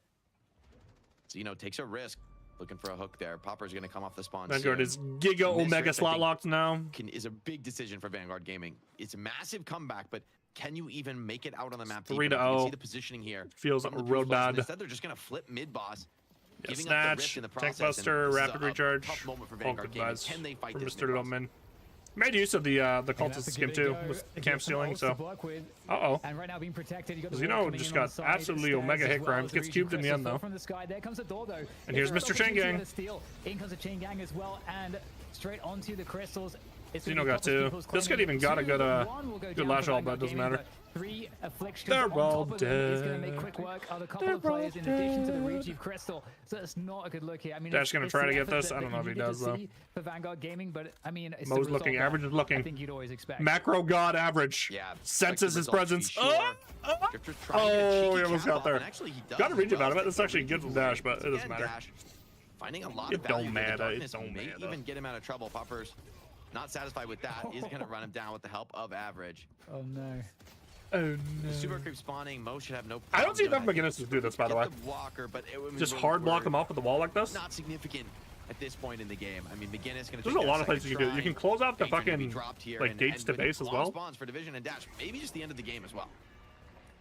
So, takes a risk. Looking for a hook there. Popper's going to come off the spawn. Vanguard is Giga Omega slot locked now. Is a big decision for Vanguard Gaming. It's a massive comeback, but can you even make it out on the map? 3-0. See the positioning here. Feels real bad. Instead, they're just going to flip mid boss. Yeah, snatch, tank buster, rapid recharge. Hulk advice from Mr. Lowman. Made use of the cultist skim too with camp stealing, so and right now being protected, just got absolutely Omega hit crimes. Gets cubed in the end though. There comes the door though. And here's Mr. Chain Gang. In comes the Chain Gang as well, and straight onto the crystals. Zeno got 2. This kid even got a good lash all, but it doesn't matter. 3 afflictions. They're all dead. Is going to make quick work of a couple of players in addition to the Rejuve Crystal. So it's not a good look here. I mean, Dash going to try to get this. I don't know if he does though. For Vanguard Gaming, but I mean, Mo's looking. Average is looking. I think you'd always expect. Macro God average. Yeah. Senses his presence. He almost got there. Got a Rejuve out of it. That's actually good from Dash, but it doesn't matter. Finding a lot of value. It don't matter. Even get him out of trouble. Poppers not satisfied with that. Is going to run him down with the help of average. Oh no. Oh no. The super creep spawning, Mo should have no problem. I don't see enough McGinnis to do this, by the way. Walker, but just hard block them off with the wall like this? Not significant at this point in the game. I mean, McGinnis going to There's a lot of things you can do. You can close out the fucking, like, gates to base as well. Spawns for division and dash. Maybe just the end of the game as well.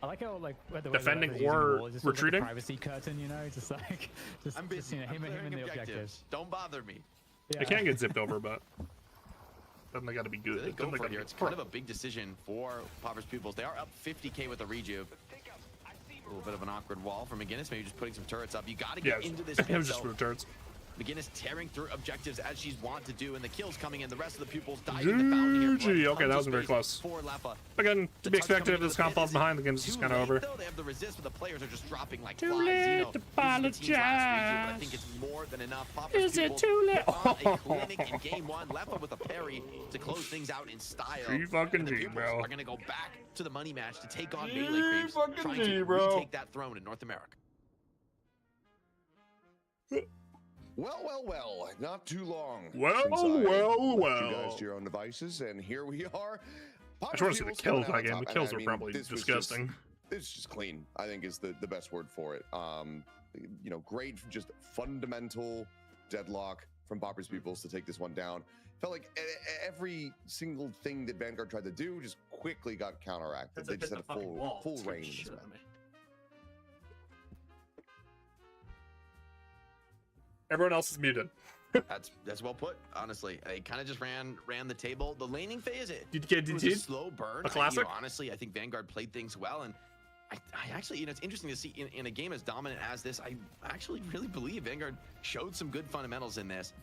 I like how, like, the defending or wall, retreating. Like privacy curtain, you know, just like, I'm busy. You know, him and the objectives. Don't bother me. Yeah. They can't get zipped over, but then they got to be good. They go for it here. It's kind of a big decision for Impoverished Pupils. They are up 50k with a rejuve. A little bit of an awkward wall for McGinnis. Maybe just putting some turrets up. You got to get into this pit. It was just for turrets. McGinnis tearing through objectives as she's wont to do, and the kills coming in. The rest of the pupils diving the fountain here. Okay, that wasn't very close. Again, to be expected if this comp falls behind, the game's just kind of over. They have the resist, but the players are just dropping like too late to apologize. I think it's more than enough. Is it too late? A clinic in game one. Leffa with a parry to close things out in style. G, bro. Are going to go back to the money match to take on melee creeps, trying to retake that throne in North America. Well, not too long. Well. You guys to your own devices, and here we are. I just want to see the kills again. The kills are probably disgusting. This is just clean, I think, is the best word for it. You know, great, just fundamental deadlock from Impoverished Pupils to take this one down. Felt like every single thing that Vanguard tried to do just quickly got counteracted. They just had a full range. Everyone else is muted. That's well put. Honestly, they kind of just ran the table. The laning phase, it was a slow burn. A classic. Honestly, I think Vanguard played things well, and I actually, you know, it's interesting to see in a game as dominant as this. I actually really believe Vanguard showed some good fundamentals in this,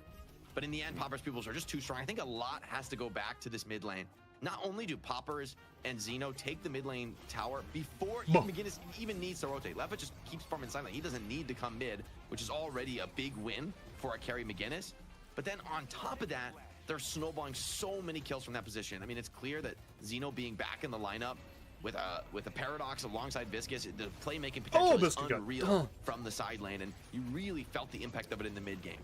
but in the end, Impoverished Pupils are just too strong. I think a lot has to go back to this mid lane. Not only do Poppers and Xeno take the mid lane tower before McGinnis even needs to rotate. Leffa just keeps farming silent. He doesn't need to come mid, which is already a big win for a carry McGinnis. But then on top of that, they're snowballing so many kills from that position. I mean, it's clear that Xeno being back in the lineup with a Paradox alongside Viscus, the playmaking potential is unreal from the side lane, and you really felt the impact of it in the mid game.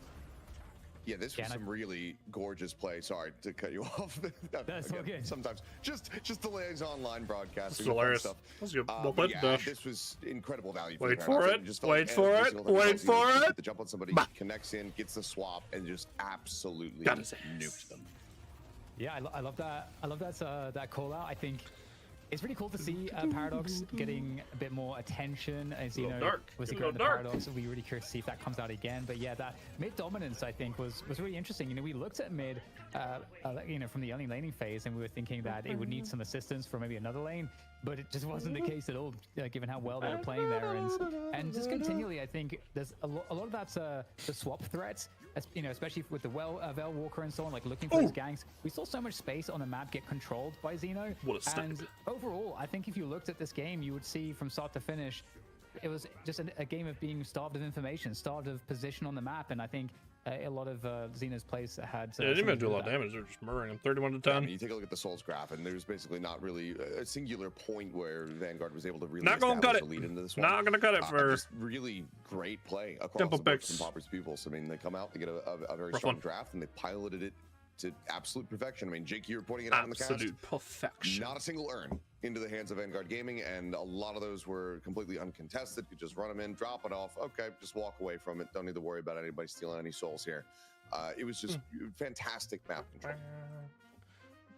Yeah, this was some really gorgeous play. Sorry to cut you off. That's okay. Sometimes just the layers online broadcasting. That's hilarious. This was incredible value. Wait for it. Wait for it. Wait for it. The jump on somebody, connects in, gets the swap, and just absolutely nuked them. Yeah, I love that. I love that call out. I think it's really cool to see Paradox getting a bit more attention. As you know, was the Paradox. We'll be really curious to see if that comes out again. But yeah, that mid dominance I think was really interesting. You know, we looked at mid, you know, from the early laning phase, and we were thinking that it would need some assistance from maybe another lane, but it just wasn't the case at all, given how well they were playing there. And just continually, I think there's a lot of that's the swap threats. You know, especially with the Vel Walker and so on, like looking for his ganks. We saw so much space on the map get controlled by Xeno. And overall, I think if you looked at this game, you would see from start to finish, it was just a game of being starved of information, starved of position on the map. And I think a lot of Xeno's plays had. They didn't even do a lot of damage. They're just murdering him 31 to 10. I mean, you take a look at the Souls graph, and there's basically not really a singular point where Vanguard was able to really establish a lead into this one. Not gonna cut it for just really great play across the board from Impoverished Pupils. I mean, they come out, they get a very strong draft, and they piloted it to absolute perfection. I mean, Jake, you were pointing it out in the cast. Absolute perfection. Not a single urn into the hands of Vanguard Gaming, and a lot of those were completely uncontested. You just run them in, drop it off. Okay, just walk away from it. Don't need to worry about anybody stealing any souls here. It was just fantastic map control.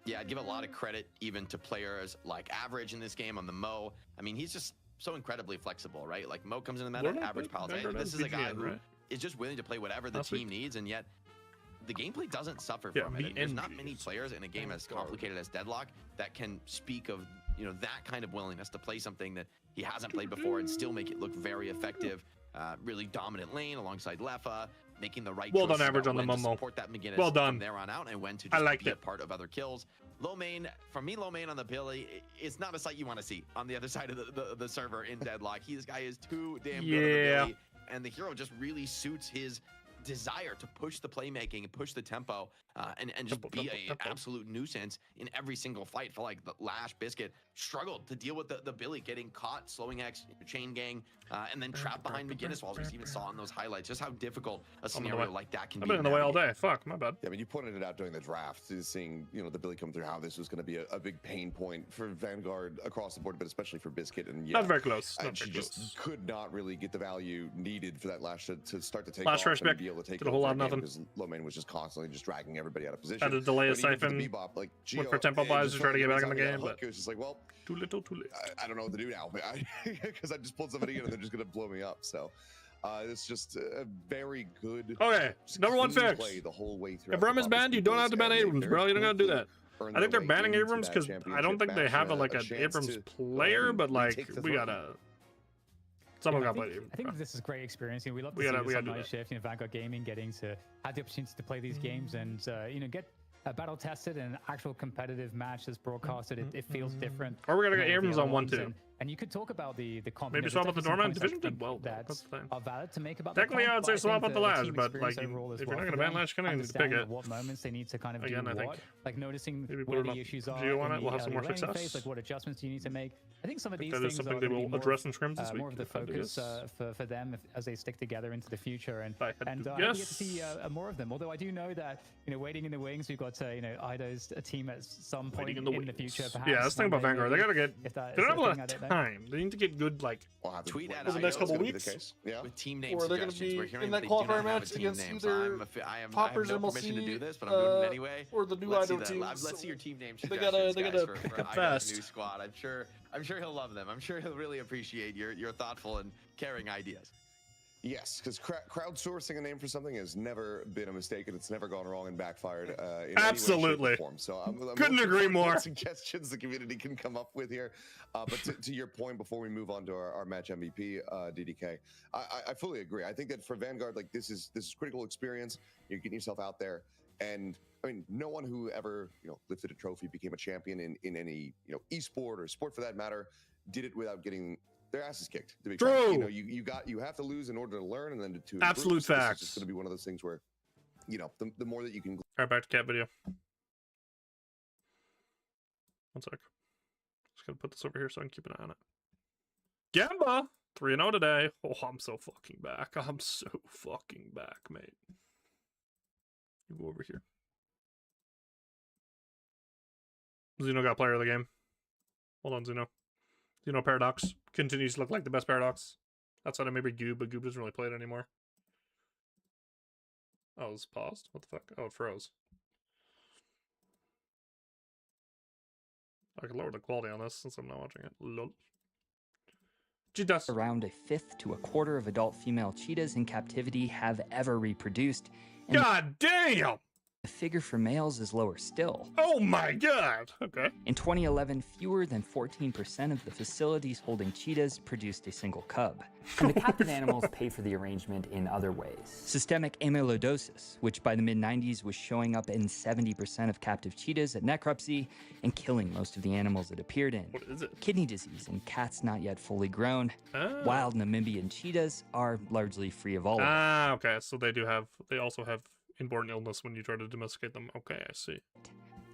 Yeah, I'd give a lot of credit even to players like Average in this game on the Mo. I mean, he's just so incredibly flexible, right? Like Mo comes in the meta, Average piles. This is a guy who is just willing to play whatever the team needs, and yet the gameplay doesn't suffer from it. There's not many players in a game as complicated as Deadlock that can speak of, you know, that kind of willingness to play something that he hasn't played before and still make it look very effective. Really dominant lane alongside Leffa, making the right done, Average on the Momo. Support that McGinnis from there on out, and when to just be a part of other kills. Low main, for me, low main on the Billy, it's not a sight you want to see on the other side of the server in Deadlock. This guy is too damn good on the Billy, and the hero just really suits his desire to push the playmaking and push the tempo and just be an absolute nuisance in every single fight. Felt like the Lash Biscuit struggled to deal with the Billy getting caught, slowing X, chain gang, and then trapped behind McGinnis walls. We even saw in those highlights just how difficult a scenario like that can be. I've been in the way all day. Fuck, my bad. Yeah, I mean, you pointed it out during the draft, seeing the Billy come through, how this was going to be a big pain point for Vanguard across the board, but especially for Biscuit. And yeah, not very close. She just could not really get the value needed for that Lash to start to take Lash off and be able to take did a whole lot of nothing. Because Lomain was just constantly just dragging everybody out of position. Had to delay a siphon. Bebop, like, went for tempo buys to try to get back in the game, but it was just like, well, too little, too late. I don't know what to do now, because I just pulled somebody in and they're just going to blow me up. So it's just a very good. Okay, number one fix. Play the whole way through. If Rem is banned, you don't have to ban Abrams, bro. You don't gotta do that. I think they're banning Abrams because I don't think they have an Abrams player, but like we gotta. Someone got played. I think this is a great experience. We love to see this on Night Shift. Vanguard Gaming getting to have the opportunity to play these games and get battle tested and an actual competitive match that's broadcasted. It feels different. Or we gotta get Abrams on 1-2. And you could talk about the comp. Maybe swap out the Dormant. Division did well. That's the thing. Are valid to make about. Technically, I would say swap out the Lash, but like if you're not gonna ban Lash, kind of need to pick it. What moments they need to kind of again, do I think what, like noticing maybe where the issues are. Geo on it, we'll have some more success. Phase, like what adjustments do you need to make? I think some of these things things something are they will address in scrims this week. More of the focus for them as they stick together into the future, and I yes. get to see more of them. Although I do know that waiting in the wings, we've got Ido's a team at some point in the future. Perhaps yeah, let's think about Vanguard. They gotta get. They don't have a lot of time. They need to get good like tweet at for the next couple weeks. With team name or they're going to be in that qualifier match against either Poppers MLC but I'm doing it anyway. or the new Ido team. Let's see your team name They gotta pick up fast. New squad. I'm sure he'll love them. I'm sure he'll really appreciate your thoughtful and caring ideas. Yes, because crowdsourcing a name for something has never been a mistake, and it's never gone wrong and backfired. In absolutely. Any way, shape, or form. So I'm couldn't agree more. Suggestions the community can come up with here, but to your point, before we move on to our match MVP, DDK, I fully agree. I think that for Vanguard, like this is critical experience. You're getting yourself out there, and I mean, no one who ever lifted a trophy, became a champion in any esport or sport for that matter, did it without getting their asses kicked. To be true. Frank. You have to lose in order to learn, and then to absolute facts. It's going to be one of those things where, the more that you can. All right, back to cat video. One sec. Just gonna put this over here so I can keep an eye on it. Gamba 3-0 today. Oh, I'm so fucking back. I'm so fucking back, mate. You go over here. Xeno got player of the game. Hold on, Xeno. Xeno Paradox continues to look like the best Paradox. Outside of maybe Goob, but Goob doesn't really play it anymore. Oh, it's paused? What the fuck? Oh, it froze. I can lower the quality on this since I'm not watching it. Lol. Around a fifth to a quarter of adult female cheetahs in captivity have ever reproduced. God damn! The figure for males is lower still. Oh my god! Okay. In 2011, fewer than 14% of the facilities holding cheetahs produced a single cub. And the captive animals pay for the arrangement in other ways. Systemic amyloidosis, which by the mid-90s was showing up in 70% of captive cheetahs at necropsy and killing most of the animals it appeared in. What is it? Kidney disease in cats not yet fully grown. Wild Namibian cheetahs are largely free of all of it. Okay, so they also have inborn illness when you try to domesticate them. Okay, I see.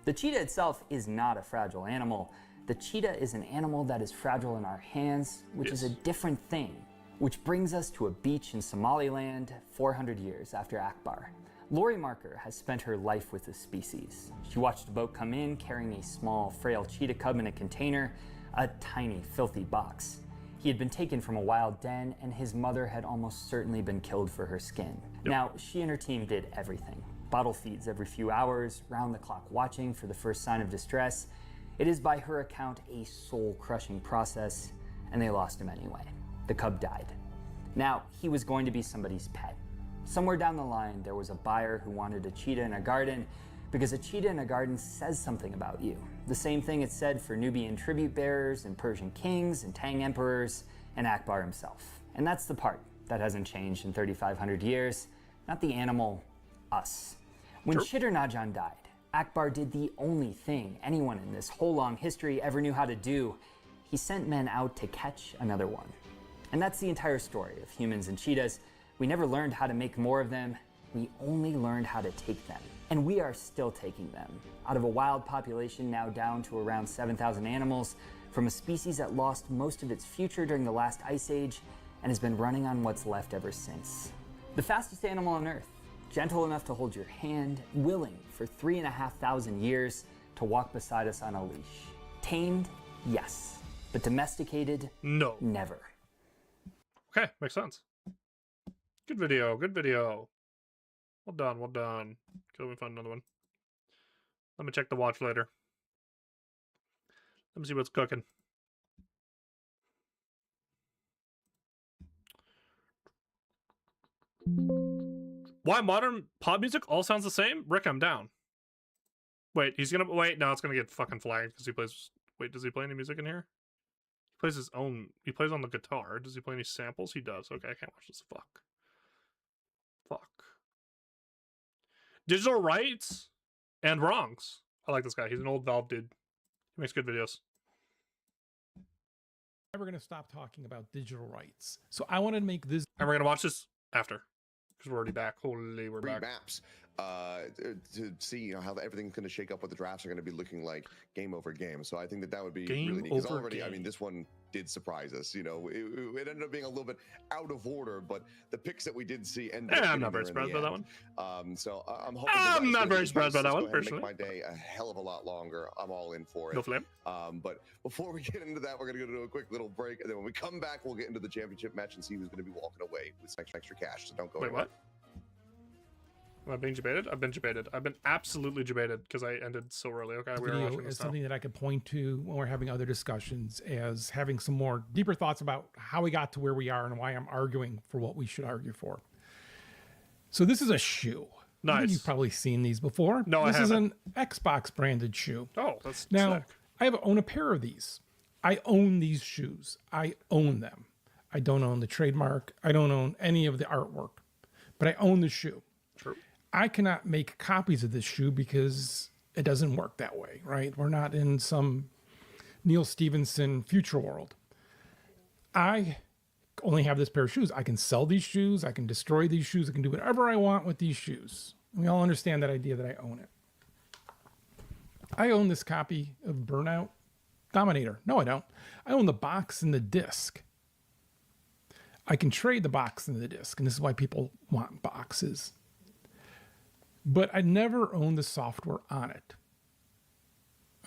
The cheetah itself is not a fragile animal. The cheetah is an animal that is fragile in our hands, which is a different thing. Which brings us to a beach in Somaliland 400 years after Akbar. Lori Marker has spent her life with this species. She watched a boat come in carrying a small, frail cheetah cub in a container, a tiny, filthy box. He had been taken from a wild den, and his mother had almost certainly been killed for her skin. Now, she and her team did everything. Bottle feeds every few hours, round-the-clock watching for the first sign of distress. It is, by her account, a soul-crushing process, and they lost him anyway. The cub died. Now, he was going to be somebody's pet. Somewhere down the line, there was a buyer who wanted a cheetah in a garden, because a cheetah in a garden says something about you. The same thing it said for Nubian tribute bearers and Persian kings and Tang emperors and Akbar himself. And that's the part that hasn't changed in 3,500 years, not the animal, us. When Chitter Najan died, Akbar did the only thing anyone in this whole long history ever knew how to do. He sent men out to catch another one. And that's the entire story of humans and cheetahs. We never learned how to make more of them, we only learned how to take them. And we are still taking them. Out of a wild population now down to around 7,000 animals, from a species that lost most of its future during the last ice age and has been running on what's left ever since. The fastest animal on Earth, gentle enough to hold your hand, willing for 3,500 years to walk beside us on a leash. Tamed, yes, but domesticated, no, never. Okay, makes sense. Good video, good video. Well done, well done. Can we find another one? Let me check the watch later. Let me see what's cooking. Why modern pop music all sounds the same? Rick, I'm down. Wait, he's gonna wait. No, it's gonna get fucking flagged because he plays. Wait, does he play any music in here? He plays his own. He plays on the guitar. Does he play any samples? He does. Okay, I can't watch this. Fuck. Fuck. Digital rights and wrongs. I like this guy. He's an old Valve dude. He makes good videos. We're going to stop talking about digital rights. So I wanted to make this. And we're going to watch this after. Because we're already back. Holy, we're back. Maps to see how everything's going to shake up, what the drafts are going to be looking like game over game. So I think that would be really neat. Because already, I mean, this one did surprise us. You know, it ended up being a little bit out of order, but the picks that we did see ended up I'm not very surprised by that one. So I'm hoping. I'm not very surprised by that one, personally. Make my day a hell of a lot longer. I'm all in for it. No flame. But before we get into that, we're going to go to a quick little break, and then when we come back, we'll get into the championship match and see who's going to be walking away with some extra cash. So don't go. Wait, anywhere. what? Am I being debated? I've been debated. I've been absolutely debated because I ended so early. Okay, we were watching this is something that I could point to when we're having other discussions as having some more deeper thoughts about how we got to where we are and why I'm arguing for what we should argue for. So this is a shoe. Nice. You've probably seen these before. No, I haven't. This is an Xbox branded shoe. Oh, that's now sick. I own a pair of these. I own these shoes. I own them. I don't own the trademark. I don't own any of the artwork, but I own the shoe. True. I cannot make copies of this shoe because it doesn't work that way, right? We're not in some Neil Stevenson future world. I only have this pair of shoes. I can sell these shoes. I can destroy these shoes. I can do whatever I want with these shoes. We all understand that idea that I own it. I own this copy of Burnout Dominator. No, I don't. I own the box and the disc. I can trade the box and the disc, and this is why people want boxes. But I never owned the software on it.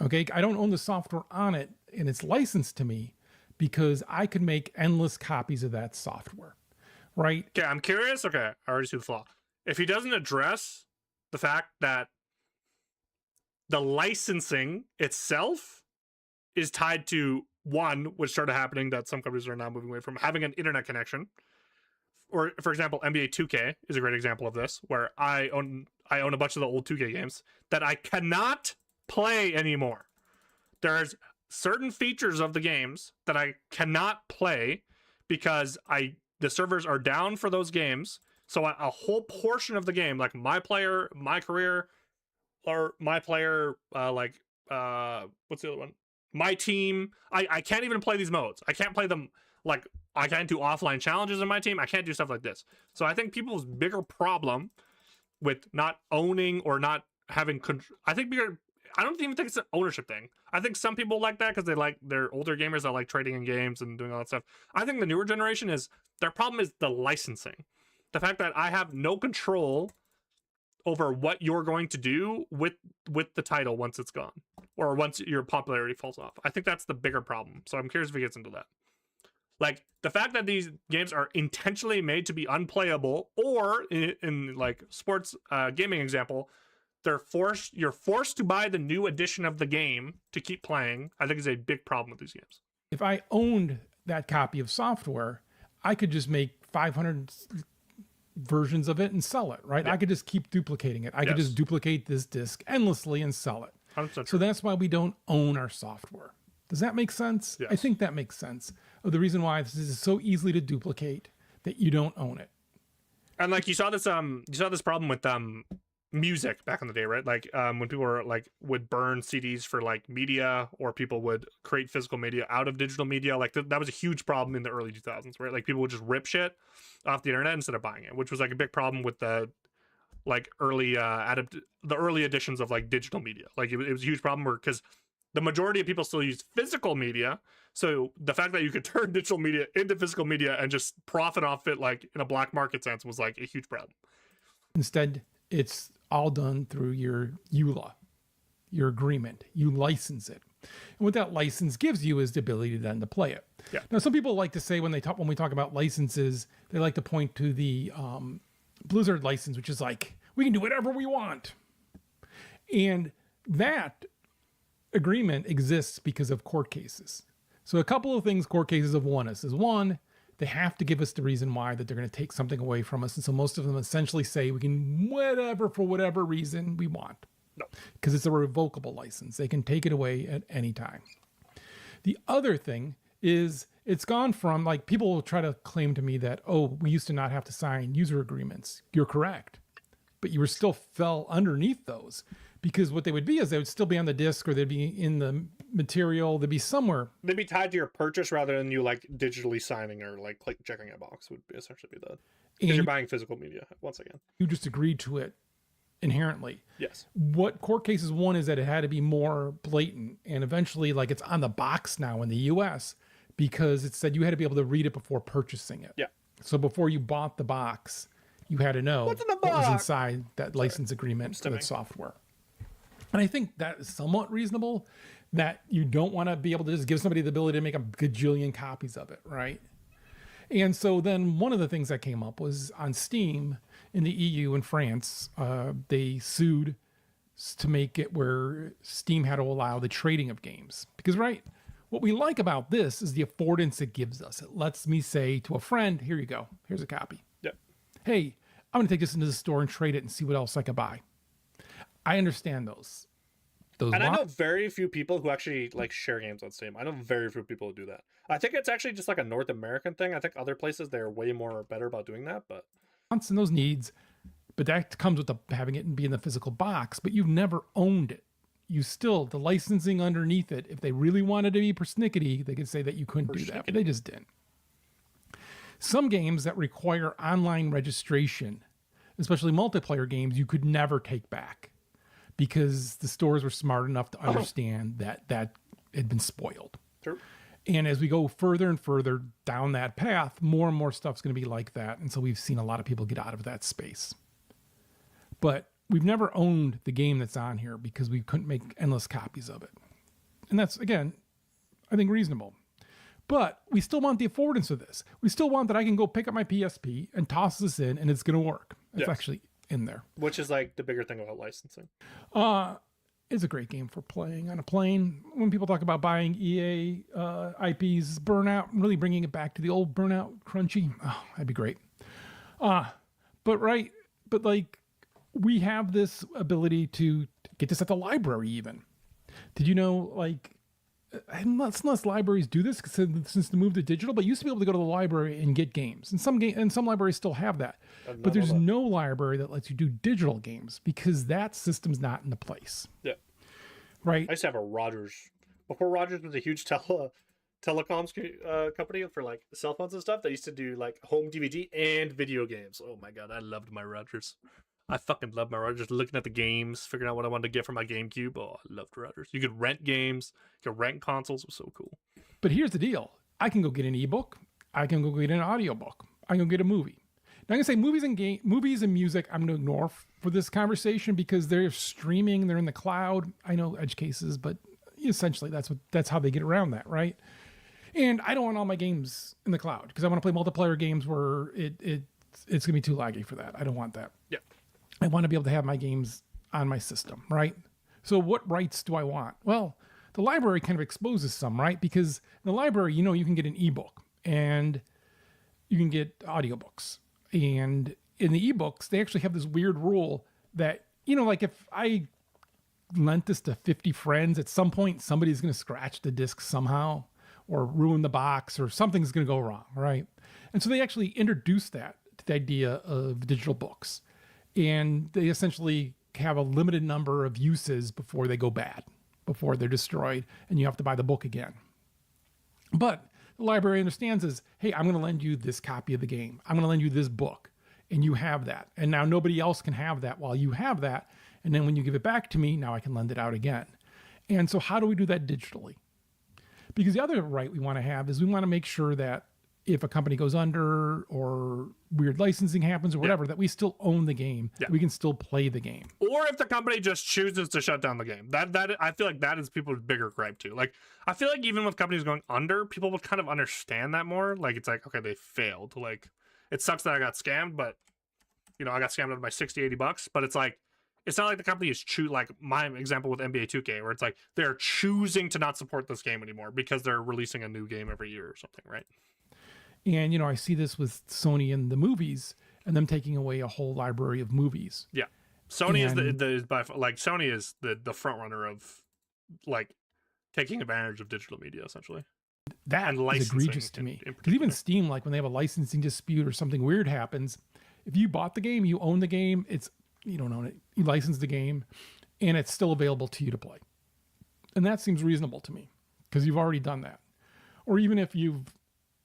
Okay, I don't own the software on it, and it's licensed to me because I could make endless copies of that software, right? Okay, I'm curious. Okay, I already see the flaw. If he doesn't address the fact that the licensing itself is tied to one, which started happening that some companies are now moving away from, having an internet connection. Or, for example, NBA 2K is a great example of this, where I own a bunch of the old 2K games that I cannot play anymore. There's certain features of the games that I cannot play because the servers are down for those games. So a whole portion of the game, like my player, my career, or my player, what's the other one? My team. I can't even play these modes. I can't play them. Like, I can't do offline challenges in my team. I can't do stuff like this. So I think people's bigger problem with not owning or not having control, I don't even think it's an ownership thing. I think some people like that because they're older gamers that like trading in games and doing all that stuff. I think the newer generation their problem is the licensing. The fact that I have no control over what you're going to do with the title once it's gone or once your popularity falls off. I think that's the bigger problem. So I'm curious if he gets into that. Like, the fact that these games are intentionally made to be unplayable, or in like sports gaming example, you're forced to buy the new edition of the game to keep playing, I think is a big problem with these games. If I owned that copy of software, I could just make 500 versions of it and sell it, right? Yeah. I could just keep duplicating it. I could just duplicate this disc endlessly and sell it. 100% so that's why we don't own our software. Does that make sense? Yes. I think that makes sense. The reason why this is so easily to duplicate that you don't own it. And like you saw this problem with music back in the day, right? Like when people were like would burn CDs for like media, or people would create physical media out of digital media. Like that was a huge problem in the early 2000s, right? Like people would just rip shit off the internet instead of buying it, which was like a big problem with the like the early editions of like digital media. Like it was a huge problem because the majority of people still use physical media. So the fact that you could turn digital media into physical media and just profit off it like in a black market sense was like a huge problem. Instead, it's all done through your EULA, your agreement. You license it. And what that license gives you is the ability then to play it. Yeah. Now, some people like to say when we talk about licenses, they like to point to the Blizzard license, which is like, we can do whatever we want. And that agreement exists because of court cases. So a couple of things court cases have won us is one, they have to give us the reason why that they're going to take something away from us. And so most of them essentially say we can whatever for whatever reason we want. No. Because it's a revocable license. They can take it away at any time. The other thing is it's gone from like people will try to claim to me that, oh, we used to not have to sign user agreements. You're correct. But you were still fell underneath those because what they would be is they would still be on the disc or they'd be in the material. They'd be somewhere. They'd be tied to your purchase rather than you like digitally signing or like checking a box would essentially be that. Because you're buying physical media once again. You just agreed to it inherently. Yes. What court cases won is that it had to be more blatant and eventually like it's on the box now in the US because it said you had to be able to read it before purchasing it. Yeah. So before you bought the box, you had to know what's in the what box? was inside that license agreement for the software. And I think that is somewhat reasonable that you don't want to be able to just give somebody the ability to make a gajillion copies of it, right? And so then one of the things that came up was on Steam in the EU and France, they sued to make it where Steam had to allow the trading of games. Because, right, what we like about this is the affordance it gives us. It lets me say to a friend, here you go, here's a copy. Yep. Hey, I'm going to take this into the store and trade it and see what else I can buy. I understand those. And I know very few people who actually like share games on Steam. I know very few people who do that. I think it's actually just like a North American thing. I think other places they're way more better about doing that, but wants and those needs, but that comes with having it and being the physical box, but you've never owned it. You still, the licensing underneath it, if they really wanted to be persnickety, they could say that you couldn't do that, but they just didn't. Some games that require online registration, especially multiplayer games, you could never take back because the stores were smart enough to understand that that had been spoiled. True. And as we go further and further down that path, more and more stuff's going to be like that. And so we've seen a lot of people get out of that space. But we've never owned the game that's on here because we couldn't make endless copies of it. And that's, again, I think reasonable. But we still want the affordance of this. We still want that I can go pick up my PSP and toss this in and it's going to work. It's actually in there. Which is like the bigger thing about licensing. It's a great game for playing on a plane. When people talk about buying EA IPs, Burnout, really bringing it back to the old Burnout Crunchy, oh, that'd be great. But like we have this ability to get this at the library even. Did you know, like, less libraries do this since the move to digital, but you used to be able to go to the library and get games. And some libraries still have that. But there's no library that lets you do digital games because that system's not in the place. Yeah. Right. I used to have a Rogers. Before Rogers was a huge telecoms company for like cell phones and stuff, they used to do like home DVD and video games. Oh my God, I loved my Rogers. I fucking loved my Rogers. Looking at the games, figuring out what I wanted to get for my GameCube. Oh, I loved Rogers. You could rent games, you could rent consoles. It was so cool. But here's the deal. I can go get an ebook. I can go get an audiobook. I can go get a movie. Now I'm gonna say movies and music I'm gonna ignore for this conversation because they're streaming, they're in the cloud. I know edge cases, but essentially that's how they get around that, right? And I don't want all my games in the cloud because I want to play multiplayer games where it's gonna be too laggy for that. I don't want that. Yeah. I want to be able to have my games on my system, right? So what rights do I want? Well, the library kind of exposes some, right? Because in the library, you can get an ebook and you can get audiobooks. And in the ebooks, they actually have this weird rule that, like if I lent this to 50 friends, at some point somebody's going to scratch the disc somehow or ruin the box or something's going to go wrong, right? And so they actually introduced that to the idea of digital books. And they essentially have a limited number of uses before they go bad, before they're destroyed, and you have to buy the book again. But the library understands is, hey, I'm going to lend you this copy of the game. I'm going to lend you this book. and you have that. And now nobody else can have that while you have that. And then when you give it back to me, now I can lend it out again. And so how do we do that digitally? Because the other right we want to have is we want to make sure that if a company goes under or weird licensing happens or whatever, that we still own the game. We can still play the game. Or if the company just chooses to shut down the game. That I feel like that is people's bigger gripe too. Like, I feel like even with companies going under, people would kind of understand that more. Like, it's like, okay, they failed. Like, it sucks that I got scammed, but, you know, I got scammed out of my 60, 80 bucks. But it's like, it's not like the company is like my example with NBA 2K, where it's like they're choosing to not support this game anymore because they're releasing a new game every year or something, right? And, you know, I see this with Sony and the movies and them taking away a whole library of movies. Yeah. Sony is Sony is the front runner of like taking advantage of digital media, essentially. That is egregious to me. Because even Steam, like when they have a licensing dispute or something weird happens, if you bought the game, you own the game, you don't own it, you license the game, and it's still available to you to play. And that seems reasonable to me because you've already done that. Or even if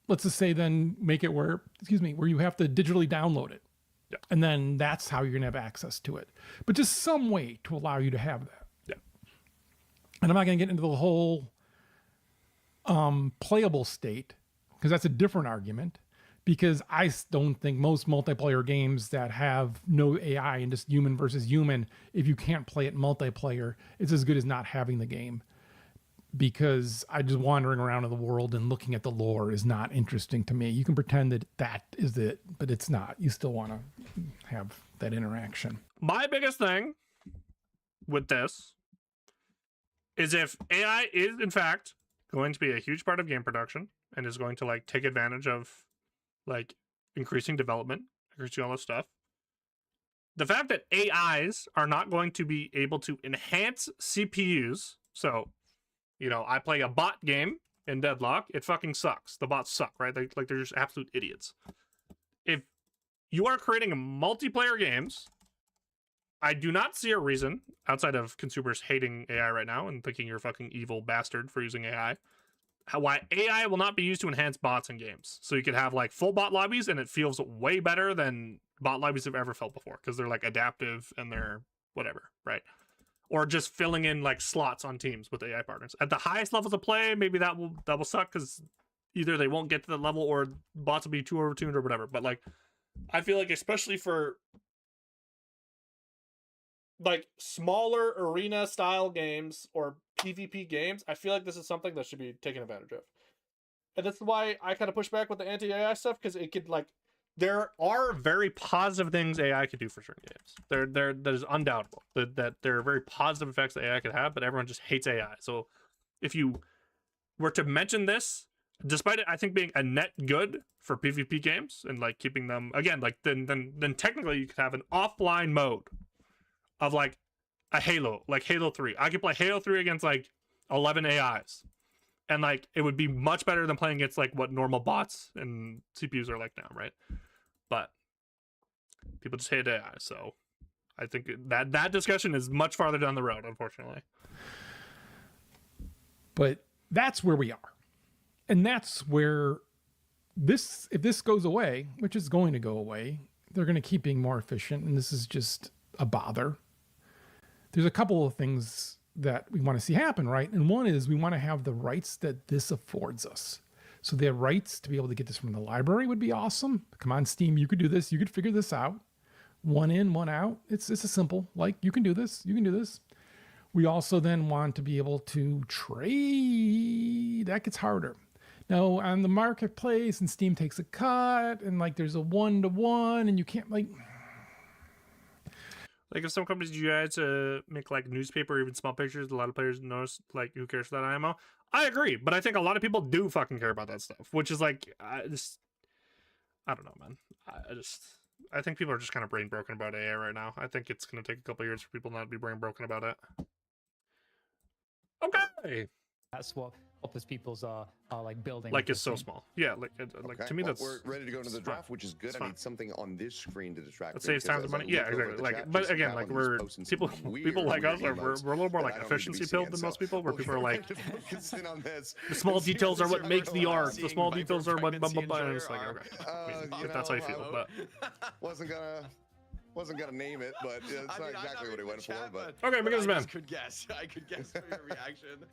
let's just say then make it where you have to digitally download it. Yeah. And then that's how you're going to have access to it. But just some way to allow you to have that. Yeah. And I'm not going to get into the whole playable state because that's a different argument. Because I don't think most multiplayer games that have no AI and just human versus human, if you can't play it multiplayer, it's as good as not having the game. Because I just wandering around in the world and looking at the lore is not interesting to me. You can pretend that is it, but it's not. You still want to have that interaction. My biggest thing with this is if AI is in fact going to be a huge part of game production and is going to like take advantage of like increasing development, increasing all this stuff, the fact that AIs are not going to be able to enhance CPUs, so you know, I play a bot game in Deadlock. It fucking sucks. The bots suck, right? They're just absolute idiots. If you are creating multiplayer games, I do not see a reason, outside of consumers hating AI right now and thinking you're a fucking evil bastard for using AI, why AI will not be used to enhance bots in games. So you could have like full bot lobbies and it feels way better than bot lobbies have ever felt before because they're like adaptive and they're whatever, right? Or just filling in like slots on teams with AI partners. At the highest levels of play, maybe that will suck because either they won't get to the level or bots will be too overtuned or whatever. But like, I feel like especially for like smaller arena style games or PvP games, I feel like this is something that should be taken advantage of. And that's why I kind of push back with the anti-AI stuff, because it could like, there are very positive things AI could do for certain games. That is undoubtable. That there are very positive effects that AI could have, but everyone just hates AI. So if you were to mention this, despite it, I think being a net good for PvP games and like keeping them again, like then technically you could have an offline mode of like a Halo, like Halo 3. I could play Halo 3 against like 11 AIs. And like it would be much better than playing against like what normal bots and CPUs are like now, right? But people just hate AI, so I think that discussion is much farther down the road, unfortunately. But that's where we are. And that's where if this goes away, which is going to go away, they're going to keep being more efficient, and this is just a bother. There's a couple of things that we want to see happen, right? And one is we want to have the rights that this affords us. So the rights to be able to get this from the library would be awesome. Come on, Steam, you could do this. You could figure this out. One in, one out. It's a simple, like, you can do this. You can do this. We also then want to be able to trade. That gets harder. Now, on the marketplace, and Steam takes a cut, and like there's a 1-to-1, and you can't like if some companies do ads to make like newspaper or even small pictures, a lot of players notice like who cares for that IMO. I agree, but I think a lot of people do fucking care about that stuff, which is like I don't know, man. I think people are just kind of brain broken about AI right now. I think it's going to take a couple years for people not to be brain broken about it. Okay. That's what Popper's pupils are like building. Like it's so small. Yeah, like to me that's. We're ready to go into the draft, which is good. I need something on this screen to distract. That saves time and money. Yeah, exactly. Like, but again, like we're people like us are we're a little more like efficiency pilled than most people, where people are like, the small details are what make the art. The small details are what. And it's like, okay, if that's how you feel, but wasn't gonna name it, but it's not exactly what he went for. But okay, because man, I could guess for your reaction.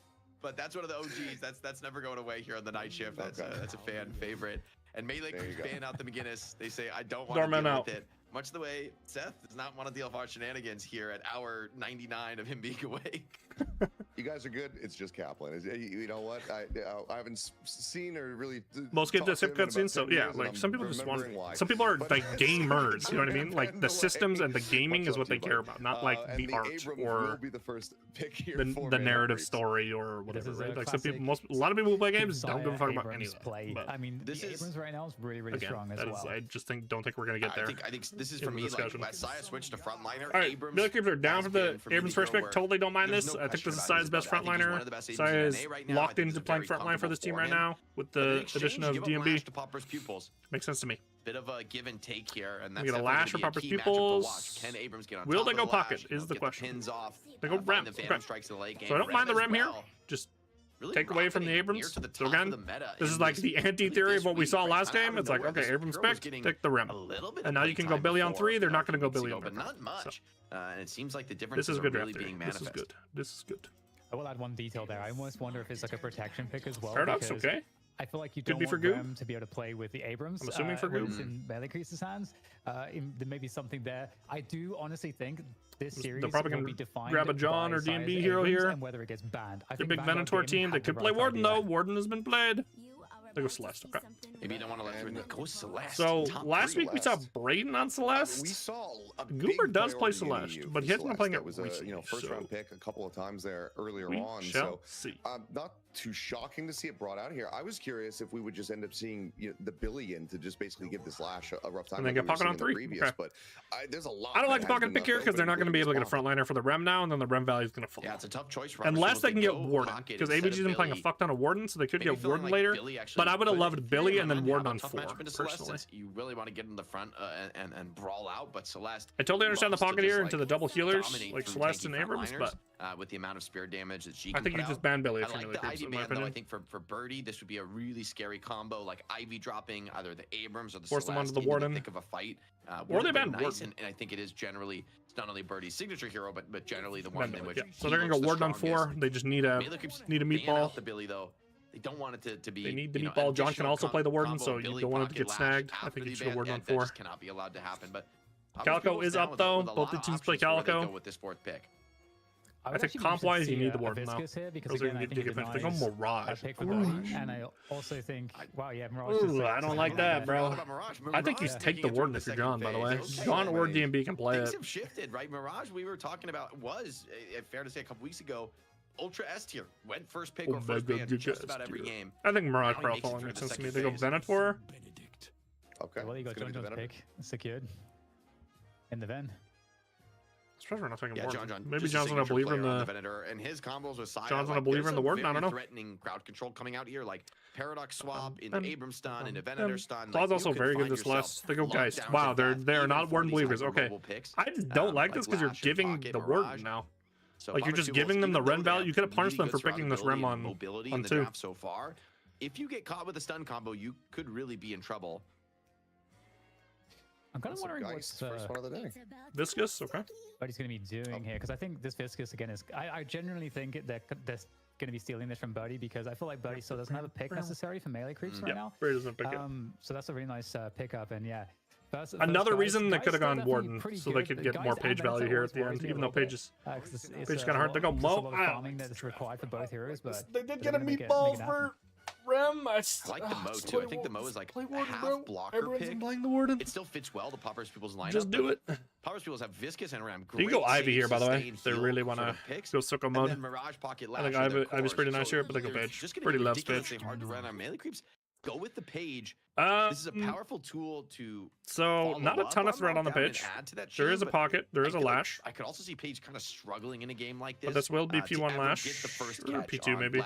But that's one of the OGs. That's never going away here on the night shift. That's a fan favorite. And Melee Creeps ban out the McGinnis. They say, I don't want to deal with it. Much the way Seth does not want to deal with our shenanigans here at hour 99 of him being awake. You guys are good. It's just Kaplan. You know what? I haven't seen or really. Most games that skip cutscenes, so yeah, like some people just want. Some people are like gamers. You know what I mean? Like the systems and the gaming is what they care about, not like the art or the narrative story or whatever. Right? Like some people, a lot of people who play games don't give a fuck about any of that. I mean, this Abrams right now is really strong as well. I just don't think we're gonna get there. I think this is for me. Like Saya switched to frontliner. All right, Melee Creeps are down for the Abrams first pick. Totally don't mind this. I think this is Saya's best frontliner. Saya is locked into playing frontline for this team right now with the addition of DMB. Makes sense to me. Bit of a give and take here, and that's a lash for Popper's pupils. Can Abrams get on Will they go pocket? Is the question. Pins off. They go rem. Okay. So I don't mind the rem here. Just take away from the Abrams. So again, this is like the anti-theory of what we saw last game. It's like, okay, Abrams picked, take the rem. And now you can go Billy on 3. They're not going to go Billy on 3. But not much. And it seems like the difference is good really being manifest. This is good. This is good. I will add one detail there. I almost wonder if it's like a protection pick as well. Paradox, okay. I feel like you don't want Rem to be able to play with the Abrams. I'm assuming for Goop. In Melee Creeps' hands. There may be something there. I do honestly think this series they're probably will be defined grab a John or DMB hero here. And whether it gets banned. The big Venator team. They could play Warden though. Warden has been played. They go Celeste. Okay. Maybe you don't want to let through the go Celeste. So last week we saw Braden on Celeste. We saw Goober does play Celeste, but he hasn't been playing it. It was a first round pick a couple of times there earlier on. So see. Not too shocking to see it brought out here. I was curious if we would just end up seeing the Billy in to just basically give this Lash a rough time. And then get pocket on 3. Previous, but there's a lot. I don't like the pocket pick here because they're not going to be able to get a frontliner for the rem now, and then the rem value is going to fall. Yeah, it's a tough choice. Unless they can get Warden, because ABG's been playing a fuck ton of Warden, so they could get Warden later. But I would have loved Billy and then Warden on 4, personally. You really want to get in the front and brawl out, but Celeste. I totally understand the pocket here into the double healers, like Celeste and Abrams, but with the amount of spirit damage that she I think you just ban Billy if you're Melee Creeps, in my opinion. I think for Birdie, this would be a really scary combo, like Ivy dropping either the Abrams or the force Celeste. them onto the Warden. Think of a fight. Or they ban Warden. And I think it is generally, it's not only Birdie's signature hero, but generally the one in which so they're gonna go Warden on 4. They just need a meatball. The Billy though. They don't want it to be. They need the meatball. John can also play the Warden, so you don't want it to get snagged. I think you should go Warden on 4. That cannot be allowed to happen. But Calico is up though. Both the teams play Calico. With this 4th pick. I think comp-wise, you need the Warden now. Here because again, I think they go Mirage. And I also think, wow, yeah, Mirage. Ooh, I don't like that, bro. I think you take the Warden if you're John, by the way. John or DMB can play it. Things have shifted, right? Mirage, we were talking about, was, fair to say, a couple weeks ago, Ultra S tier. Went first pick or first ban just about every game. I think Mirage Profiling makes sense to me. They go Venator. Okay. Well, you got John's pick secured in the Ven. Especially not taking Warden. John. Maybe John's not a believer in the Venator, and his combos with Saya. John's not a believer in the Warden. I don't know. Threatening crowd control coming out here, like Paradox swap into Abrams stun into Venator stun. Claw's also very good this last. They go, guys. Wow, they're not Warden believers. Okay, I just don't like this because you're giving the Warden now. Like you're just giving them the Ren value. You could have punished them for picking this Rem on 2. So far, if you get caught with a stun combo, you could really be in trouble. I'm kind of wondering what's first one of the day. Viscous, okay. What he's going to be doing here, because I think this Viscous again is. I genuinely think that they're going to be stealing this from Birdie because I feel like Birdie still doesn't have a pick necessary for Melee Creeps right now. Birdie doesn't pick it. So that's a really nice pickup, and yeah. Another reason they could have gone Warden, so they could get more page value here at the end, even though Page is kind of hard. They go Mo. Farming that is required for both heroes, but they did get a meatball for Rem. I like the Mo too. I think the Mo is like a half blocker pick. Playing the Warden. It still fits well. The Popper's People's lineup. Just do it. Popper's People's have Viscous and Ram. You go Ivy here, by the way. They really want to go Sicko mode. I think Ivy's pretty nice here, but they go Page. Pretty loves Page. Hard to run on Melee Creeps. Go with the Page This is a powerful tool to. So not a ton of threat on the pitch. There is a pocket. There is a lash. I could also see Paige kind of struggling in a game like this. But this will be P1 lash. Get the first or P2 maybe.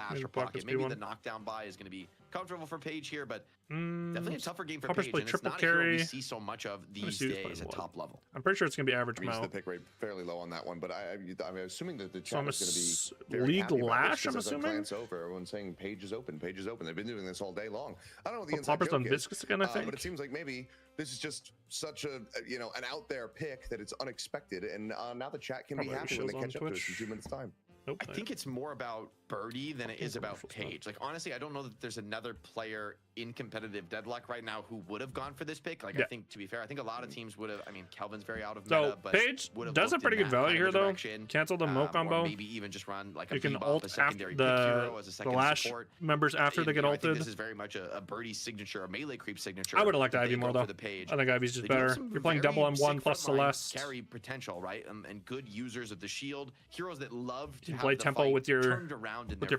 Maybe the knockdown buy is going to be comfortable for Paige here, but definitely a tougher game for Paige. Play and triple it's not carry. A hero we see so much of these days at top level. I'm pretty sure it's going to be average amount. amount. The pick rate fairly low on that one, but I'm assuming that the So chat is going to be very league happy lash. I'm assuming. glance over, everyone's saying Paige is open. Paige is open. They've been doing this all day long. I don't know what the inside Poppers joke on is, Viscous again, I think. but it seems like maybe this is just such a an out there pick that it's unexpected, and now the chat can be happy when they catch up to us in 2 minutes time. Nope. I think it's more about Birdie than it is about Paige. Like, honestly, I don't know that there's another player in competitive Deadlock right now who would have gone for this pick. Like, I think, to be fair, I think a lot of teams would have. I mean, Kelvin's very out of meta, but Paige does a pretty good value here, though. Cancel the Mo combo. Maybe even just run like you a can buff, ult a secondary after pick hero as a second lash support. members after they get ulted. I think this is very much a Birdie signature, a melee creep signature. I would have liked Ivy more, though. I think Ivy's just better. You're playing double M1 plus Celeste. Carry potential, right? And good users of the shield. Heroes that love to play tempo with your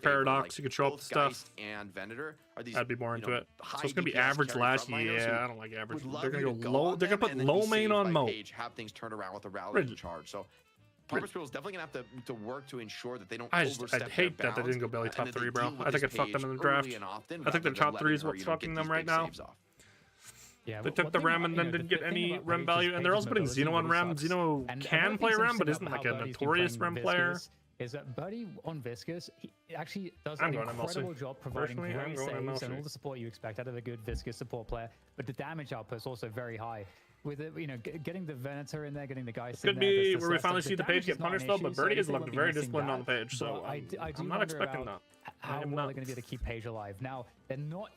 paradox. You can show up stuff. And Venator are these. I'd be more into it. So it's gonna be average lash. Yeah, I don't like average. They're gonna go low. They're gonna put low main on Mo. Have things turned around with a rally charge. So Poppers People is definitely gonna have to work to ensure that they don't. I hate that they didn't go belly top 3, bro. I think it fucked them in the draft. I think their top 3 is what's fucking them right now. Yeah, they took the Rem and then didn't get any Rem value, and they're also putting Xeno on Rem. Xeno can play Rem, but isn't like a notorious Rem player. Is that Birdie on Viscous, he actually does an incredible job providing great saves and all the support you expect out of a good Viscous support player, but the damage output is also very high. With it, getting the Venator in there, getting the guys in there. Could be where we finally see the Page get punished though, but Birdie has looked very disciplined on the Page, so I'm not expecting that. How well they're going to be able to keep Page alive. Now, they're not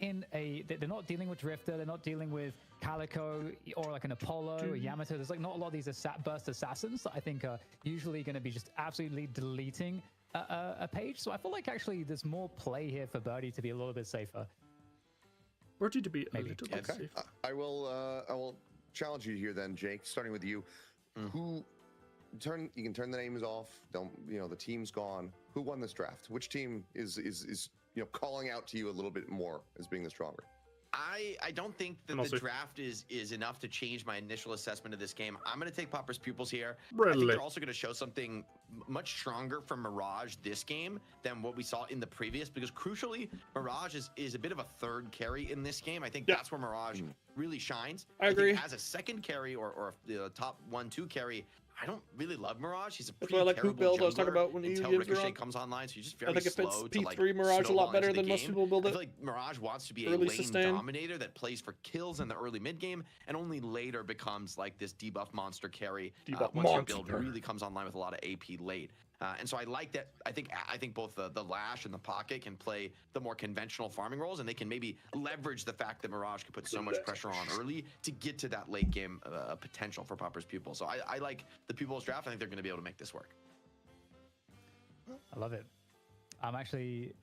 dealing with Drifter, they're not dealing with Calico or like an Apollo or Yamato. There's like not a lot of these burst assassins that I think are usually going to be just absolutely deleting a Page. So I feel like actually there's more play here for Birdie to be a little bit safer. Birdie to be a little bit safer. I will challenge you here then, Jake, starting with you. You can turn the names off. Don't the team's gone. Who won this draft? Which team is calling out to you a little bit more as being the stronger? I don't think that the draft is enough to change my initial assessment of this game. I'm going to take Popper's Pupils here. Really? I think they're also going to show something much stronger from Mirage this game than what we saw in the previous, because crucially, Mirage is a bit of a third carry in this game. I think that's where Mirage really shines. I agree. As a second carry or the top 1-2 carry, I don't really love Mirage. He's a pretty like who build I was talking about when until Ricochet comes online, so he's just very slow. I think it fits P3 Mirage a lot better than most people build it. I feel like Mirage wants to be a lane dominator that plays for kills in the early mid game, and only later becomes like this debuff monster carry once your build really comes online with a lot of AP late. And so I like that. I think both the Lash and the Pocket can play the more conventional farming roles, and they can maybe leverage the fact that Mirage can put so much pressure on early to get to that late game potential for Popper's Pupil. So I like the Pupils draft. I think they're going to be able to make this work. I love it. I'm actually.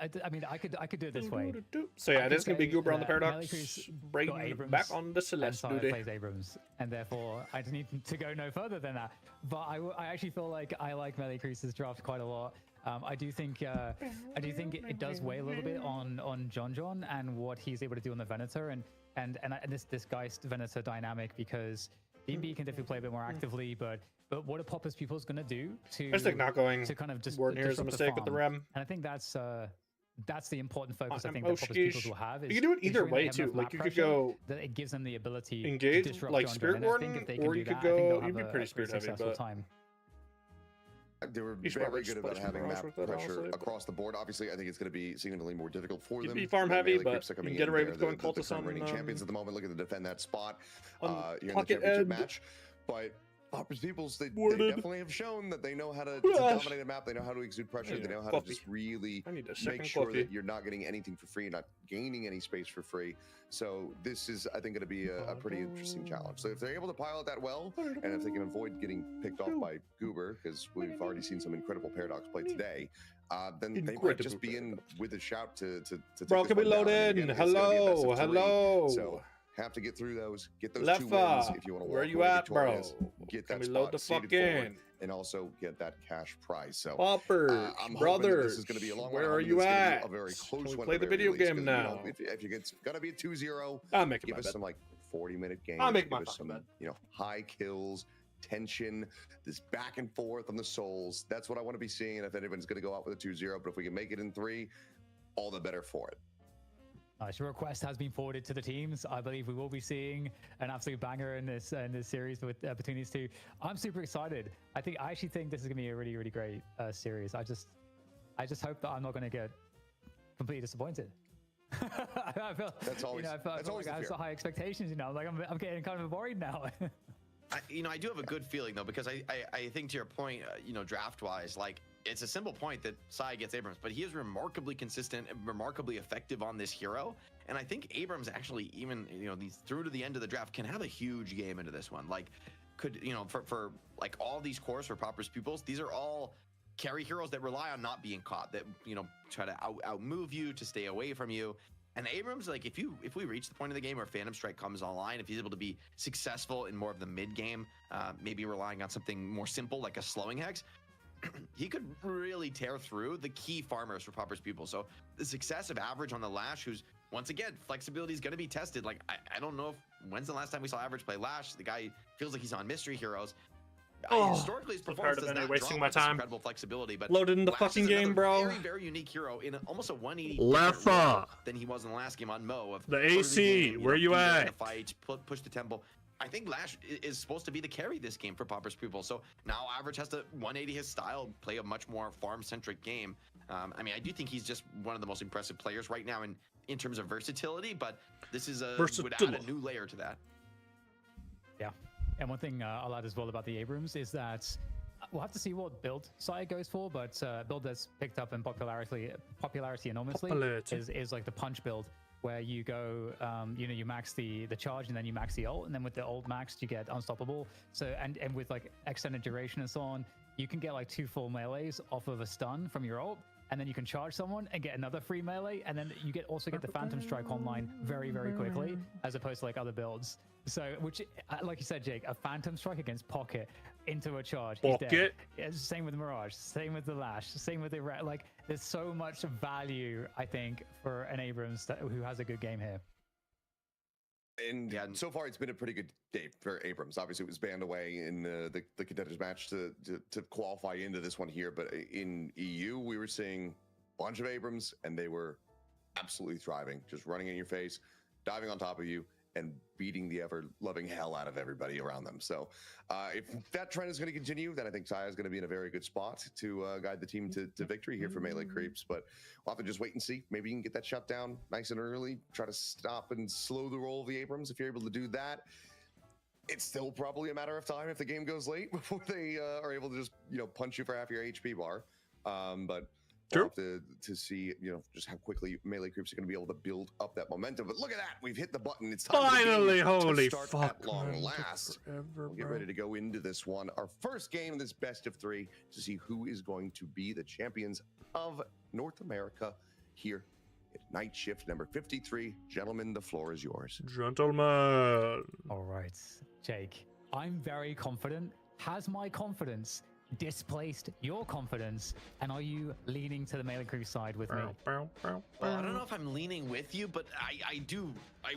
I mean, I could do it this way. So yeah, it is going to be Goober on the Paradox, bring back on the Celeste duty. Plays Abrams, and therefore I just need to go no further than that. But I actually feel like I like Melee Crease's draft quite a lot. I do think it does weigh a little bit on John and what he's able to do on the Venator and this guy's Venator dynamic, because DB can definitely play a bit more actively, but what are Popper's Pupils going to do to? I just think not going to kind of just Warden here is a mistake with the Rem, and I think that's the important focus. I think that Popper's Pupils will have. You can do it either way too. Like you could go that it gives them the ability engage to disrupt like John Spirit Warden, or you could go. You'd be pretty spirit heavy, but. They were very good about having map pressure across the board. Obviously, I think it's going to be significantly more difficult for them. You'd be farm heavy, but you can get away with going cultists on reigning champions at the moment, looking to defend that spot here in the Pocket championship match. But Popper's Peoples, they definitely have shown that they know how to dominate a map. They know how to exude pressure. They know how to just really make sure that you're not getting anything for free, not gaining any space for free. So this is, I think, going to be a pretty interesting challenge. So if they're able to pilot that well, and if they can avoid getting picked off by Goober, because we've already seen some incredible Paradox play today, then they might just be in with a shout to Bro, can we load in? Hello. So have to get through those, get those Left 2 wins if you want to where walk you away at, bro? victorious, get that Let me load spot the fuck seated forward, in. and also get that cash prize. So, Poppers, I'm hoping that brothers, this is going to be a long where one. are you at? A very close Can we one play at the very video least, game 'cause, now? if it's going to be a 2-0, I'll make it give my us bet. some like 40-minute games. I'll make give my us some, bet. high kills, tension, this back and forth on the souls. That's what I want to be seeing. If anyone's going to go out with a 2-0, but if we can make it in 3, all the better for it. Nice. Your request has been forwarded to the teams. I believe we will be seeing an absolute banger in this series with between these two. I'm super excited. I actually think this is going to be a really, really great series. I just hope that I'm not going to get completely disappointed. I feel, that's always, I feel like I have so high expectations. Like I'm getting kind of worried now. I do have a good feeling though, because I think to your point, draft wise, like it's a simple point that Sai gets Abrams, but he is remarkably consistent and remarkably effective on this hero. And I think Abrams actually, even these through to the end of the draft, can have a huge game into this one. Like, could for like all these cores for Pauper's pupils, these are all carry heroes that rely on not being caught, that try to outmove you, to stay away from you. And Abrams, like if we reach the point of the game where Phantom Strike comes online, if he's able to be successful in more of the mid game, maybe relying on something more simple like a slowing hex, he could really tear through the key farmers for Pauper's pupils. So the success of Average on the Lash, who's once again, flexibility is going to be tested. Like I don't know when's the last time we saw Average play Lash. The guy feels like he's on Mystery Heroes. Historically, his performance does not wasting draw my time. Incredible flexibility, but loaded in the Lash fucking is game, bro. Very, very unique hero in almost a 180 Leffa than he was in the last game on Mo. Of the AC, game, where you at? Fight, push the tempo. I think Lash is supposed to be the carry this game for Pauper's pupil. So now Average has to 180 his style, play a much more farm-centric game. I mean, I do think he's just one of the most impressive players right now in terms of versatility, but this is would add a new layer to that. Yeah. And one thing I'll add as well about the Abrams is that we'll have to see what build Sai goes for, but build that's picked up in popularity enormously is like the punch build, where you go, you max the charge and then you max the ult, and then with the ult maxed you get unstoppable. So and with like extended duration and so on, you can get like 2 full melees off of a stun from your ult, and then you can charge someone and get another free melee, and then you also get the Phantom Strike online very, very quickly, as opposed to like other builds. So, which, like you said, Jake, a Phantom Strike against Pocket into a charge. Pocket. Yeah, same with Mirage, same with the Lash, same with the like. There's so much value, I think, for an Abrams who has a good game here. And so far, it's been a pretty good day for Abrams. Obviously, it was banned away in the contenders match to qualify into this one here. But in EU, we were seeing a bunch of Abrams, and they were absolutely thriving, just running in your face, diving on top of you, and beating the ever-loving hell out of everybody around them. So if that trend is going to continue, then I think Saya is going to be in a very good spot to guide the team to victory here for Melee Creeps. But we'll have to just wait and see. Maybe you can get that shut down nice and early, try to stop and slow the roll of the Abrams. If you're able to do that, it's still probably a matter of time if the game goes late before they are able to just, punch you for half your HP bar. But we'll have to see, just how quickly Melee Creeps are going to be able to build up that momentum. But look at that. We've hit the button. It's time finally, holy to start fuck. at long last. We'll get ready to go into this one. Our first game in this best of 3 to see who is going to be the champions of North America here at Night Shift number 53. Gentlemen, the floor is yours. Gentlemen. All right, Jake, I'm very confident. Has my confidence displaced your confidence, and are you leaning to the Melee Crew side with me? Well, I don't know if I'm leaning with you, but I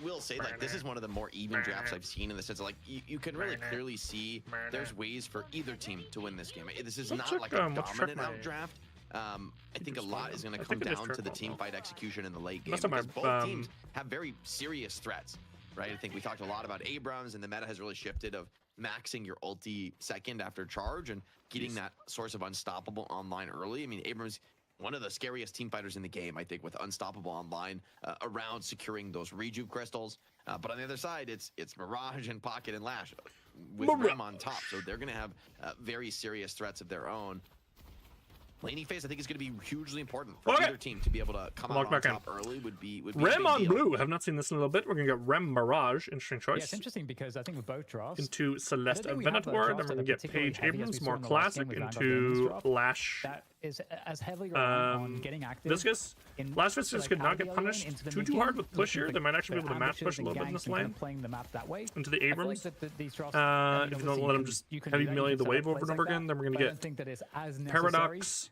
will say, like, this is one of the more even drafts I've seen, in the sense of, like, you can really clearly see there's ways for either team to win this game. This is not like a dominant out draft. I think a lot is going to come down to the team fight execution in the late game, because both teams have very serious threats, right? I think we talked a lot about Abrams, and the meta has really shifted of maxing your ulti second after charge and getting that source of unstoppable online early. I mean, Abrams, one of the scariest team fighters in the game, I think, with unstoppable online around securing those rejuve crystals. But on the other side, it's Mirage and Pocket and Lash with Rem on top. So they're going to have very serious threats of their own. Laning phase, I think, is going to be hugely important for either team to be able to come out on top early. Would be Rem on blue. Have not seen this in a little bit. We're going to get Rem Mirage. Interesting choice. Yeah, it's interesting because I think with both drafts into Celeste and Venator. Then we're going to get Paige Abrams, more classic, into Lash is as heavily on getting active. Viscous. Last Viscous could not get punished too hard with push here. They might actually be able to match push a little bit in this lane. Playing the map that way. Into the Abrams. Like if you don't let them just heavy melee the wave over and over again, then we're going to get Paradox,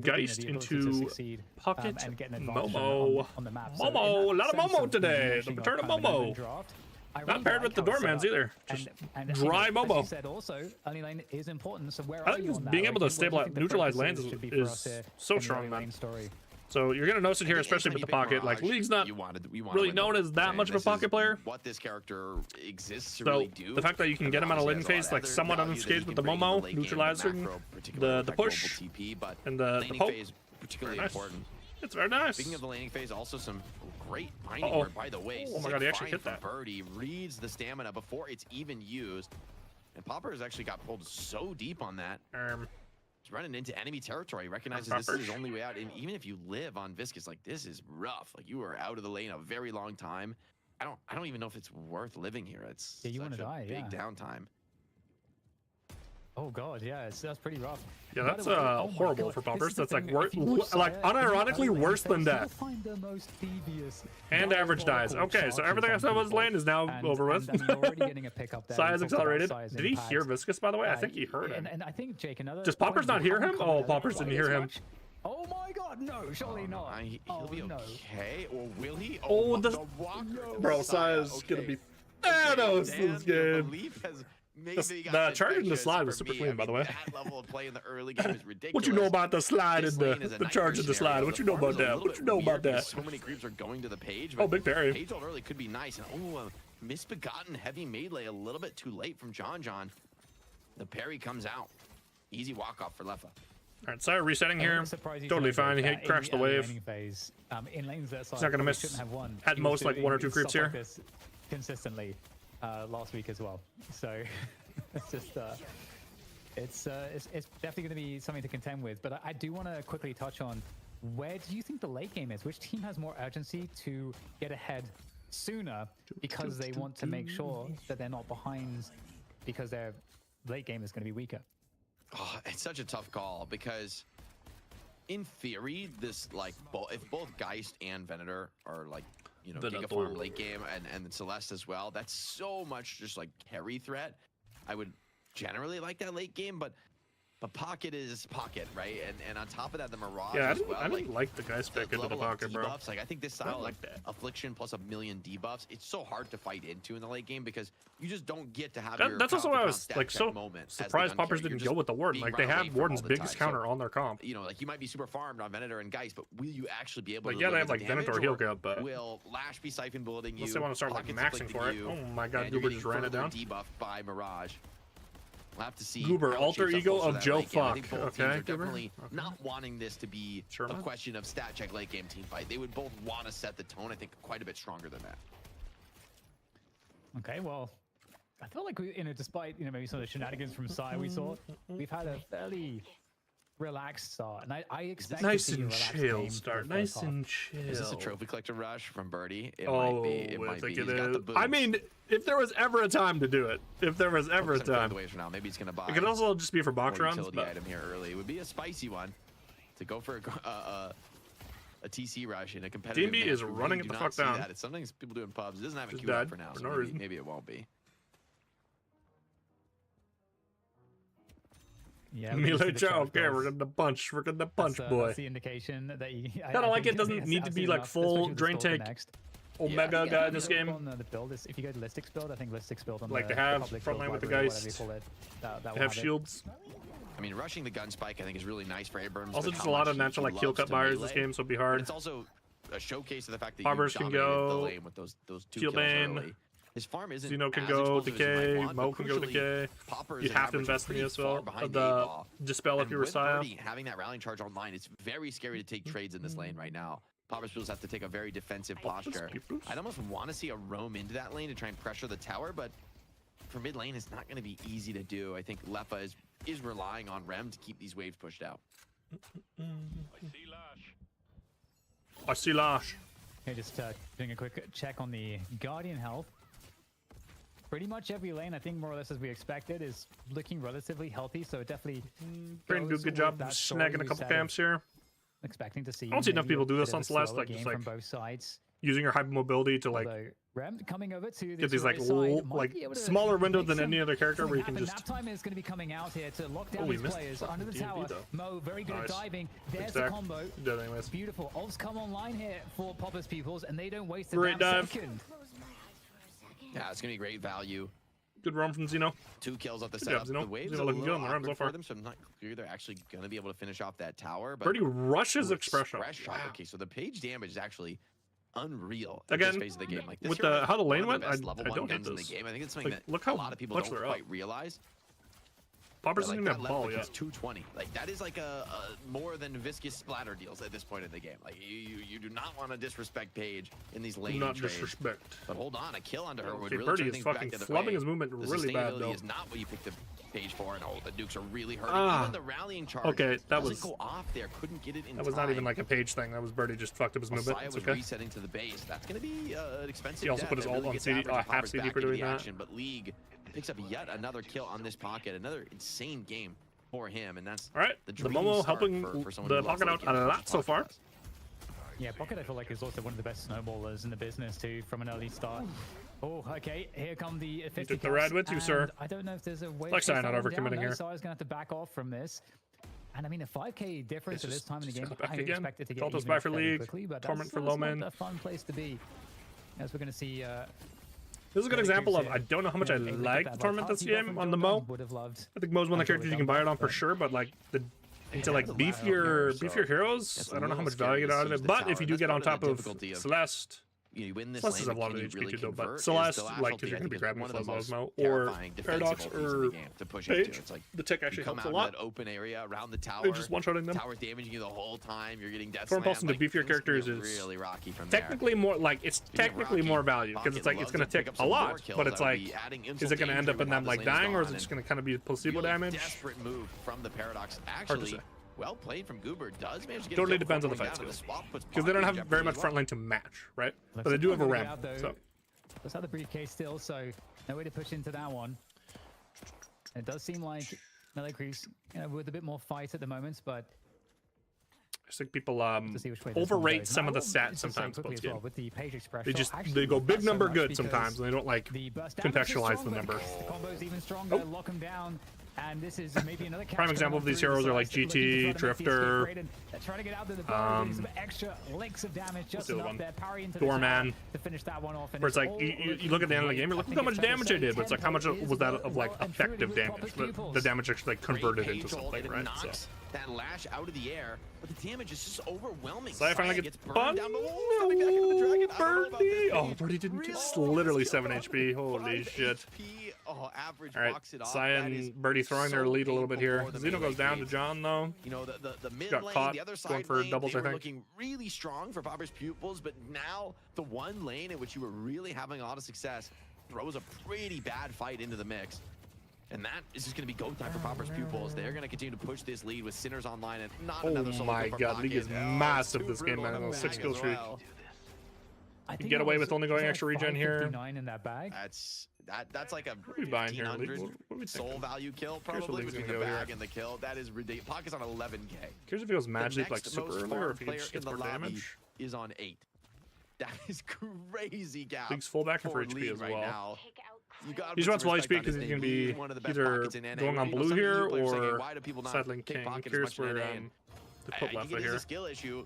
Geist into Pocket, Momo. Momo, a lot of Momo today. The return of Momo. Not paired with the Doormans either. Just dry Momo. Said also, early lane is important. So where I think being able to stabilize, neutralize lanes is so strong, man. So you're gonna notice it here, especially with the pocket. Like League's not really known as that much of a pocket player. What this character exists to so really do. The fact that you can get him out of laning phase like somewhat unscathed with the Momo, neutralizing the push and the poke. Particularly important. It's very nice. Speaking of the laning phase, also some great mining work, by the way. Oh my god, he actually hit that. Birdie reads the stamina before it's even used. And Popper has actually got pulled so deep on that. He's running into enemy territory. He recognizes this is his only way out. And even if you live on Viscous, like this is rough. Like you are out of the lane a very long time. I don't even know if it's worth living here. It's you want to die, big downtime. Oh god, yeah, that's pretty rough. Yeah, that's horrible for Poppers. That's like unironically worse than death. And average dies. Okay, so everything I said was lane is now over with. Sai is accelerated. Did he hear Viscous, by the way? I think he heard him. And I think Jake, another. Does Poppers not hear him? Oh, Poppers didn't hear him. Oh my god, no, surely not. He'll be okay, or will he? Oh, bro, Sai is gonna be Thanos this game. The charge in the slide was super clean, by the way. What you know about the slide and the charge in the slide? What you know about that? What you know about that? So many creeps are going to the page. Oh, big parry. Page ult early could be nice. And misbegotten heavy melee a little bit too late from John. The parry comes out. Easy walk off for Leffa. All right, sorry, resetting here. Totally fine. He crashed the wave. He's not gonna miss at most like 1 or 2 creeps here. Consistently. Last week as well, so it's just it's definitely going to be something to contend with. But I do want to quickly touch on where do you think the late game is? Which team has more urgency to get ahead sooner because they want to make sure that they're not behind because their late game is going to be weaker? Oh, it's such a tough call because in theory, this like if both Geist and Venator are like Giga Farm late game and Celeste as well, that's so much just like carry threat. I would generally like that late game, but Pocket is Pocket, right? And on top of that, the Mirage as well. I didn't like the guys back into the Pocket, bro. Like I think this style, like Affliction plus a million debuffs, it's so hard to fight into in the late game because you just don't get to have that's also why I was like so surprised Poppers didn't go with the Warden. Like they have Warden's biggest counter on their comp. Like you might be super farmed on Venator and Geist, but will you actually be able to? Yeah, they have like Venator heal cap, but will Lash be siphon bulleting you? Unless they want to start like maxing for it. Oh my god, Goober just ran it down. Debuffed by Mirage. We'll have to see. Goober, alter ego of Joe Fuck. Okay, definitely not wanting this to be a question of stat check late game team fight. They would both want to set the tone. I think quite a bit stronger than that. Okay, well, I felt like we, despite maybe some of the shenanigans from Sai we saw, we've had a fairly relaxed start, and I expect nice and chill start. Nice and chill. Is this a trophy collector rush from Birdie? It might be. It might be. I mean, if there was ever a time to do it, if there was ever a time. For now. Maybe he's gonna buy. It could also just be for box runs. But item here early. It would be a spicy one to go for a TC rush in a competitive. DMB is running it the fuck down. It's something people do in pubs. It doesn't have a queue up for now, so maybe it won't be. Yeah, Melee Chow, okay, we're gonna punch, boy. That's the indication that you. I don't like it. Doesn't need to be like full drain take. Omega guy in this game. The build is, if you go to Listic's build, I think Listic's build on like the they have frontline with the Geist. They have shields. I mean, rushing the gun spike I think is really nice for Abrams. Also, just a lot of natural like kill cut buyers this game, so it'd be hard. It's also a showcase of the fact that Harbors can go. The lane with those 2 kills early. His farm isn't Zeno can go decay, Mo can go decay. You have to invest in me as well. The dispel if you're Saya. Having that rallying charge online, it's very scary to take trades in this lane right now. Poppers feels have to take a very defensive posture. I'd almost want to see a roam into that lane to try and pressure the tower, but for mid lane, it's not going to be easy to do. I think Leffa is relying on Rem to keep these waves pushed out. I see Lash. Okay, just doing a quick check on the Guardian health. pretty much every lane, I think more or less as we expected, is looking relatively healthy. So it definitely Brandon do a good job of snagging a couple camps here. Expecting to see. I don't see enough people do this on Celeste, like just like from both sides. Using your hypermobility to like Rem coming over to get these like smaller windows than any other character where you can just. Nap time is going to be coming out here to lock down these players under the tower. Mo very good at diving. There's the combo. Beautiful. Ults come online here for Popper's pupils, and they don't waste a second. Yeah, it's going to be great value. Good roam from Xeno. 2 kills off the setup. The waves are looking good on the roam so far. So I'm not clear they're actually going to be able to finish off that tower. But Birdie rushes Express Shot. Okay, so the page damage is actually unreal. Again, in this phase of the game. Like, this with the how the lane went, I don't hate this. In the game. I think it's something that a lot of people don't quite realize. Poppers doesn't even have ball yet. 220. Like that is like a more than viscous splatter deals at this point in the game. Like you do not want to disrespect Paige in these lane trades. Not disrespect. But hold on, a kill onto her would really Birdie turn is things fucking back to the flubbing his movement really bad though. Is not what you picked the Paige for, and the nukes are really hurting. Even the rallying charge. Okay, that was go off there. Couldn't get it in. That was not even like a Paige thing. That was Birdie just fucked up his movement. It's okay. Resetting to the base. That's going to be an expensive. He also put his ult on CD, half CD for doing that. But League picks up yet another kill on this pocket. Another insane game for him, and that's all right. The Momo helping the pocket out a lot so far. Yeah, Pocket I feel like is also one of the best snowballers in the business too from an early start. Oh, okay. Here come the 50 took the ride with you, sir. I don't know if there's a way. Like not overcommitting here. So I was gonna have to back off from this. And I mean, a 5K difference at this time in the game. Back I again. expect it to get Taltos back for League. Quickly, but Torment for that's Lowman. a fun place to be. As we're gonna see. This is a good example of I don't know how much I like Torment this game on the Mo. I think Mo's one of the characters you can buy it on for sure, but like into like beefier heroes, I don't know how much value you get out of it. But if you do get on top of Celeste, you win this Celeste has a lot of HP too, though. But Celeste, like, because you're going to be grabbing Osmo or Paradox or Paige, the tech actually helps a lot. Open area around the tower. They're just one-shotting them. Tower's damaging you the whole time. You're getting death slammed. The beefier characters is really rocky from technically more like it's technically more value because it's like it's going to take a lot, but it's like is it going to end up in them like dying or is it just going to kind of be placebo damage? Desperate move from the Paradox. Actually. Well played from Goober. Does manage to get totally depends on the fight skills because they don't have very much front lane to match, right? But they do have a ramp. So let's have the briefcase still, so no way to push into that one. It does seem like Melee Creeps, with a bit more fight at the moment, but I think people overrate some of the stats sometimes. Well, with the Page Express, they go big number good sometimes, and they don't like contextualize the number. The combo is even stronger. Lock them down. And this is maybe another prime example of these heroes are like GT, Drifter, trying to get out of the boat, some extra licks of damage, just enough there, parry into Doorman, to finish that one off. Where it's like you look at the end of the game, you're like, look how much damage I did, but it's like how much was that of like effective damage? The damage actually like converted into something, right? So. That lash out of the air, but the damage is just overwhelming. So I finally get burned down Birdie! Oh, Birdie didn't. It's literally 7 HP. Holy shit. Oh, average all right, Cyan, Birdie throwing their lead a little bit here. Xeno goes down to John though. The mid got lane, caught the other side going for lane, doubles, they I were think. looking really strong for Popper's pupils, but now the one lane in which you were really having a lot of success throws a pretty bad fight into the mix. And that is just going to be go time for Popper's pupils. They're going to continue to push this lead with Sinners online and not another solo. Oh my god, League is massive this game, man. 6 kill streak. You can get away with only going extra regen here. In that bag. That's like a 1500 soul value kill probably between the bag and the kill. That is ridiculous. Pocket's on 11k. Curious if he goes Mad Leap like super early or if he just gets more damage. Is on 8. That is crazy gap. League's fullback for HP as well. He's runs full HP because he's going to be either going on blue here or settling King. I'm curious where they put left here. It's a skill issue.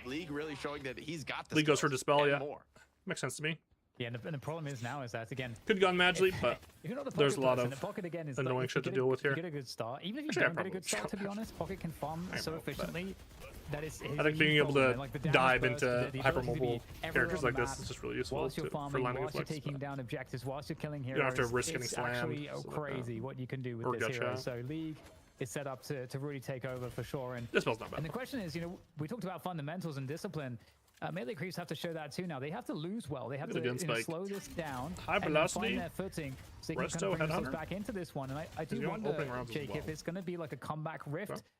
League really showing that he's got the League goes for Dispel, yeah. More. Makes sense to me. Yeah, and the problem is now is that again could go on Mad Leap, but there's a lot of again is annoying shit to deal with here. You get a good start, even if you don't get a good start. To be honest, Pocket can farm so efficiently. That is I think being able to dive into hypermobile characters like this is just really useful for lining whilst you're taking down objectives, whilst you're killing heroes. You don't have to risk getting slammed. It's actually crazy what you can do with this hero. So League is set up to really take over for sure. And this spell's not bad. And the question is, we talked about fundamentals and discipline. Melee Creeps have to show that too now. They have to lose well. They have to slow this down. High velocity. Find their footing so they can kind of bring themselves back into this one. And I do wonder, Jake, if it's going to be like a comeback rift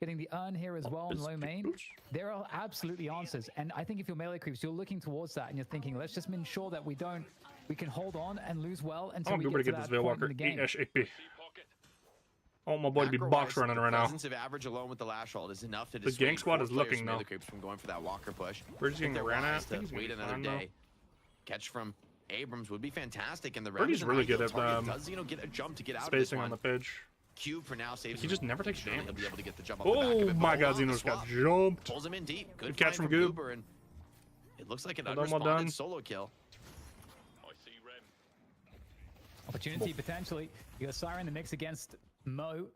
getting the urn here as well on low main. There are absolutely answers. And I think if you're melee creeps, you're looking towards that and you're thinking, let's just ensure that we can hold on and lose well until we get to that point in the game. Oh, my boy to be box running right now. The presence of average alone with the lash ult is enough to the gang squad is looking now. From going for that walker push. We're just getting ran at. Wait another day. Catch from Abrams would be fantastic, and the Birdie's really good at does get a jump to get out spacing of on the pitch. Cube for now saves. He just never takes damage. He'll be able to get the jump off the back of Oh it. my God, Xeno's got jumped. Pulls him in deep. Good catch from Goob. Goober, and it looks like an Well done. unresponded solo kill. Opportunity potentially. You got Siren in the mix against Mo.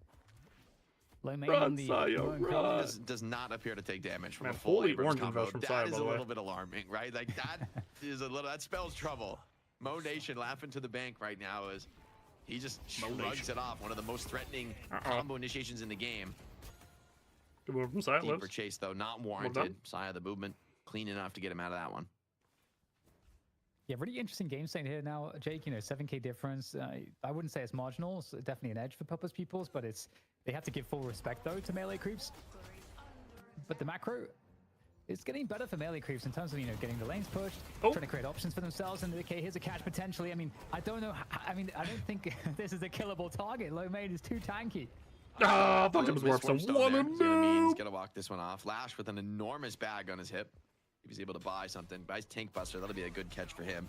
Low main Run, on the Saya, run. Does not appear to take damage from Man, a full holy Abrams orange combo. invest from That Saya, is by a the way. little bit alarming, right? Like that is a little. That spells trouble. Mo Nation laughing to the bank right now as he just shrugs it off. One of the most threatening combo initiations in the game. Good move from Saya. Deeper chase though, not warranted. Saya the movement clean enough to get him out of that one. Yeah, really interesting game state here now, Jake. You know, 7K difference. I wouldn't say it's marginal. It's definitely an edge for Pupper's Peoples, but they have to give full respect though to melee creeps. But the macro is getting better for melee creeps in terms of, you know, getting the lanes pushed, trying to create options for themselves. And okay, here's a catch potentially. I mean, I don't know. I don't think this is a killable target. Low main is too tanky. Ah, fuck him, warp some. What a move! He's gonna walk this one off. Lash with an enormous bag on his hip. If he's able to buy something, buys Tank Buster, that'll be a good catch for him.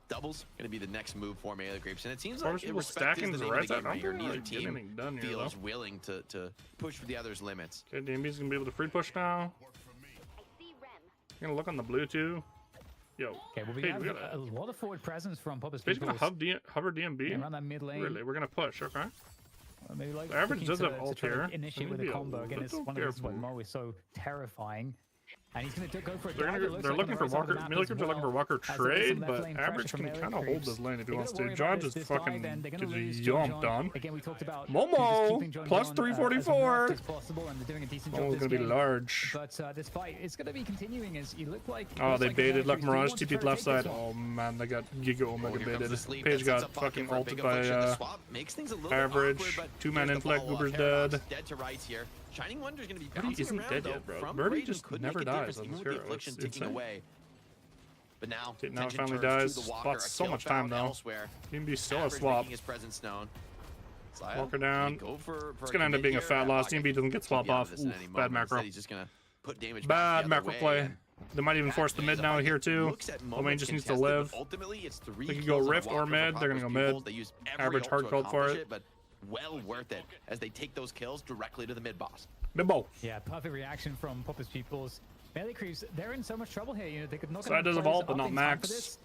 Doubles gonna be the next move for melee creeps, and it seems like respect is the name of the game right here. Neither team feels willing to push for the other's limits. Okay, DMB's gonna be able to free push now. Gonna look on the blue too. Yo, okay, well, we have a lot of forward presence from Pupper's He's Peoples. gonna hover DMB around that mid lane. Really, we're gonna push, okay? Maybe like the average does have ult here. Initiate with a combo. Again, it's one of the reasons why Mo is so terrifying. And he's going to go for a they're looking for Walker. Melee creeps are looking for Walker trade, but average can kind of hold this lane if he wants to. John just fucking gets jumped on. Again, we talked about Momo plus 344. Momo's gonna be large. But this fight is going to be continuing as you look like. Oh, they baited Luck Mirage TP'd left side. Oh man, they got Giga Omega baited. Page got fucking ulted by average. 2-man inflect. Goober's dead. Dead to rights here. Shining Wonder's going to be Birdie isn't dead yet, bro. Birdie just never dies on this hero. It's insane. But now it finally dies. Lost so much time though. DMB still a swap. Walker down. It's gonna end up being a fat loss. DMB doesn't get swap off. Oof, bad macro. Bad macro play. They might even force the mid now here too. Lomain just needs to live. They can go rift or mid. They're gonna go mid. Average hard called for it. Well worth it as they take those kills directly to the mid boss. Mid-bow. Yeah, perfect reaction from Pupper's Peoples. Melee creeps, they're in so much trouble here. You know, they could knock Side does evolve, but not max.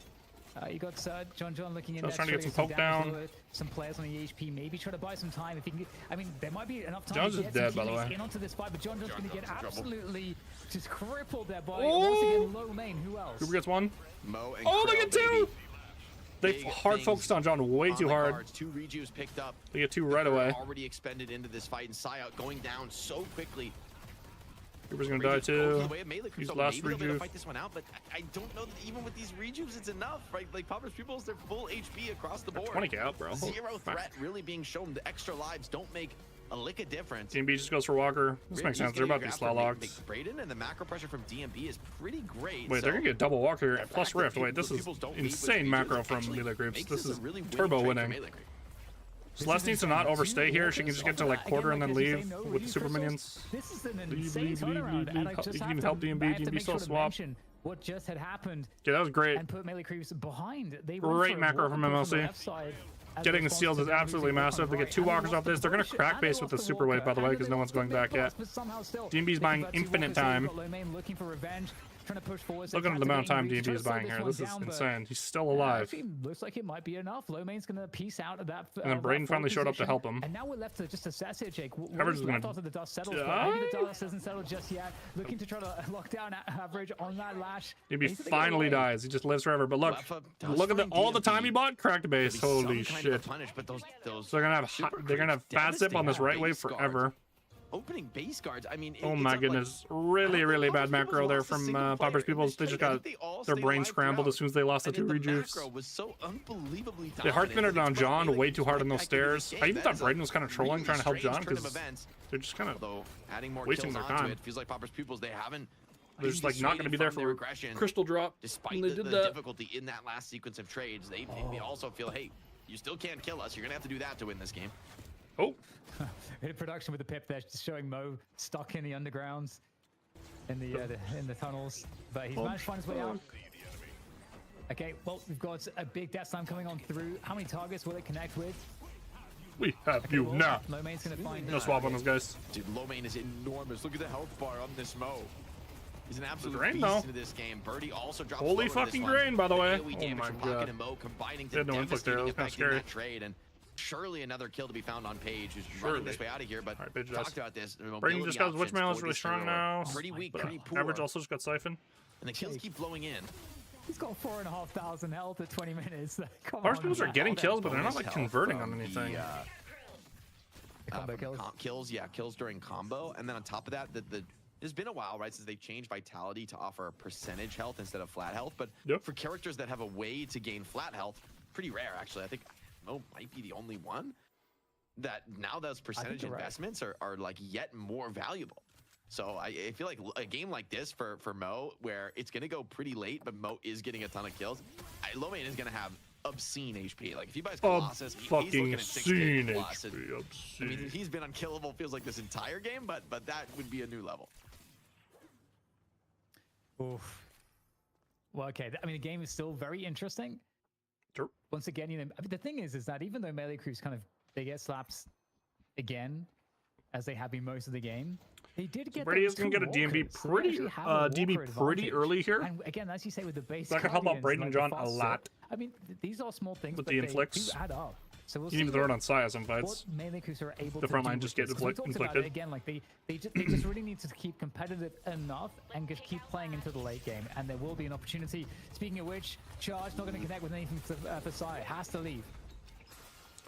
You got John looking in there, trying to get some poke down. Some players on the EHP, maybe try to buy some time if he can get. I mean, there might be enough time John's to get dead, by the way. in onto this fight, but John's going to get absolutely just crippled there by once again low main. Who else? Goober gets one. Mo and they get two. They hard focused on John way too hard. Two rejuves picked up. They get two right away. Already expended into this fight, and Saya going down so quickly. Goober's gonna die too. He's last rejuve. Fight this one out, but I don't know that even with these rejuves it's enough, right? Like Pupper's Peoples, they're full HP across the board. 20k out, bro. Zero threat really being shown. The extra lives don't make a lick of difference. DMB just goes for Walker. This makes sense. They're about to be slaw locked. Braden and the macro pressure from DMB is pretty great. Wait, they're gonna get double Walker plus Rift. Wait, this is insane macro from melee creeps. This is turbo winning. Celeste needs to not overstay here. She can just get to like quarter and then leave with the super minions. This is an insane turnaround, and I just you can help DMB. DMB still swap. What just had happened? Yeah, that was great. And put melee creeps behind. Great macro from MLC. Getting the seals is absolutely massive. They get two walkers off this. They're going to crack base with the super wave, by the way, because no one's going back yet. DMB's buying infinite time. Look at the amount of time DMB is buying here. This is insane. He's still alive. Looks like it might be enough. Lomain's going to piece out of that. And then Braden finally showed up to help him. And now we're left to just assess it, Jake. Average is going to the dust settles, maybe the dust isn't settled just yet. Looking to try to lock down Average on that lash. DMB finally dies. He just lives forever. But look at all the time he bought. Cracked base. Holy shit. So they're gonna have fat zip on this right wave forever. Opening base guards. I mean, oh my goodness, really bad macro there from Pupper's Peoples. They just got their brain scrambled as soon as they lost the two rejuves. They hard spinnered on John way too hard on those stairs. I even thought Braden was kind of trolling, trying to help John because they're just kind of wasting their time. It feels like Pupper's Peoples, they haven't. They're just like not going to be there for crystal drop. Despite the difficulty in that last sequence of trades, they also feel, hey, you still can't kill us. You're gonna have to do that to win this game. Oh. In production with the pip there, just showing Mo stuck in the undergrounds, in the tunnels, but he's managed to find his way out. Okay, well, we've got a big death slam coming on through. How many targets will it connect with? We have you now. Lomain's gonna find No swap on those guys. Dude, Lomain is enormous. Look at the health bar on this Mo. He's an absolute drain, beast though. into this game. Birdie also drops Holy lower fucking this one. drain, by the way. AoE Oh damage my from Rocket god. and Mo combining to They had no inflict there. devastating That was effect kinda in that trade, and surely another kill to be found on Paige, who's Surely. running this way out of here. But Alright, Paige talked does. about this. Brayden just got which man is really strong now. Pretty weak, But, pretty poor. Average also just got siphoned. And the kills keep flowing in. He's got 4,500 health at 20 minutes. Come Our on, people are man. getting All that kills, but they're not bonus like health converting from on anything. Combo kills. Kills during combo, and then on top of that, it's been a while, right, since they changed Vitality to offer percentage health instead of flat health. But for characters that have a way to gain flat health, pretty rare actually. I think Mo might be the only one that now those percentage investments are like yet more valuable. So I feel like a game like this for Mo, where it's gonna go pretty late, but Mo is getting a ton of kills. Lomain is gonna have obscene HP. Like if he buys Colossus, he's looking at 6K plus. Obscene. I mean, he's been unkillable feels like this entire game, but that would be a new level. Oof. Well, okay. I mean, the game is still very interesting. Sure. Once again, I mean, the thing is that even though Melee Crews they get slaps again, as they have been most of the game, they did get. Brady is gonna get a DB pretty early here. And again, as you say, with the base, That can help out Brayden and John a lot. I mean, these are small things, With but the they inflicts. do add up. So we'll You need to throw it on Sai as invites. what Melee Crews are able The to front do line with just get this. 'Cause we talked about inflicted. it again, like they just really need to keep competitive enough and just keep playing into the late game, and there will be an opportunity. Speaking of which, Charge not going to connect with anything for Sai. Has to leave.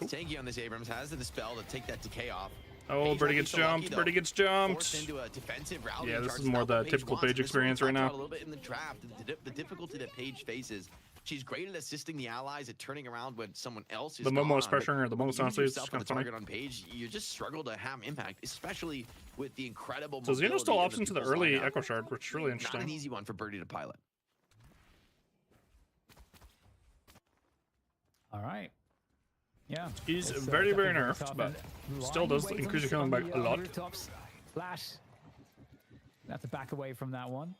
Tanky on this Abrams has the dispel to take that decay off. Oh, Birdie gets jumped. Birdie gets jumped. Forced into a defensive rally. Yeah, this is more the typical Paige experience right now. A little bit in the draft, the difficulty that Paige faces. She's great at assisting the allies at turning around when someone else is The gone, Momo's pressuring her. The Momo's honestly is yourself kind on of the funny. target on Paige, you just struggle to have impact, especially with the incredible. So Xeno's still mobility option to the people's early lineup. Echo Shard, which is really interesting. Not an easy one for Birdie to pilot. All right. Yeah. He's It's, very, very definitely nerfed, tough, but and still does Ryan increase waits your killing on by the, a lot. rooftops. Flash. Have to back away from that one.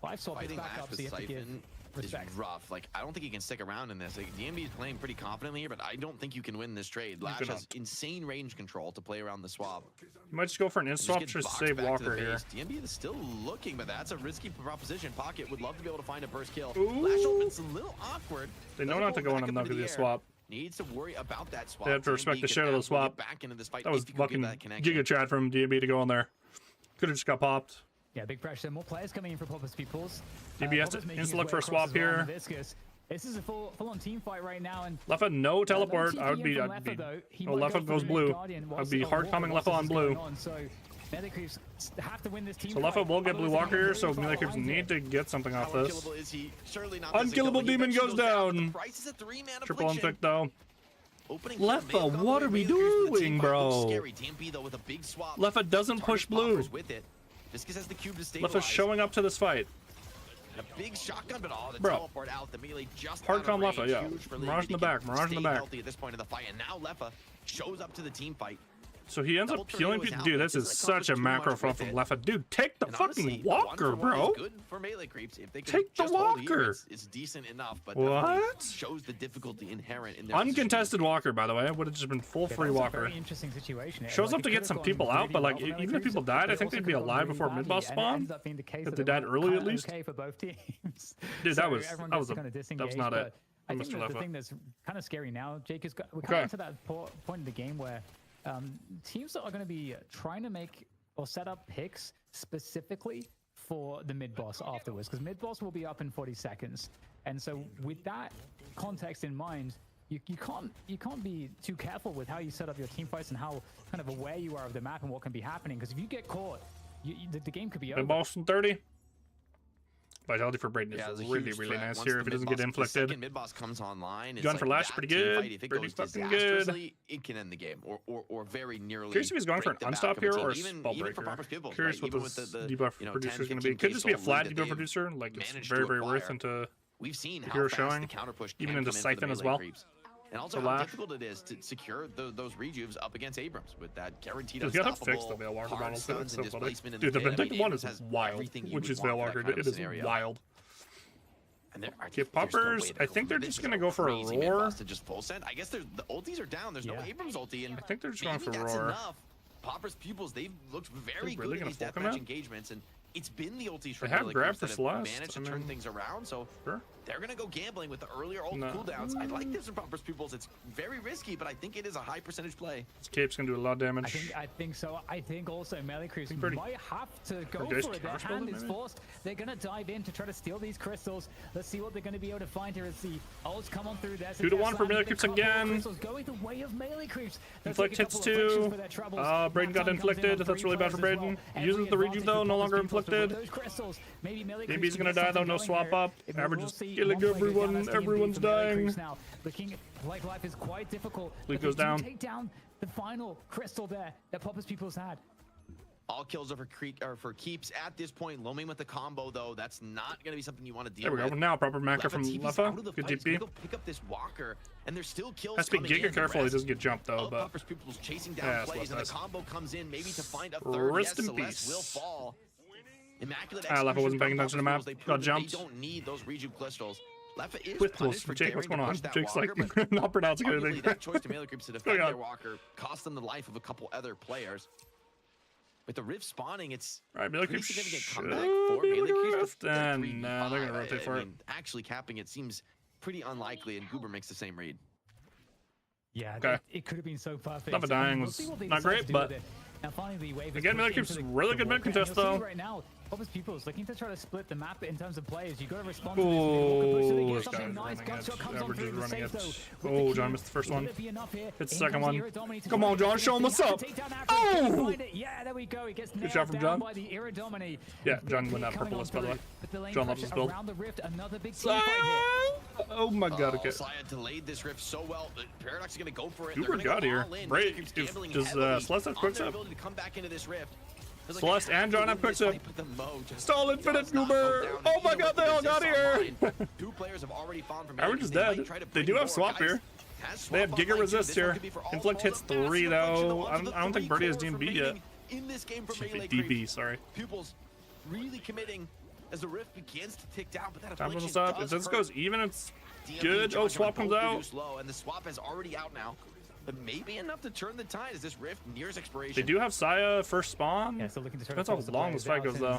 5 swap Fighting back Lash up, with so you have to give Siphon is respect. rough. Like, I don't think he can stick around in this. Like, DMB is playing pretty confidently here, but I don't think you can win this trade. Lash has insane range control to play around the swap. You might just go for an in swap to save Walker here. DMB is still looking, but that's a risky proposition. Pocket would love to be able to find a burst kill. Ooh. Lash opens a little awkward. They know not to go on him though because of the swap. Needs to worry about that swap. They have to respect the shit out of the swap. Back into this fight That was if you can get fucking that connection. Giga Chat from DB to go on there. Could have just got popped. Yeah, big pressure. More players coming in for Popper's peoples. DB has to insta-look for a swap here. This is a full-on team fight right now, and Leffa, no teleport. I'd be. Oh, Leffa goes blue. I'd be hard coming Leffa on blue. So Melee Crews have to win this team. So Leffa will get blue Walker here, so Melee Crews need to get something off this. Unkillable Demon goes down. Triple inflict though. Leffa, what are we doing, bro? Leffa doesn't push blue. Leffa's showing up to this fight. A big shotgun, but the Bro. teleport out. The melee just Hard out of com Leffa, range. yeah. Huge for Mirage in the Liquid back, to Mirage in the stay back. healthy at this point in the fight, and now Leffa shows up to the team fight. So he ends up healing people. Dude, this is such a macro from Leffa. Dude, take the And fucking honestly, Walker, 1-for-1 bro. is good for melee creeps. If they can Take the just hold here, Walker. it's decent enough, but What? definitely shows the difficulty inherent in their Uncontested Walker, by the way. Would have just been full free Walker. Very interesting situation. Shows up to get some people out, but like even if people died, I think they'd be alive before mid boss spawn. If they died early, at least. Okay for both teams. Dude, So that was everyone that was gets a, to kinda that was disengage, not it. but I think Mr. that the Leffa. thing that's kind of scary now, Jake, is we're Okay. coming to that point in the game where teams that are going to be trying to make or set up picks specifically for the mid boss afterwards, because mid boss will be up in 40 seconds, and so with that context in mind, you can't be too careful with how you set up your team fights and how kind of aware you are of the map and what can be happening, because if you get caught, the game could be over. Mid boss in 30. Vitality for Brayden Yeah, is it's a really, huge really threat. nice Once here the if he doesn't mid-boss- get inflicted. The second mid-boss comes online. It's Gun like for Lash, that pretty team good. fight, if it Pretty goes fucking disastrously, it can end the game or very nearly. Curious if he's going for an break the unstop back of here a team. or a even spell for breaker. Popper's Pibbles, Curious right? what Even this with the debuff producer is 10, going to be. 15K Could just be a soul flat lead debuff that they've producer, like it's managed very, to very worth acquire. into We've seen how hero fast showing, the counter push even can into come in for the Siphon as melee well. creeps. And also So how Lash. difficult it is to secure those rejuves up against Abrams with that guaranteed He's got to unstoppable fix the Veil Walker hard model too. stuns It's and so funny. displacement in Dude, the the pit. I mean, Vindictive one Abrams is has wild, everything you which would is want Veil for that Walker. kind of It is scenario. wild. Okay, poppers. I think they're just gonna go for a roar. To just full send. I guess the ultis are down. There's no Abrams ulti, and I think they're just going for that's roar. enough. Poppers pupils, they've looked very good in these deathmatch engagements, and it's been the ultis from have grab for that have Celeste. managed to turn things around. So they're gonna go gambling with the earlier ult cooldowns. I like this from Poppers pupils. It's very risky, but I think it is a high percentage play. This cape's gonna do a lot of damage. I think so. I think also Melee Creeps might have to go for it. Their hand is forced. They're gonna dive in to try to steal these crystals. Let's see what they're gonna be able to find here as the ults come on through. There's 2-1 for Melee Creeps again. Going the way of Melee Creeps. Inflict hits 2. Braden got inflicted. That's really bad for Braden. He uses the rejuve though, no longer inflicted. DB's gonna die though, no swap up. Average is killing everyone. Everyone's dying. Looking like life is quite difficult. Leaf goes down. Take down the final crystal there that Poppers Peoples had. All kills are for keeps at this point. Loaming with the combo though, that's not going to be something you want to deal with. There we with. go. Now proper macro from Leffa. Good DP. Pick up this walker, and there's still kills. Has to be giga careful. He doesn't get jumped though. But Poppers Peoples chasing down plays, and the combo comes in maybe to find a third. Rest yes, in Celeste peace. will fall. Immaculate Leffa wasn't paying attention to the map. Got jumped. They don't need those rejuve crystals. Leffa is With punished for Jake, what's going on? Jake's walker, like not pronouncing anything. That choice to Melee Creeps to defend their walker cost them the life of a couple other players. With the rift spawning, it's Melee pretty Creeps significant comeback for Melee Creeps. And they're gonna rotate for it. Actually capping it seems pretty unlikely, and Goober makes the same read. Yeah, it could have been so perfect. Leffa dying was not great, but now finally the wave again, Melee Creeps really good mid contest though. Right now, Poppers Peoples looking to try to split the map in terms of players. You got to respond Oh, to this. Nice gunshot comes on through the safe though. Oh, John missed the first one. Hits the second one. Come on, John, show him what's up. Oh! Yeah, there we go. He gets good shot from John. by the Iradomini. Yeah, John went out purple list, by the way. John loves his build. Around the rift, another big team fight here. Oh my god, okay. Saya delayed this rift so well. Paradox is going to go for it. Goober got here. Right, does Celeste have quick step? Celeste and John have quick step. Stall infinite Goober. Oh my god, they all got here. Two players have already fallen from Average is dead. They do have swap here. They have giga resist here. Inflict hits 3 though. I don't think Birdie has DMB yet. DB, sorry. Pupils really committing as the rift begins to tick down, but that time will stop. If this goes even, it's good. Oh, swap comes out. Low, and the swap is already out now. But maybe enough to turn the tide as this rift nears expiration. They do have Saya first spawn. Yeah, so looking to turn Depends how long this fight goes though.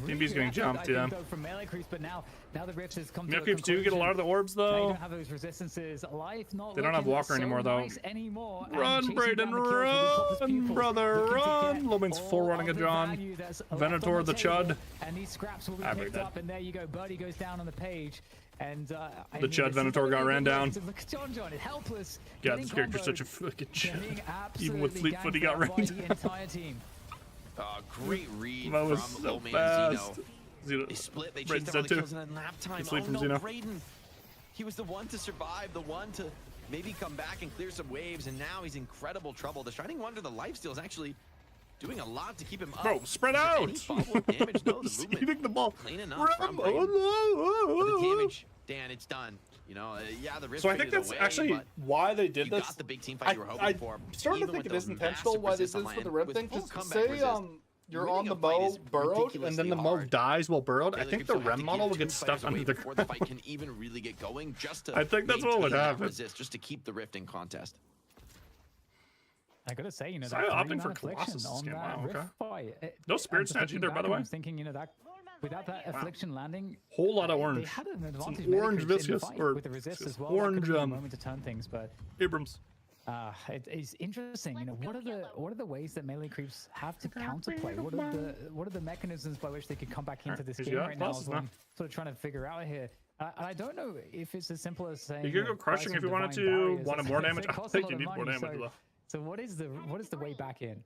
DMB's getting jumped, yeah. From Melee Creeps, but now the rift has come Melee Creeps do get a lot of the orbs though. They don't have those resistances. Life not they don't have Walker anymore though. Nice anymore. Run, Braden, run, brother, run! Lomain's full running at John. Venator the Chud. And these scraps will be picked up, and there you go. Birdie goes down on the page. And the Chud Venator got ran down. Look at John, helpless. God, this character's such a fucking Chud. Even with Fleet Foot, he got ran down. Great read that was from so Lomain fast. They split, they chased down the kills, and then lap time. Oh no, Braden. He was the one to survive, the one to maybe come back and clear some waves, and now he's in incredible trouble. The Shining Wonder, the lifesteal is actually doing a lot to keep him up. Bro, spread out! Damage, no, the movement eating the ball. Clean enough from Braden. But the damage, Dan, it's done. You know, yeah, the rift. So I think that's actually why they did this. Got the big team fight you were hoping for. I'm starting to think it is intentional why this is for the rift thing. Just say you're on the bow burrowed, and then the Mauve dies while burrowed. I think the Rem model will get stuck under the before the fight can even really get going. Just to I think that's what would happen. Just to keep the rift in contest. I gotta say, you know, that opting for Colossus this game. Wow, okay. No Spirit Snatch either, by the way. I was thinking, you know, that without that affliction landing, whole lot of orange. They had an advantage. It's an orange viscous or with the resist as well. Orange moment to turn things, but Abrams. It's interesting. You know, what are the ways that Melee Creeps have to counterplay? What are the mechanisms by which they could come back into this game right now? Is what I'm sort of trying to figure out here. I don't know if it's as simple as saying you could go crushing if you wanted to. Wanted more damage? I think you need more damage though. So what is the way back in?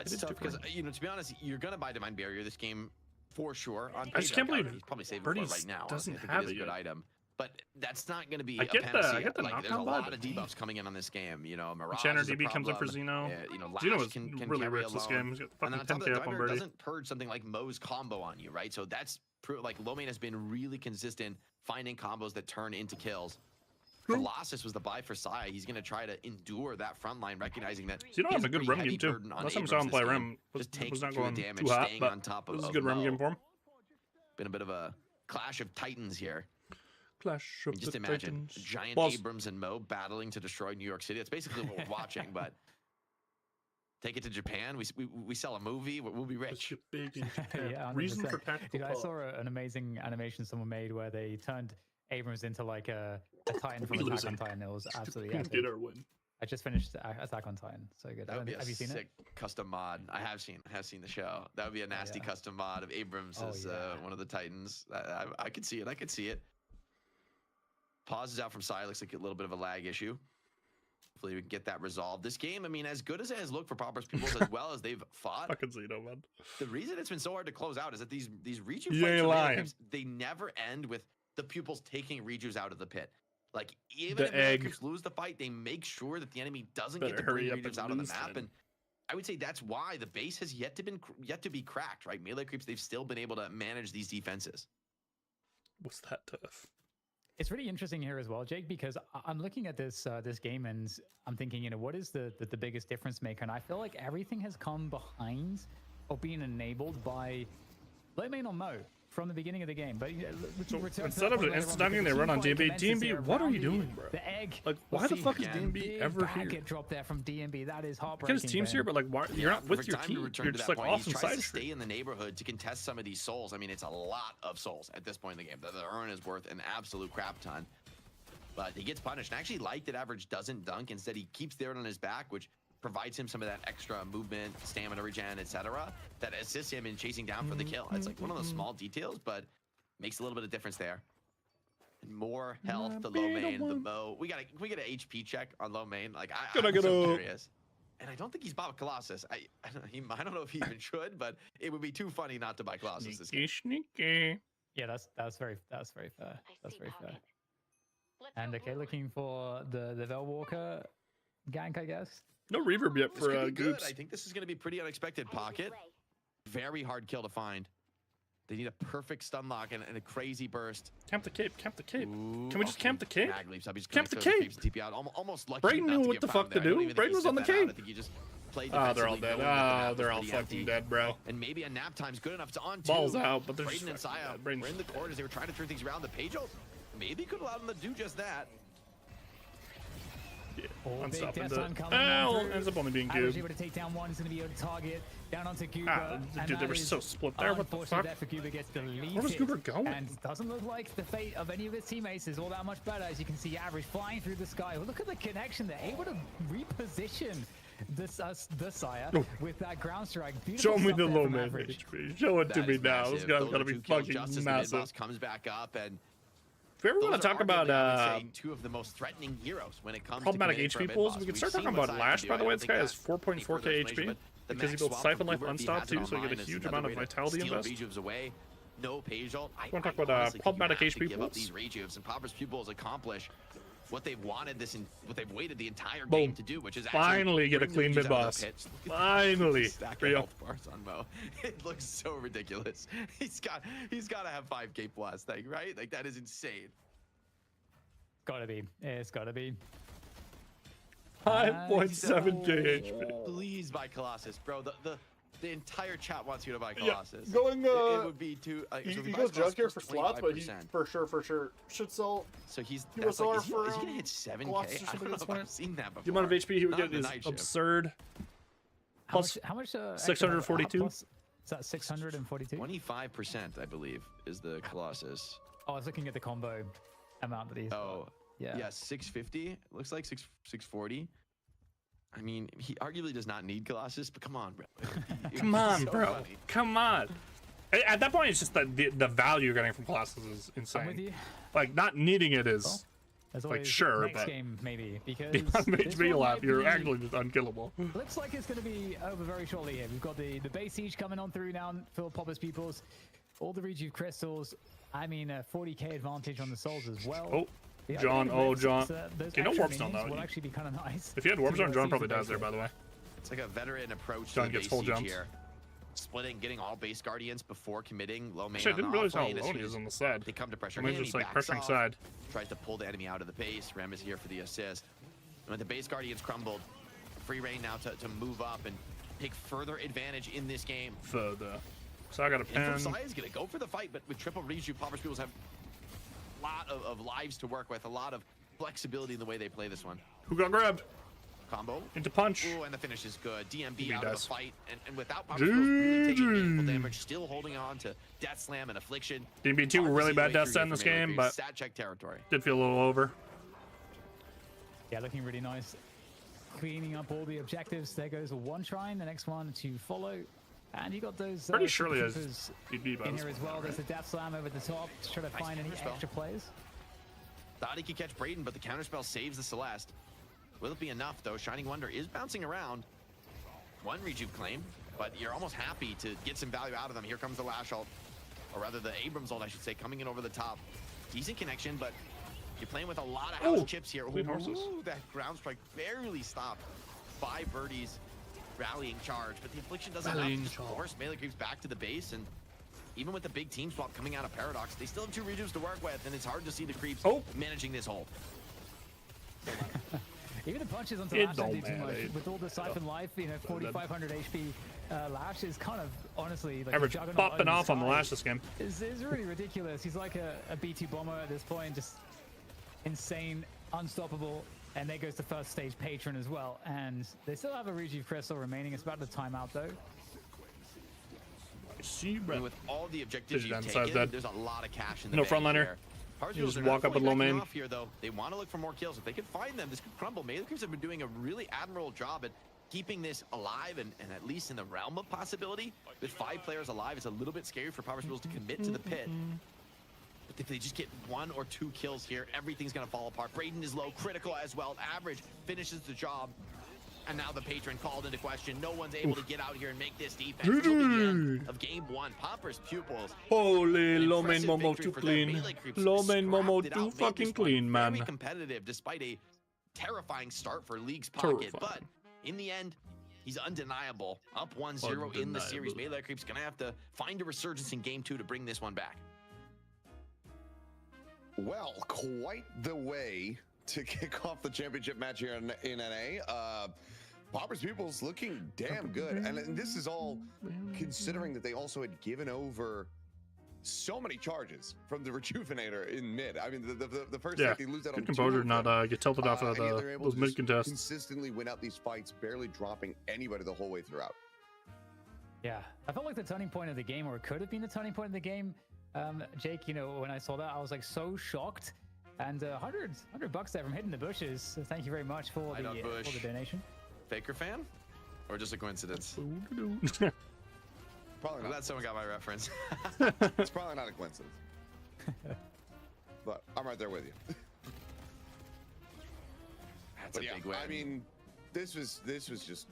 It's tough because, you know, to be honest, you're gonna buy Divine Barrier this game for sure. I just can't believe he's probably saving for it right now. Doesn't I think have it is a it good yet. item, but that's not going to be I get a panacea. I get the like, there's a knockdown lot vibe, of debuffs coming in on this game. You know, Mirage Channer is a DB comes up for problem. Zeno. You know, Zeno Lash is can really carry rips this alone. game. He's got And fucking on top of 10k that, up on Divine Birdie. doesn't purge something like Mo's combo on you, right? So that's like Lomain has been really consistent finding combos that turn into kills. Colossus was the buy for Sai. He's going to try to endure that front line, recognizing that Zeno has a good Rem game too. Last time I saw him play Rem was not going too hot, but this is a good Rem game for him. Been a bit of a clash of titans here. Clash of Just the imagine Titans. giant Abrams and Mo battling to destroy New York City. That's basically what we're watching, but take it to Japan. We sell a movie. We'll be rich. Big in Japan. Yeah, Reason 100%. for tactical. Dude, I saw an amazing animation someone made where they turned Abrams into like a Titan from Attack on Titan. It was absolutely epic. Did our win. I just finished Attack on Titan. So good. That would be a Have you seen sick it? custom mod. I have seen the show. That would be a nasty custom mod of Abrams as one of the Titans. I could see it. I could see it. Pauses out from Sai. Looks like a little bit of a lag issue. Hopefully we can get that resolved. This game, I mean, as good as it has looked for Pauper's Pupils, as well as they've fought. Fucking Zeno, man. The reason it's been so hard to close out is that these Reju You fights ain't for lying. Melee, they never end with the Pupils taking Rejus out of the pit. Like, even The if Melee egg. Creeps lose the fight, they make sure that the enemy doesn't Better get to bring hurry up Rejus and out of the lose map. then. And I would say that's why the base has yet to be cracked, right? Melee Creeps, they've still been able to manage these defenses. Was that tough? It's really interesting here as well, Jake, because I'm looking at this this game and I'm thinking, you know, what is the biggest difference maker? And I feel like everything has come behind or being enabled by late main on Mo from the beginning of the game. But So instead of an instant dunking, they run on DMB. DMB, what are you doing, bro? The egg. Like, why the fuck is DMB ever here? Get dropped there from DMB. That is heartbreaking. Because his team's here, but like, why you're not with your team? You're just like off He some tries side to street. stay in the neighborhood to contest some of these souls. I mean, it's a lot of souls at this point in the game. The urn is worth an absolute crap ton. But he gets punished. And I actually like that Average doesn't dunk. Instead, he keeps the urn on his back, which provides him some of that extra movement, stamina regen, etc. that assists him in chasing down for the kill. It's like one of those small details, but makes a little bit of difference there. And more health, the low main, the bow. We get an HP check on low main. Like I'm so curious. And I don't think he's bought Colossus. I don't know if he even should, but it would be too funny not to buy Colossus this game. Sneaky. Yeah, that's very fair. That's very fair. And okay, looking for the Velwalker gank, I guess. No reverb yet This for could be good. Goops. I think this is going to be pretty unexpected. Pocket. Very hard kill to find. They need a perfect stun lock and a crazy burst. Camp the cape. Camp the cape. Ooh, Can we just camp the cape? Mag leaps up. He's Camp the going cape. TP out. Almost lucky Brayden not knew to what get the found fuck to there. I don't do. even think Brayden he was on the set that out. cape. I think he just played Ah, they're all defensively, dead. knowing that the Ah, map was they're all pretty fucking empty. dead, bro. And maybe a nap time's good enough to on two. Balls out, but they're just Brayden and fucking Saya dead. Brayden's- were in the corners. They were trying to turn things around. The Pagel maybe could allow them to do just that. Unstopping the... Oh, ends up only being Average Goob. able to take down one. He's going to be able to target down onto Goober. Ah, dude, they were so split there. What the fuck? That for Goober gets deleted. Where was Goober going? And doesn't look like the fate of any of his teammates is all that much better. As you can see, Average flying through the sky. Well, look at the connection. They're able to reposition the Saya with that ground strike. Beautiful Show me stuff the there low from man Average. HP. Show it to That me is now. massive. This guy's Those gotta are be 2 kills fucking just as the massive. mid-boss comes back up, and If we ever want those to are talk about arguably, I would say, two of the most threatening heroes when it comes problematic to committing HP for a pools, mid-boss. we could We've start seen talking what about Sai Lash, can by do. the I way. don't This think guy has that any 4.4k further explanation, HP but the because he max built swap Siphon from Life Uber unstopped he too, has so you get a online huge is amount of another way to vitality steal invest. Rejuves away. No Pagel. I wanna talk about, honestly think problematic you have to HP give up pools? these Rejuves, and Pauper's Pupils accomplish what they've wanted what they've waited the entire Boom. game to do, which is actually Finally get a bring clean the Rejuves out of mid-boss. the pit. Look at Finally. the stack For of you. health bars on Mo. It looks so ridiculous. He's got to have 5k plus thing, right? Like that is insane. Gotta be. It's gotta be. 5.7k HP. Please buy Colossus, bro. The entire chat wants you to buy Colossus. Going, it would be too. So he if he goes buys Colossus junkyard for slots, but he 25%. for sure should sell. So he's he that's was like, on for is he gonna hit 7k? Colossus or I don't know if something I've seen that before. The amount of HP he would Not get in the is night shift. absurd. How Plus much 642? Is that 642? 25%, I believe, is the Colossus. Oh, I was looking at the combo amount that he's got. Yeah, 650. It looks like 640. I mean, he arguably does not need Colossus, but come on, bro. Come on, so bro. funny. Come on. At that point, it's just that the value you're getting from Colossus is insane. I'm with you. Like, not needing it is As like always, sure, next but game maybe because beyond this HP one lap, might you're be- actually just unkillable. Looks like it's going to be over very shortly here. We've got the base siege coming on through now for Pauper's Pupils. All the Rejuve crystals. I mean, 40k advantage on the souls as well. Oh, The John. idea Oh, with John. those Okay, no extra warp stone minions though. will actually be kind of nice. If you had warp to stone, John seize probably the dies there, base. by the way. It's like a veteran approach John to the gets base full siege jumps. here. Splitting, getting all base guardians before committing. Low main Actually, I on didn't the realize how off lane as alone soon he as is on the side. They come to pressure Maybe him. just He like backs pressuring off, side. tries to pull the enemy out of the base. Rem is here for the assist. And when the base guardians crumbled, free reign now to move up and take further advantage in this game. Further. So I got a pen. Sai is going to go for the fight, but with triple reach, Paupers Peoples have a lot of lives to work with, a lot of flexibility in the way they play this one. Who got grabbed? Combo. Into punch. Ooh, and the finish is good. DMB out does. of the fight, and without Paupers Peoples really taking meaningful damage, still holding on to Death Slam and Affliction. DMB2 were really bad death set in this game, but stat check territory. Did feel a little over. Yeah, looking really nice. Cleaning up all the objectives. There goes one shrine, the next one to follow. And you got those pretty surely as DB in here as well. There's a Death Slam over the top to try to find any extra plays. Thought he could catch Braden, but the counterspell saves the Celeste. Will it be enough, though? Shining Wonder is bouncing around. One rejuve claim, but you're almost happy to get some value out of them. Here comes the Lash ult, or rather the Abrams ult, I should say, coming in over the top. Decent connection, but you're playing with a lot of house chips here. Ooh, that ground strike barely stopped. 5 birdies rallying charge, but the Affliction doesn't enough to force melee creeps back to the base, and even with the big team swap coming out of Paradox, they still have 2 rejuves to work with, and it's hard to see the creeps managing this hold. Even the punches onto Lash don't do too much. With all the Siphon life, 4,500 HP, Lash is kind of, honestly, like average popping off on the Lash this game. It's really ridiculous. He's like a B2 bomber at this point, just insane, unstoppable. And there goes the first stage Patron as well. And they still have a Rejuve Crystal remaining. It's about the timeout, though. And with all the objectives you've taken, there's a lot of cash in the bank frontliner. here. You just walk up with low main. Off here, though. They want to look for more kills. If they can find them, this could crumble. Melee Creeps have been doing a really admirable job at keeping this alive and at least in the realm of possibility. With 5 players alive, it's a little bit scary for Paupers Peoples to commit to the pit. But if they just get 1 or 2 kills here, everything's going to fall apart. Braden is low, critical as well. Average finishes the job. And now the Patron called into question. No one's able to get out here and make this defense. This will be the end of game 1. Paupers Pupils. Holy, low main Momo too clean. Low main Momo too fucking clean, man. Very competitive despite a terrifying start for League's pocket. But in the end, he's undeniable. Up 1-0 in the series. Melee Creep's going to have to find a resurgence in game 2 to bring this one back. Well, quite the way to kick off the championship match here in NA. Paupers Peoples looking damn good. And this is all considering that they also had given over so many charges from the Rejuvenator in mid. I mean, the first fight, they lose that on composure, not get tilted off of those mid contests. Consistently win out these fights, barely dropping anybody the whole way throughout. Yeah, I felt like the turning point of the game, or it could have been the turning point of the game. Jake, when I saw that, I was like so shocked. And $100 there from Hidden the Bushes. So thank you very much for the donation. Faker fan, or just a coincidence? Probably not. I'm glad someone got my reference. It's probably not a coincidence. But I'm right there with you. That's a big win. I mean, this was just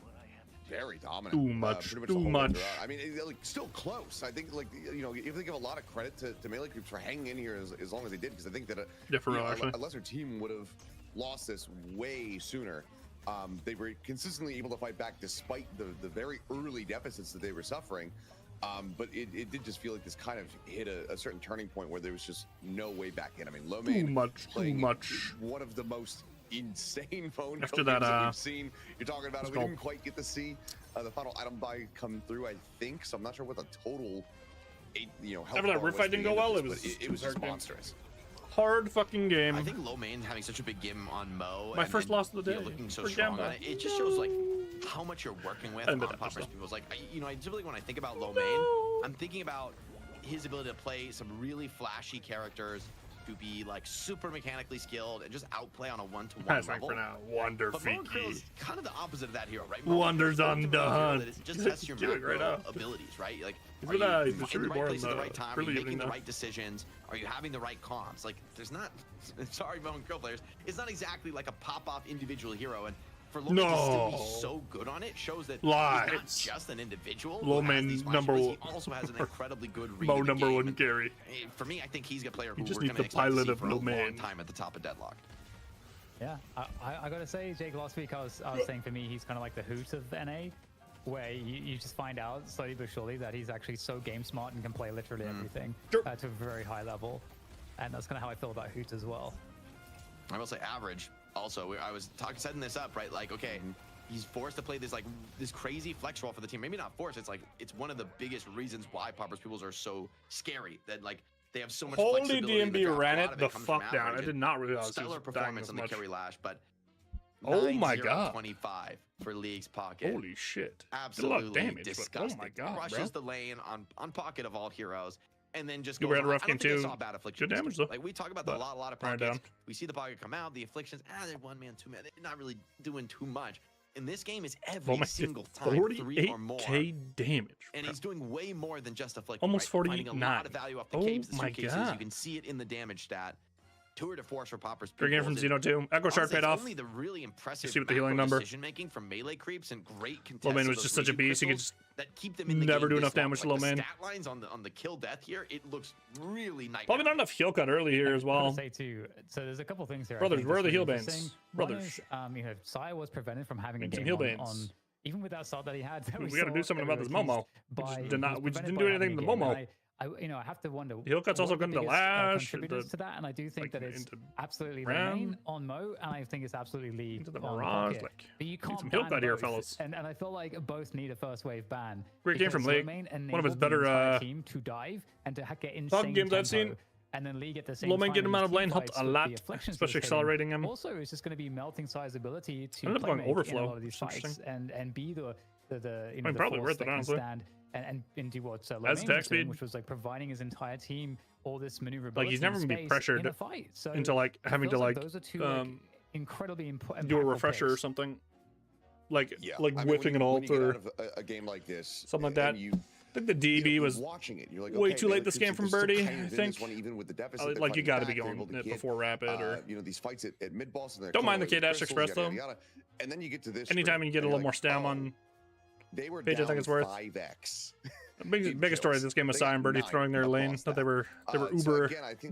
very dominant. Too much. Too much. I mean, still close. I think, you have to give a lot of credit to Melee Creeps for hanging in here as long as they did, because I think that a lesser team would have lost this way sooner. They were consistently able to fight back despite the very early deficits that they were suffering. But it did just feel like this kind of hit a certain turning point where there was just no way back in. I mean, low main too much. One of the most insane phone after that we've seen. You're talking about it. We didn't quite get to see the final item buy come through, I think, so I'm not sure what the total after that rip fight didn't go well. It was just monstrous. Hard fucking game. I think low main having such a big game on Mo, my first loss of the day, looking so strong on it, it just shows like how much you're working with on Paupers Peoples. Like, I typically when I think about low main, I'm thinking about his ability to play some really flashy characters, to be like super mechanically skilled and just outplay on a one-to-one level. For now, Wonder but Mo is kind of the opposite of that hero, right? Wonder's undone. It just tests your macro abilities, right? Like, are you in the right place at the right time? Are you making the right decisions? Are you having the right comms? Like, there's not. Sorry, Mo and Crow players. It's not exactly like a pop-off individual hero, and for Low Man to still be so good on it shows that he's not just an individual. Low Man number one. He also has an incredibly good read. Mo number one carry. For me, I think he's a player who just we're going to expect to see for a long time at the top of Deadlock. Yeah, I gotta say, Jake, last week I was saying for me he's kind of like the Hoot of NA, where you just find out slowly but surely that he's actually so game smart and can play literally everything to a very high level, and that's kind of how I feel about Hoot as well. I will say average. Also, I was setting this up, right? Like, okay, He's forced to play this this crazy flex role for the team. Maybe not forced. It's like it's one of the biggest reasons why Pauper's Pupils are so scary. That like they have so much flexibility. DMB ran it the fuck down. I did not realize stellar performance on the carry lash, but oh my god, 25 for League's Pocket. Holy shit! Absolutely damage, disgusting. Oh my god, crushes the lane on Pocket of all heroes. And then just goes goes on. I don't think I saw bad afflictions. Good damage though. Like we talk about a lot of pockets. We see the pocket come out, the afflictions. They're 1 man, 2 man. They're not really doing too much. In this game is every single time 3 or more. 48k damage. And he's doing way more than just afflict. Almost 49. Finding a lot of value off the caves, the suitcases. You can see it in the damage stat. Tour de force for Pauper's Great game from Xeno too. Echo Shard paid off. Only the really impressive see what the healing number. Decision making from melee creeps and great Low man was just such a beast. He could just that keep them in the never game do enough damage to low man. Stat lines on the kill death here, it looks really nice. Probably not enough heal cut early here as well. Say too. So there's a couple things here. Brothers, where are the heal bans? Brothers. You know, Sai was prevented from having a some game heal on bans. even with that start that he had. We got to do something about this Momo. We just didn't do anything to the Momo. I have to wonder. The heal cut's also going to lash. Contributors to that, and I do think that it's absolutely the main on Mo, and I think it's absolutely League into the on Mirage. Pocket. Like, but you can't some heal cut here, fellas. And I feel like both need a first wave ban. Great game from League. One of his better team to dive and to get top insane games I've seen. And then League at the same Low man time. getting him out of lane helped a lot, especially accelerating him. Also, it's just going to be melting Sai's ability to ended up going overflow. in a lot of these fights and be the you know, the probably force worth that it, can honestly. stand and do what Low That's Man was attack doing, speed. which was like providing his entire team all this maneuverability. Like he's never and gonna be space pressured in a fight. So into like having to like those are two incredibly important. do a refresher or something. Like whiffing an ult or a game like this, something like that. I think the DB was watching it. You're like, way okay, too late this game from Birdie. I think even with the deficit, like you got to be going it before Rapid or you know these fights at mid boss. Don't mind the K-Dash Express though. And then you get to this. Anytime you get a little more stam on they were page, I think it's worth 5x. Biggest story of this game was Sai and Birdie throwing their lane. That they were uber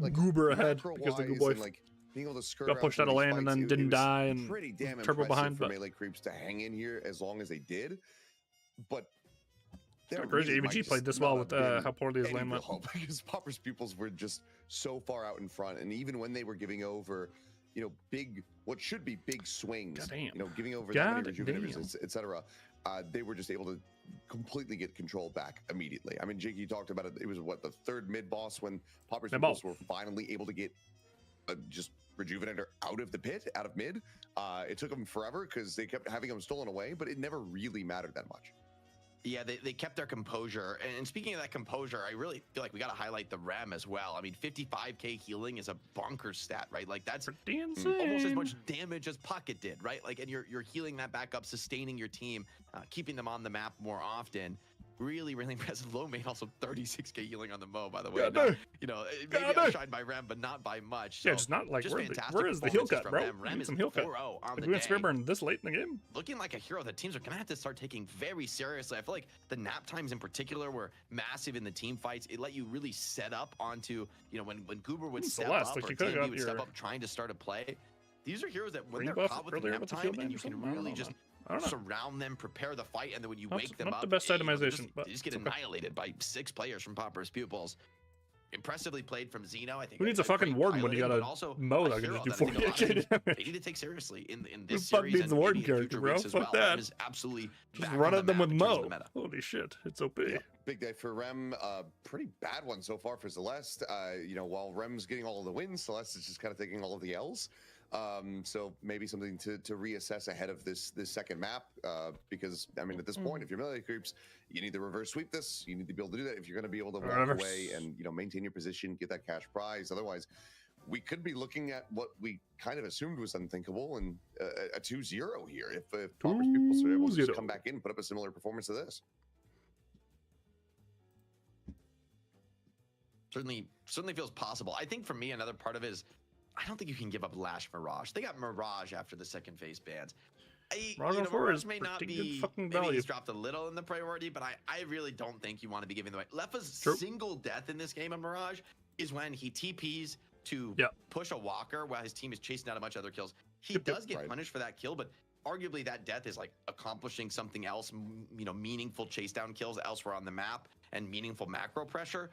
goober ahead because the Gooboy being able to got pushed out of lane and then didn't die and pretty damn turbo behind. For But melee creeps to hang in here as long as they did, but. Crazy AVG played this well with how poorly his lane went. Because Pauper's Pupils were just so far out in front, and even when they were giving over, you know, what should be big swings, you know, giving over that many rejuvenators, etc., they were just able to completely get control back immediately. I mean, Jake, you talked about it. It was what, the third mid boss when Pauper's Pupils were finally able to get just Rejuvenator out of the pit, out of mid. It took them forever because they kept having them stolen away, but it never really mattered that much. Yeah, they kept their composure. And speaking of that composure, I really feel like we got to highlight the Rem as well. I mean, 55k healing is a bonkers stat, right? Like that's almost as much damage as Pocket did, right? Like, and you're healing that back up, sustaining your team, keeping them on the map more often. Really, really impressive. Low main also 36k healing on the Mo, by the way. Not, you know, maybe outshined by Rem, but not by much. So yeah, just not like where is the heal cut, bro? Rem is some heal cut. On we went Spearburn this late in the game. Looking like a hero that teams are gonna have to start taking very seriously. I feel like the nap times in particular were massive in the team fights. It let you really set up onto, you know, when Goober would step up or TMB would step up trying to start a play. These are heroes that when they're caught with the nap time and you can really just surround them, prepare the fight, and then when you wake them up, the best itemization, they just get annihilated by 6 players from Pauper's Pupils. Impressively played from Xeno. I think who needs a fucking warden when you got a Mo that can just do 48k damage? They need to take seriously in this fuck series needs the warden character, bro? Fuck that. Is absolutely just run at them with Mo. Holy shit, it's OP. Yeah, big day for Rem. Pretty bad one so far for Celeste. You know, while Rem's getting all of the wins, Celeste is just kind of taking all of the L's. So maybe something to reassess ahead of this second map, because I mean, at this point, if you're melee creeps, you need to reverse sweep this. You need to be able to do that if you're going to be able to walk away and, you know, maintain your position, get that cash prize. Otherwise, we could be looking at what we kind of assumed was unthinkable and a 2-0 here if Pauper's Pupils are able to just come back in and put up a similar performance to this. Certainly feels possible. I think for me, another part of it is I don't think you can give up Lash Mirage. They got Mirage after the second phase bans. Mirage may not be, maybe he's dropped a little in the priority, but I really don't think you want to be giving away. Lefa's single death in this game of Mirage is when he TPs to push a walker while his team is chasing out a bunch of other kills. He does get punished for that kill, but arguably that death is like accomplishing something else, you know, meaningful chase down kills elsewhere on the map and meaningful macro pressure.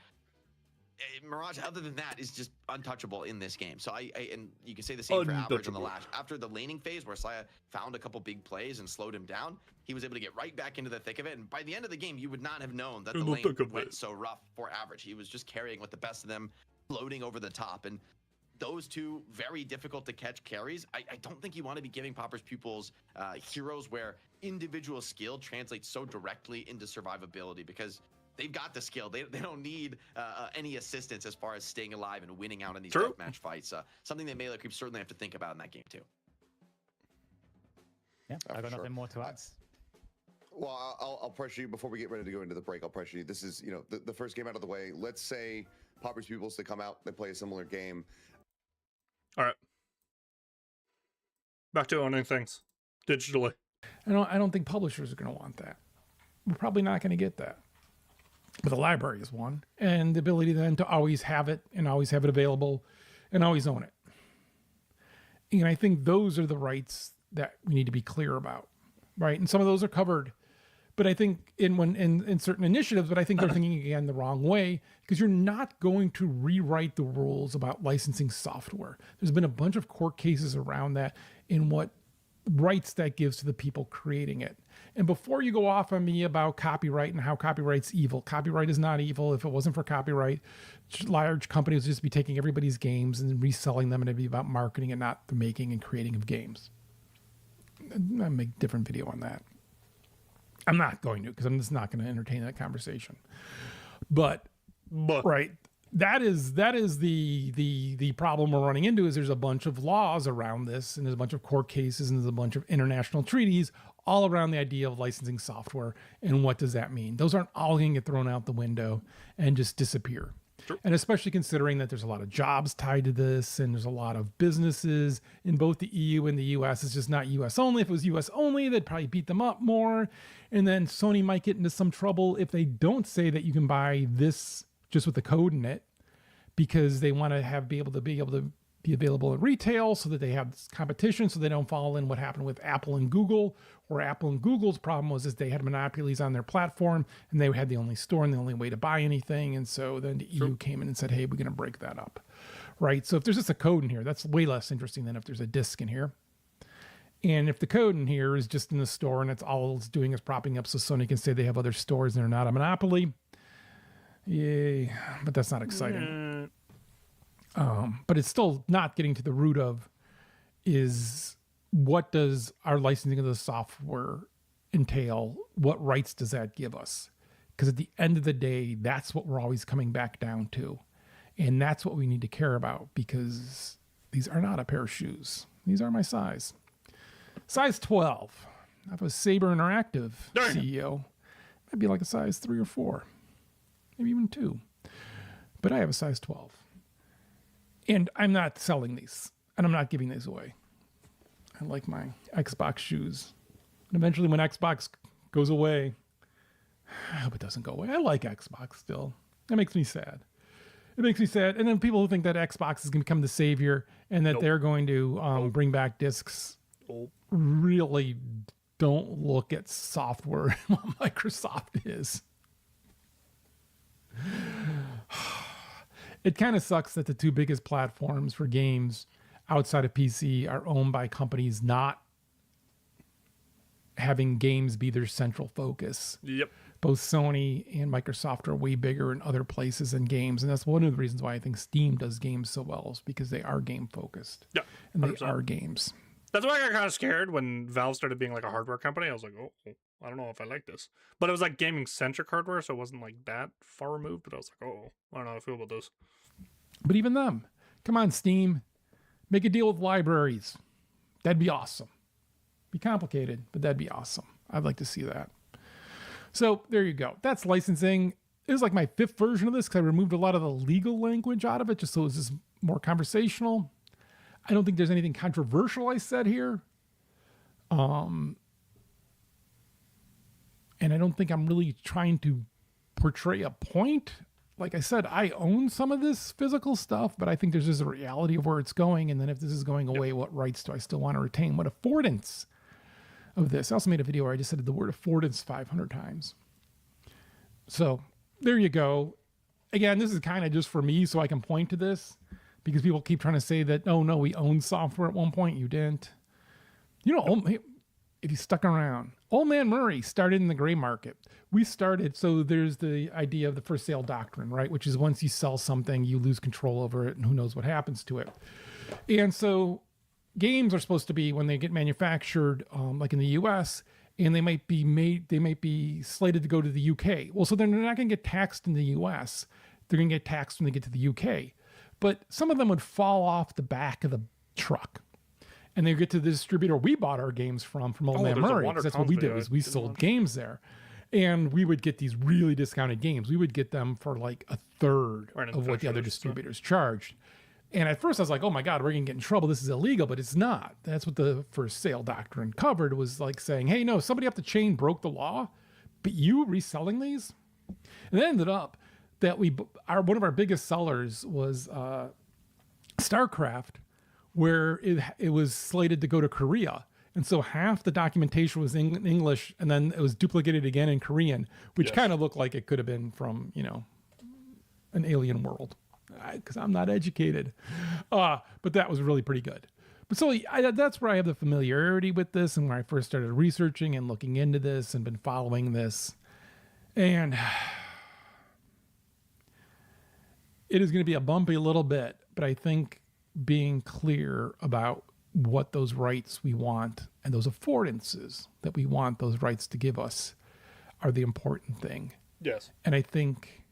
Mirage, other than that, is just untouchable in this game. So and you can say the same for Average on the last. After the laning phase where Saya found a couple big plays and slowed him down, he was able to get right back into the thick of it. And by the end of the game, you would not have known that the lane went so rough for Average. He was just carrying with the best of them, floating over the top. And those two very difficult to catch carries, I don't think you want to be giving Pauper's Pupils heroes where individual skill translates so directly into survivability, because they've got the skill. They don't need any assistance as far as staying alive and winning out in these deathmatch fights. Something that Melee Creeps certainly have to think about in that game too. Yeah, I got nothing more to add. Well, I'll pressure you before we get ready to go into the break. I'll pressure you. This is, the first game out of the way. Let's say Pauper's Pupils, they come out, they play a similar game. All right. Back to owning things digitally. I don't think publishers are going to want that. We're probably not going to get that. But the library is one, and the ability then to always have it and always have it available and always own it. And I think those are the rights that we need to be clear about, right? And some of those are covered. But I think in certain initiatives, but I think they're thinking again the wrong way, because you're not going to rewrite the rules about licensing software. There's been a bunch of court cases around that in what rights that gives to the people creating it. And before you go off on me about copyright and how copyright's evil, copyright is not evil. If it wasn't for copyright, large companies would just be taking everybody's games and reselling them, and it'd be about marketing and not the making and creating of games. I'll make a different video on that. I'm not going to, because I'm just not going to entertain that conversation. But right, that is the problem we're running into, is there's a bunch of laws around this, and there's a bunch of court cases, and there's a bunch of international treaties all around the idea of licensing software. And what does that mean? Those aren't all going to get thrown out the window and just disappear. Sure. And especially considering that there's a lot of jobs tied to this, and there's a lot of businesses in both the EU and the US. It's just not US only. If it was US only, they'd probably beat them up more. And then Sony might get into some trouble if they don't say that you can buy this just with the code in it, because they want to be able to be available in retail, so that they have this competition, so they don't fall in what happened with Apple and Google, where Apple and Google's problem was they had monopolies on their platform, and they had the only store and the only way to buy anything. And so then the EU came in and said, hey, we're going to break that up, right? So if there's just a code in here, that's way less interesting than if there's a disk in here. And if the code in here is just in the store and it's all it's doing is propping up so Sony can say they have other stores and they're not a monopoly, yay, but that's not exciting. But it's still not getting to the root of is what does our licensing of the software entail? What rights does that give us? Because at the end of the day, that's what we're always coming back down to. And that's what we need to care about, because these are not a pair of shoes. These are my size. Size 12. I have a Saber Interactive CEO. Might be like a size 3 or 4. Maybe even 2. But I have a size 12. And I'm not selling these, and I'm not giving these away. I like my Xbox shoes. And eventually when Xbox goes away, I hope it doesn't go away. I like Xbox still. That makes me sad. It makes me sad. And then people who think that Xbox is going to become the savior and that they're going to bring back discs really don't look at software and what Microsoft is. It kind of sucks that the two biggest platforms for games outside of PC are owned by companies not having games be their central focus. Yep. Both Sony and Microsoft are way bigger in other places than games. And that's one of the reasons why I think Steam does games so well, is because they are game focused. Yeah. And they are games. That's why I got kind of scared when Valve started being like a hardware company. I was like, oh, I don't know if I like this. But it was like gaming centric hardware, so it wasn't like that far removed. But I was like, oh, I don't know how I feel about this. But even them, come on, Steam, make a deal with libraries. That'd be awesome. Be complicated, but that'd be awesome. I'd like to see that. So there you go. That's licensing. It was like my 5th version of this, because I removed a lot of the legal language out of it, just so it was just more conversational. I don't think there's anything controversial I said here. And I don't think I'm really trying to portray a point. Like I said, I own some of this physical stuff, but I think there's just a reality of where it's going. And then if this is going away, what rights do I still want to retain? What affordance of this? I also made a video where I just said the word affordance 500 times. So there you go. again, this is kind of just for me, so I can point to this, because people keep trying to say that, oh no, we owned software at one point. You didn't. You know, if you stuck around, Old Man Murray started in the gray market. We started, so there's the idea of the first sale doctrine, right? Which is once you sell something, you lose control over it, and who knows what happens to it. And so games are supposed to be, when they get manufactured, like in the US, and they might be slated to go to the UK. Well, so they're not going to get taxed in the US. They're going to get taxed when they get to the UK. But some of them would fall off the back of the truck. And they get to the distributor we bought our games from Old Man Murray. Because that's what we did, was we sold games there. And we would get these really discounted games. We would get them for like a third of what the other distributors charged. And at first I was like, oh my God, we're going to get in trouble. This is illegal, but it's not. That's what the first sale doctrine covered, was like saying, hey, no, somebody up the chain broke the law, but you reselling these? And it ended up that one of our biggest sellers was StarCraft, where it was slated to go to Korea. And so half the documentation was in English, and then it was duplicated again in Korean, which kind of looked like it could have been from, an alien world, because I'm not educated. But that was really pretty good. But so that's where I have the familiarity with this, and where I first started researching and looking into this and been following this. And it is going to be a bumpy little bit, but I think being clear about what those rights we want and those affordances that we want those rights to give us are the important thing. Yes. And I think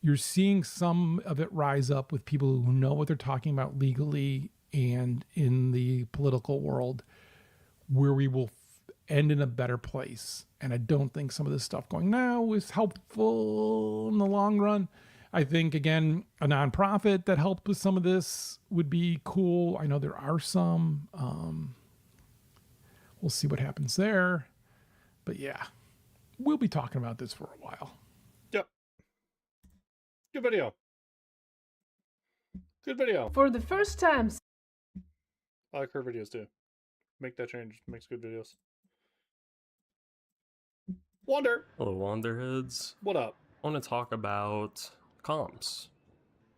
you're seeing some of it rise up with people who know what they're talking about legally and in the political world, where we will end in a better place. And I don't think some of this stuff going now is helpful in the long run. I think, again, a nonprofit that helped with some of this would be cool. I know there are some. We'll see what happens there. But yeah, we'll be talking about this for a while. Yep. Good video. Good video. For the first time. I like her videos too. Make that change. Makes good videos. Wander. Hello, Wanderheads. What up? I want to talk about comms,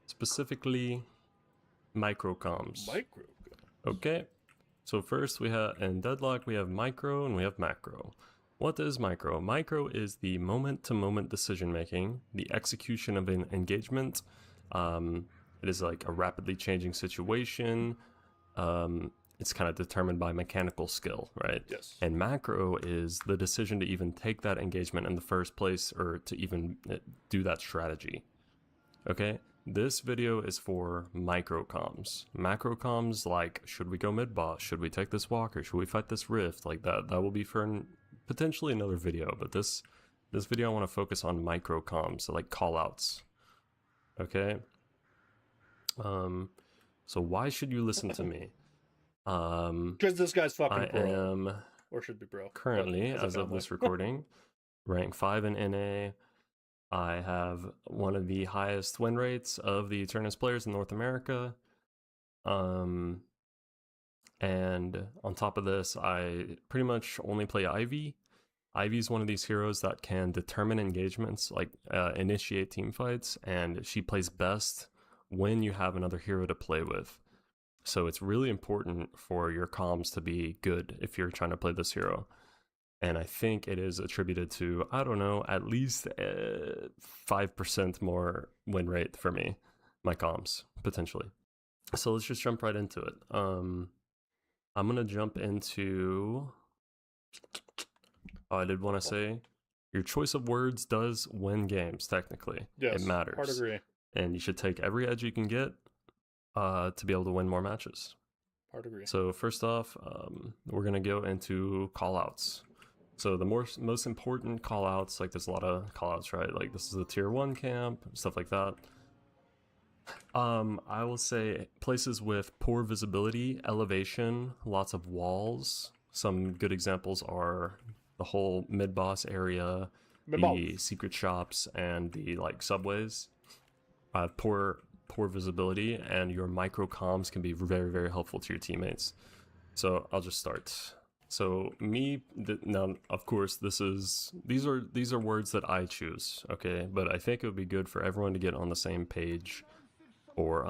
specifically microcomms. Micro. Okay, so first we have, in Deadlock, we have micro and we have macro. What is micro? Micro is the moment-to-moment decision-making, the execution of an engagement. It is like a rapidly changing situation. It's kind of determined by mechanical skill, right? Yes. And macro is the decision to even take that engagement in the first place, or to even do that strategy. Okay, this video is for microcomms. Macrocomms, like, should we go mid-boss? Should we take this walker? Should we fight this rift? Like that will be for potentially another video, but this video I want to focus on microcomms, so like callouts. Okay? So why should you listen to me? Because this guy's fucking pro. I am or should be bro. Currently, as of this recording, rank 5 in NA. I have one of the highest win rates of the Eternus players in North America. And on top of this, I pretty much only play Ivy. Ivy is one of these heroes that can determine engagements, like initiate team fights, and she plays best when you have another hero to play with. So it's really important for your comms to be good if you're trying to play this hero. And I think it is attributed to, I don't know, at least 5% more win rate for me, my comms, potentially. So let's just jump right into it. I'm going to jump into... Oh, I did want to say, your choice of words does win games, technically. Yes, it matters. Hard agree. And you should take every edge you can get to be able to win more matches. Hard agree. So first off, we're going to go into callouts. So the most important callouts, like there's a lot of callouts, right? Like this is a tier 1 camp, stuff like that. I will say places with poor visibility, elevation, lots of walls. Some good examples are the whole mid-boss area, the secret shops, and the like subways. Poor visibility, and your micro comms can be very, very helpful to your teammates. So I'll just start. So now, of course, these are words that I choose, okay? But I think it would be good for everyone to get on the same page for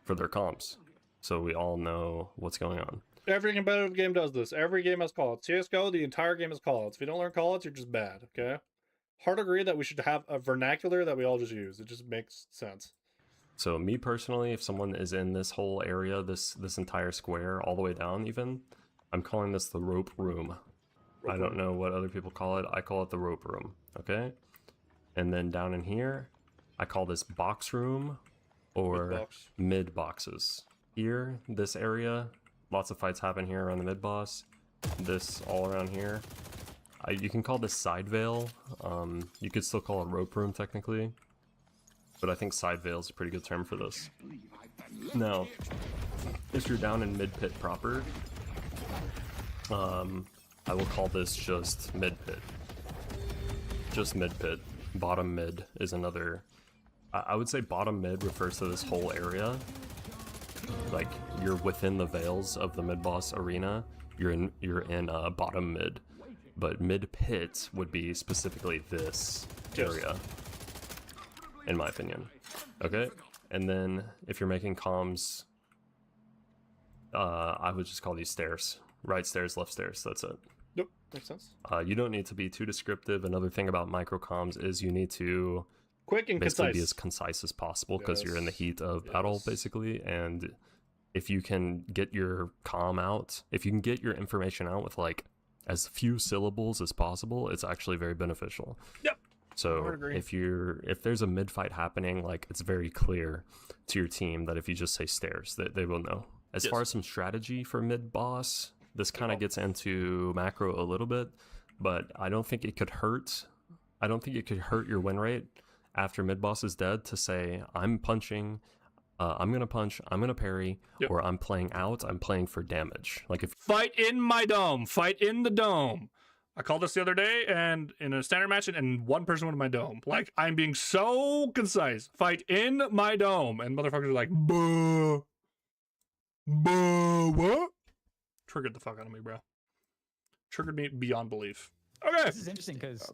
their comps, so we all know what's going on. Every competitive game does this. Every game has callouts. CS:GO, the entire game is callouts. If you don't learn callouts, you're just bad, okay? Hard agree that we should have a vernacular that we all just use. It just makes sense. So me personally, if someone is in this whole area, this entire square, all the way down even, I'm calling this the rope room. I don't know what other people call it. I call it the rope room, okay? And then down in here, I call this box room or mid boxes. Here, this area, lots of fights happen here around the mid boss. This all around here. You can call this side veil. You could still call it rope room technically, but I think side veil is a pretty good term for this. Now, if you're down in mid pit proper, I will call this just mid pit. Just mid pit. Bottom mid is another. I would say bottom mid refers to this whole area. Like you're within the veils of the mid boss arena. You're in bottom mid. But mid pit would be specifically this area, in my opinion. Okay, and then if you're making comms, I would just call these stairs. Right stairs, left stairs, that's it. Nope, makes sense. You don't need to be too descriptive. Another thing about micro comms is you need to quick and basically concise. Be as concise as possible, because you're in the heat of battle, basically, and if you can get your comm out, if you can get your information out with like as few syllables as possible, it's actually very beneficial. Yep. So if there's a mid fight happening, like it's very clear to your team that if you just say stairs, that they will know. As far as some strategy for mid boss, this kind of gets into macro a little bit, but I don't think it could hurt. I don't think it could hurt your win rate after mid boss is dead to say I'm punching. I'm gonna punch, I'm gonna parry, or I'm playing out, I'm playing for damage. Like if fight in my dome, fight in the dome. I called this the other day and in a standard match and one person went in my dome. Like I'm being so concise. Fight in my dome. And motherfuckers are like, buh. What? Triggered the fuck out of me, bro. Triggered me beyond belief. Okay. This is interesting because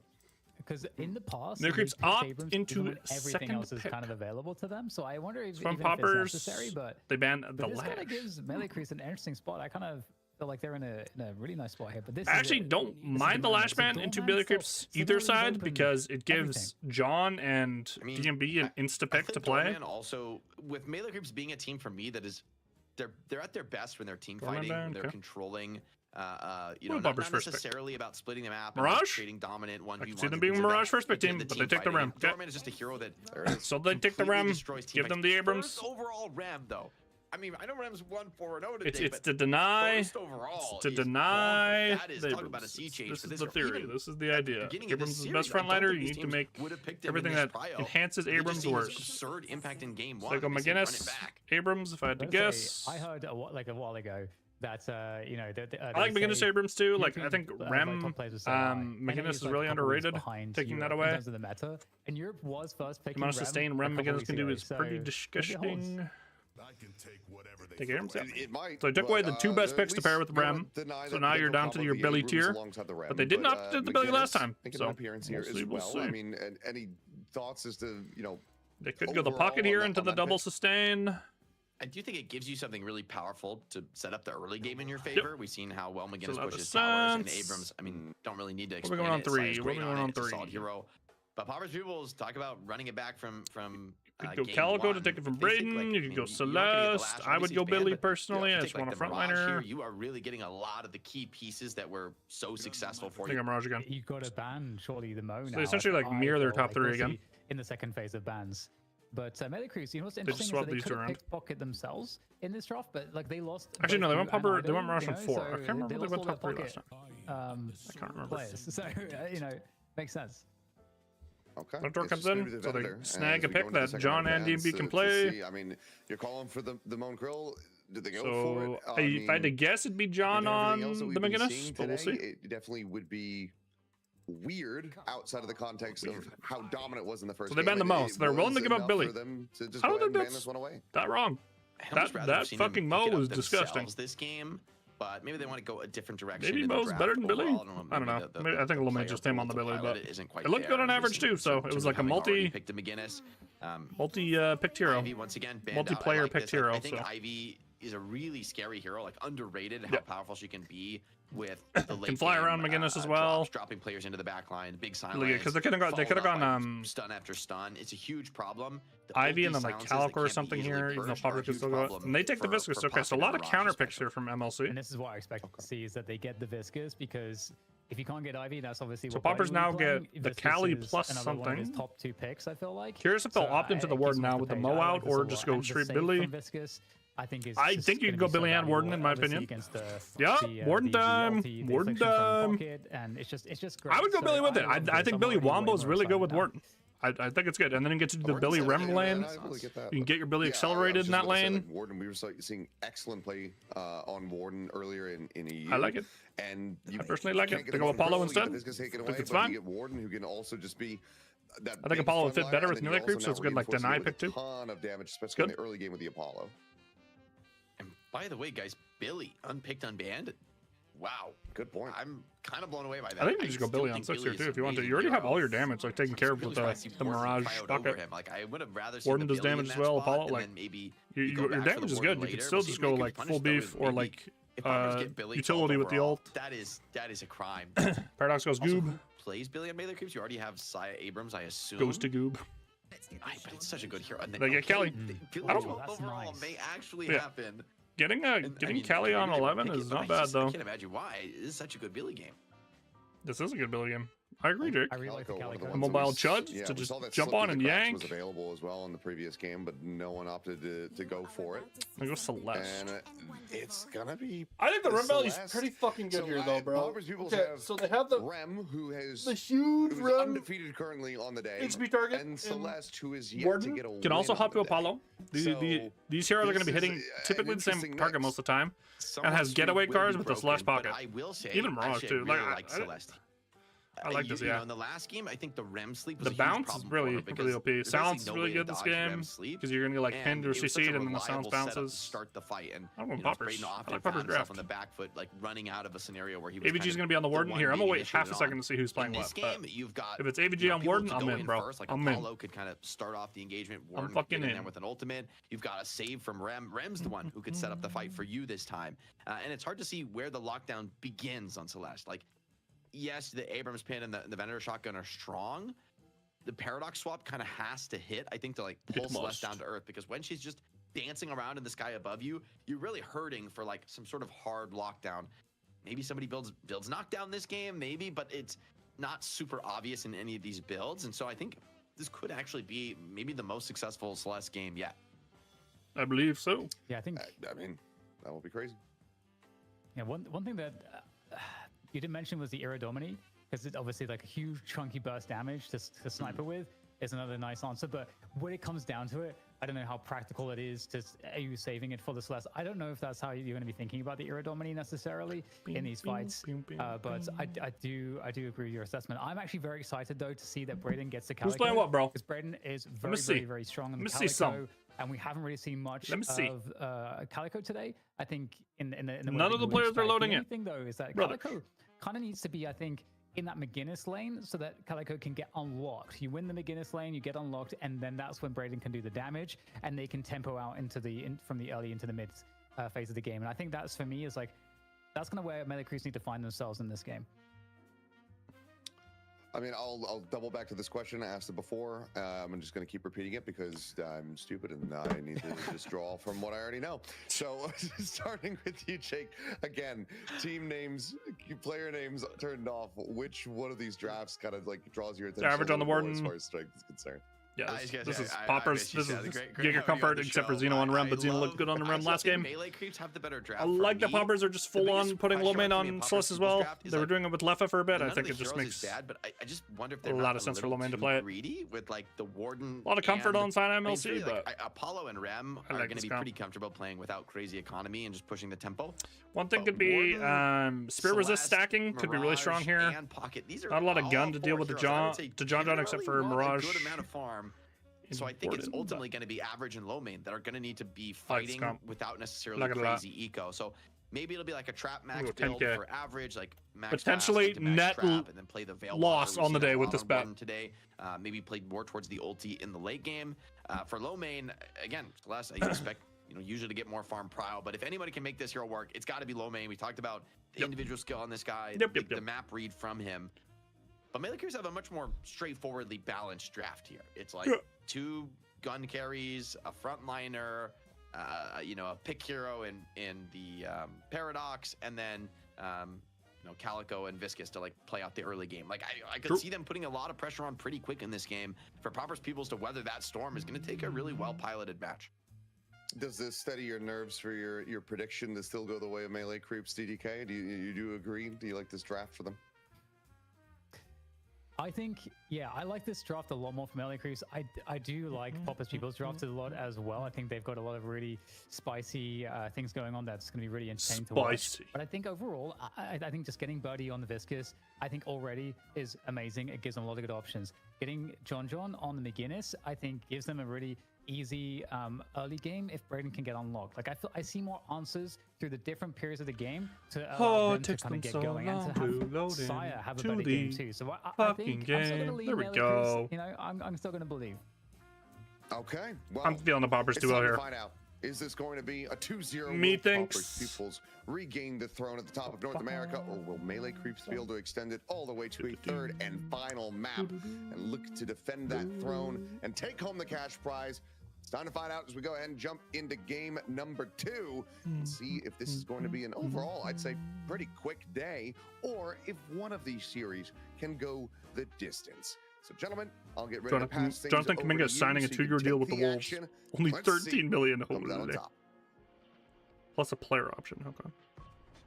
in the past, Their creeps opt into everything else is pick. kind of available to them. So I wonder if Swamp even poppers, if it's necessary, but they ban the this lash. kind of gives melee creeps an interesting spot. I kind of feel like they're in a really nice spot here. But this I actually don't mind the lash ban into melee creeps either side because it gives John and DMB an insta pick to play. Doorman also, with melee creeps being a team for me that is, they're at their best when they're team fighting, when they're controlling. You know, not necessarily about splitting the map, Mirage, creating dominant one. I can see them being Mirage first pick team, but they take the Rem. Doorman is just a hero that so they take the Rem, give them the Abrams. First overall Rem though. I mean, I know Rem's 1-4-0 today, it's to deny. It's to deny. That is talking about a sea change. This is the theory. This is the idea. Abrams is the best frontliner. You need to make everything that enhances Abrams worse. Absurd impact in game one. Like McGinnis, Abrams. If I had to guess, I heard like a while ago that you know, I like McGinnis Abrams too. Like I think Rem, McGinnis is really underrated. Taking that away. The meta. And Europe was first picking. The amount of sustain Rem McGinnis can do is pretty disgusting. Take Abrams out. So I took away the two best picks to pair with Rem. So now you're down to your Billy tier. But they did not do the Billy last time. So we'll see. I mean, any thoughts as to, you know, they could go the pocket here into the double sustain. I do think it gives you something really powerful to set up the early game in your favor. We've seen how well McGinnis pushes towers, and Abrams, I mean, don't really need to explain We're going on it. three. We're going on It's a three. solid hero. But Poppers Peoples talk about running it back from you could go Calico to take it from Braden. You could go Celeste. I would go Billy personally. I just want a frontliner. You are really getting a lot of the key pieces that were so successful for you. I think I'm Mirage again. You got to ban surely the Mo now. So they essentially like mirror their top three again in the second phase of bans. But melee creeps, you know what's interesting is that they could have picked Pocket themselves in this draft, but like they lost. Actually, no, they went Popper. They went Mirage from 4. I can't remember if they went top 3 last time. I can't remember. Players. So you know, makes sense. Okay. The door comes in, so they snag a pick that John and DMB can play. I mean, you're calling for the Moan Krill. Did they go for it? I if I had to guess, it'd be John on the McGinnis, but we'll see. It definitely would be weird outside of the context of how dominant it was in the first game. So they banned the most. They're willing to give up Billy. How did they ban this one away? That wrong? That fucking Mo was disgusting. This game, but maybe they want to go a different direction. Maybe Mo's better than Billy. I don't know. I think Lomé just came on the Billy, but it looked good on average too. So it was like a multi-picked hero, once again, multiplayer picked hero. I think Ivy is a really scary hero, like underrated how powerful she can be with the late can fly game, around McGinnis as well, dropping players into the back line, big silence. Because they could have gone stun after stun. It's a huge problem. Ivy and then like Calico or something here, even though Popper could still go. And they take the Viscous. Okay, so a lot of counter picks here from MLC. And this is what I expect to see, is that they get the Viscous, because if you can't get Ivy, that's obviously so what Poppers now playing. get the Viscous Cali plus another something. One of his top 2 picks, I feel like. Curious if they'll opt into the Warden now with the Mo out, or just go straight Billy. I think you could go Billy and Warden in my opinion. Yeah, Warden time. Warden time. And it's just great. I would go Billy with it. I think Billy Wombo's really good with Warden. I think it's good. And then you get to do the Billy Rem lane. You can get your Billy accelerated in that lane. Warden, we were seeing excellent play on Warden earlier in EU. I like it. And I personally like it. They go Apollo instead. I think it's fine. You get Warden, who can also just be I think Apollo would fit better with melee creep, so it's good like deny pick too. A ton of damage, especially in the early game with the Apollo. And by the way, guys, Billy unpicked, unbanned. Wow, good point. I'm kind of blown away by that. I think you just go Billy on 6 here too if you want to. You already have all your damage like taken care of with the Mirage bucket. Like I would have rather Warden does damage as well. Apollo, like maybe your damage is good. You could still just go like full beef or like utility with the ult. That is a crime. Paradox goes Goob. Plays Billy on melee creeps. You already have Saya Abrams, I assume. Goes to Goob. But it's such a good hero. They get Kelly. Overall may actually happen. Getting Kelly on 11 is not bad though. I can't imagine why. This is such a good Billy game. This is a good Billy game. I agree, Jake. I really like the Calico. A mobile Chudge to just jump on and yank. Was available as well in the previous game, but no one opted to go for it. I go Celeste. And it's gonna be. I think the Rem Valley's pretty fucking good here, though, bro. Okay, so they have the Rem, who has the huge Rem, undefeated currently on the day, HP target, and Celeste, who is yet to get a can also hop to Apollo. These heroes are going to be hitting typically the same target most of the time, and has getaway cards with the Celeste pocket. I will say, even Mirage too. Like Celeste. I like this, yeah. In the last game, I think the Rem sleep was the bounce is really OP. Silence is really good this game because you're gonna get like pinned or CC'd and then the silence bounces. Start the fight, and I don't want Poppers. I like Poppers draft on the back foot, like running out of a scenario where he was. AVG's gonna be on the Warden here. I'm gonna wait half a second to see who's playing what. You've got if it's AVG on Warden, I'm in, bro. I'm in. Apollo could kind of start off the engagement. Warden I'm fucking in there with an ultimate. You've got a save from Rem. Rem's the one who could set up the fight for you this time, and it's hard to see where the lockdown begins on Celeste. Like, yes, the Abrams pin and the Venator shotgun are strong. The Paradox swap kind of has to hit, I think, to like pull Celeste down to earth, because when she's just dancing around in the sky above you, you're really hurting for like some sort of hard lockdown. Maybe somebody builds knockdown this game, maybe, but it's not super obvious in any of these builds. And so I think this could actually be maybe the most successful Celeste game yet. I believe so. Yeah, I think. I mean, that will be crazy. Yeah, one thing that you didn't mention was the Iridomini, because it's obviously like a huge chunky burst damage to sniper with is another nice answer. But when it comes down to it, I don't know how practical it is to you saving it for the Celeste. I don't know if that's how you're going to be thinking about the Iridomini necessarily in these fights. But I do agree with your assessment. I'm actually very excited though to see that Braden gets the Calico. Who's playing what, bro? Because Braden is very strong in the Calico. And we haven't really seen much of Calico today. I think in the none of the players are loading it. The thing though is that Calico kind of needs to be, I think, in that McGinnis lane so that Calico can get unlocked. You win the McGinnis lane, you get unlocked, and then that's when Braden can do the damage, and they can tempo out into from the early into the mid phase of the game. And I think that's, for me, is like that's kind of where melee creeps need to find themselves in this game. I mean, I'll double back to this question. I asked it before. I'm just going to keep repeating it because I'm stupid and I need to just draw from what I already know. So starting with you, Jake, again, team names, player names turned off. Which one of these drafts kind of like draws your attention? Average on the Warden as far as strength is concerned. Yeah, this is Poppers. This is Giga Comfort, except for Xeno on Rem, but Xeno looked good on the Rem last game. Melee creeps have the better draft. I like that Poppers are just full on putting low main on Celeste as well. They were doing it with Leffa for a bit. I think it just makes bad, but I just wonder if they're a lot of sense for low main to play it. Greedy with like the Warden. A lot of comfort on side MLC, but Apollo and Rem are going to be pretty comfortable playing without crazy economy and just pushing the tempo. One thing could be Spirit Resist stacking could be really strong here. Not a lot of gun to deal with the John except for Mirage. Good amount of farm. So I think it's ultimately going to be average and low main that are going to need to be fighting without necessarily crazy eco. So Maybe it'll be like a trap max build for average, like max potentially net trap, and then play the Veil loss on the day with this bet. Today, maybe played more towards the ulti in the late game. For low main, again, Celeste, I expect usually to get more farm prio, but if anybody can make this hero work, it's got to be low main. We talked about the individual skill on this guy, the map read from him. But melee carries have a much more straightforwardly balanced draft here. It's like 2 gun carries, a frontliner, a pick hero in the Paradox, and then Calico and Viscous to like play out the early game. Like I could see them putting a lot of pressure on pretty quick in this game. For Paupers Peoples to weather that storm is going to take a really well piloted match. Does this steady your nerves for your prediction to still go the way of melee creeps, DDK? Do you agree? Do you like this draft for them? I think, yeah, I like this draft a lot more for melee creeps. I do like Paupers Peoples drafted a lot as well. I think they've got a lot of really spicy things going on that's going to be really entertaining to watch. But I think overall, I think just getting Birdie on the Viscous, I think already is amazing. It gives them a lot of good options. Getting John on the McGinnis, I think gives them a really easy early game if Brayden can get unlocked. Like I see more answers through the different periods of the game to allow them to kind of get going and to have Sire have a better game too. So I think I'm still going to lean there we go. I'm still going to believe. Okay, well, I'm feeling the Paupers too well here. Find out. Is this going to be a 2-0? Methinks Peoples regain the throne at the top of North America, or will melee creeps be able to extend it all the way to a third and final map and look to defend that throne and take home the cash prize? It's time to find out as we go ahead and jump into game number 2 and see if this is going to be an overall, I'd say, pretty quick day, or if one of these series can go the distance. So, gentlemen, I'll get ready to pass things Jonathan over Kuminga to is signing a 2-year deal with the Wolves. Only 13 million plus a player option. Okay.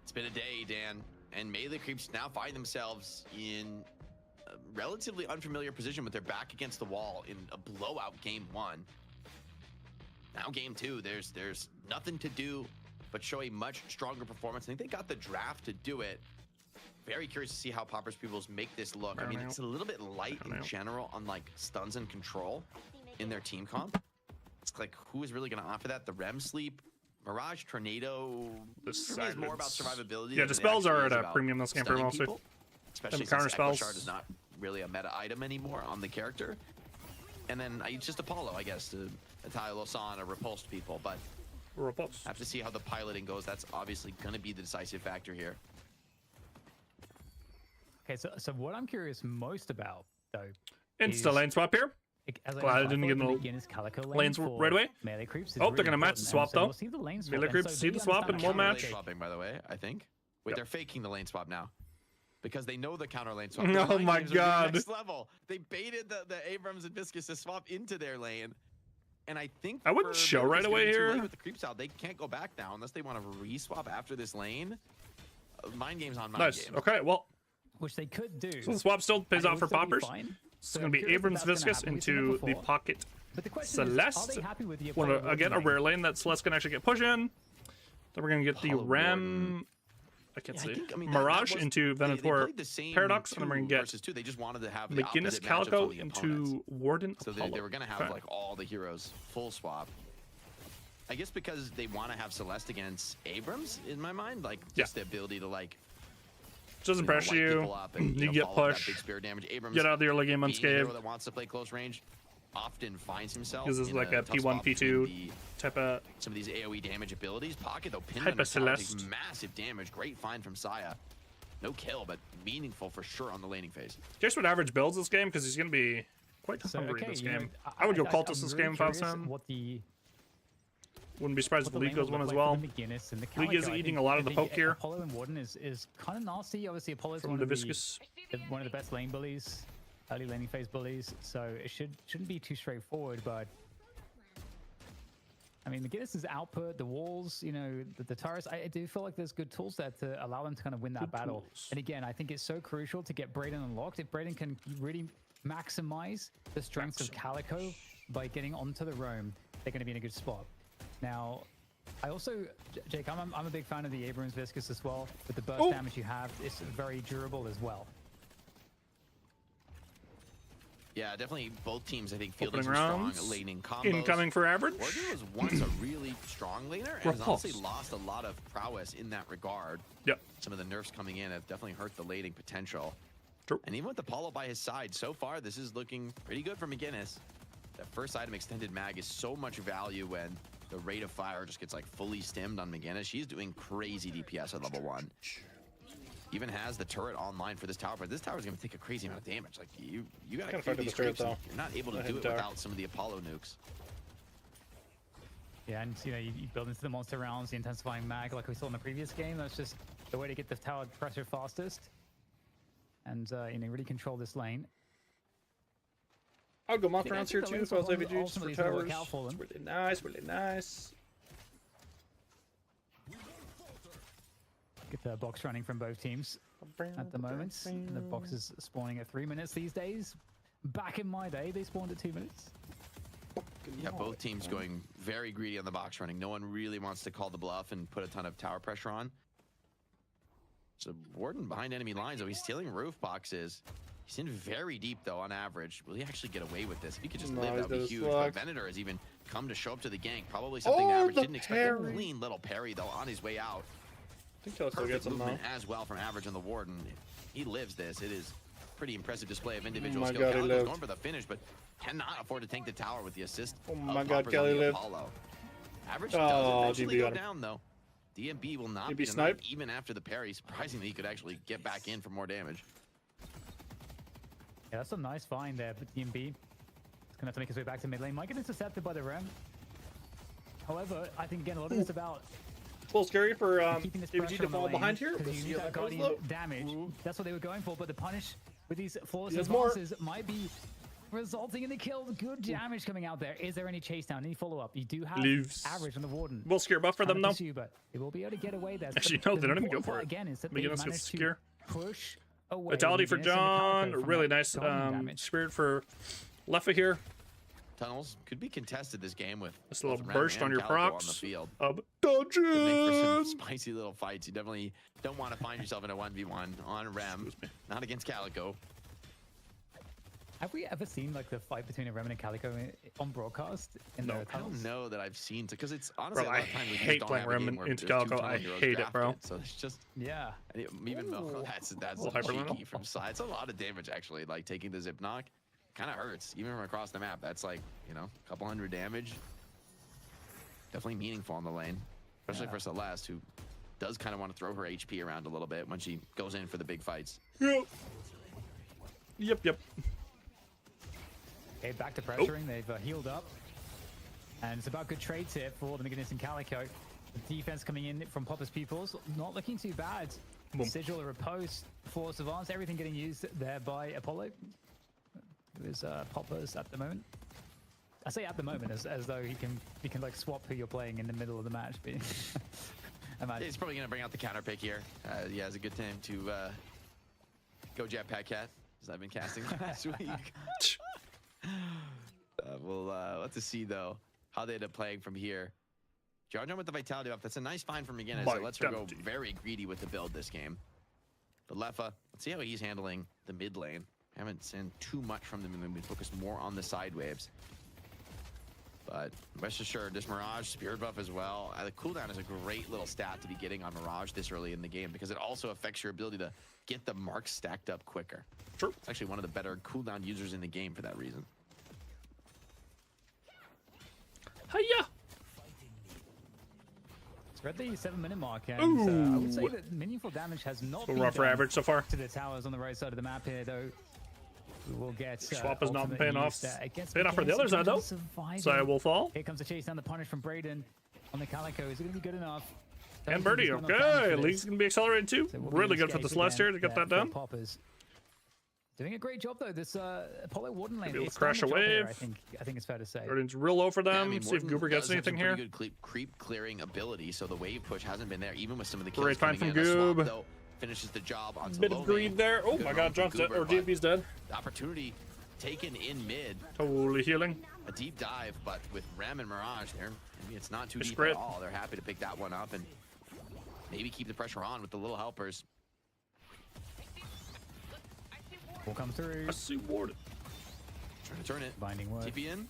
It's been a day, Dan, and melee creeps now find themselves in a relatively unfamiliar position with their back against the wall in a blowout game 1. Now game 2, there's nothing to do but show a much stronger performance. I think they got the draft to do it. Very curious to see how Paupers Peoples make this look. I mean, it's a little bit light in general on like stuns and control in their team comp. It's like, who is really going to offer that? The REM sleep, Mirage, Tornado. This is more about survivability. Yeah, the spells are at a premium this game for mostly. Especially since counter spells. Shard is not really a meta item anymore on the character. And then it's just Apollo, I guess, to tie Losan or repulsed people. But have to see how the piloting goes. That's obviously going to be the decisive factor here. Okay, so what I'm curious most about, though, Insta lane swap here. Glad I didn't get no lanes right away. Melee creeps they're going to match the swap, though. Melee creeps see the swap and we'll match. Swapping, by the way, I think. Wait, they're faking the lane swap now. Because they know the counter lane swap. Oh my god. Next level. They baited the Abrams and Viscous to swap into their lane. And I think I wouldn't show right away here. With the creeps out, they can't go back now unless they want to re-swap after this lane. Mind games on mind games. Okay, well. Which they could do. So the swap still pays off for Paupers. It's going to be Abrams Viscous into the pocket. Celeste. Again, a rare lane that Celeste can actually get push in. Then we're going to get the Ram. I can't say Mirage into Venator Paradox, and then we're going to get they just wanted to have McGinnis Calico into Warden Apollo. So they were going to have like all the heroes full swap. I guess because they want to have Celeste against Abrams, in my mind, like just the ability to like doesn't pressure you. You get push. Get out of the early game unscathed. That wants to play close range often finds himself. This is like a P1, P2 type of. Some of these AOE damage abilities. Pocket though, pin on takes massive damage. Great find from Saya. No kill, but meaningful for sure on the laning phase. Curious what average builds this game because he's gonna be quite hungry this game. I would go Cultist this game if I was him. Wouldn't be surprised if League goes one as well. League is eating a lot of the poke here. Apollo and Warden is kind of nasty. Obviously, Apollo's one of the best lane bullies, early laning phase bullies. So it shouldn't be too straightforward. But I mean, McGinnis' output, the walls, you know, the turrets. I do feel like there's good tools there to allow them to kind of win that battle. And again, I think it's so crucial to get Brayden unlocked. If Brayden can really maximize the strengths of Calico by getting onto the roam, they're going to be in a good spot. Now, I also, Jake, I'm a big fan of the Abrams Viscous as well. With the burst damage you have, it's very durable as well. Yeah, definitely both teams, I think, fielding Opening some rounds. strong laning combos. Incoming for average. Warden was once a really strong laner and has honestly lost a lot of prowess in that regard. Yep. Some of the nerfs coming in have definitely hurt the laning potential. True. And even with Apollo by his side, so far, this is looking pretty good for McGinnis. That first item, Extended Mag, is so much value when the rate of fire just gets like fully stemmed on McGinnis. She's doing crazy DPS at level 1. Even has the turret online for this tower, but this tower is going to take a crazy amount of damage. Like you gotta clear these creeps. You're not able to do it without some of the Apollo nukes. Yeah, and you know, you build into the monster rounds, the intensifying mag, like we saw in the previous game. That's just the way to get the tower pressure fastest, and you know, really control this lane. I'll go mock rounds here too if I was AVGs for towers. It's really nice, really nice. Get the box running from both teams at the moment. The box is spawning at 3 minutes these days. Back in my day, they spawned at 2 minutes. Yeah, both teams going very greedy on the box running. No one really wants to call the bluff and put a ton of tower pressure on. So Warden behind enemy lines, though he's stealing roof boxes. He's in very deep, though, on average. Will he actually get away with this? If he could just live, that would be huge. But Venator has even come to show up to the gank. Probably something Average didn't expect. A clean little parry, though, on his way out. Perfect movement as well from Average on the Warden. If he lives this, it is pretty impressive display of individual skill. Calico's going for the finish, but cannot afford to tank the tower with the assist. Oh my god, Kelly lived. Average does eventually go down, though. DMB will not be sniped even after the parry. Surprisingly, he could actually get back in for more damage. Yeah, that's a nice find there, but DMB is going to have to make his way back to mid lane. Might get intercepted by the Rem. However, I think, again, a lot of this about a little scary for AVG to fall behind here. Because you need that Guardian damage. That's what they were going for, but the punish with these flawless advances might be resulting in the kill. Good damage coming out there. Is there any chase down, any follow-up? You do have Average on the Warden. We'll scare buff for them, though. But they will be able to get away there. Actually, no, they don't even go for it. Again, is that they managed to scare. Push away. Vitality for John. Really nice spirit for Leffa here. Tunnels could be contested this game with this little burst on your procs on the field. Dungeon. Make for some spicy little fights. You definitely don't want to find yourself in a 1v1 on Rem, not against Calico. Have we ever seen like the fight between a Rem and a Calico on broadcast? No, I don't know that I've seen it because it's honestly bro, I hate playing Rem into Calico. I hate it, bro. So it's just even though that's cheeky from side. It's a lot of damage actually. Like taking the zip knock. Kind of hurts, even from across the map. That's like, you know, a couple hundred damage. Definitely meaningful on the lane, especially for Celeste, who does kind of want to throw her HP around a little bit when she goes in for the big fights. Yep. Okay, back to pressuring. They've healed up. And it's about good trades here for the McGinnis and Calico. The defense coming in from Popper's pupils, not looking too bad. Sigil, a repose, force advance, everything getting used there by Apollo. Who is Poppers at the moment. I say at the moment as though he can like swap who you're playing in the middle of the match. But he's probably gonna bring out the counter pick here. Yeah, it's a good time to go Jetpack Cat, as I've been casting last week. We'll have to see though how they end up playing from here. John with the Vitality buff. That's a nice find from McGinnis. So let's go very greedy with the build this game. But Leffa, let's see how he's handling the mid lane. Haven't seen too much from them, and then we focus more on the side waves. But rest assured, this Mirage Spirit buff as well. The cooldown is a great little stat to be getting on Mirage this early in the game because it also affects your ability to get the marks stacked up quicker. Sure. It's actually one of the better cooldown users in the game for that reason. Hiya! It's at the 7-minute mark, and I would say that meaningful damage has not been rough for Average so far. To the towers on the right side of the map here, though. We will get swap has not been paying off. Paying off for the other side though. So I will fall. Here comes the chase down the punish from Braden on the Calico. Is it going to be good enough? And Birdie, okay. League's going to be accelerated too. So really good for the Celeste here to get that done. Poppers. Doing a great job though. This Apollo Warden lane. Maybe we'll crash a wave. I think it's fair to say. Birdie's real low for them. Yeah, I mean, see if Goober gets anything here. Good creep clearing ability, so the wave push hasn't been there even with some of the kills. Great find from Goob. Though, finishes the job on bit of greed there. Oh my god, John's dead, or DMB's dead. The opportunity taken in mid. Totally healing. A deep dive, but with Rem and Mirage there, maybe it's not too deep at all. They're happy to pick that one up and maybe keep the pressure on with the little helpers. Will come through. I see Warden. Trying to turn it. Binding word. TP in.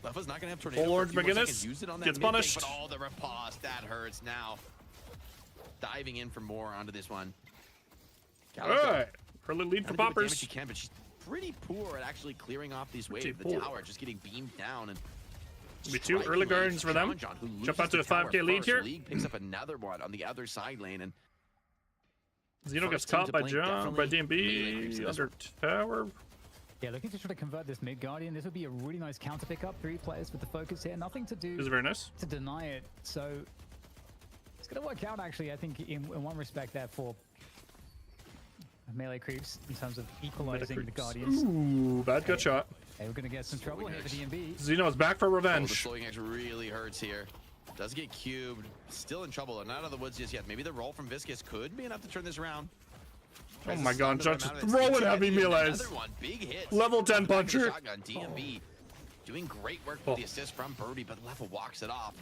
Lefa's not gonna have tornado. Lord McGinnis gets punished. But all the riposte, that hurts now. Diving in for more onto this one. Alright. Early lead for Poppers. She can, but she's pretty poor at actually clearing off these waves. The tower just getting beamed down and be 2 early guardians for them. Jump out to a 5k lead here. League picks up another one on the other side lane, and Zeno gets caught by John, by DMB under tower. Yeah, looking to try to convert this mid guardian. This would be a really nice counter pickup. 3 players with the focus here. Nothing to do. This is very nice. To deny it. So it's going to work out, actually, I think, in one respect there for melee creeps in terms of equalizing the guardians. Ooh, bad gut shot. Hey, we're going to get some trouble here for DMB. Zeno is back for revenge. The slowing X really hurts here. Does get cubed. Still in trouble. Not out of the woods just yet. Maybe the roll from Viscous could be enough to turn this around. Oh my god, just throwing heavy melees. Big hit. Level 10 puncher. Shotgun. DMB doing great work with the assist from Birdie, but Lefa walks it off.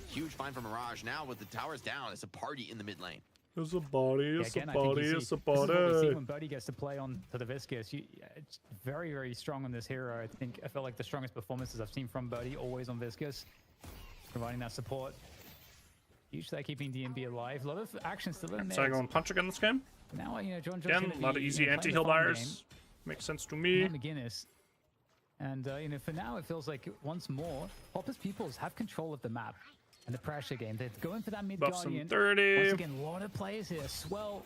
Huge find from Mirage. Now with the towers down, it's a party in the mid lane. It's a body, it's a body, it's a This is what we see body. when Birdie gets to play on to the Viscous. It's very, very strong on this hero. I felt like the strongest performances I've seen from Birdie, always on Viscous, providing that support. Huge there, keeping DMB alive. A lot of action still in there. So I go and punch again this game. Now, John Again, a lot of easy anti-heal buyers. Makes sense to me. McGinnis. And, for now, it feels like once more, Popper's pupils have control of the map and the pressure game. They're going for that mid Buff some guardian. 30. Once again, a lot of players here. Swell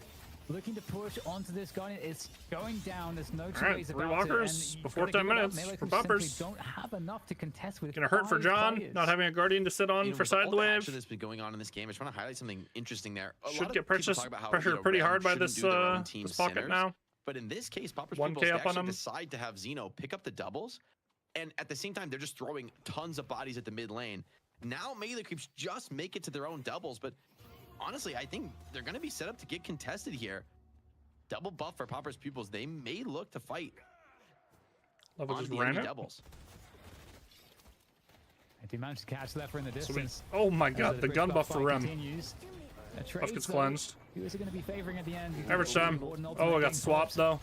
looking to push onto this guardian. It's going down. There's no two ways about it. Walkers before 10 minutes for Poppers. Don't have enough to contest with. Gonna hurt for John, not having a guardian to sit on for side wave. That's been going on in this game. I just want to highlight something interesting there. Should get pressured pretty hard by this pocket now. But in this case, Poppers 1K up on him. decide to have Zeno pick up the doubles, and at the same time, they're just throwing tons of bodies at the mid lane. Now melee creeps just make it to their own doubles, but honestly, I think they're going to be set up to get contested here. Double buff for Popper's pupils. They may look to fight Level on just the ran enemy it. doubles. I do manage to catch Lefa in the distance. Oh my god, the gun buff for Rem. Buff gets cleansed. Who is it going to be favoring at the end? Average time. Oh, I got swapped though.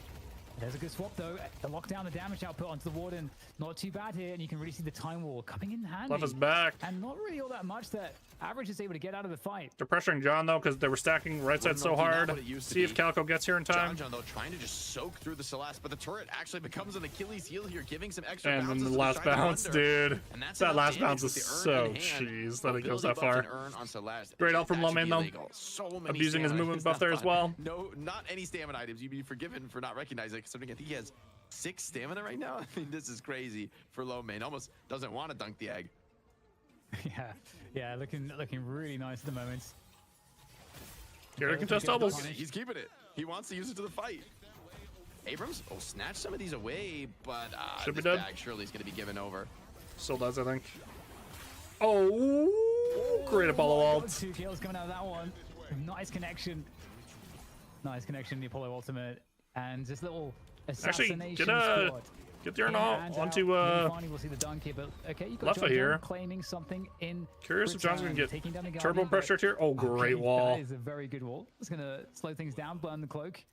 There's a good swap though. The lockdown, the damage output onto the Warden, not too bad here, and you can really see the time wall coming in handy. Lefa's back. And not really all that much that Average is able to get out of the fight. They're pressuring John though because they were stacking right side so hard. See if Calico gets here in time. John though trying to just soak through the Celeste, but the turret actually becomes an Achilles heel here, giving some extra And then bounces the to last Shiny bounce, Wonder. dude. And that's That enough last damage bounce with is the urn so in hand. cheese that it goes Ability that buff far. and urn on Celeste. Great help from That low main should though. be illegal. So many Abusing his stamina movement is buff not there as fun. well. No, not any stamina items. You'd be forgiven for not recognizing it, considering I think he has 6 stamina right now. I mean, this is crazy for low main. Almost doesn't want to dunk the egg. yeah, looking really nice at the moment. Here to contest doubles. He's keeping it. He wants to use it to the fight. Abrams, snatch some of these away, but Should be this dead. bag surely is going to be given over. Still does, I think. Oh, great Apollo ult. 2 kills coming out of that one. Nice connection. Nice connection, the Apollo ultimate. And this little assassination Actually, squad. get the urn onto Finally, we'll see the dunk here, but okay, you got Lefa John here. claiming something in. Curious if John's gonna get taking down the turbo Guardian, pressured here. Oh, great wall. That is a very good wall. It's gonna slow things down, burn the cloak.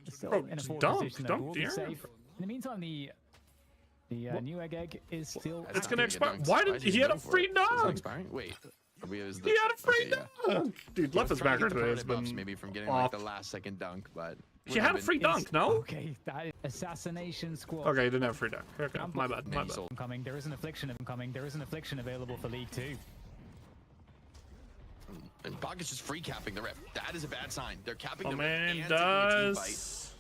Still Bro, in a just forward dunk, position, though. dunk We'll the be urn. safe. In the meantime, the new egg is still. It's gonna expire. Why did he had a free dunk? Wait. He had a free dunk. Dude, left his backer today has been maybe from getting off. like the last second dunk, but He had a free dunk, no? Okay, that is assassination squad. Okay, he didn't have a free dunk. Okay, my bad, my bad. Coming. There is an affliction coming. There is an affliction available for League 2. And Bog is just free capping the rip. That is a bad sign. They're capping Oh the man, rip and taking a team fight. does.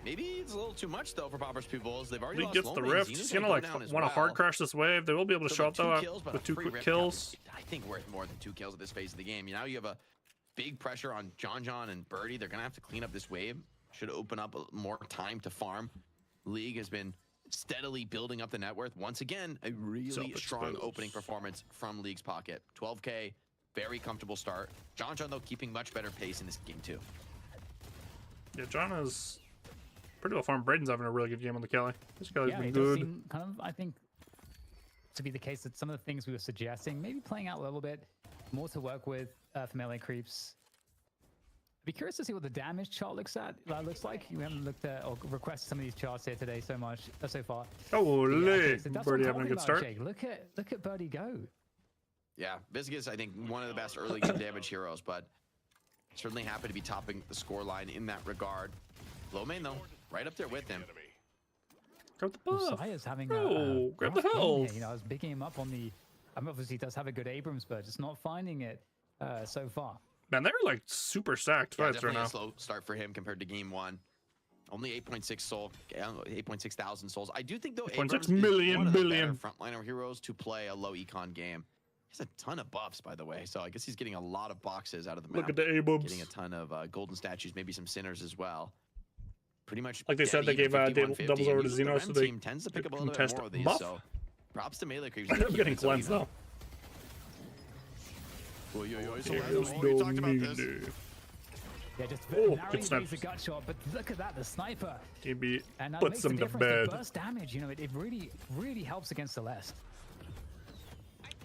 Maybe it's a little too much though for Poppers pupils. They've already He lost gets low the main. rift. Xena's He's gonna gonna go like down as want to well. hard crash this wave. They will be able to So show up the though 2 kills, but with a 2 free quick rip kills. cap, I think worth more than 2 kills at this phase of the game. Now you have a big pressure on John and Birdie. They're gonna have to clean up this wave. Should open up more time to farm. League has been steadily building up the net worth. Once again, a really strong opening performance from League's pocket. 12K, very comfortable start. John though keeping much better pace in this game too. Yeah, John is pretty well farmed. Braden's having a really good game on the Kelly. This Kelly's Yeah, been it does good. seem kind of, I think, to be the case that some of the things we were suggesting, maybe playing out a little bit, more to work with for melee creeps. I'd be curious to see what the damage chart looks like. You haven't looked at or requested some of these charts here today so far. Holy, so Birdie having a good start. Jake. Look at Birdie go. Yeah, Viscous, I think one of the best early game damage heroes, but certainly happy to be topping the score line in that regard. Low main though, right up there with him. Grab the buff. Saya's having grab the health. You know, I was picking him up on the. Obviously, he does have a good Abrams, but just not finding it so far. Man, they're like super stacked fights right now. A slow start for him compared to game one. Only 8.6 thousand souls. I do think though, Abrams million is one of the billion better frontliner heroes to play a low econ game. He has a ton of buffs, by the way, so I guess he's getting a lot of boxes out of the map. Look at the Abrams. Getting a ton of golden statues, maybe some sinners as well. Pretty much like they said, they gave doubles over to Xeno, so they tends to pick up a little bit more of these. Buff? So props to melee creeps. I'm getting cleansed though. We talked about this. Yeah, just narrowly the gut shot, but look at that, the sniper. Maybe and puts them to bed. The burst damage, you know, it really helps against Celeste.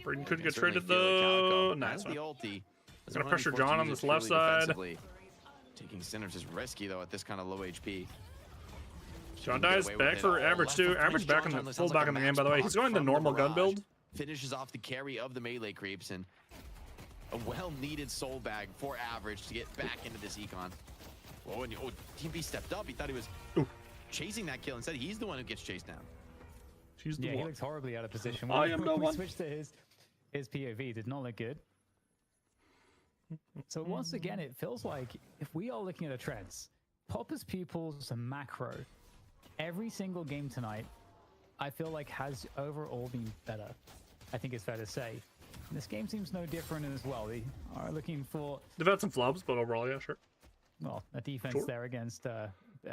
Braden could get traded though. Nice. The ulti. Gonna pressure John on this left side. Taking Sinners is risky though at this kind of low HP. John dies back for average too. Average back in the full back in the game, by the way. He's going the normal gun build. Finishes off the carry of the melee creeps and a well-needed soul bag for average to get back into this econ. Oh, and Team B stepped up. He thought he was chasing that kill. Instead, he's the one who gets chased down. She's the one. He looks horribly out of position. I am the one. Switched to his POV. Did not look good. So once again, it feels like if we are looking at the trends, Popper's Pupils and Macro, every single game tonight, I feel like has overall been better. I think it's fair to say. And this game seems no different as well. They are looking for... They've had some flubs, but overall, yeah, sure. Well, a defense there against a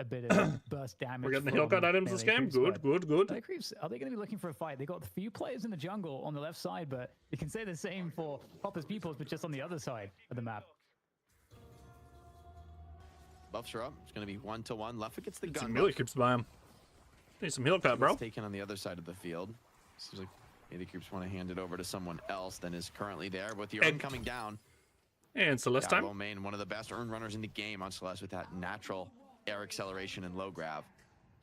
bit of burst damage. We're getting the heal cut items this game. Good. The creeps, are they going to be looking for a fight? They got a few players in the jungle on the left side, but you can say the same for Popper's Pupils, but just on the other side of the map. Buffs are up. It's going to be 1-to-1. Leffa gets the gun. Some melee creeps by him. Need some heal cut, bro. Taken on the other side of the field. Seems like maybe the creeps want to hand it over to someone else than is currently there. With the urn coming down. And Celeste time. Main, one of the best urn runners in the game on Celeste with that natural air acceleration and low grab.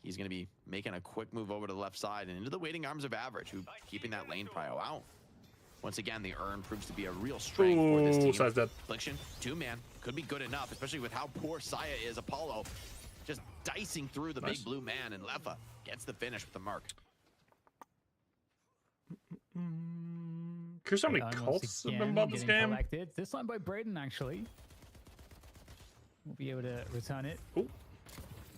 He's going to be making a quick move over to the left side and into the waiting arms of average, who keeping that lane prio out. Once again, the urn proves to be a real strength for this team. Size dead. Affliction, 2-man, could be good enough, especially with how poor Saya is. Apollo just dicing through the big blue man, and Leffa gets the finish with the mark. Curious how many cults have been bought this game? Collected. This time by Braden, actually. We'll be able to return it. Ooh.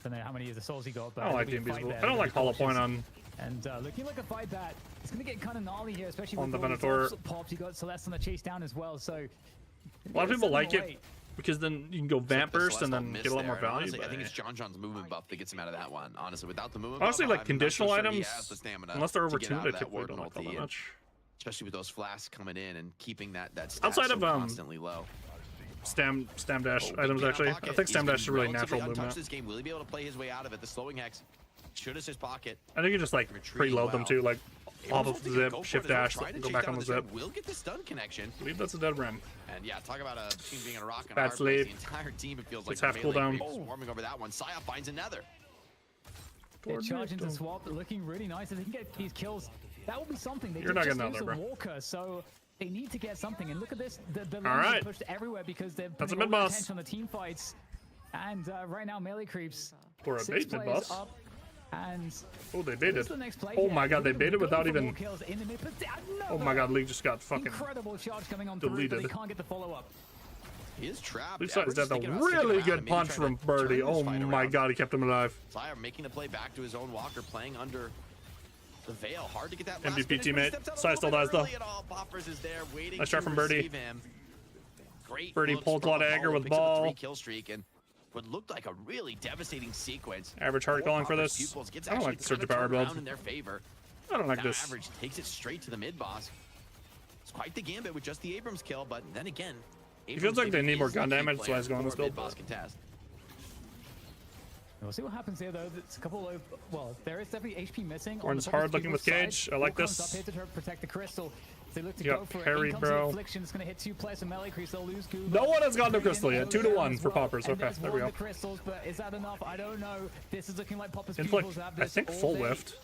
Don't know how many of the souls he got, but I don't like the invisible. I don't like hollow point on. And looking like a fight that it's going to get kind of gnarly here, especially on with the Venator. Pops. You got Celeste on the chase down as well, so a lot of people like it because then you can go vamp burst and then get a lot more value. Honestly, I think it's John's movement buff that gets him out of that one. Honestly, without the movement honestly, buff, like conditional items, unless they're over 2, they typically typically don't like that much. Especially with those flasks coming in and keeping that outside of constantly low. Stam dash items actually. I think stam dash is really natural movement. This game, will he be able to play his way out of it? The slowing hex should assist pocket. I think you just like preload them too, like off of the zip, shift dash, go back on the zip. Will get the stun connection. I believe that's a dead ram. And yeah, talk about a team being in a rock and a bad hard place. sleep. The entire team, it feels like it's half cooldown. Swarming over that one. Saya finds another. They're charging to swap, looking really nice. If they can get these kills, that will be something. They You're not just getting out there, bro. Walker, so they need to get something. And look at this. The lanes are pushed everywhere because they're that's a putting mid all the boss attention on the team fights. And right now, melee creeps. For a bait mid boss. Up, and oh, they baited. The next play oh my god, they baited without even. Oh my god, League just got fucking incredible charge coming on deleted. Through, but they can't get the follow up. He is trapped. Lisa is that a really good punch from Birdie. Oh my god, he kept him alive. Saya making the play back to his own walker, playing under the veil. Hard to get that MVP teammate. Saya still dies though. Nice shot from Birdie. Great Birdie pulled a lot of aggro with ball. Kill streak and what looked like a really devastating sequence. Average hard calling for this. I don't like the Surge of Power build. In their favor. I don't like this. Average takes it straight to the mid boss. It's quite the gambit with just the Abrams kill, but then again, it feels like they need more gun damage, so I was going this build. Boss contest. We'll see what happens here, though. It's a couple of, well, there is definitely HP missing. One's hard looking with Cage. I like this. Up here to protect the crystal. They look to yep, go for parry, it. bro. Affliction. It's going to hit 2 players in melee crease. They'll lose Google. No one has gotten no crystal yet. 2-1 for Poppers. Okay, there we go. The crystals, but is that enough? I don't know. This is looking like Poppers. Inflict, I think full lift.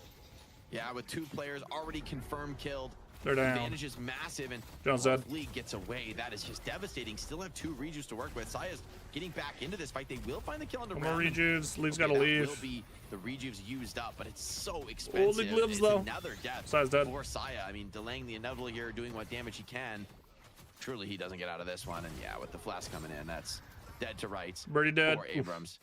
Yeah, with 2 players already confirmed killed. They're down. Advantage is massive, and John's dead. League gets away. That is just devastating. Still have 2 rejuves to work with. Saya's getting back into this fight. They will find the kill underground. More rejuves. Leave's got to leave. Will be the rejuves used up, but it's so expensive. League lives though. Another death Saya's dead. for Saya. I mean, delaying the inevitable here, doing what damage he can. Truly, he doesn't get out of this one. And yeah, with the flash coming in, that's dead to rights. Birdie dead. For Abrams.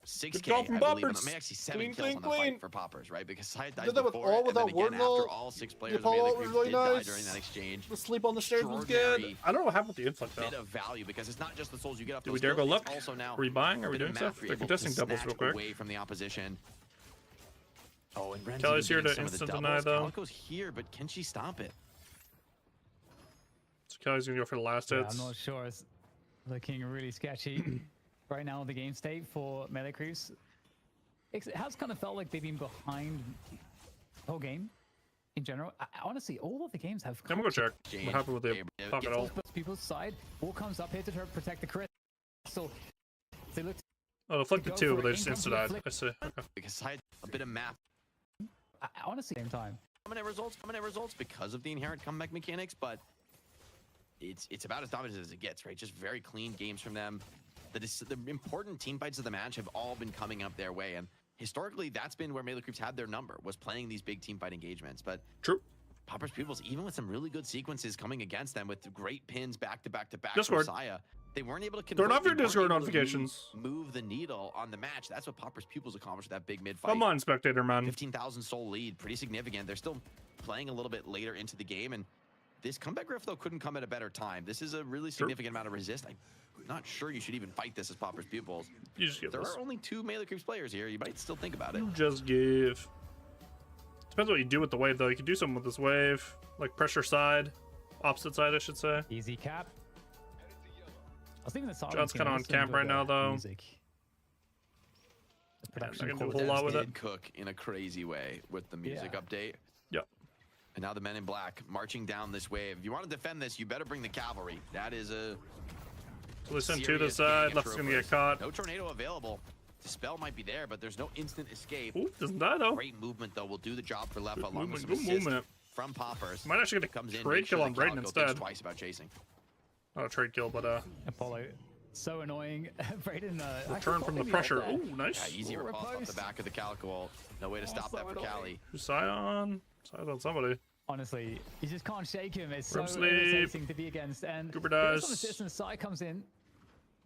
6K, call from I believe, Poppers. I mean, actually 7 Clean, kills clean, on the clean. fight for Poppers, right? Because Side died Did that with before, all and then without again Wordle. after all 6 players The Apollo was really did die nice. during that exchange. The sleep on the stairs was good. Extraordinary I don't know what happened with the inflict though. bit of value because it's not just the souls you get off Do we those dare go kills, look? it's also now Are we buying? Are we a bit doing of stuff? map you're They're able contesting to doubles real snatch quick. away from the opposition. Oh, and Ren's Kelly's even here getting to some of the instant deny, doubles. though. Calico's here, but can she stop it? So Kelly's gonna go for the last hits. I'm not sure. It's looking really sketchy right now in the game state for Melee Crews. It has kind of felt like they've been behind the whole game in general. Honestly, all of the games have. I'm gonna go check what happened with the pocket all. People's side. All comes up here to try to protect the crystal. They look. Oh, afflicted too, but they just insta died. I see. Okay. Because Side a bit of map. Honestly, same time. Coming at results because of the inherent comeback mechanics, but it's about as dominant as it gets, right? Just very clean games from them. The important team fights of the match have all been coming up their way, and historically, that's been where Melee Creeps had their number, was playing these big team fight engagements. But true. Poppers Pupils, even with some really good sequences coming against them with great pins back to back to back Discord. for Saya, they weren't able to convert. Turn off your they weren't Discord able to notifications. Move the needle on the match. That's what Poppers Pupils accomplished with that big mid fight. Come on, spectator man. 15,000 soul lead, pretty significant. They're still playing a little bit later into the game, and this comeback rift though couldn't come at a better time. This is a really significant amount of resist. I'm not sure you should even fight this as Poppers Pupils. You just give There this. are only 2 Melee Creeps players here. You might still think about it. You just give. Depends what you do with the wave though. You can do something with this wave, like pressure side, opposite side, I should say. Easy cap. I was thinking the song. John's kind of on camp right now though. Music. The I can do a quality. whole lot with it. Did cook in a crazy way with the music update. Yep. And now the men in black marching down this wave. If you want to defend this, you better bring the cavalry. That is a So they send 2 to the serious side. gang Left's of gonna get troopers. caught. No tornado available. The spell might be there, but there's no instant escape. Ooh, doesn't die though. Great movement though will do the job for Left Good along with some movement, good assist movement. from Poppers. Might actually get a Comes in, trade makes sure kill on that Brayden Calico thinks instead. twice about chasing. Not a trade kill, but Apollo. So annoying. Brayden. return from the pressure. Ooh, nice. Yeah, easy riposte off the back of the Calico wall. No way to stop that for Cali. Who's Scion? Scion's on somebody. Honestly, you just can't shake him. It's Rim so sleep. irritating to be against. And Cooper there's dies. some assistance. Sai comes in.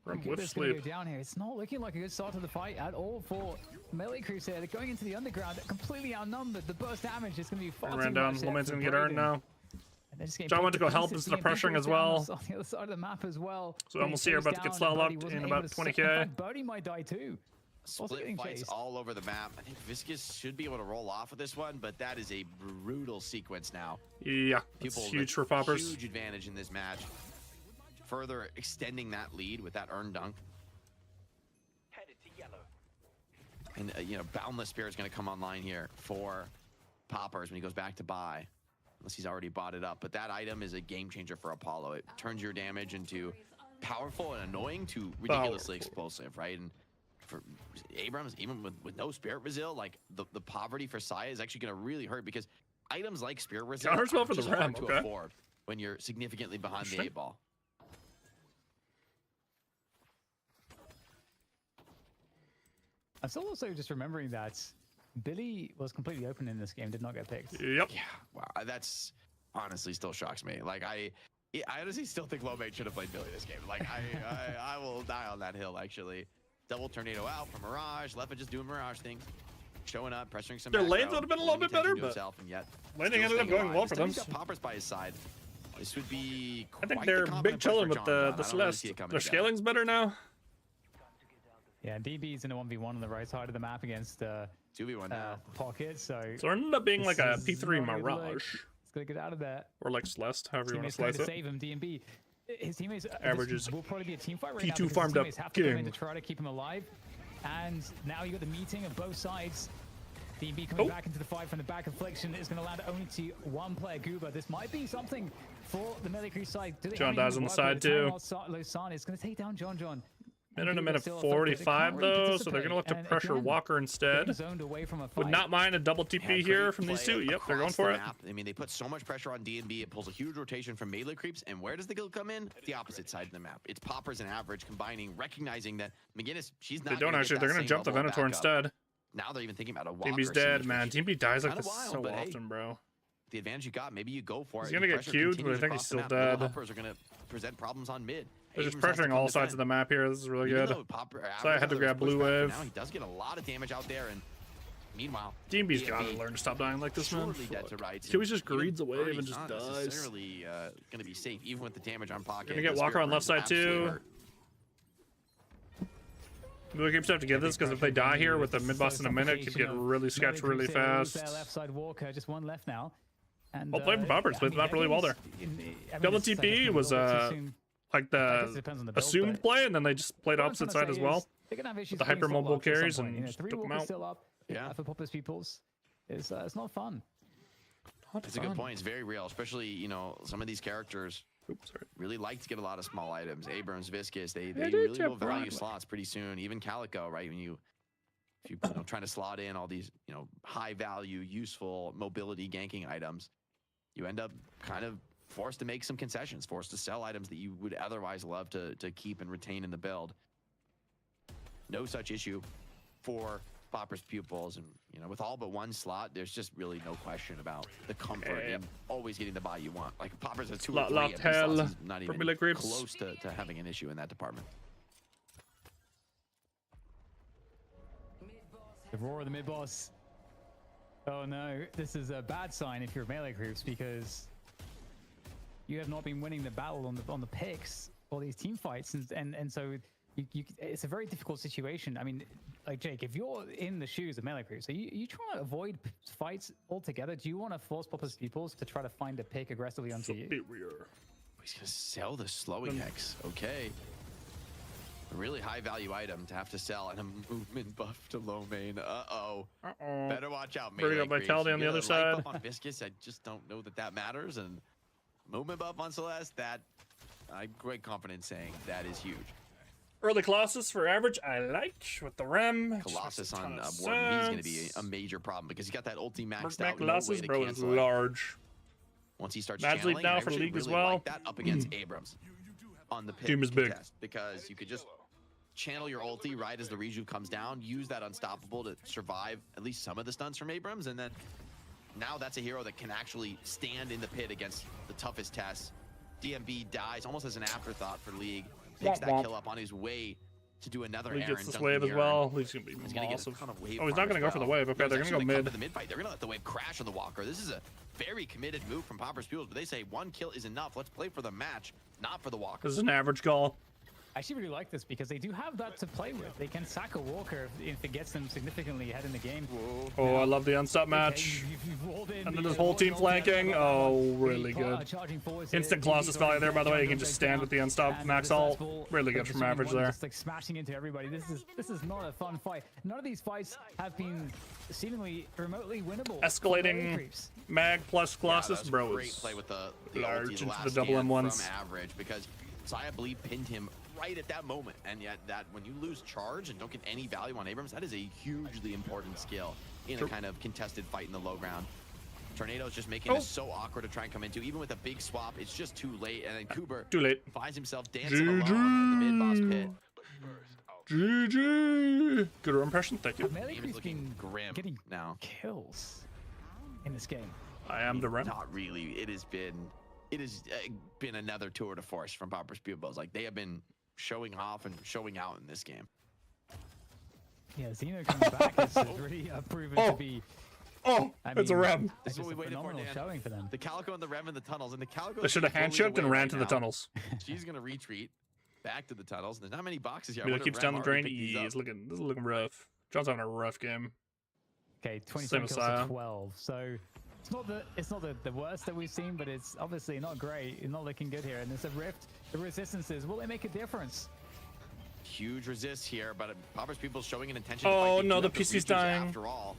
Rim Cooper's whip gonna sleep. go down here. It's not looking like a good start to the fight at all for Melee Crews here. They're going into the underground, completely outnumbered. The burst damage is going to be far Ran too down. much there Lamane's for gonna get earned Brayden. now. And they're just getting John went to picked go help pieces, instead of being pressuring pushed as well. down on the other side of the map as well. So MLC are about to get slot locked in about 20k. In fact, Birdie might die too. Also Split getting fights chased. all over the map. I think Viscous should be able to roll off with this one, but that is a brutal sequence now. Yeah, it's People huge with for Poppers. Huge advantage in this match. Further extending that lead with that earned dunk. And, you know, Boundless Spirit's going to come online here for Poppers when he goes back to buy. Unless he's already bought it up. But that item is a game changer for Apollo. It turns your damage into powerful and annoying to ridiculously explosive, right? And for Abrams, even with no Spirit Brazil, like the poverty for Saya is actually going to really hurt because items like Spirit Brazil Counters well are for the just Ram, hard to okay. afford when you're significantly behind the 8 ball. I'm still also just remembering that Billy was completely open in this game, did not get picked. Yep. Yeah, wow, that's honestly still shocks me. Like I honestly still think Lomate should have played Billy this game. Like I will die on that hill actually. Double tornado out from Mirage. Leffa just doing Mirage things, showing up, pressuring some. Their back lanes row, would have been a little bit better, pulling attention to but himself, and yet landing still ended up staying going alive. well for them. He's got Poppers by his side. This would be. I think quite they're the big confident chilling push with for John the Gunn. I don't really see Celeste. it coming Their together. scaling's better now. Yeah, DB's in a 1v1 on the right side of the map against 2v1 now. Pocket, so So it ended up being like a this is P3 not a good look. Mirage. It's gonna get out of there. Or like Celeste, however you want to Teammates slice trying to it. save him. DMB, his teammates Averages will probably be a team fight right P2 now because his farmed up teammates have to come in king. to try to keep him alive. And now you got the meeting of both sides. DB coming back into the fight from the back. Affliction is going to land only to one player, Goober. This might be something for the Melee Crew side. John dies on the side too. Lozana is going to take down John. Minute a minute 45 though, so they're going to look to pressure Walker instead. Would not mind a double TP here from these two. Yep, they're going for it. I mean, they put so much pressure on DNB, it pulls a huge rotation from melee creeps, and where does the guild come in? The opposite side of the map. It's Poppers and Average combining, recognizing that McGinnis, she's not. They don't actually. They're going to jump the Venator instead. Now they're even thinking about a Walker. DNB's dead, man. DNB dies like this so often, bro. The advantage you got, maybe you go for it. He's going to get queued, but I think he's still dead. Poppers are going to present problems on mid. They're just pressuring all sides of the map here. This is really good. So I had to grab blue wave. Now he does get a lot of damage out there, and meanwhile, DNB's got to learn to stop dying like this, man. Kiwi just greeds a wave and just dies. Necessarily going to be safe, even with the damage on pocket. Gonna get Walker on left side too. We keep have to get this because if they die here with the mid boss in a minute, it could get really sketched really fast. Left side Walker, just one left now. And well played from Poppers, played the map really well there. Double TP was like the assumed play, and then they just played opposite side as well. With the hypermobile carries and just took them out. Yeah, for Poppers peoples, it's not fun. That's a good point. It's very real, especially, you know, some of these characters really like to get a lot of small items. Abrams, Viscous, they really will value slots pretty soon. Even Calico, right? When if you know, trying to slot in all these, you know, high value, useful mobility ganking items, you end up kind of forced to make some concessions, forced to sell items that you would otherwise love to keep and retain in the build. No such issue for Poppers pupils, and you know, with all but one slot, there's just really no question about the comfort in always getting the buy you want. Like Poppers has 2 or 3 of these slots, he's not even close to having an issue in that department. The roar of the mid boss. Oh no, this is a bad sign if you're melee groups, because you have not been winning the battle on the picks or these team fights, and so it's a very difficult situation. I mean, like Jake, if you're in the shoes of melee groups, are you trying to avoid fights altogether? Do you want to force Poppers peoples to try to find a pick aggressively onto you? He's gonna sell the slowing hex. Okay. A really high value item to have to sell, and a movement buff to low main. Better watch out. Pretty good vitality on the other side. On Viscous, I just don't know that matters. And movement buff on Celeste, that I'm quite confident saying that is huge. Early Colossus for Average, I like with the Rem. Colossus on Warden, he's going to be a major problem because he's got that ulti maxed out. Colossus, bro, is large. Once he starts Mad Leap now for League really as well. Like that up against Abrams on the pit Doom is big because you could just channel your ulti right as the rejuve comes down, use that unstoppable to survive at least some of the stunts from Abrams, and then now that's a hero that can actually stand in the pit against the toughest tests. DMB dies almost as an afterthought for League. Picks that kill up on his way to do another errand. He gets this wave as well. He's going to be massive. Oh, he's not going to go for the wave. Okay, they're going to go mid. The mid fight. They're going to let the wave crash on the Walker. This is a very committed move from Poppers Fuels, but they say 1 kill is enough. Let's play for the match, not for the Walker. This is an Average call. I actually really like this because they do have that to play with. They can sack a Walker if it gets them significantly ahead in the game. Oh, I love the unstop match. And then this whole team flanking. Oh, really good. Instant Colossus value there, by the way. You can just stand with the unstop max ult. Really good from Average there. Just like smashing into everybody. This is not a fun fight. None of these fights have been seemingly remotely winnable. Escalating mag plus Colossus, bro. Great play with the large into the double M1s. From Average because Saya believe pinned him right at that moment, and yet that when you lose charge and don't get any value on Abrams, that is a hugely important skill in a kind of contested fight in the low ground. Tornado's just making this so awkward to try and come into. Even with a big swap, it's just too late, and then Cooper finds himself dancing alone on the mid-boss pit. GG! Good impression, thank you. Melee looking grim getting now. Kills in this game. I am the Rem. Not really. It has been another tour de force from Poppers Pupils. Like, they have been showing off and showing out in this game. Yeah, Xeno coming back is really proven to be. It's a Rem. That's what we waited for, Dan. Showing for them. The Calico and the Rem in the tunnels, and the Calico. They should have hand-choked and ran to the tunnels. She's gonna retreat back to the tunnels. There's not many boxes here. It keeps down the drain. This is looking rough. John's having a rough game. Okay, 27 kills to 12. So it's not the worst that we've seen, but it's obviously not great. It's not looking good here. And there's a rift. The resistances, will they make a difference? Huge resist here, but Pauper's Pupils showing an intention. Oh to fight. no, the PC's dying. After all,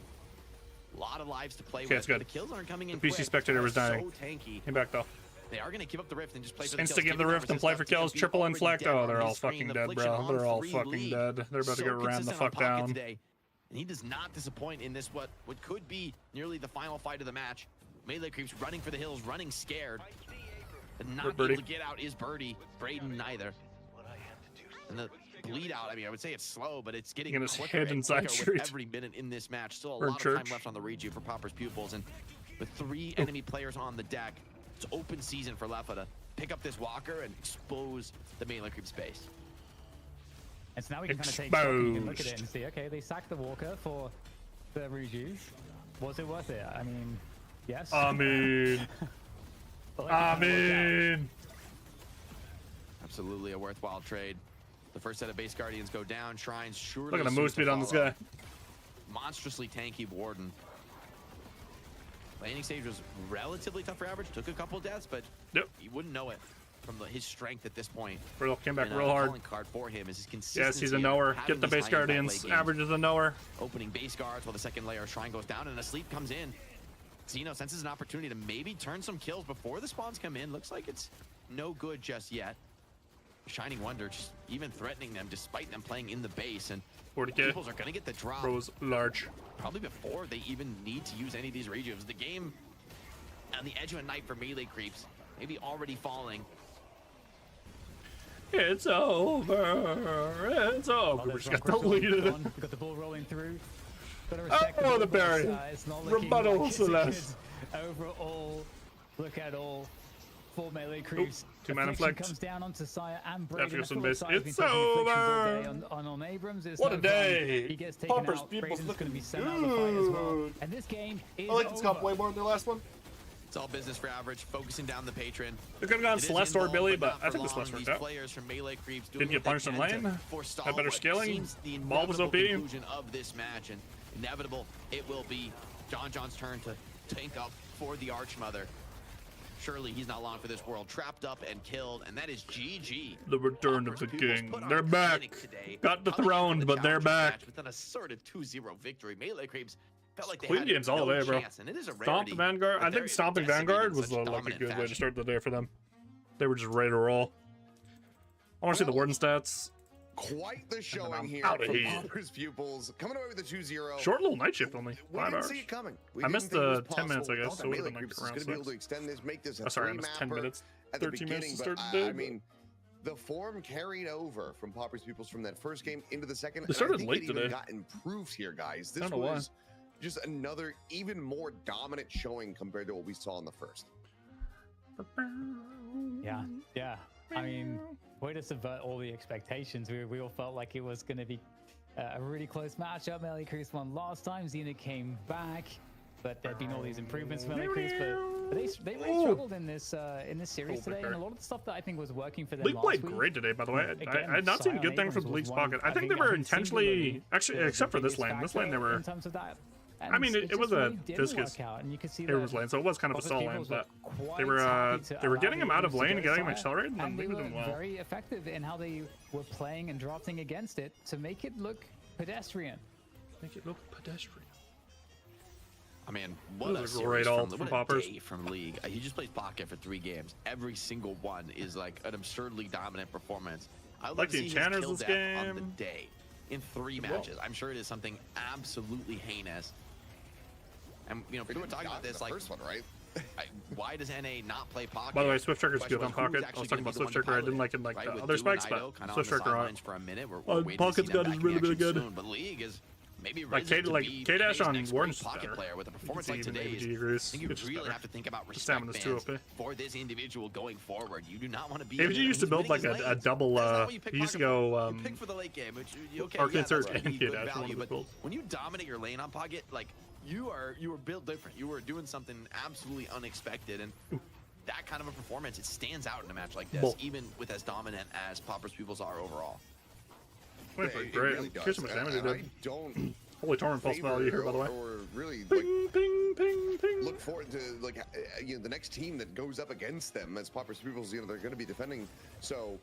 a lot of lives to play okay, with. Good. The kills aren't coming in. The PC spectator was dying. So tanky. Came back though. They are going to give up the rift and just play for the Insta kills. give the rift and play for kills. Triple inflect. Oh, they're all fucking dead, bro. They're all fucking dead. They're about to get rammed the fuck down. Today. And he does not disappoint in this what could be nearly the final fight of the match. Melee Creeps running for the hills, running scared. And not able to get out is Birdie. Braden neither. And the bleed out, I mean, I would say it's slow, but it's getting quicker and quicker with every minute in this match. Still a lot of time left on the reju for Pauper's Pupils. And with 3 enemy players on the deck, it's open season for Leffa to pick up this walker and expose the Melee Creep space. And so now we can kind of take stock and you can look at it and see, okay, they sacked the walker for the Rujus. Was it worth it? I mean, yes. I mean, absolutely a worthwhile trade. The first set of base guardians go down. Shrines surely. Look at the move speed on this guy. Monstrously tanky Warden. Landing stage was relatively tough for average. Took a couple deaths, but you wouldn't know it from his strength at this point. Came back real hard. Card for him is his consistency. Yes, he's a knower. Get the base guardians. Average is a knower. Opening base guards while the second layer of Shrine goes down and a sleep comes in. Xeno senses an opportunity to maybe turn some kills before the spawns come in. Looks like it's no good just yet. Shining Wonder just even threatening them despite them playing in the base, and 40K. Pupils are going to get the drop. Rose large. Probably before they even need to use any of these radios. The game on the edge of a knife for Melee Creeps, maybe already falling. It's over. It's over. We just got deleted. We've got the ball rolling through. Oh, the berry. Rebuttal like Celeste. Overall, look at all. 4 Melee Creeps. 2 mana flex. Comes down onto Sire and Braden. It's over. On Abrams. What a day. He gets taken out. Braden's going to be sent out of the fight as well. And this game is I like this comp way more than the last one. It's all business for average, focusing down the patron. They're gonna go on Celeste or Billy, but I think the Celeste worked out. Players from Melee Creeps didn't get punched in lane. Had better scaling. Ball was OP. Conclusion of this match, and inevitable it will be John's turn to tank up for the Archmother. Surely he's not long for this world. Trapped up and killed, and that is GG. The return of the king. They're back. Got dethroned, but they're back. With an assertive 2-0 victory, Melee Creeps felt like they clean had games all day, bro. And it is a Stomp the Vanguard. I think stomping Vanguard was like a good way to start the day for them. They were just ready to roll. I want to see the Warden stats. Quite the showing here from Pauper's Pupils. Coming away with a 2-0. Short little night shift only. 5 hours. See it coming. I missed the 10 minutes, I guess. So it would have been like around 6. Be able to extend this, make this a sorry, I missed 10 minutes. 13 minutes to start the day. I mean, the form carried over from Pauper's Pupils from that first game into the second. They started late today. Got improved here, guys. This was just another even more dominant showing compared to what we saw in the first. Yeah. I mean, way to subvert all the expectations. We all felt like it was going to be a really close matchup. Melee Creeps won last time. Xena came back, but there'd been all these improvements for Melee Creeps, but they really struggled in this series today. And a lot of the stuff that I think was working for them League played great today, by the way. I had not seen good things from the League's pocket. I think they were intentionally, actually, except for this lane. This lane they were. In terms of that. I mean, it was a really discus. And you could see it was lane, so it was kind of a stall lane, but they were getting him out of lane and getting him accelerated, and then they were doing well. Very effective in how they were playing and drafting against it to make it look pedestrian. I mean, what a great ult from Poppers. Day from League. He just plays pocket for 3 games. Every single one is like an absurdly dominant performance. I like the enchanters this game on the day in 3 matches. I'm sure it is something absolutely heinous. And you know, we were talking about this like first one, right? Why does NA not play pocket? By the way, Swift Tricker's good on pocket. I was talking about Swift Tricker. I didn't like it like the other spikes, but Swift Tricker on pocket's got is really good. But League is maybe like K-Dash on Warden's pocket player with a performance like today. You really have to think about respect for this individual going forward. You do not want to be. AVG used to build like a double. He used to go. Pick for the late game, which Arcade Surge and K-Dash. But when you dominate your lane on pocket, like you were built different. You were doing something absolutely unexpected, and that kind of a performance, it stands out in a match like this, even with as dominant as Pauper's Pupils are overall. Went for great. Really Here's how much damage it did. I don't holy torrent pulse value here, by the way. Or really ping, ping, ping, ping. Look forward to like the next team that goes up against them as Pauper's Pupils. They're going to be defending. So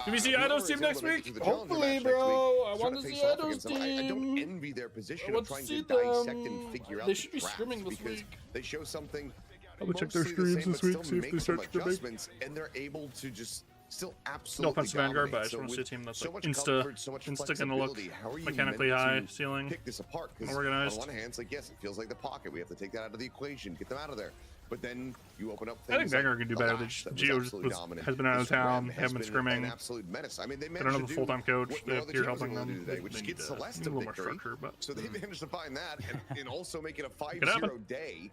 Do we see Ido's team next week? Hopefully, bro. I want to see Ido's team. I don't envy their position of trying to dissect and figure out. They should be streaming this week. They show something. I will check their streams this week, see if they start streaming. And they're able to just still No absolutely offense to Vanguard, but I just want to see a team that's like insta gonna look mechanically high, ceiling, pick this apart, organized. On one hand, it's like, yes, it feels like the pocket. We have to take that out of the equation, get them out of there. But then you open up things. I think Vanguard can do better. Geo has been out of town, haven't been scrimming. An absolute menace. I mean, they don't have a full-time coach. You're helping them. Today, which gets Celeste a little more victory. structure, but So they managed to find that and also make it a 5-0 day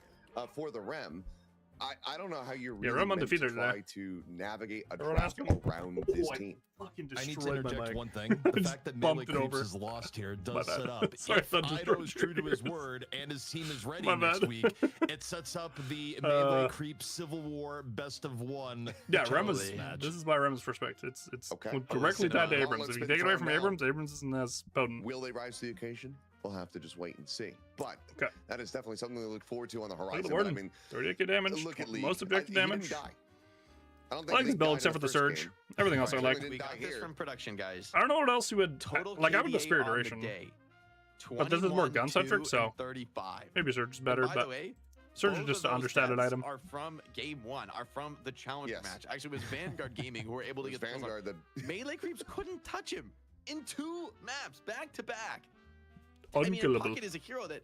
for the Rem. I don't know how you're really meant to try to navigate a draft around this team. I need to interject one thing. The fact that Melee Creeps is lost here does set up. If Ido is true to his word and his team is ready next week, it sets up the Melee Creeps Civil War best of one. Yeah, Rem is. This is why Rem's respect. It's directly tied to Abrams. If you take it away from Abrams, Abrams isn't as potent. Will they rise to the occasion? We'll have to just wait and see. But that is definitely something to look forward to on the horizon. I mean, 38k damage, look at Lee. most objective damage. I don't think I like his build except for the surge. Game. Everything else I like. We got this from production, guys. I don't know what else you would like. I would go Spirit on the Duration, day. but this is more gun centric, so 35. maybe Surge is better. By But the way, Surge is both just of an those understated stats item. Are from game one, are from the challenge match. Actually, it was Vanguard Gaming who were able to get the Vanguard. Melee Creeps couldn't touch him in 2 maps back to back. Unkillable. Pocket is a hero that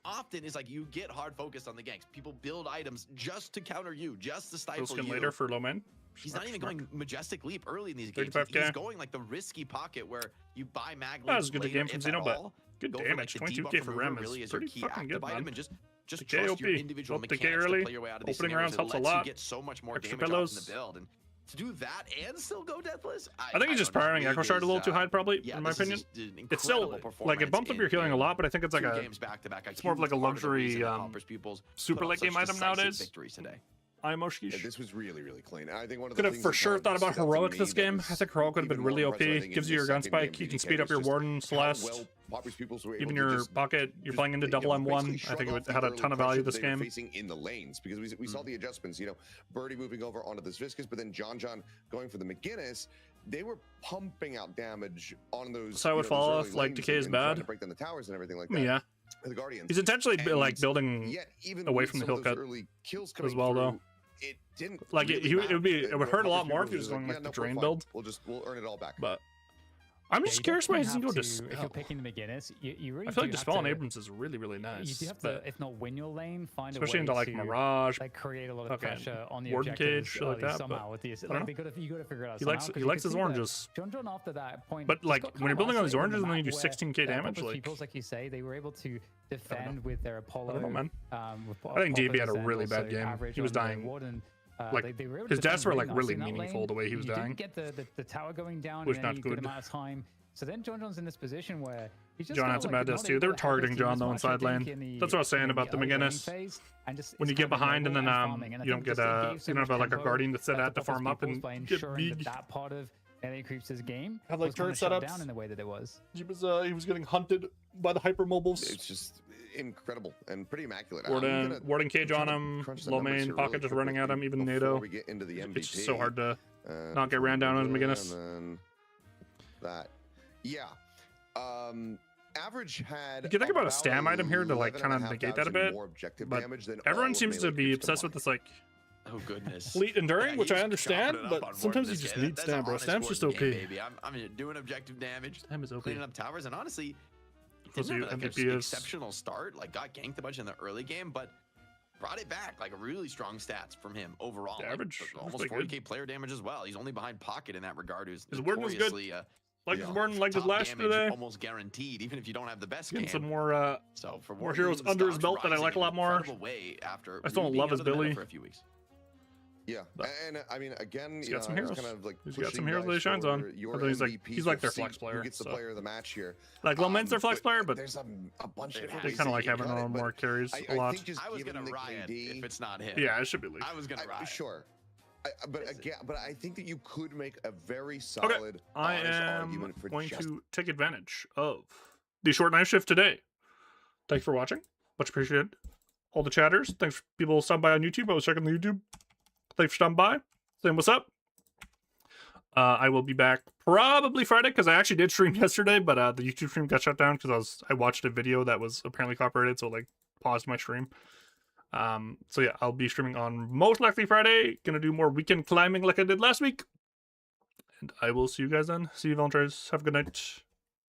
often is like you get hard focused on the ganks. People build items just to counter you, just to stifle you. Later for low man. He's not even going Majestic Leap early in these games. 35K. He's going like the risky pocket where you buy mag. That was a good game from Xeno, but good damage. 22k for Rem is pretty fucking good, man. And just the trust KOP. your individual Up the mechanics K early. to play your way out of these Opening scenarios. rounds helps a It lets lot. you get so much more Extra damage pillows. off in the build. And to do that and still go deathless, I think he's just powering Echo Shard a little too high, probably, in my opinion. It's still like it bumps up your healing a lot, but I think it's like it's more of like a luxury super late game item nowadays. I'm Moshkish. This was really, really clean. I think one of the could have things for that sure kind thought of about stuck to heroic me this that game. was I think heroic could have been even really more OP. frustrating Gives in you your the gun second spike. game You can BDK speed up was your just Warden, how Celeste. well Poppy's pupils were able Even to your just- pocket, you're just, playing into double M1. basically I think shrug it had a off the ton of little value pressure this they were game. facing in the lanes because we saw the adjustments. You know, Birdie moving over onto this Viscous, but then John going for the McGinnis. They were pumping out damage on those. So I would fall off like Decay is bad. To break down the towers and everything like that. Yeah. The Guardians. He's intentionally like And building yet, even away with from the some hill of those cut early kills as coming well, though. through, it didn't Like really it would be. matter. It would hurt a lot Poppy's more if pupils he was were going like, like yeah, the no, we're drain fine. build. We'll earn it all back. But I'm just curious why he doesn't go to. If you're picking the McGinnis, you really I feel like do Dispel on have to- Abrams is really, really nice. You do have but to, if not win your lane, find especially a way into like to Mirage, like create a lot of fucking pressure on the Warden objectives Cage, shit like early that. somehow But with these. I don't Like, know. you got to figure it out. He somehow, likes 'cause he you likes can his see that oranges. John after that point, But just like got when you're kind of building on these isolated oranges on and then you the do map where 16k their damage, Purple like Peoples, like you say, they were able to defend with their Apollo. I don't know, man. With I think DB had a Poppers and really bad also game. average He was on the dying. Warden. Like they were able to his deaths were defend like really really nicely in that meaningful lane. the way he was You dying. didn't get the tower going down Was in not any good good. amount of time. So then John's in this position where he's just John kinda had some like bad deaths not too. They were able to help targeting his team John as though much, I inside think, lane. in the- That's what I was saying in about the early lane McGinnis. phase, and just When it's you get kind of behind and then ignoble farming. And I you don't think get just it gave so you don't much have like a tempo guardian that's set that at to the farm up Peoples and by get ensuring big. that part of Melee Creeps' game Had like was kind of turret shut setups. down in the way that it was. He was getting hunted by the hypermobiles. It's just incredible and pretty immaculate. Warden Cage on him, low main pocket just running at him, even NATO. We get into the MVP. It's just so hard to not get ran down on McGinnis. And then that, yeah. Average had. You can think about a stam item here to like kind of negate that a bit, more objective but damage than everyone all of seems to Melee be Creeps obsessed with combined. this like Oh goodness. fleet enduring, which I he's understand, chopping it up but on sometimes you Warden just this need game. stam, bro. That's an Stam's just honest Warden okay. game, baby. I'm doing objective damage, Stam is okay. cleaning up towers, and honestly, Close didn't to have like MVP an is- exceptional start. Like got ganked a bunch in the early game, but brought it back. Like really strong stats from him overall. The Like, average, almost pretty good. 40k player damage as well. He's only behind Pocket in that regard. Who's His Warden was good. notoriously, Like his Warden, like his top last damage, today. almost guaranteed, even if you don't have the best Getting game. some more So for more Warden, heroes his under his stock's belt that I rising like a in lot an more. incredible way after I still don't really love being his out of the meta Billy. for a few weeks. Yeah, and I mean, again, He's you got know, some I was heroes. kind of like He's got some pushing heroes that he guys shines for on. your Although he's like MVP. he's like their We'll see flex player. Who gets the So. player of the match here? Like Lomen's their flex player, but there's a bunch of they different ways kind of that like you having cut it, more but carries a I lot. think just I was given gonna the riot KD, if it's not him. Yeah, it should be Lee. I was gonna riot. Sure. But I think that you could make a very solid, Okay, I honest am argument for going just to take advantage of the short night shift today. Thanks for watching. Much appreciated. All the chatters. Thanks for people stopping by on YouTube. I was checking the YouTube. Thanks for stopping by. Saying what's up. I will be back probably Friday because I actually did stream yesterday, but the YouTube stream got shut down because I watched a video that was apparently copyrighted, so like paused my stream. So yeah, I'll be streaming on most likely Friday. Gonna do more weekend climbing like I did last week. And I will see you guys then. See you, volunteers. Have a good night.